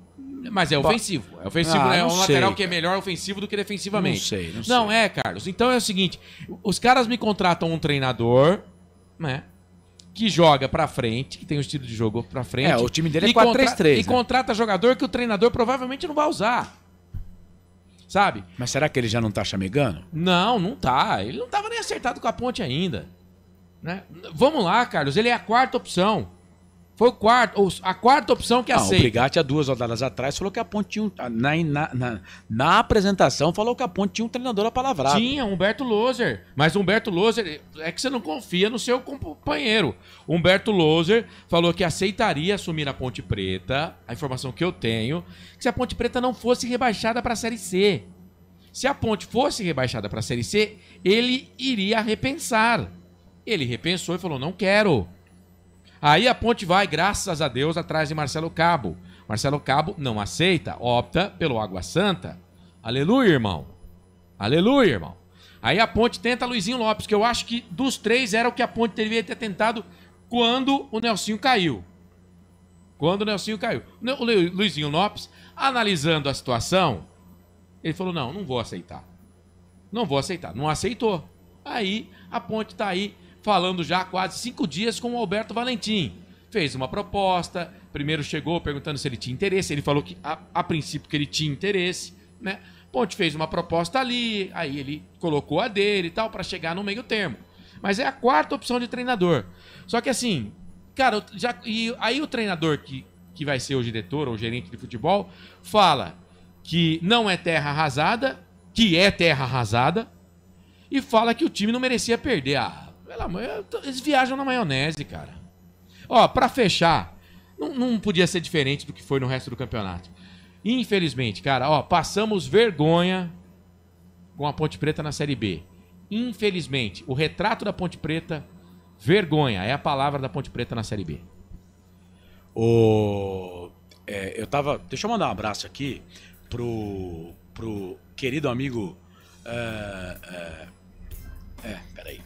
Mas é ofensivo. É ofensivo, é um lateral que é melhor ofensivo do que defensivamente. Não sei. Não é, Carlos. Então é o seguinte, os caras me contratam um treinador, né? Que joga pra frente, que tem um estilo de jogo pra frente. O time dele é 4-3-3. E contrata jogador que o treinador provavelmente não vai usar. Sabe? Mas será que ele já não tá chamegando? Não tá. Ele não tava nem acertado com a Ponte ainda. Né? Vamos lá, Carlos. Ele é a quarta opção. Foi a quarta opção que aceita. O Brigatti, há 2 rodadas atrás, falou que a Ponte tinha na apresentação, falou que a Ponte tinha um treinador apalavrado. Tinha, Humberto Loser. Mas Humberto Loser, é que você não confia no seu companheiro. Humberto Loser falou que aceitaria assumir a Ponte Preta, a informação que eu tenho, que se a Ponte Preta não fosse rebaixada para a Série C. Se a Ponte fosse rebaixada para a Série C, ele iria repensar. Ele repensou e falou, não quero. Aí a Ponte vai, graças a Deus, atrás de Marcelo Cabo. Marcelo Cabo não aceita, opta pelo Água Santa. Aleluia, irmão. Aleluia, irmão. Aí a Ponte tenta Luizinho Lopes, que eu acho que dos 3 era o que a Ponte deveria ter tentado quando o Nelsinho caiu. O Luizinho Lopes, analisando a situação, ele falou, não vou aceitar. Não aceitou. Aí a Ponte tá aí falando já há quase 5 dias com o Alberto Valentim. Fez uma proposta, primeiro chegou perguntando se ele tinha interesse, ele falou que a princípio que ele tinha interesse, né? Ponte fez uma proposta ali, aí ele colocou a dele e tal, para chegar no meio termo. Mas é a quarta opção de treinador. Só que assim, cara, aí o treinador que vai ser o diretor ou o gerente de futebol fala que não é terra arrasada, que é terra arrasada, e fala que o time não merecia perder. Eles viajam na maionese, cara. Ó, pra fechar, não podia ser diferente do que foi no resto do campeonato. Infelizmente, cara, passamos vergonha com a Ponte Preta na Série B. Infelizmente, o retrato da Ponte Preta, vergonha, é a palavra da Ponte Preta na Série B. Deixa eu mandar um abraço aqui pro querido amigo... peraí.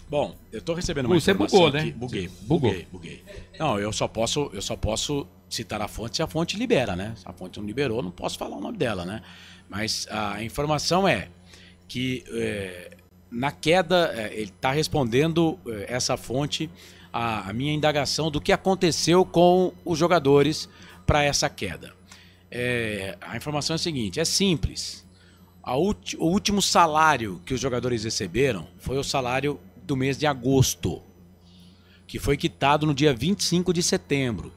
Bom, eu tô recebendo uma informação bugou, aqui. Né? Buguei. Não, eu só posso citar a fonte se a fonte libera, né? Se a fonte não liberou, não posso falar o nome dela, né? Mas a informação é que na queda, ele tá respondendo essa fonte a minha indagação do que aconteceu com os jogadores para essa queda. A informação é a seguinte, é simples. O último salário que os jogadores receberam foi o salário do mês de agosto, que foi quitado no dia 25 de setembro.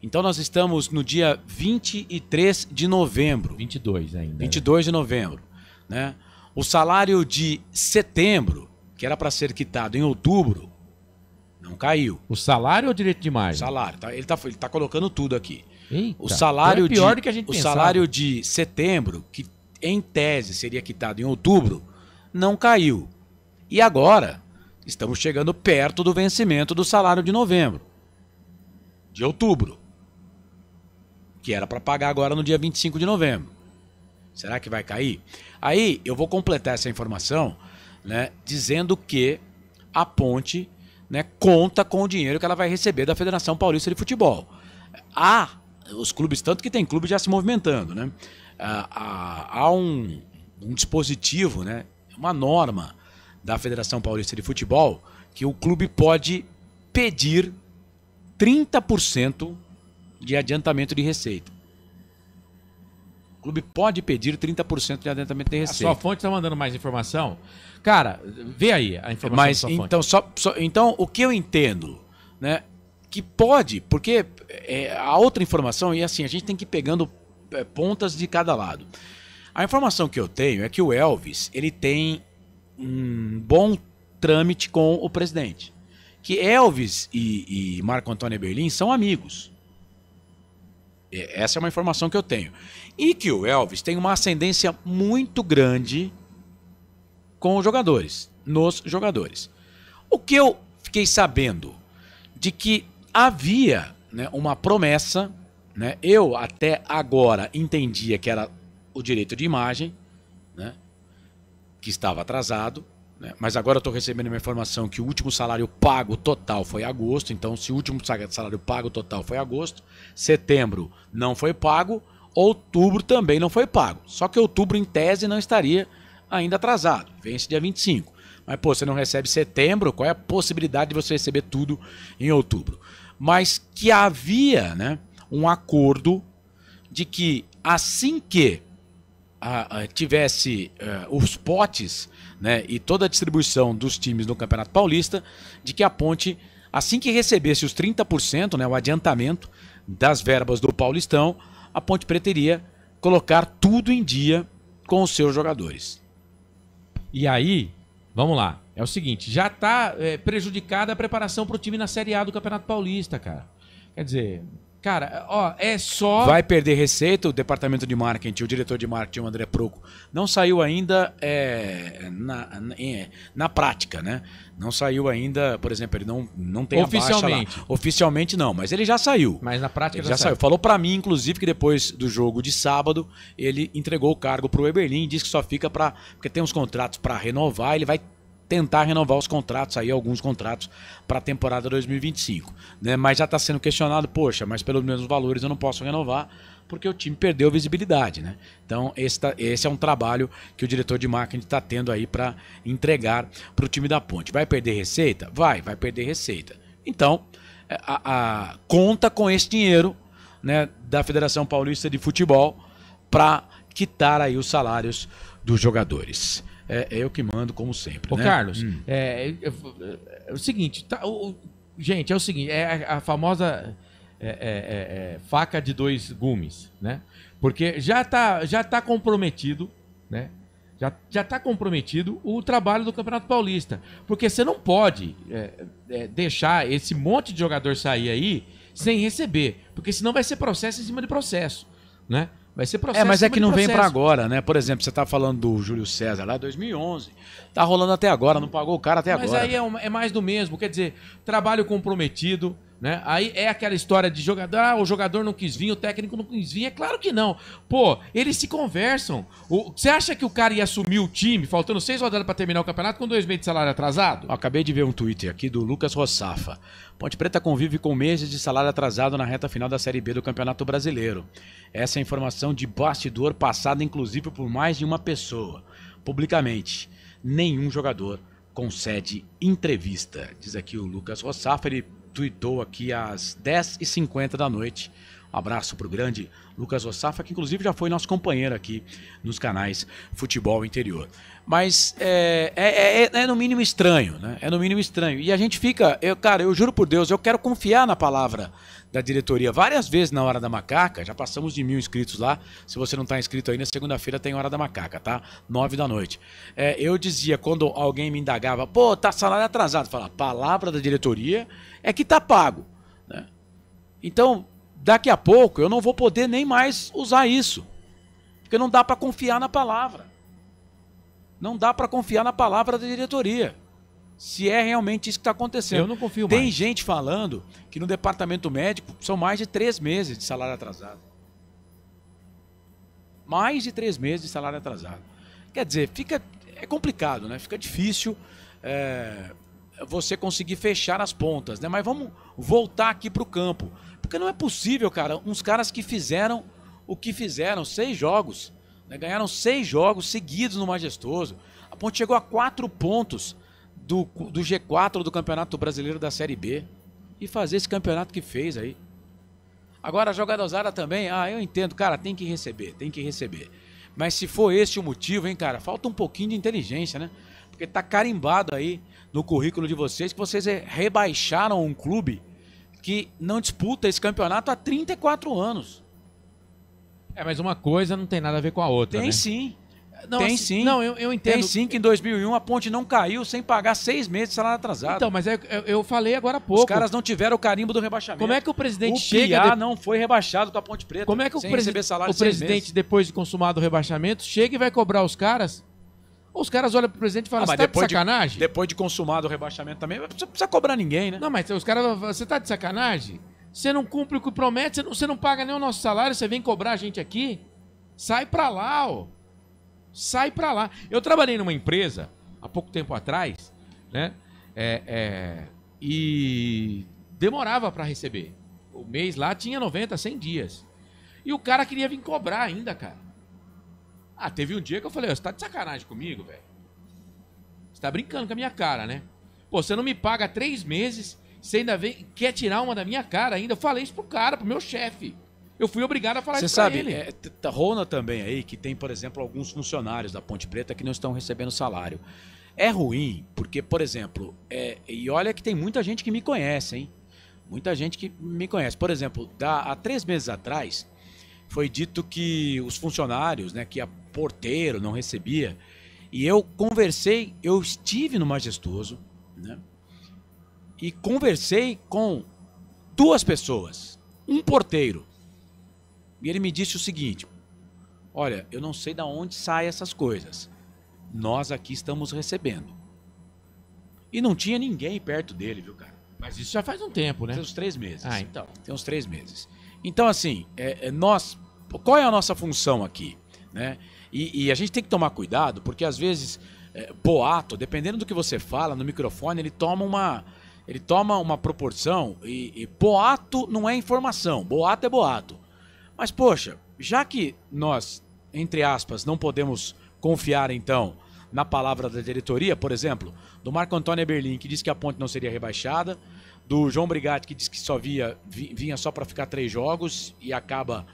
Então nós estamos no dia 23 de novembro. 22 ainda. 22 de novembro, né? O salário de setembro, que era para ser quitado em outubro, não caiu. O salário ou direito de margem? O salário, tá? Ele tá colocando tudo aqui. Eita, o salário então é pior do que a gente pensava. Salário de setembro, que em tese seria quitado em outubro, não caiu. E agora estamos chegando perto do vencimento do salário de novembro, de outubro, que era para pagar agora no dia 25 de novembro. Será que vai cair? Aí eu vou completar essa informação, né, dizendo que a Ponte, né, conta com o dinheiro que ela vai receber da Federação Paulista de Futebol. Os clubes, tanto que tem clube já se movimentando, né? Há um dispositivo, né, uma norma da Federação Paulista de Futebol que o clube pode pedir 30% de adiantamento de receita. O clube pode pedir 30% de adiantamento de receita. A sua fonte está mandando mais informação? Cara, vê aí a informação da sua fonte. Então, o que eu entendo, né, que pode, porque a outra informação, e assim, a gente tem que ir pegando pontas de cada lado. A informação que eu tenho é que o Elvis, ele tem um bom trâmite com o presidente. Que Elvis e Marco Antônio Eberlin são amigos. Essa é uma informação que eu tenho. E que o Elvis tem uma ascendência muito grande com os jogadores, nos jogadores. O que eu fiquei sabendo de que havia, né, uma promessa, né, eu até agora entendia que era o direito de imagem, né, que estava atrasado, né, mas agora eu estou recebendo uma informação que o último salário pago total foi agosto. Então, se o último salário pago total foi agosto, setembro não foi pago, outubro também não foi pago. Só que outubro, em tese, não estaria ainda atrasado, vence dia 25. Mas, pô, você não recebe setembro, qual é a possibilidade de você receber tudo em outubro? Mas que havia, né, um acordo de que assim que tivesse os potes, né, e toda a distribuição dos times no Campeonato Paulista, de que a Ponte, assim que recebesse os 30%, né, o adiantamento das verbas do Paulistão, a Ponte Preta iria colocar tudo em dia com os seus jogadores. E aí, vamos lá, é o seguinte, já está prejudicada a preparação para o time na Série A do Campeonato Paulista, cara. Quer dizer, cara, ó, é só... Vai perder receita, o departamento de marketing, o diretor de marketing, o André Proco, não saiu ainda na prática, né? Não saiu ainda, por exemplo, ele não tem oficialmente. A baixa lá. Oficialmente não, mas ele já saiu. Mas na prática ele já saiu. Falou pra mim, inclusive, que depois do jogo de sábado, ele entregou o cargo pro Eberlin e disse que só fica porque tem uns contratos para renovar, ele vai tentar renovar os contratos aí, alguns contratos para a temporada 2025, né? Mas já está sendo questionado, poxa, mas pelos mesmos valores eu não posso renovar porque o time perdeu visibilidade, né? Então esse é um trabalho que o diretor de marketing está tendo aí para entregar para o time da Ponte. Vai perder receita? Vai perder receita. Então, conta com esse dinheiro, né, da Federação Paulista de Futebol para quitar aí os salários dos jogadores. É eu que mando, como sempre. Ô, né? Carlos, é o seguinte, gente, é o seguinte, é a famosa faca de dois gumes, né? Porque já tá comprometido, né? Já tá comprometido o trabalho do Campeonato Paulista. Porque você não pode deixar esse monte de jogador sair aí sem receber. Porque senão vai ser processo em cima de processo, né? Vai ser processo. Mas é que não vem para agora, né? Por exemplo, você tá falando do Júlio César lá, 2011. Tá rolando até agora, não pagou o cara até agora. Mas aí é mais do mesmo, quer dizer, trabalho comprometido, né? Aí é aquela história de jogador, o jogador não quis vir, o técnico não quis vir. É claro que não. Pô, eles se conversam. Você acha que o cara ia assumir o time, faltando 6 rodadas para terminar o campeonato, com 2 meses de salário atrasado? Acabei de ver um tweet aqui do Lucas Rossafa. Ponte Preta convive com meses de salário atrasado na reta final da Série B do Campeonato Brasileiro. Essa é a informação de bastidor passada inclusive por mais de uma pessoa. Publicamente, nenhum jogador concede entrevista. Diz aqui o Lucas Rossafa, ele tweetou aqui às 10h50 da noite. Um abraço pro grande Lucas Rossafa, que inclusive já foi nosso companheiro aqui nos canais Futebol Interior. Mas é no mínimo estranho, né? É no mínimo estranho. E a gente fica... eu juro por Deus, eu quero confiar na palavra da diretoria. Várias vezes na Hora da Macaca, já passamos de 1000 inscritos lá. Se você não está inscrito ainda, segunda-feira tem Hora da Macaca, tá? 9 da noite. Eu dizia, quando alguém me indagava, pô, tá salário atrasado. Fala, a palavra da diretoria é que tá pago, né? Então... daqui a pouco eu não vou poder nem mais usar isso. Porque não dá para confiar na palavra. Não dá para confiar na palavra da diretoria. Se é realmente isso que está acontecendo. Eu não confio mais. Tem gente falando que no departamento médico são mais de 3 meses de salário atrasado. Mais de 3 meses de salário atrasado. Quer dizer, é complicado, né? Fica difícil você conseguir fechar as pontas, né? Mas vamos voltar aqui para o campo. Porque não é possível, cara, uns caras que fizeram o que fizeram, 6 jogos, né? Ganharam 6 jogos seguidos no Majestoso. A Ponte chegou a 4 pontos do G4 do Campeonato Brasileiro da Série B. E fazer esse campeonato que fez aí. Agora a jogadozada também, eu entendo, cara, tem que receber. Mas se for esse o motivo, hein, cara, falta um pouquinho de inteligência, né? Porque tá carimbado aí no currículo de vocês que vocês rebaixaram um clube que não disputa esse campeonato há 34 anos. Mas uma coisa não tem nada a ver com a outra, Tem né? sim. Não, tem assim, sim. Não, eu entendo. Tem sim que em 2001 a Ponte não caiu sem pagar 6 meses de salário atrasado. Então, mas eu falei agora há pouco. Os caras não tiveram o carimbo do rebaixamento. Como é que o presidente chega... não foi rebaixado com a Ponte Preta. Como é que sem receber salário o presidente, depois de consumado o rebaixamento, chega e vai cobrar os caras? Os caras olham pro presidente e falam, você tá de sacanagem? Depois de consumado o rebaixamento também, não precisa cobrar ninguém, né? Não, mas os caras falam, você tá de sacanagem? Você não cumpre o que promete, você não paga nem o nosso salário, você vem cobrar a gente aqui? Sai pra lá, ó. Sai pra lá. Eu trabalhei numa empresa, há pouco tempo atrás, né? E demorava pra receber. O mês lá tinha 90, 100 dias. E o cara queria vir cobrar ainda, cara. Ah, teve um dia que eu falei, você tá de sacanagem comigo, velho? Você tá brincando com a minha cara, né? Pô, você não me paga 3 meses, você ainda quer tirar uma da minha cara ainda. Eu falei isso pro cara, pro meu chefe. Eu fui obrigado a falar isso pra ele. Você sabe, Rona também aí, que tem, por exemplo, alguns funcionários da Ponte Preta que não estão recebendo salário. É ruim, porque, por exemplo, e olha que tem muita gente que me conhece, hein? Muita gente que me conhece. Por exemplo, há 3 meses atrás, foi dito que os funcionários, né, que a porteiro não recebia, e eu conversei, eu estive no Majestoso, né, e conversei com 2 pessoas, um porteiro, e ele me disse o seguinte, olha, eu não sei de onde saem essas coisas, nós aqui estamos recebendo. E não tinha ninguém perto dele, viu, cara? Mas isso já faz um tempo, né? Tem uns 3 meses. Ah, então. Tem uns 3 meses. Então, assim, qual é a nossa função aqui? Né? E a gente tem que tomar cuidado, porque às vezes, boato, dependendo do que você fala no microfone, ele toma uma proporção, e boato não é informação, boato é boato. Mas, poxa, já que nós, entre aspas, não podemos confiar, então, na palavra da diretoria, por exemplo, do Marco Antônio Eberlin, que disse que a Ponte não seria rebaixada, do João Brigatti, que disse que só vinha só para ficar 3 jogos e acaba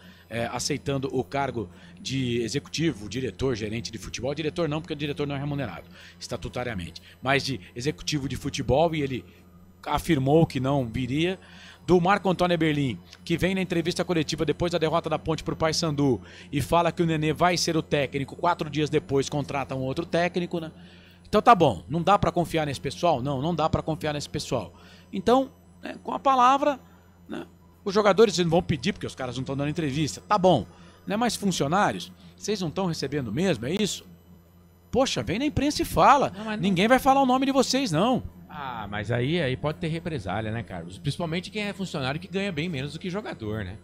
aceitando o cargo de executivo, diretor, gerente de futebol. Diretor não, porque o diretor não é remunerado estatutariamente, mas de executivo de futebol, e ele afirmou que não viria. Do Marco Antônio Eberlin, que vem na entrevista coletiva depois da derrota da Ponte pro Paysandu e fala que o Nenê vai ser o técnico, 4 dias depois contrata um outro técnico, né? Então tá bom, não dá pra confiar nesse pessoal? Não dá pra confiar nesse pessoal. Então, né, com a palavra, né, os jogadores não vão pedir porque os caras não estão dando entrevista, tá bom, né? Mas funcionários, vocês não estão recebendo mesmo, é isso? Poxa, vem na imprensa e fala, ninguém vai falar o nome de vocês, não. Ah, mas aí pode ter represália, né, Carlos? Principalmente quem é funcionário que ganha bem menos do que jogador, né?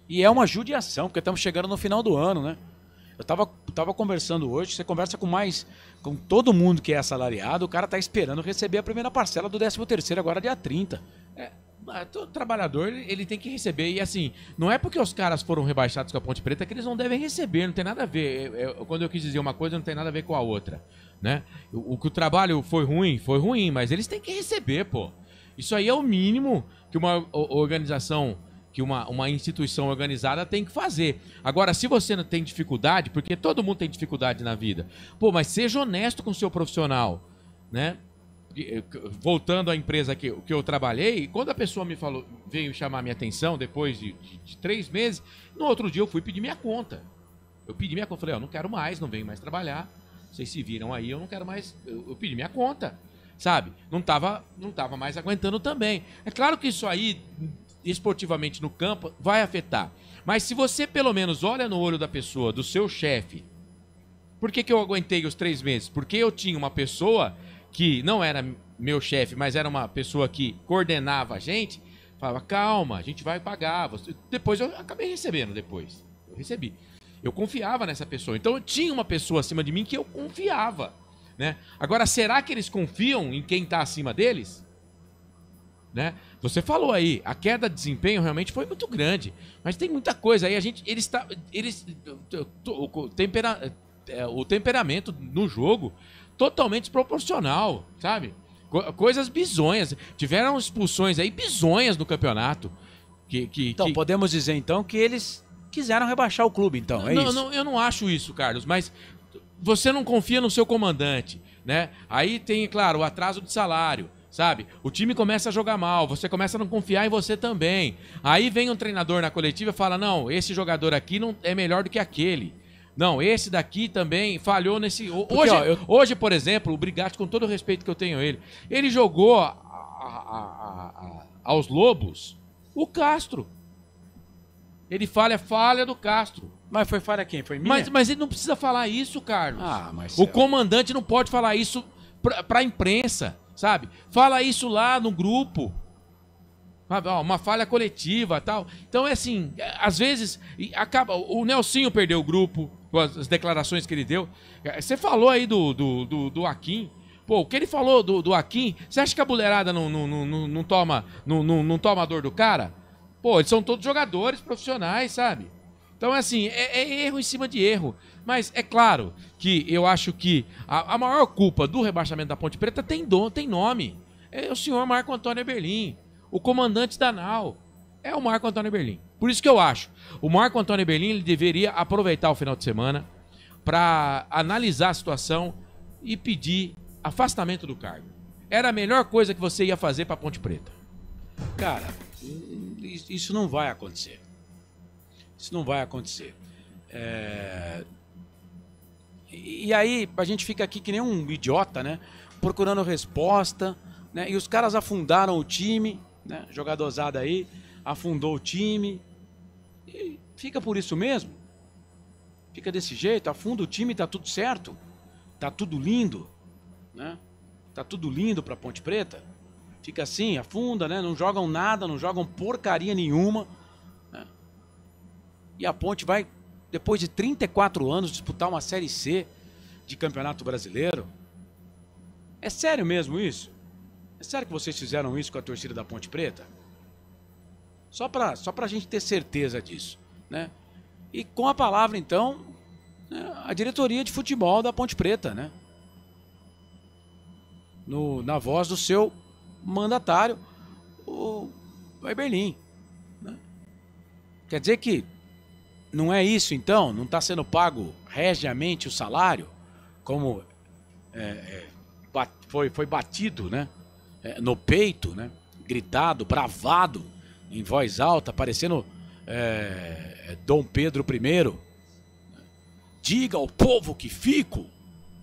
E é uma judiação, porque estamos chegando no final do ano, né? Eu tava conversando hoje, você conversa com todo mundo que é assalariado, o cara tá esperando receber a primeira parcela do 13º agora dia 30. Todo trabalhador, ele tem que receber. E assim, não é porque os caras foram rebaixados com a Ponte Preta que eles não devem receber, não tem nada a ver. Quando eu quis dizer uma coisa, não tem nada a ver com a outra, né? O trabalho foi ruim, mas eles têm que receber, pô. Isso aí é o mínimo que uma organização, que uma instituição organizada tem que fazer. Agora, se você não tem dificuldade, porque todo mundo tem dificuldade na vida, pô, mas seja honesto com o seu profissional, né? Voltando à empresa que eu trabalhei, quando a pessoa veio chamar minha atenção depois de 3 meses, no outro dia eu fui pedir minha conta. Eu pedi minha conta, falei, não quero mais, não venho mais trabalhar. Vocês se viram aí, eu não quero mais. Eu pedi minha conta, sabe? Não tava mais aguentando também. É claro que isso aí, esportivamente no campo, vai afetar. Mas se você pelo menos olha no olho da pessoa, do seu chefe, por que eu aguentei os 3 meses? Porque eu tinha uma pessoa que não era meu chefe, mas era uma pessoa que coordenava a gente, falava, calma, a gente vai pagar. Depois eu acabei recebendo, eu recebi. Eu confiava nessa pessoa. Então eu tinha uma pessoa acima de mim que eu confiava, né? Agora, será que eles confiam em quem está acima deles? Né? Você falou aí, a queda de desempenho realmente foi muito grande, mas tem muita coisa aí. O temperamento no jogo totalmente desproporcional, sabe? Coisas bizonhas. Tiveram expulsões aí bizonhas no campeonato. Então, podemos dizer então que eles quiseram rebaixar o clube, então, isso? Não, eu não acho isso, Carlos, mas você não confia no seu comandante, né? Aí tem, claro, o atraso de salário, sabe? O time começa a jogar mal, você começa a não confiar em você também. Aí vem um treinador na coletiva e fala, não, esse jogador aqui não é melhor do que aquele. Não, esse daqui também falhou nesse... Hoje, por exemplo, o Brigatti, com todo o respeito que eu tenho a ele jogou aos Lobos o Castro. Ele falha do Castro. Mas foi falha quem? Foi minha? Mas ele não precisa falar isso, Carlos. Mas o comandante não pode falar isso pra imprensa, sabe? Fala isso lá no grupo. Uma falha coletiva e tal. Então é assim, às vezes acaba. O Nelsinho perdeu o grupo com as declarações que ele deu. Você falou aí do Akin. Pô, o que ele falou do Akin, você acha que a buleirada não toma a dor do cara? Pô, eles são todos jogadores profissionais, sabe? Então é assim, é erro em cima de erro. Mas é claro que eu acho que a maior culpa do rebaixamento da Ponte Preta tem nome. É o senhor Marco Antônio Eberlin. O comandante da NAU é o Marco Antônio Eberlin. Por isso que eu acho, o Marco Antônio Eberlin ele deveria aproveitar o final de semana para analisar a situação e pedir afastamento do cargo. Era a melhor coisa que você ia fazer para Ponte Preta. Cara, isso não vai acontecer. Isso não vai acontecer. E aí a gente fica aqui que nem um idiota, né? Procurando resposta, né? E os caras afundaram o time, né? Jogadozada aí, afundou o time. E fica por isso mesmo. Fica desse jeito, afunda o time, tá tudo certo. Tá tudo lindo, né? Tá tudo lindo pra Ponte Preta. Fica assim, afunda, né? Não jogam nada, não jogam porcaria nenhuma, né? E a Ponte vai, depois de 34 anos, disputar uma Série C de Campeonato Brasileiro. É sério mesmo isso? É sério que vocês fizeram isso com a torcida da Ponte Preta? Só pra gente ter certeza disso, né? E com a palavra, então, né, a diretoria de futebol da Ponte Preta, né? Na voz do seu mandatário, o Eberlin, né? Quer dizer que não é isso, então? Não está sendo pago regiamente o salário, como foi batido, né? No peito, né? Gritado, bravado, em voz alta, parecendo Dom Pedro I. Diga ao povo que fico.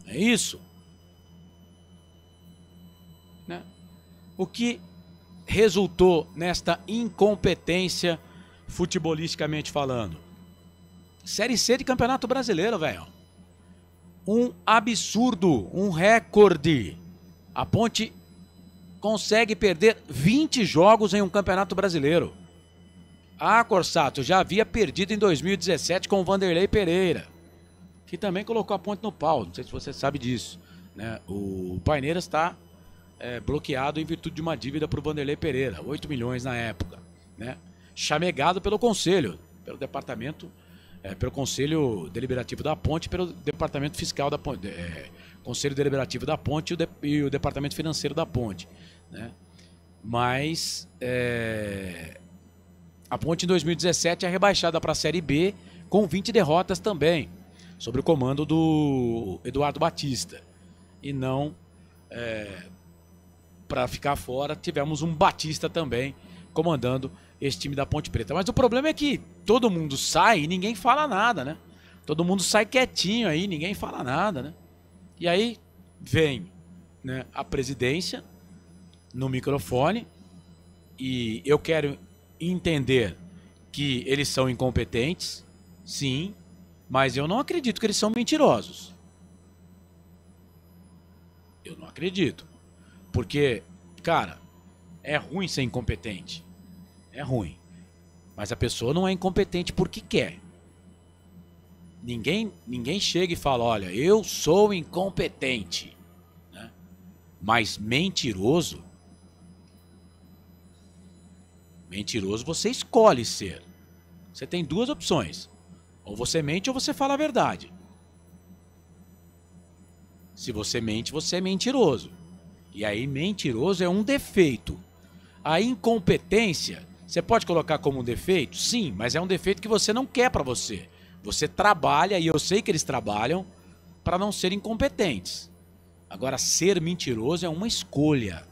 É isso? Né? O que resultou nesta incompetência futebolisticamente falando? Série C de Campeonato Brasileiro, velho. Um absurdo, um recorde. A Ponte consegue perder 20 jogos em um Campeonato Brasileiro. Corsato já havia perdido em 2017 com o Vanderlei Pereira, que também colocou a Ponte no pau. Não sei se você sabe disso, né? O Paineiras está bloqueado em virtude de uma dívida para o Vanderlei Pereira, 8 milhões na época, né? Chamegado pelo Conselho, pelo Departamento, pelo Conselho Deliberativo da Ponte, pelo Departamento Fiscal da Ponte, Conselho Deliberativo da Ponte e o Departamento Financeiro da Ponte, né? Mas a Ponte em 2017 é rebaixada para a Série B com 20 derrotas também, sob o comando do Eduardo Batista. E não, para ficar fora, tivemos um Batista também comandando esse time da Ponte Preta. Mas o problema é que todo mundo sai e ninguém fala nada, né? Todo mundo sai quietinho aí, ninguém fala nada, né? E aí vem, né, a presidência no microfone e eu quero entender que eles são incompetentes, sim, mas eu não acredito que eles são mentirosos. Eu não acredito. Porque, cara, é ruim ser incompetente. É ruim. Mas a pessoa não é incompetente porque quer. Ninguém chega e fala, olha, eu sou incompetente, né? Mas mentiroso você escolhe ser. Você tem duas opções. Ou você mente ou você fala a verdade. Se você mente, você é mentiroso. E aí mentiroso é um defeito. A incompetência, você pode colocar como um defeito? Sim, mas é um defeito que você não quer pra você. Você trabalha, e eu sei que eles trabalham, para não serem incompetentes. Agora, ser mentiroso é uma escolha.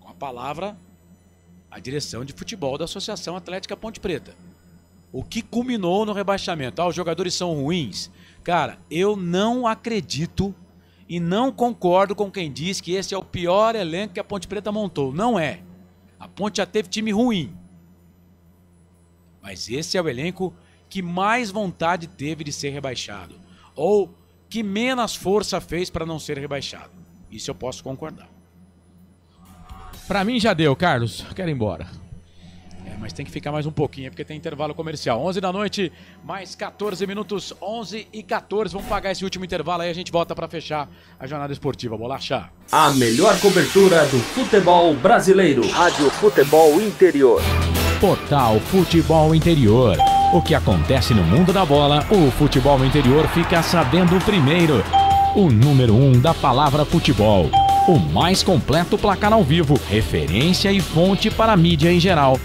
Com a palavra, a direção de futebol da Associação Atlética Ponte Preta. O que culminou no rebaixamento? Os jogadores são ruins. Cara, eu não acredito e não concordo com quem diz que esse é o pior elenco que a Ponte Preta montou. Não é. A Ponte já teve time ruim. Mas esse é o elenco que mais vontade teve de ser rebaixado. Ou que menos força fez para não ser rebaixado. Isso eu posso concordar. Pra mim já deu, Carlos. Quero ir embora. Mas tem que ficar mais um pouquinho, porque tem intervalo comercial. 11 da noite, mais 14 minutos, 11 e 14. Vamos pagar esse último intervalo aí, a gente volta para fechar a jornada esportiva. Bolacha. A melhor cobertura do futebol brasileiro. Rádio Futebol Interior. Portal Futebol Interior. O que acontece no mundo da bola, o Futebol Interior fica sabendo primeiro. O número 1 da palavra futebol. O mais completo placar ao vivo, referência e fonte para a mídia em geral.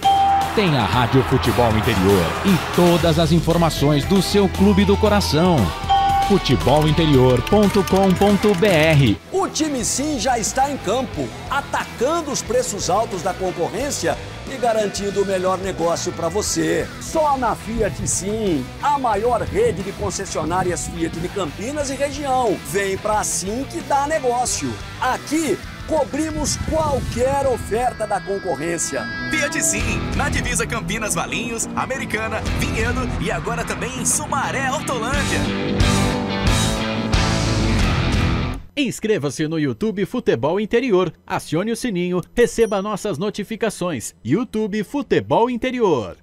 Tem a Rádio Futebol Interior e todas as informações do seu clube do coração. futebolinterior.com.br. O time Sim já está em campo, atacando os preços altos da concorrência e garantindo o melhor negócio para você. Só na Fiat Sim, a maior rede de concessionárias Fiat de Campinas e região. Vem pra Sim que dá negócio. Aqui cobrimos qualquer oferta da concorrência. Fiat Sim, na divisa Campinas, Valinhos, Americana, Vinhedo e agora também em Sumaré, Hortolândia. Inscreva-se no YouTube Futebol Interior, acione o sininho, receba nossas notificações. YouTube Futebol Interior.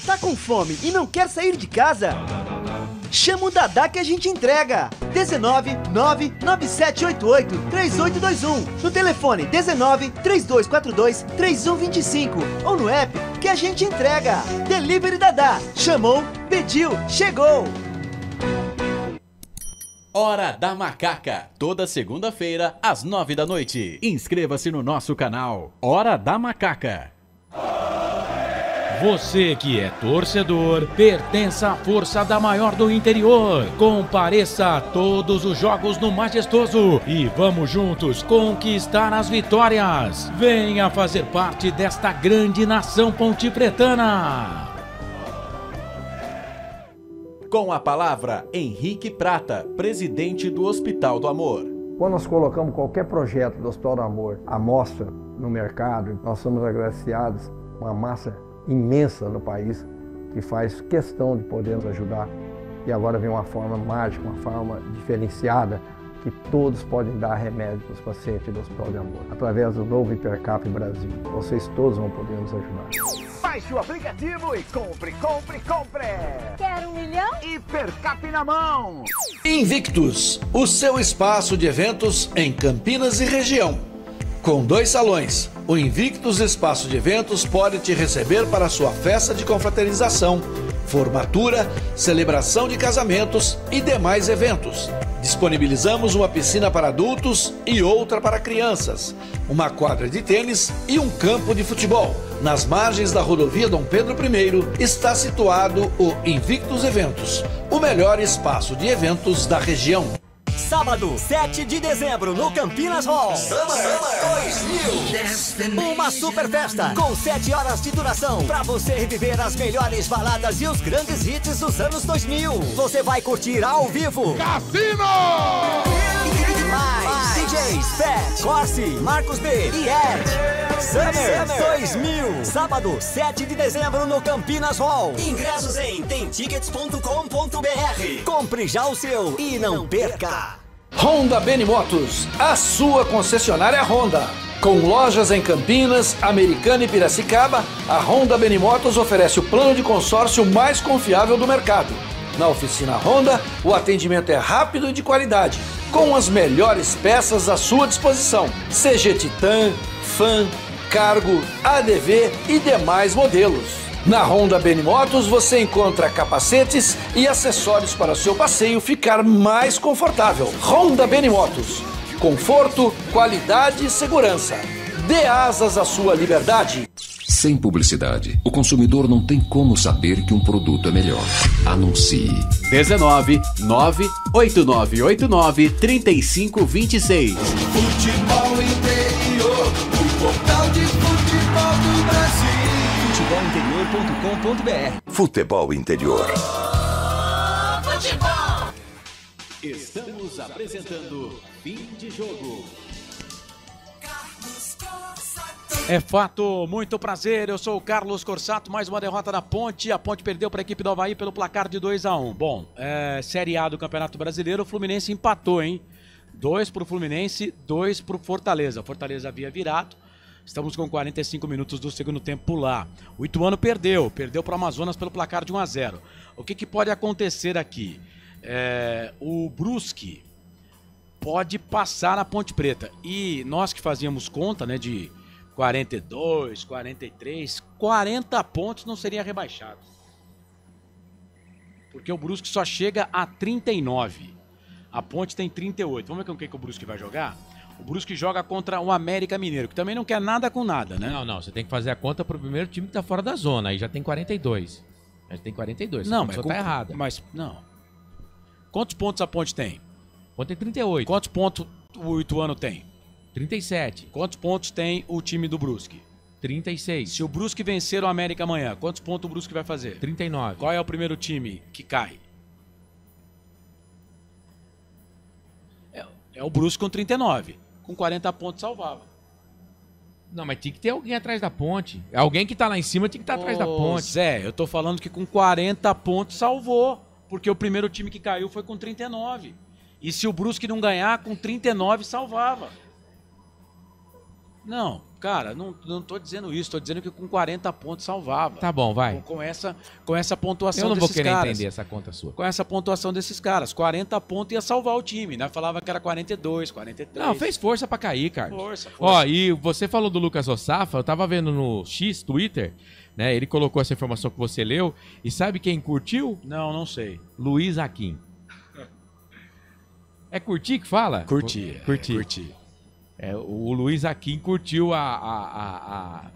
Tá com fome e não quer sair de casa? Chama o Dadá que a gente entrega. 19 99788 3821. No telefone 19 3242 3125 ou no app que a gente entrega. Delivery Dadá. Chamou, pediu, chegou. Hora da Macaca, toda segunda-feira às 9 da noite. Inscreva-se no nosso canal Hora da Macaca. Você que é torcedor, pertence à força da maior do interior. Compareça a todos os jogos no Majestoso e vamos juntos conquistar as vitórias. Venha fazer parte desta grande nação pontipretana. Com a palavra, Henrique Prata, presidente do Hospital do Amor. Quando nós colocamos qualquer projeto do Hospital do Amor à mostra no mercado, nós somos agraciados com uma massa imensa no país que faz questão de poder nos ajudar. E agora vem uma forma mágica, uma forma diferenciada que todos podem dar remédio para os pacientes do Hospital do Amor. Através do novo Hipercap Brasil. Vocês todos vão poder nos ajudar. Baixe o aplicativo e compre. Quer 1 milhão? Hipercap na mão. Invictus, o seu espaço de eventos em Campinas e região. Com 2 salões, o Invictus Espaço de Eventos pode te receber para sua festa de confraternização, formatura, celebração de casamentos e demais eventos. Disponibilizamos uma piscina para adultos e outra para crianças, uma quadra de tênis e um campo de futebol. Nas margens da rodovia Dom Pedro I está situado o Invictus Eventos, o melhor espaço de eventos da região. Sábado, 7 de dezembro, no Campinas Hall. Summer 2000. Uma super festa com 7 horas de duração pra você reviver as melhores baladas e os grandes hits dos anos 2000. Você vai curtir ao vivo Cassino! Mais DJs Fat, Corsi, Marcos B e Ed. Summer 2000. Sábado, 7 de dezembro, no Campinas Hall. Ingressos em temtickets.com.br. Compre já o seu e não perca. Honda Benimotos, a sua concessionária Honda. Com lojas em Campinas, Americana e Piracicaba, a Honda Benimotos oferece o plano de consórcio mais confiável do mercado. Na oficina Honda, o atendimento é rápido e de qualidade, com as melhores peças à sua disposição. CG Titan, Fan, Cargo, ADV e demais modelos. Na Honda Benimotos você encontra capacetes e acessórios para o seu passeio ficar mais confortável. Honda Benimotos. Conforto, qualidade e segurança. Dê asas à sua liberdade. Sem publicidade, o consumidor não tem como saber que um produto é melhor. Anuncie. 19 98989 3526. Futebol Interior, o portal de futebol do Brasil. futebolinterior.com.br. Futebol Interior. Futebol. Estamos apresentando Fim de Jogo. Carlos Costa. É fato, muito prazer, eu sou o Carlos Corsato, mais uma derrota na Ponte, a Ponte perdeu para a equipe do Avaí pelo placar de 2-1. Bom, Série A do Campeonato Brasileiro, o Fluminense empatou, hein? 2 pro Fluminense, 2 pro Fortaleza. Fortaleza havia virado, estamos com 45 minutos do segundo tempo por lá. O Ituano perdeu para o Amazonas pelo placar de 1-0. O que pode acontecer aqui? O Brusque pode passar na Ponte Preta, e nós que fazíamos conta, né, de 42, 43, 40 pontos não seria rebaixado. Porque o Brusque só chega a 39. A Ponte tem 38. Vamos ver com quem que o Brusque vai jogar? O Brusque joga contra o América Mineiro, que também não quer nada com nada, né? Não, você tem que fazer a conta pro primeiro time que tá fora da zona. Aí já tem 42. Já tem 42. Não, mas tá errada. Mas, não. Quantos pontos a Ponte tem? A Ponte tem 38. Quantos pontos o Ituano tem? 37. Quantos pontos tem o time do Brusque? 36. Se o Brusque vencer o América amanhã, quantos pontos o Brusque vai fazer? 39. Qual é o primeiro time que cai? É o Brusque com 39. Com 40 pontos salvava. Não, mas tinha que ter alguém atrás da Ponte. Alguém que tá lá em cima tinha que estar atrás da Ponte. Zé, eu tô falando que com 40 pontos salvou. Porque o primeiro time que caiu foi com 39. E se o Brusque não ganhar, com 39 salvava. Não, cara, não tô dizendo isso. Tô dizendo que com 40 pontos salvava. Tá bom, vai. Com essa pontuação eu não vou desses querer caras. entender essa conta sua. Com essa pontuação desses caras. 40 pontos ia salvar o time, né? Falava que era 42, 43. Não, fez força pra cair, cara. Força. Ó, e você falou do Lucas Ossafa, eu tava vendo no X, Twitter, né? Ele colocou essa informação que você leu. E sabe quem curtiu? Não sei. Luiz Aquim. É curtir que fala? Curti. O Luiz Aquim curtiu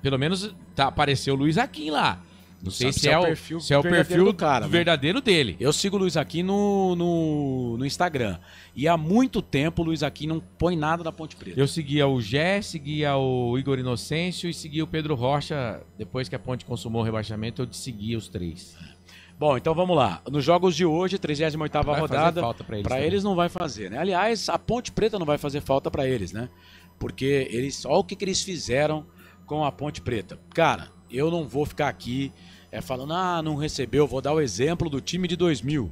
pelo menos apareceu o Luiz Aquim lá. Não sei se é o perfil do cara, verdadeiro dele. Eu sigo o Luiz Aquim no Instagram. E há muito tempo o Luiz Aquim não põe nada da Ponte Preta. Eu seguia o Gé, seguia o Igor Inocêncio e seguia o Pedro Rocha. Depois que a Ponte consumou o rebaixamento, eu seguia os 3. Bom, então vamos lá. Nos jogos de hoje, 38ª rodada, para eles não vai fazer, né? Aliás, a Ponte Preta não vai fazer falta para eles, né? Porque olha o que eles fizeram com a Ponte Preta. Cara, eu não vou ficar aqui falando, não recebeu. Vou dar o exemplo do time de 2000.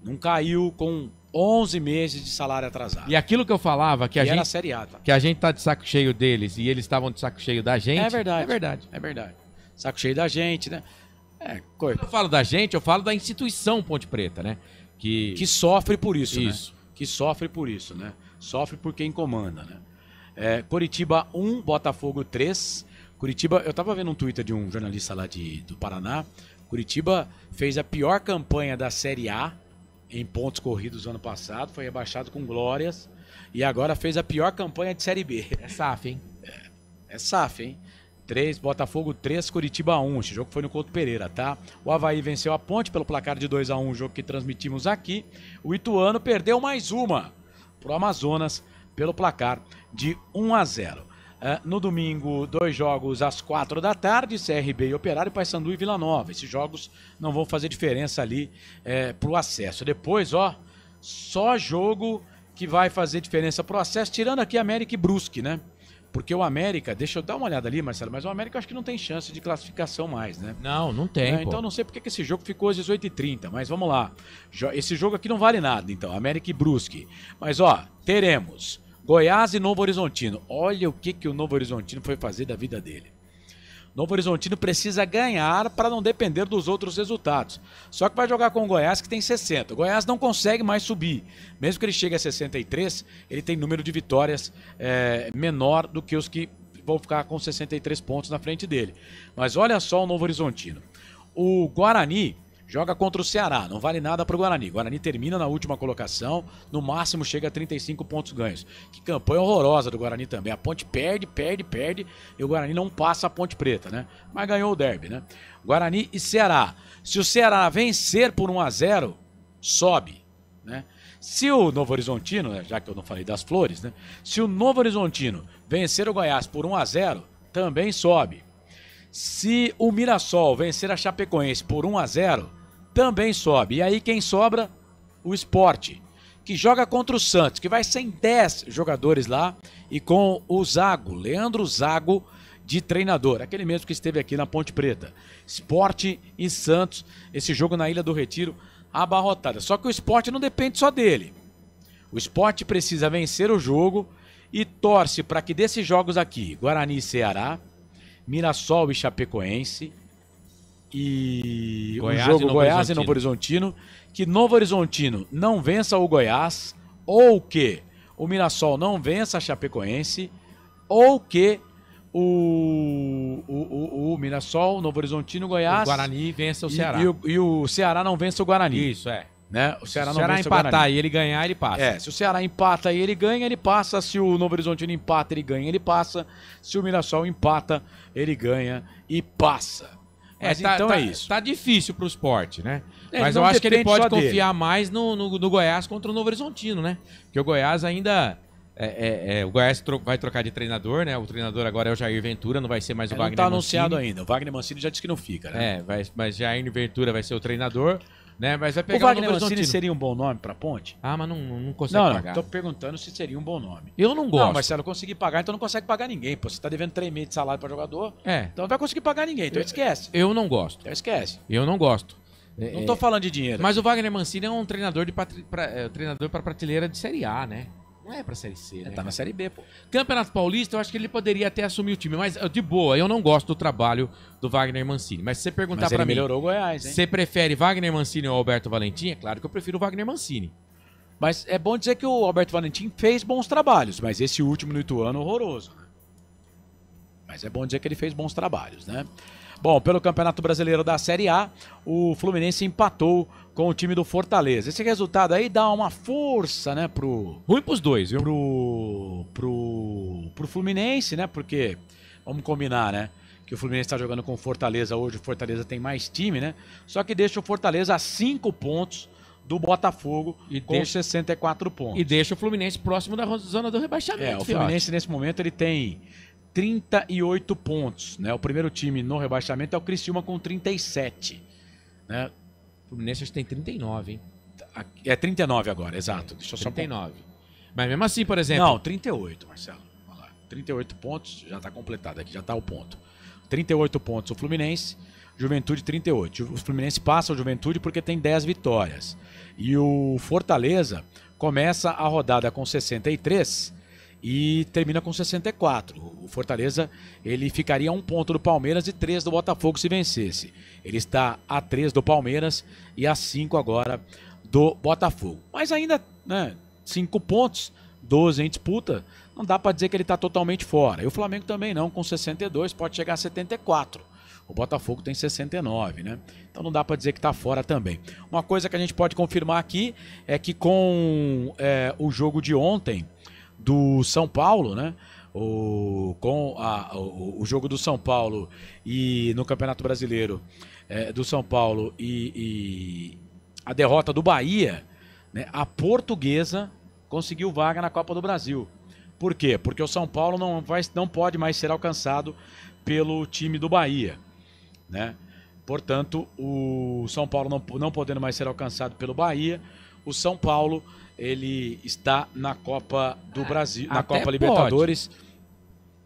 Não caiu com 11 meses de salário atrasado. E aquilo que eu falava, que a gente, era a Série A, tá? Que a gente tá de saco cheio deles e eles estavam de saco cheio da gente. É verdade. Saco cheio da gente, né? Eu falo da gente, eu falo da instituição Ponte Preta, né? Que sofre por isso, né? Que sofre por isso, né? Sofre por quem comanda, né? Coritiba 1, Botafogo 3. Curitiba, eu tava vendo um Twitter de um jornalista lá do Paraná. Curitiba fez a pior campanha da Série A em pontos corridos ano passado, foi rebaixado com glórias. E agora fez a pior campanha de Série B. É SAF, hein? É SAF, hein? 3, Botafogo 3, Curitiba 1. Esse jogo foi no Couto Pereira, tá? O Avaí venceu a Ponte pelo placar de 2-1, o jogo que transmitimos aqui. O Ituano perdeu mais uma pro Amazonas pelo placar de 1-0. No domingo, 2 jogos às 4 da tarde, CRB e Operário, Paysandu e Vila Nova. Esses jogos não vão fazer diferença ali pro acesso. Depois, só jogo que vai fazer diferença pro acesso, tirando aqui América e Brusque, né? Porque o América, deixa eu dar uma olhada ali, Marcelo, mas o América eu acho que não tem chance de classificação mais, né? Não tem, Então não sei porque que esse jogo ficou às 18h30, mas vamos lá. Esse jogo aqui não vale nada, então, América e Brusque. Mas, teremos Goiás e Novo Horizontino. Olha o que o Novo Horizontino foi fazer da vida dele. Novo Horizontino precisa ganhar para não depender dos outros resultados. Só que vai jogar com o Goiás, que tem 60. O Goiás não consegue mais subir. Mesmo que ele chegue a 63, ele tem número de vitórias menor do que os que vão ficar com 63 pontos na frente dele. Mas olha só o Novo Horizontino. O Guarani joga contra o Ceará, não vale nada para o Guarani. O Guarani termina na última colocação, no máximo chega a 35 pontos ganhos. Que campanha horrorosa do Guarani também. A Ponte perde, e o Guarani não passa a Ponte Preta, né? Mas ganhou o derby, né? Guarani e Ceará. Se o Ceará vencer por 1-0, sobe, né? Se o Novo Horizontino, já que eu não falei das flores, né? Se o Novo Horizontino vencer o Goiás por 1-0, também sobe. Se o Mirassol vencer a Chapecoense por 1-0, também sobe. E aí quem sobra? O Sport, que joga contra o Santos, que vai sem 10 jogadores lá, e com o Zago, Leandro Zago, de treinador, aquele mesmo que esteve aqui na Ponte Preta. Sport e Santos, esse jogo na Ilha do Retiro, abarrotada. Só que o Sport não depende só dele. O Sport precisa vencer o jogo e torce para que desses jogos aqui, Guarani e Ceará, Mirassol e Chapecoense e Goiás o jogo e Novo Goiás Horizontino. e Novo Horizontino, que Novo Horizontino não vença o Goiás, ou que o Mirassol não vença a Chapecoense, ou que o Mirassol, Novo Horizontino, Goiás... O Guarani vença o Ceará. E o Ceará não vença o Guarani. Isso, é. Né? O Ceará Se o Ceará empatar e ele ganhar, ele passa. Se o Ceará empata e ele ganha, ele passa. Se o Novo Horizontino empata, ele ganha, ele passa. Se o Mirassol empata, ele ganha e passa. Mas então é isso. Tá difícil pro Sport, né? Mas não eu acho que ele depende pode só dele. confiar mais no Goiás contra o Novo Horizontino, né? Porque o Goiás ainda... o Goiás vai trocar de treinador, né? O treinador agora é o Jair Ventura, não vai ser mais o Wagner Não tá Mancini. anunciado ainda. O Wagner Mancini já disse que não fica, né? Mas Jair Ventura vai ser o treinador, né? Mas vai O pegar Wagner Novo Mancini Horizontino. seria um bom nome pra Ponte? Ah, mas não consegue Não, pagar. tô perguntando se seria um bom nome. Eu não gosto. Não, mas se ela conseguir pagar, então não consegue pagar ninguém. Pô, você tá devendo 3 meses de salário pra jogador, então não vai conseguir pagar ninguém, então esquece. Eu não gosto. Então esquece. Eu não gosto. Não tô falando de dinheiro. Mas o Wagner Mancini é um treinador treinador para prateleira de Série A, né? Não é pra Série C, né? Tá na Série B, pô. Campeonato Paulista, eu acho que ele poderia até assumir o time, mas de boa, eu não gosto do trabalho do Wagner Mancini. Mas se você perguntar pra mim, melhorou o Goiás, hein? você prefere Wagner Mancini ou Alberto Valentim? É claro que eu prefiro o Wagner Mancini. Mas é bom dizer que o Alberto Valentim fez bons trabalhos, mas esse último no Ituano, horroroso. Mas é bom dizer que ele fez bons trabalhos, né? Bom, pelo Campeonato Brasileiro da Série A, o Fluminense empatou com o time do Fortaleza. Esse resultado aí dá uma força, né, ruim pros dois, viu? Pro Fluminense, né? Porque, vamos combinar, né? Que o Fluminense está jogando com o Fortaleza hoje, o Fortaleza tem mais time, né? Só que deixa o Fortaleza a 5 pontos do Botafogo com 64 pontos. E deixa o Fluminense próximo da zona do rebaixamento. O Fluminense nesse momento ele tem 38 pontos, né? O primeiro time no rebaixamento é o Criciúma com 37, né? O Fluminense tem 39, hein? É 39 agora, exato. Deixa eu 39. Mas mesmo assim, por exemplo... Não, 38, Marcelo. Vamos lá. 38 pontos, já tá completado aqui, já tá o ponto. 38 pontos o Fluminense, Juventude 38. O Fluminense passa o Juventude porque tem 10 vitórias. E o Fortaleza começa a rodada com 63 e termina com 64. O Fortaleza, ele ficaria a 1 ponto do Palmeiras e 3 do Botafogo se vencesse. Ele está a 3 do Palmeiras e a 5 agora do Botafogo. Mas ainda, né, 5 pontos, 12 em disputa, não dá para dizer que ele está totalmente fora. E o Flamengo também não, com 62, pode chegar a 74. O Botafogo tem 69, né? Então não dá para dizer que está fora também. Uma coisa que a gente pode confirmar aqui é que com o jogo de ontem do São Paulo, né? O jogo do São Paulo e no Campeonato Brasileiro do São Paulo e a derrota do Bahia, né? A Portuguesa conseguiu vaga na Copa do Brasil. Por quê? Porque o São Paulo não pode mais ser alcançado pelo time do Bahia, né? Portanto, o São Paulo não podendo mais ser alcançado pelo Bahia, o São Paulo ele está na Copa do Brasil, na Copa Libertadores.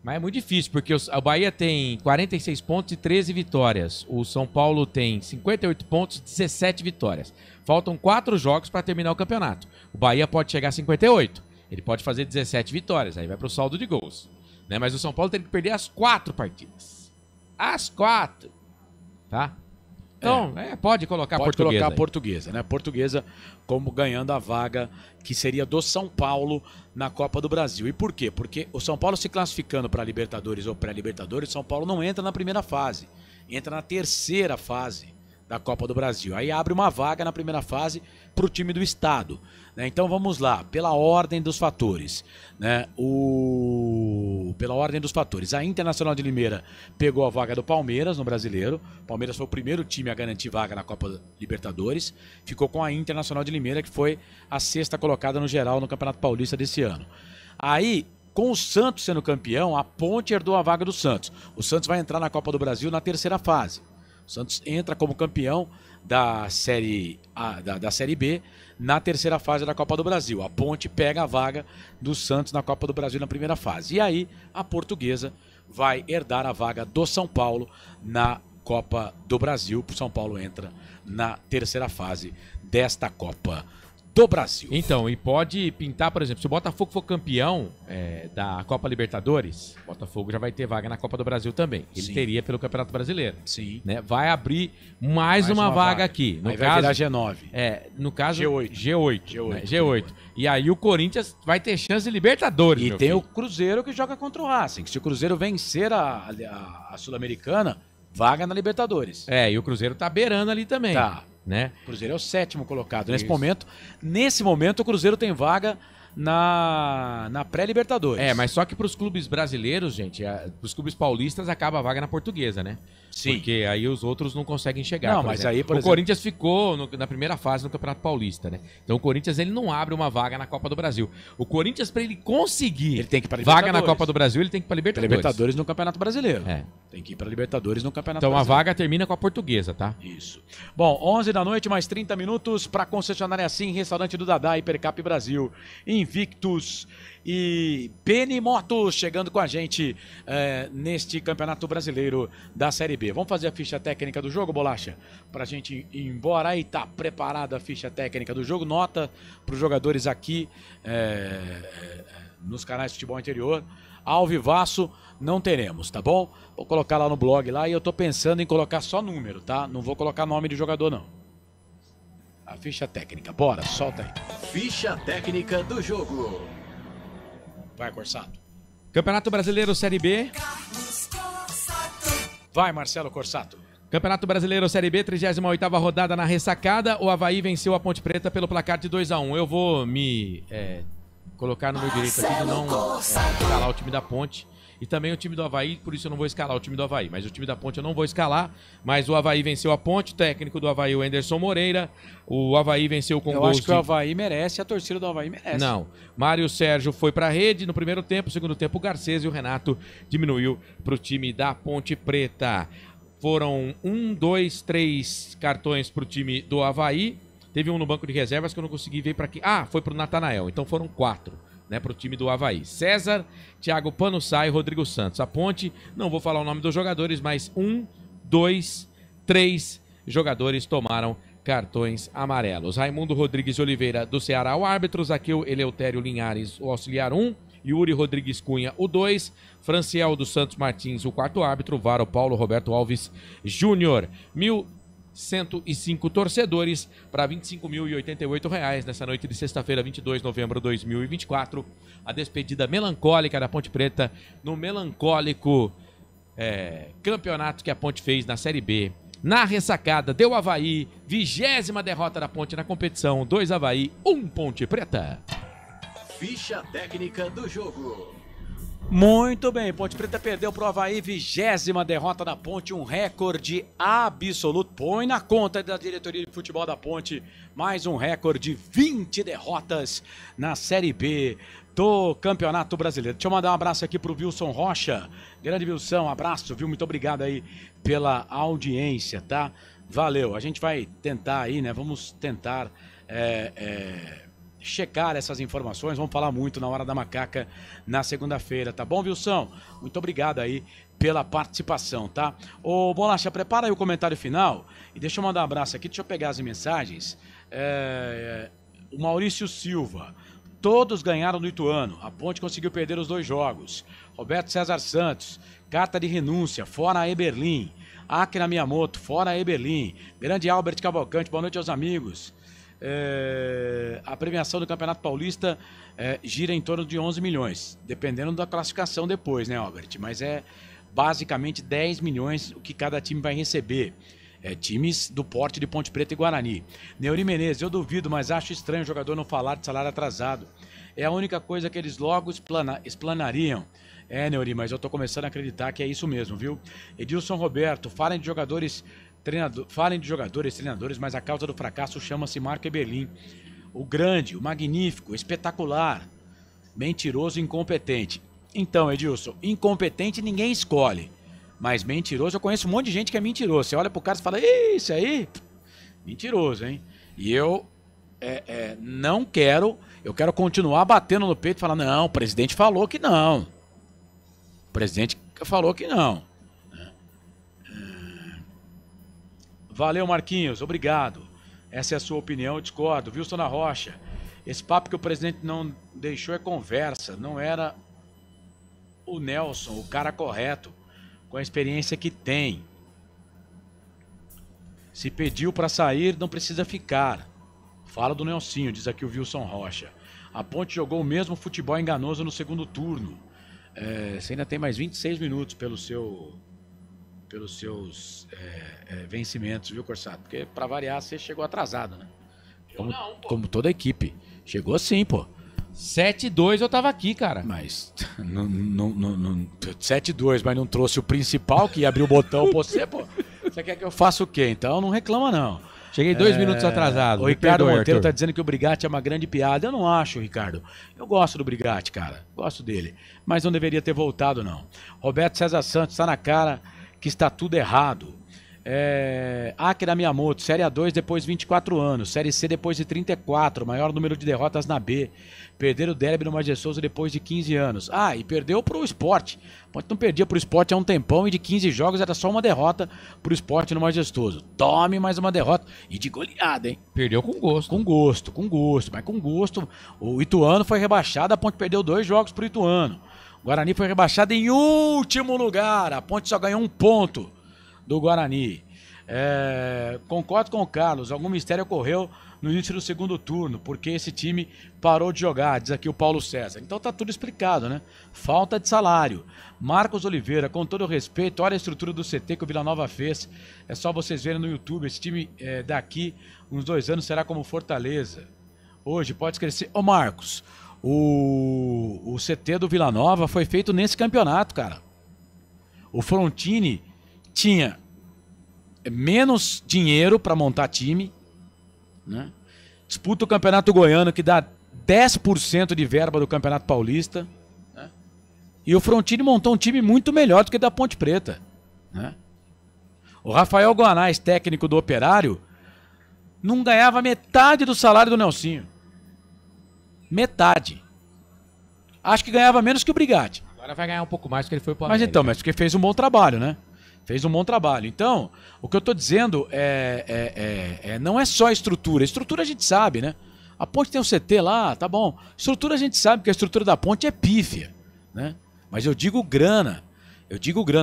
Mas é muito difícil, porque o Bahia tem 46 pontos e 13 vitórias. O São Paulo tem 58 pontos e 17 vitórias. Faltam 4 jogos para terminar o campeonato. O Bahia pode chegar a 58. Ele pode fazer 17 vitórias, aí vai para o saldo de gols, né? Mas o São Paulo tem que perder as 4 partidas. As 4. Tá? Então, pode colocar a Portuguesa. Pode colocar a aí. Portuguesa, né? A Portuguesa como ganhando a vaga que seria do São Paulo na Copa do Brasil. E por quê? Porque o São Paulo se classificando para Libertadores ou pré-Libertadores, o São Paulo não entra na primeira fase, entra na terceira fase da Copa do Brasil. Aí abre uma vaga na primeira fase para o time do estado, né? Então vamos lá, pela ordem dos fatores, né? Pela ordem dos fatores, a Internacional de Limeira pegou a vaga do Palmeiras no Brasileiro. O Palmeiras foi o primeiro time a garantir vaga na Copa Libertadores, ficou com a Internacional de Limeira, que foi a 6ª colocada no geral no Campeonato Paulista desse ano. Aí, com o Santos sendo campeão, a Ponte herdou a vaga do Santos. O Santos vai entrar na Copa do Brasil na terceira fase. O Santos entra como campeão da Série A, da Série B na terceira fase da Copa do Brasil. A Ponte pega a vaga do Santos na Copa do Brasil na primeira fase. E aí a Portuguesa vai herdar a vaga do São Paulo na Copa do Brasil. O São Paulo entra na terceira fase desta Copa do Brasil. Então, e pode pintar, por exemplo, se o Botafogo for campeão da Copa Libertadores, o Botafogo já vai ter vaga na Copa do Brasil também. Ele teria pelo Campeonato Brasileiro. Sim. Né? Vai abrir mais uma vaga aqui. No aí caso, vai virar G9. No caso, G8. G8. Né? G8. E aí o Corinthians vai ter chance de Libertadores. E tem o Cruzeiro que joga contra o Racing. Se o Cruzeiro vencer a Sul-Americana, vaga na Libertadores. E o Cruzeiro tá beirando ali também. Tá. Né? O Cruzeiro é o 7º colocado. Isso. Nesse momento, o Cruzeiro tem vaga na pré-Libertadores. Mas só que para os clubes brasileiros, gente, os clubes paulistas acaba a vaga na Portuguesa, né? Sim. Porque aí os outros não conseguem chegar. Não, mas aí, por exemplo, Corinthians ficou na primeira fase no Campeonato Paulista, né? Então o Corinthians ele não abre uma vaga na Copa do Brasil. O Corinthians, para ele conseguir ele tem que ir pra vaga na Copa do Brasil, ele tem que ir para Libertadores. Libertadores no Campeonato Brasileiro. Tem que ir para Libertadores no Campeonato Brasileiro. Então a vaga Brasileiro. termina com a Portuguesa, tá? Isso. Bom, 11 da noite, mais 30 minutos para concessionária Sim, Restaurante do Dadá, Hipercap Brasil, Invictus e Benimotos chegando com a gente neste Campeonato Brasileiro da Série B. Vamos fazer a ficha técnica do jogo, Bolacha? Pra gente ir embora. Aí tá preparada a ficha técnica do jogo. Nota pros jogadores aqui nos canais de futebol interior. Ao vivaço não teremos, tá bom? Vou colocar lá no blog lá e eu tô pensando em colocar só número, tá? Não vou colocar nome de jogador, não. A ficha técnica. Bora, solta aí. Ficha técnica do jogo. Vai, Corsato. Campeonato Brasileiro Série B. Vai, Marcelo Corsato. Campeonato Brasileiro Série B, 38ª rodada na ressacada. O Avaí venceu a Ponte Preta pelo placar de 2-1. Eu vou me colocar no meu direito aqui de não escalar o time da Ponte. E também o time do Avaí, por isso eu não vou escalar o time do Avaí. Mas o time da Ponte eu não vou escalar. Mas o Avaí venceu a Ponte, o técnico do Avaí, o Anderson Moreira. O Avaí venceu com gols. Eu acho que o Avaí merece, a torcida do Avaí merece. Não. Mário Sérgio foi pra rede no primeiro tempo. No segundo tempo, o Garcês e o Renato diminuiu pro time da Ponte Preta. Foram 1, 2, 3 cartões pro time do Avaí. Teve um no banco de reservas que eu não consegui ver para quem. Foi pro Natanael. Então foram 4. Né, para o time do Avaí. César, Thiago Panussá e Rodrigo Santos. A Ponte, não vou falar o nome dos jogadores, mas 1, 2, 3 jogadores tomaram cartões amarelos. Raimundo Rodrigues Oliveira do Ceará, o árbitro. Zaqueu Eleutério Linhares, o auxiliar 1. Yuri Rodrigues Cunha, o 2. Franciel dos Santos Martins, o 4º árbitro. VAR, o Paulo Roberto Alves Júnior. 1.105 torcedores para R$ 25.088 nessa noite de sexta-feira, 22 de novembro de 2024. A despedida melancólica da Ponte Preta no melancólico campeonato que a Ponte fez na Série B. Na ressacada, deu Avaí, 20ª derrota da Ponte na competição, 2 Avaí, 1 Ponte Preta. Ficha técnica do jogo. Muito bem, Ponte Preta perdeu pro Avaí, 20ª derrota da Ponte, um recorde absoluto. Põe na conta da diretoria de futebol da Ponte, mais um recorde, 20 derrotas na Série B do Campeonato Brasileiro. Deixa eu mandar um abraço aqui pro Wilson Rocha. Grande Wilson, um abraço, viu? Muito obrigado aí pela audiência, tá? Valeu, a gente vai tentar aí, né? Vamos tentar checar essas informações, vamos falar muito na Hora da Macaca na segunda-feira, tá bom, Wilson? Muito obrigado aí pela participação, tá? Ô, Bolacha, prepara aí o comentário final e deixa eu mandar um abraço aqui, deixa eu pegar as mensagens. O Maurício Silva, todos ganharam no Ituano, a Ponte conseguiu perder os 2 jogos. Roberto César Santos, carta de renúncia, fora a Eberlin. Akira Miyamoto, fora a Eberlin. Grande Albert Cavalcante, boa noite aos amigos. A premiação do Campeonato Paulista gira em torno de 11 milhões, dependendo da classificação depois, né, Albert? Mas é basicamente 10 milhões o que cada time vai receber. Times do porte de Ponte Preta e Guarani. Neuri Menezes, eu duvido, mas acho estranho o jogador não falar de salário atrasado. É a única coisa que eles logo explanariam. Neuri, mas eu tô começando a acreditar que é isso mesmo, viu? Edilson Roberto, falem de jogadores, treinadores, mas a causa do fracasso chama-se Marco Eberlin. O grande, o magnífico, o espetacular, mentiroso e incompetente. Então, Edilson, incompetente ninguém escolhe, mas mentiroso, eu conheço um monte de gente que é mentiroso. Você olha pro cara e fala, isso aí, mentiroso, hein? E eu não quero, eu quero continuar batendo no peito e falar, não, o presidente falou que não. O presidente falou que não. Valeu, Marquinhos, obrigado. Essa é a sua opinião, eu discordo. Wilson na Rocha, esse papo que o presidente não deixou é conversa. Não era o Nelson, o cara correto, com a experiência que tem. Se pediu para sair, não precisa ficar. Fala do Nelsinho, diz aqui o Wilson Rocha. A Ponte jogou o mesmo futebol enganoso no segundo turno. Você ainda tem mais 26 minutos pelos seus vencimentos, viu, Corsato? Porque, pra variar, você chegou atrasado, né? Como toda a equipe. Chegou sim, pô. 7-2 eu tava aqui, cara. Mas, 7-2, mas não trouxe o principal que ia abrir o botão pra você, pô. Você quer que eu faça o quê? Então não reclama, não. Cheguei 2 minutos atrasado. O Ricardo Monteiro tá dizendo que o Brigatti é uma grande piada. Eu não acho, Ricardo. Eu gosto do Brigatti, cara. Gosto dele. Mas não deveria ter voltado, não. Roberto César Santos, tá na cara que está tudo errado. Akira Miyamoto, Série A2 depois de 24 anos, Série C depois de 34, maior número de derrotas na B. Perder o derby no Majestoso depois de 15 anos. E perdeu pro Sport. Não perdia pro Sport há um tempão e de 15 jogos era só uma derrota pro Sport no Majestoso. Tome mais uma derrota e de goleada, hein? Perdeu com gosto. Com gosto, mas com gosto. O Ituano foi rebaixado, a Ponte perdeu 2 jogos pro Ituano. O Guarani foi rebaixado em último lugar, a Ponte só ganhou 1 ponto do Guarani. Concordo com o Carlos, algum mistério ocorreu no início do segundo turno, porque esse time parou de jogar, diz aqui o Paulo César. Então tá tudo explicado, né? Falta de salário. Marcos Oliveira, com todo o respeito, olha a estrutura do CT que o Vila Nova fez. É só vocês verem no YouTube, esse time daqui, uns 2 anos, será como Fortaleza. Hoje pode crescer. Ô Marcos, o CT do Vila Nova foi feito nesse campeonato, cara. O Frontini tinha menos dinheiro para montar time, né? Disputa o Campeonato Goiano, que dá 10% de verba do Campeonato Paulista, né? E o Frontini montou um time muito melhor do que da Ponte Preta, né? O Rafael Guanais, técnico do Operário, não ganhava metade do salário do Nelsinho. Metade. Acho que ganhava menos que o Brigatti. Agora vai ganhar um pouco mais porque ele foi pro América. Mas então, porque fez um bom trabalho, né? Fez um bom trabalho. Então, o que eu tô dizendo não é só a estrutura. A estrutura a gente sabe, né? A Ponte tem um CT lá, tá bom. Estrutura a gente sabe que a estrutura da Ponte é pífia, né? Mas eu digo grana.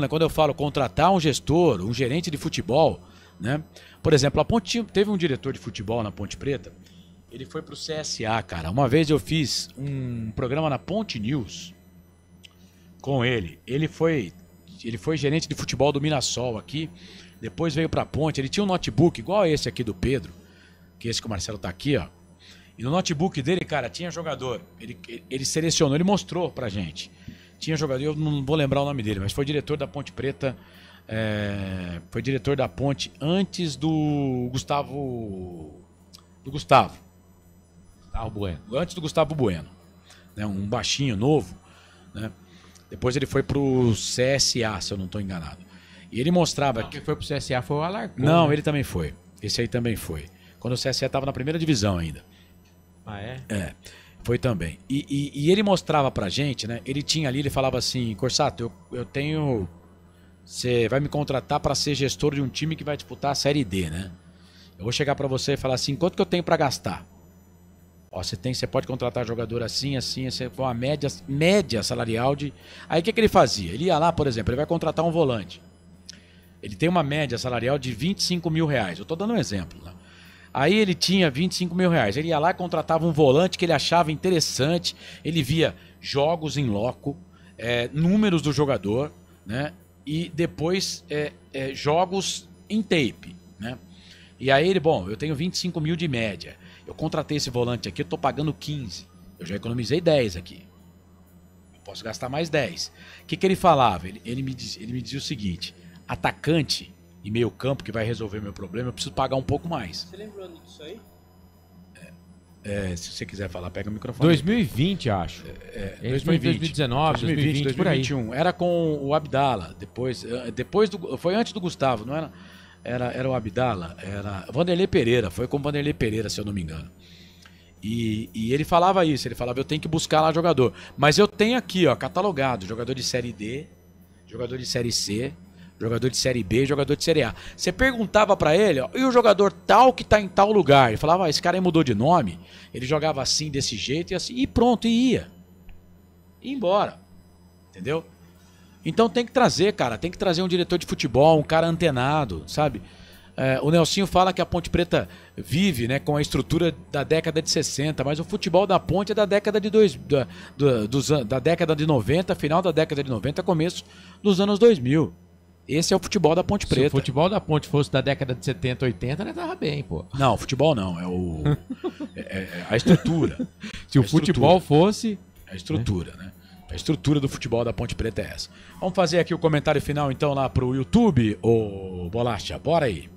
Quando eu falo contratar um gestor, um gerente de futebol, né? Por exemplo, a Ponte teve um diretor de futebol na Ponte Preta. Ele foi pro CSA, cara. Uma vez eu fiz um programa na Ponte News com ele. Ele foi gerente de futebol do Mirassol aqui, depois veio pra Ponte, ele tinha um notebook igual esse aqui do Pedro, que esse que o Marcelo tá aqui, ó. E no notebook dele, cara, tinha jogador, ele selecionou, ele mostrou pra gente. Tinha jogador, eu não vou lembrar o nome dele, mas foi diretor da Ponte Preta, foi diretor da Ponte antes do Gustavo Bueno. Antes do Gustavo Bueno, né, um baixinho novo, né? Depois ele foi pro CSA, se eu não estou enganado. E ele mostrava... Quem foi pro CSA foi o Alarcón. Não, né? Ele também foi. Esse aí também foi. Quando o CSA estava na primeira divisão ainda. Ah, é? Foi também. E ele mostrava pra gente, né? Ele tinha ali, ele falava assim, Corsato, eu tenho... Você vai me contratar para ser gestor de um time que vai disputar a Série D, né? Eu vou chegar para você e falar assim, quanto que eu tenho para gastar? Ó, você pode contratar jogador assim, uma média salarial de... Aí o que ele fazia? Ele ia lá, por exemplo, ele vai contratar um volante. Ele tem uma média salarial de 25 mil reais. Eu tô dando um exemplo, né? Aí ele tinha 25 mil reais. Ele ia lá e contratava um volante que ele achava interessante. Ele via jogos em loco, números do jogador, né? E depois jogos em tape, né? E aí ele, eu tenho 25 mil de média. Eu contratei esse volante aqui, eu tô pagando 15. Eu já economizei 10 aqui. Eu posso gastar mais 10. O que ele falava? Ele me dizia o seguinte: atacante e meio campo que vai resolver meu problema, eu preciso pagar um pouco mais. Você lembrou disso aí? Se você quiser falar, pega o microfone. 2020, acho. 2019, 2020, 2021. Por aí. Era com o Abdala. Foi antes do Gustavo, não era? Era o Abdala, era Vanderlei Pereira, foi com o Vanderlei Pereira, se eu não me engano. E ele falava isso, ele falava, eu tenho que buscar lá jogador. Mas eu tenho aqui, ó, catalogado, jogador de Série D, jogador de Série C, jogador de Série B, jogador de Série A. Você perguntava pra ele, ó, e o jogador tal que tá em tal lugar? Ele falava, esse cara aí mudou de nome, ele jogava assim, desse jeito, e assim, e pronto, e ia. Ia embora. Entendeu? Então tem que trazer, cara, tem que trazer um diretor de futebol, um cara antenado, sabe? O Nelsinho fala que a Ponte Preta vive, né, com a estrutura da década de 60, mas o futebol da Ponte é da década de da década de 90, final da década de 90, começo dos anos 2000. Esse é o futebol da Ponte Preta. Se o futebol da Ponte fosse da década de 70, 80, né, tava bem, pô. Não, futebol não, a estrutura. Se o futebol fosse... A estrutura, né? A estrutura do futebol da Ponte Preta é essa. Vamos fazer aqui o comentário final então lá pro YouTube, ô Bolacha, bora aí.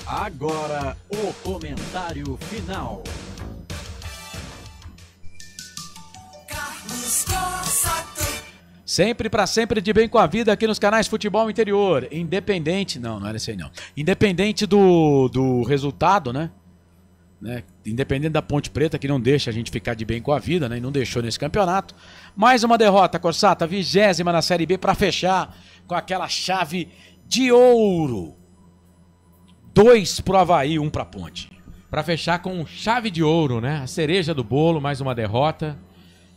Agora o comentário final. Sempre pra sempre de bem com a vida aqui nos canais Futebol Interior. Independente, não era esse aí não. Independente do resultado, né? Independente da Ponte Preta, que não deixa a gente ficar de bem com a vida, né? E não deixou nesse campeonato. Mais uma derrota, Corsata, 20ª na Série B pra fechar com aquela chave de ouro. 2 pro Avaí, 1 pra Ponte. Pra fechar com chave de ouro, né? A cereja do bolo, mais uma derrota.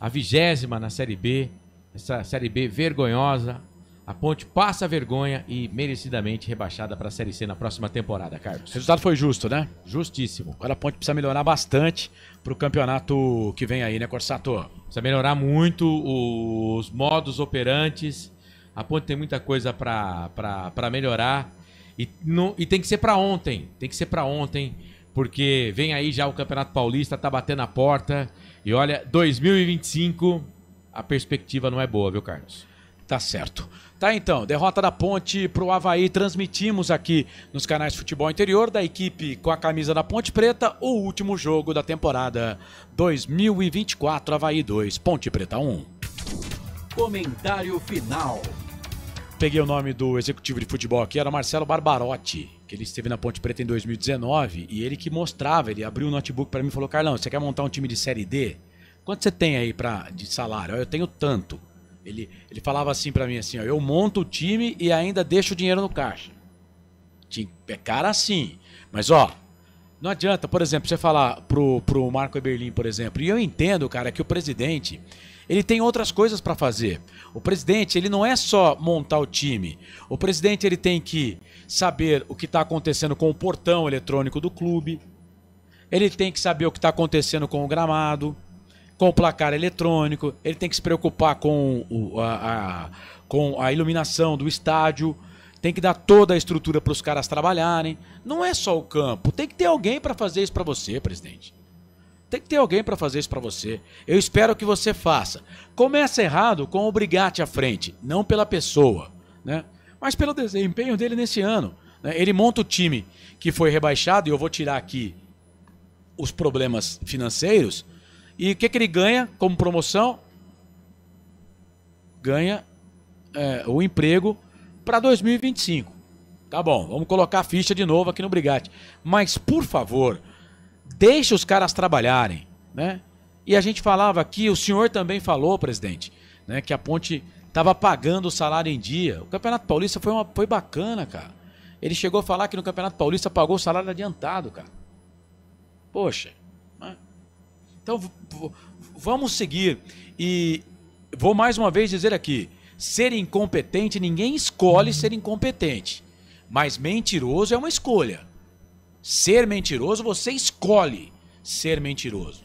A 20ª na Série B. Essa Série B vergonhosa. A Ponte passa vergonha e merecidamente rebaixada pra Série C na próxima temporada, Carlos. O resultado foi justo, né? Justíssimo. Agora a Ponte precisa melhorar bastante pro campeonato que vem aí, né, Corsato? Precisa melhorar muito os modos operantes. A Ponte tem muita coisa pra melhorar. E tem que ser pra ontem. Tem que ser pra ontem. Porque vem aí já o Campeonato Paulista, tá batendo a porta. E olha, 2025, a perspectiva não é boa, viu, Carlos? Tá certo. Tá então, derrota da Ponte pro Avaí. Transmitimos aqui nos canais Futebol Interior da equipe com a camisa da Ponte Preta o último jogo da temporada 2024. Avaí 2, Ponte Preta 1. Comentário final. Peguei o nome do executivo de futebol aqui, era Marcelo Barbarotti, que ele esteve na Ponte Preta em 2019 e ele que mostrava, ele abriu o notebook para mim e falou, Carlão, você quer montar um time de Série D? Quanto você tem aí de salário? Eu tenho tanto. Ele falava assim para mim, assim, ó, eu monto o time e ainda deixo o dinheiro no caixa. É cara assim, mas ó, não adianta, por exemplo, você falar pro Marco Eberlin, por exemplo, e eu entendo, cara, que o presidente... Ele tem outras coisas para fazer. O presidente, ele não é só montar o time. O presidente, ele tem que saber o que está acontecendo com o portão eletrônico do clube. Ele tem que saber o que está acontecendo com o gramado, com o placar eletrônico. Ele tem que se preocupar com a iluminação do estádio. Tem que dar toda a estrutura para os caras trabalharem. Não é só o campo. Tem que ter alguém para fazer isso para você, presidente. Tem que ter alguém para fazer isso para você. Eu espero que você faça. Começa errado com o Brigatti à frente, não pela pessoa, né? Mas pelo desempenho dele nesse ano. Né? Ele monta o time que foi rebaixado, e eu vou tirar aqui os problemas financeiros. E o que ele ganha como promoção? Ganha o emprego para 2025. Tá bom, vamos colocar a ficha de novo aqui no Brigatti. Mas, por favor... Deixa os caras trabalharem, né? E a gente falava aqui, o senhor também falou, presidente, né, que a Ponte estava pagando o salário em dia. O Campeonato Paulista foi bacana, cara. Ele chegou a falar que no Campeonato Paulista pagou o salário adiantado, cara. Poxa. Né? Então, vamos seguir. E vou mais uma vez dizer aqui, ser incompetente, ninguém escolhe ser incompetente. Mas mentiroso é uma escolha. Ser mentiroso, você escolhe ser mentiroso.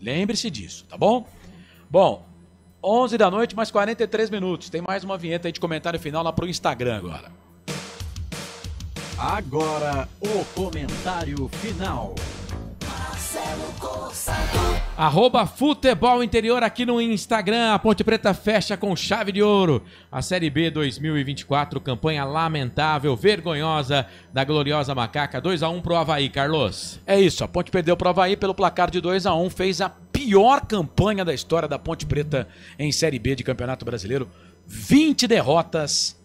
Lembre-se disso, tá bom? Bom, 11 da noite, mais 43 minutos. Tem mais uma vinheta aí de comentário final lá pro Instagram agora. Agora, o comentário final. @Futebol Interior aqui no Instagram. A Ponte Preta fecha com chave de ouro a Série B 2024, campanha lamentável, vergonhosa da gloriosa Macaca. 2-1 pro Avaí, Carlos. É isso, a Ponte perdeu pro Avaí pelo placar de 2-1, fez a pior campanha da história da Ponte Preta em Série B de Campeonato Brasileiro. 20 derrotas,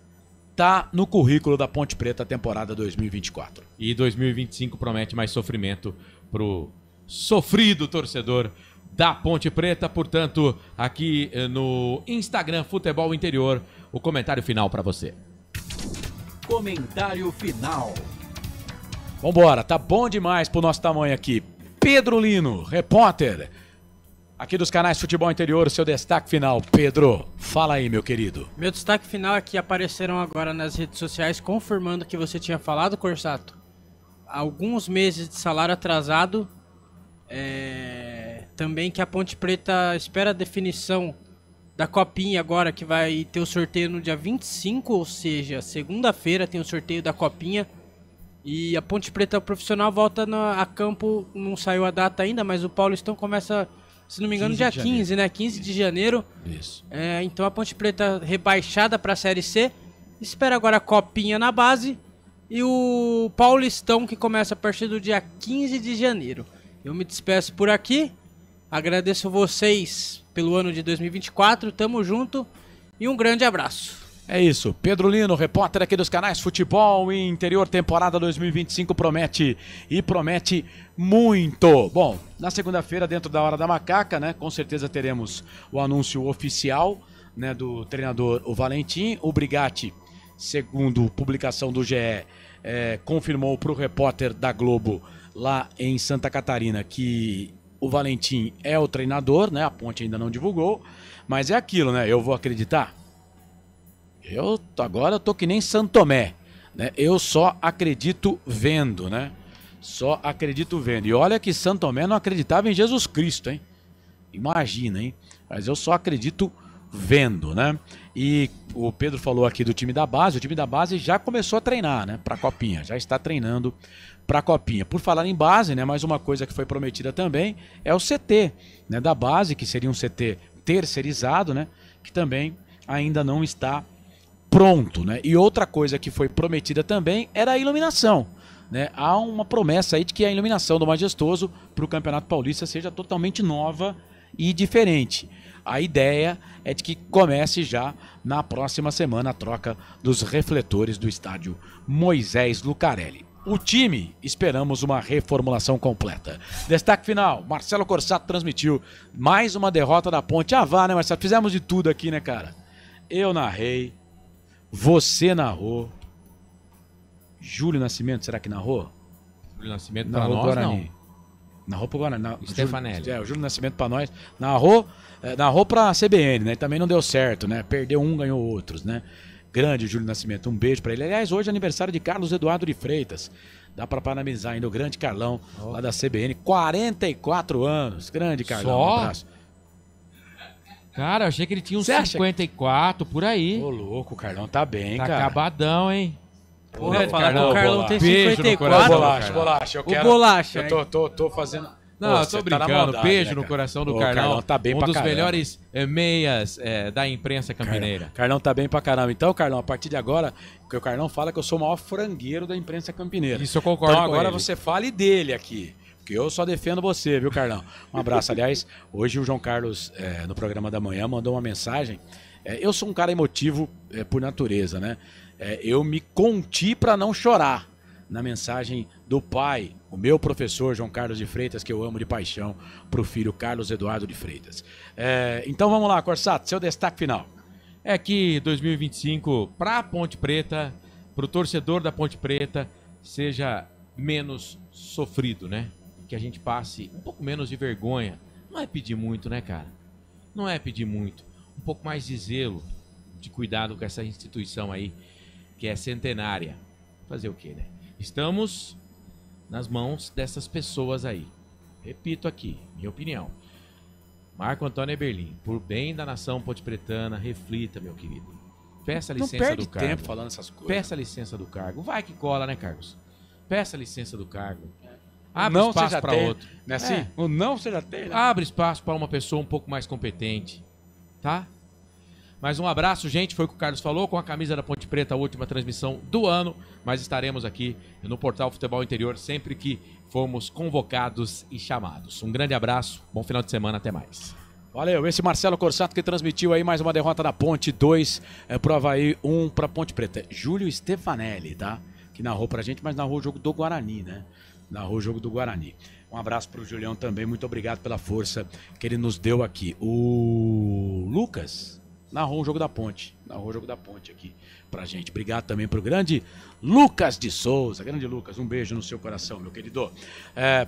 tá no currículo da Ponte Preta temporada 2024. E 2025 promete mais sofrimento pro sofrido torcedor da Ponte Preta. Portanto, aqui no Instagram Futebol Interior, o comentário final para você. Comentário final. Vambora, tá bom demais pro nosso tamanho aqui. Pedro Lino, repórter aqui dos canais Futebol Interior, seu destaque final. Pedro, fala aí, meu querido. Meu destaque final é que apareceram agora nas redes sociais confirmando que você tinha falado, Corsato. Alguns meses de salário atrasado. Também que a Ponte Preta espera a definição da Copinha agora, que vai ter o sorteio no dia 25, ou seja, segunda-feira tem o sorteio da Copinha. E a Ponte Preta profissional volta a campo, não saiu a data ainda, mas o Paulistão começa, se não me engano, dia 15, né? 15 de janeiro. Isso. Então a Ponte Preta rebaixada para a Série C, espera agora a Copinha na base e o Paulistão que começa a partir do dia 15 de janeiro. Eu me despeço por aqui, agradeço vocês pelo ano de 2024, tamo junto e um grande abraço. É isso, Pedro Lino, repórter aqui dos canais Futebol Interior, temporada 2025 promete e promete muito. Bom, na segunda-feira, dentro da Hora da Macaca, né, com certeza teremos o anúncio oficial, né, do treinador, o Valentim. O Brigatti, segundo publicação do GE, confirmou para o repórter da Globo lá em Santa Catarina que o Valentim é o treinador, né? A Ponte ainda não divulgou, mas é aquilo, né? Eu vou acreditar? Agora eu tô que nem Santo Tomé, né? Eu só acredito vendo, né? Só acredito vendo. E olha que Santo Tomé não acreditava em Jesus Cristo, hein? Imagina, hein? Mas eu só acredito vendo, né? E o Pedro falou aqui do time da base. O time da base já começou a treinar, né? Pra Copinha, já está treinando para a Copinha. Por falar em base, né, mais uma coisa que foi prometida também é o CT, né, da base, que seria um CT terceirizado, né, que também ainda não está pronto, né? E outra coisa que foi prometida também era a iluminação, né? Há uma promessa aí de que a iluminação do Majestoso para o Campeonato Paulista seja totalmente nova e diferente. A ideia é de que comece já na próxima semana a troca dos refletores do estádio Moisés Lucarelli. O time, esperamos uma reformulação completa. Destaque final, Marcelo Corsato transmitiu mais uma derrota da Ponte. Vá, né, Marcelo? Fizemos de tudo aqui, né, cara? Eu narrei, você narrou, Júlio Nascimento, será que narrou? Júlio Nascimento para nós, Guarani. Narrou pro Guarani. Stefanelli. O Júlio Nascimento para nós. Narrou pra CBN, né? Também não deu certo, né? Perdeu um, ganhou outros, né? Grande Júlio Nascimento, um beijo pra ele. Aliás, hoje é aniversário de Carlos Eduardo de Freitas. Dá pra parabenizar ainda o grande Carlão, lá da CBN. 44 anos. Grande Carlão, só? Um abraço. Cara, eu achei que ele tinha uns 54, por aí. Ô, louco, o Carlão tá bem, tá cara. Tá acabadão, hein? Porra, falar que o Carlão tem 54. Bolacha, eu quero... O Bolacha. Eu tô fazendo... Não, eu tô brincando. Maldade, beijo né, no coração do Carlão. Carlão. Tá bem um pra dos caramba. melhores meias da imprensa campineira. Carlão tá bem pra caramba. Então, Carlão, a partir de agora, o Carlão fala que eu sou o maior frangueiro da imprensa campineira. Isso eu concordo então, com agora ele. você fale dele aqui. Porque eu só defendo você, viu, Carlão? Um abraço. Aliás, hoje o João Carlos, no programa da manhã, mandou uma mensagem. Eu sou um cara emotivo por natureza, né? Eu me conti pra não chorar na mensagem do pai, o meu professor João Carlos de Freitas, que eu amo de paixão, pro filho Carlos Eduardo de Freitas. Então vamos lá, Corsato, seu destaque final. É que 2025, pra Ponte Preta, pro torcedor da Ponte Preta, seja menos sofrido, né? Que a gente passe um pouco menos de vergonha. Não é pedir muito, né, cara? Não é pedir muito. Um pouco mais de zelo, de cuidado com essa instituição aí, que é centenária. Fazer o quê, né? Estamos nas mãos dessas pessoas aí. Repito aqui, minha opinião. Marco Antônio Eberlin, por bem da nação pontepretana, reflita, meu querido. Peça a licença do cargo. Não perde tempo falando essas coisas. Peça a licença do cargo. Vai que cola, né, Carlos? Peça a licença do cargo. Abre não espaço para outro. Não é assim? O não você já tem, né? Abre espaço para uma pessoa um pouco mais competente. Tá? Mais um abraço, gente. Foi o que o Carlos falou, com a camisa da Ponte Preta, a última transmissão do ano. Mas estaremos aqui no Portal Futebol Interior sempre que formos convocados e chamados. Um grande abraço, bom final de semana, até mais. Valeu, esse Marcelo Corsato que transmitiu aí mais uma derrota da Ponte, 2 pro Avaí, 1 pra Ponte Preta. Júlio Stefanelli, tá? Que narrou pra gente, mas narrou o jogo do Guarani, né? Narrou o jogo do Guarani. Um abraço pro Julião também, muito obrigado pela força que ele nos deu aqui. O Lucas narrou o jogo da Ponte. Narrou o jogo da Ponte aqui pra gente. Obrigado também pro grande Lucas de Souza. Grande Lucas, um beijo no seu coração, meu querido.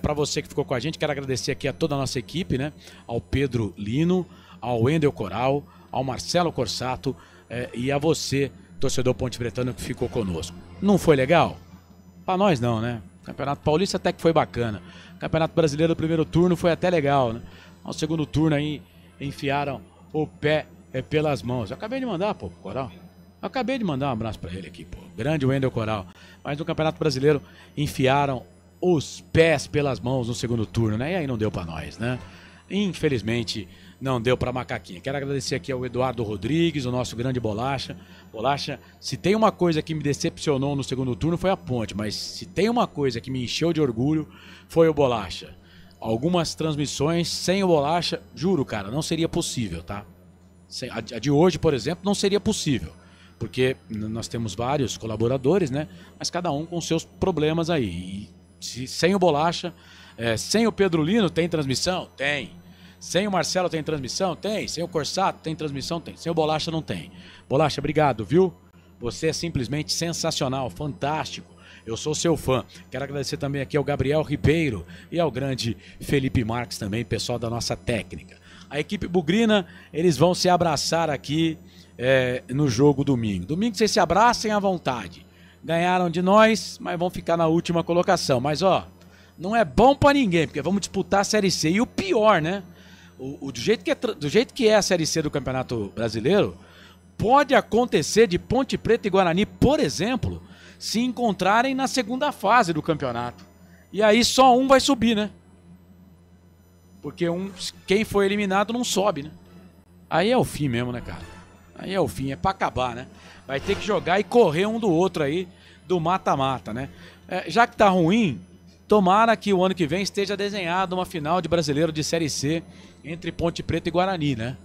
Pra você que ficou com a gente, quero agradecer aqui a toda a nossa equipe, né? Ao Pedro Lino, ao Wendel Coral, ao Marcelo Corsato e a você, torcedor pontepretano, que ficou conosco. Não foi legal? Pra nós não, né? Campeonato Paulista até que foi bacana. Campeonato Brasileiro do primeiro turno foi até legal, né? No segundo turno aí enfiaram o pé pelas mãos. Eu acabei de mandar, pô, pro Coral. Eu acabei de mandar um abraço pra ele aqui, pô. Grande Wendel Coral. Mas no Campeonato Brasileiro enfiaram os pés pelas mãos no segundo turno, né? E aí não deu pra nós, né? Infelizmente não deu pra Macaquinha. Quero agradecer aqui ao Eduardo Rodrigues, o nosso grande Bolacha. Bolacha, se tem uma coisa que me decepcionou no segundo turno foi a Ponte, mas se tem uma coisa que me encheu de orgulho foi o Bolacha. Algumas transmissões sem o Bolacha, juro, cara, não seria possível, tá? A de hoje, por exemplo, não seria possível, porque nós temos vários colaboradores, né? Mas cada um com seus problemas aí. E sem o Bolacha, sem o Pedro Lino tem transmissão? Tem. Sem o Marcelo tem transmissão? Tem. Sem o Corsato tem transmissão? Tem. Sem o Bolacha não tem. Bolacha, obrigado, viu? Você é simplesmente sensacional, fantástico. Eu sou seu fã. Quero agradecer também aqui ao Gabriel Ribeiro e ao grande Felipe Marques também, pessoal da nossa técnica. A equipe bugrina, eles vão se abraçar aqui no jogo domingo. Domingo vocês se abracem à vontade. Ganharam de nós, mas vão ficar na última colocação. Mas ó, não é bom pra ninguém, porque vamos disputar a Série C. E o pior, né? Do jeito que é a Série C do Campeonato Brasileiro, pode acontecer de Ponte Preta e Guarani, por exemplo, se encontrarem na segunda fase do campeonato. E aí só um vai subir, né? Porque quem foi eliminado não sobe, né? Aí é o fim mesmo, né, cara? Aí é o fim, é pra acabar, né? Vai ter que jogar e correr um do outro aí, do mata-mata, né? Já que tá ruim, tomara que o ano que vem esteja desenhado uma final de Brasileiro de Série C entre Ponte Preta e Guarani, né?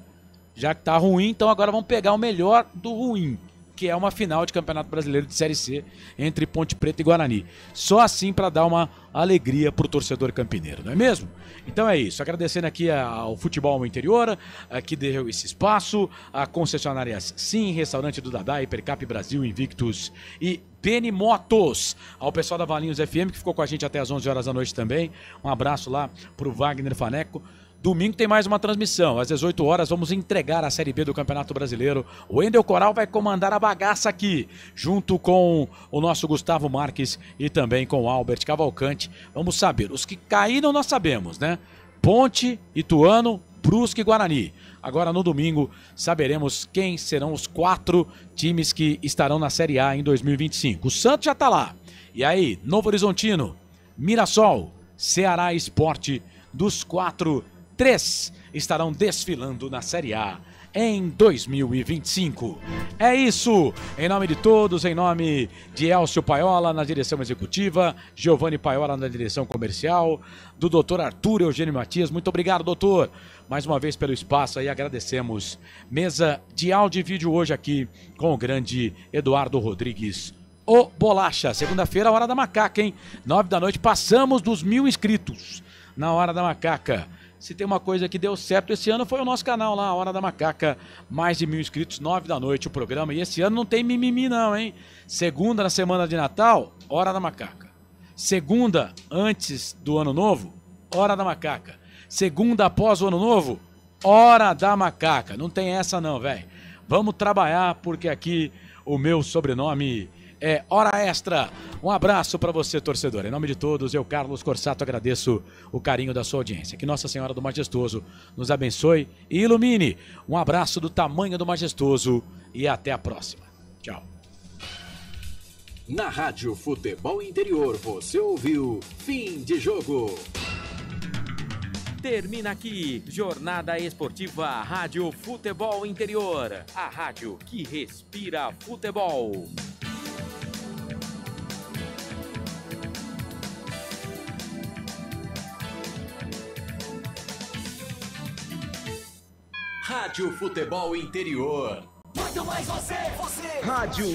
Já que tá ruim, então agora vamos pegar o melhor do ruim, que é uma final de Campeonato Brasileiro de Série C entre Ponte Preta e Guarani. Só assim para dar uma alegria pro torcedor campineiro, não é mesmo? Então é isso, agradecendo aqui ao Futebol Interior, que deu esse espaço, a concessionárias Sim, Restaurante do Dadá, Hipercap Brasil, Invictus e Beni Motos, ao pessoal da Valinhos FM, que ficou com a gente até as 11 horas da noite também. Um abraço lá pro Wagner Faneco. Domingo tem mais uma transmissão, às 18 horas vamos entregar a Série B do Campeonato Brasileiro. O Wendel Coral vai comandar a bagaça aqui, junto com o nosso Gustavo Marques e também com o Albert Cavalcante. Vamos saber, os que caíram nós sabemos, né? Ponte, Ituano, Brusque e Guarani. Agora no domingo saberemos quem serão os 4 times que estarão na Série A em 2025. O Santos já tá lá. E aí, Novo Horizontino, Mirassol, Ceará Esporte, dos 4, 3 estarão desfilando na Série A em 2025. É isso, em nome de todos, em nome de Elcio Paiola na direção executiva, Giovanni Paiola na direção comercial, do Dr. Arthur Eugênio Matias. Muito obrigado, doutor, mais uma vez pelo espaço aí, agradecemos. Mesa de áudio e vídeo hoje aqui com o grande Eduardo Rodrigues, o Bolacha. Segunda-feira, Hora da Macaca, hein? 9 da noite, passamos dos 1000 inscritos na Hora da Macaca. Se tem uma coisa que deu certo esse ano foi o nosso canal lá, a Hora da Macaca. Mais de 1000 inscritos, 9 da noite o programa. E esse ano não tem mimimi não, hein? Segunda na semana de Natal, Hora da Macaca. Segunda antes do Ano Novo, Hora da Macaca. Segunda após o Ano Novo, Hora da Macaca. Não tem essa não, velho. Vamos trabalhar porque aqui o meu sobrenome é Hora Extra. Um abraço para você, torcedor. Em nome de todos, eu, Carlos Corsato, agradeço o carinho da sua audiência. Que Nossa Senhora do Majestoso nos abençoe e ilumine. Um abraço do tamanho do Majestoso e até a próxima. Tchau. Na Rádio Futebol Interior, você ouviu Fim de Jogo. Termina aqui, Jornada Esportiva Rádio Futebol Interior. A rádio que respira futebol. Rádio Futebol Interior. Muito mais você. Rádio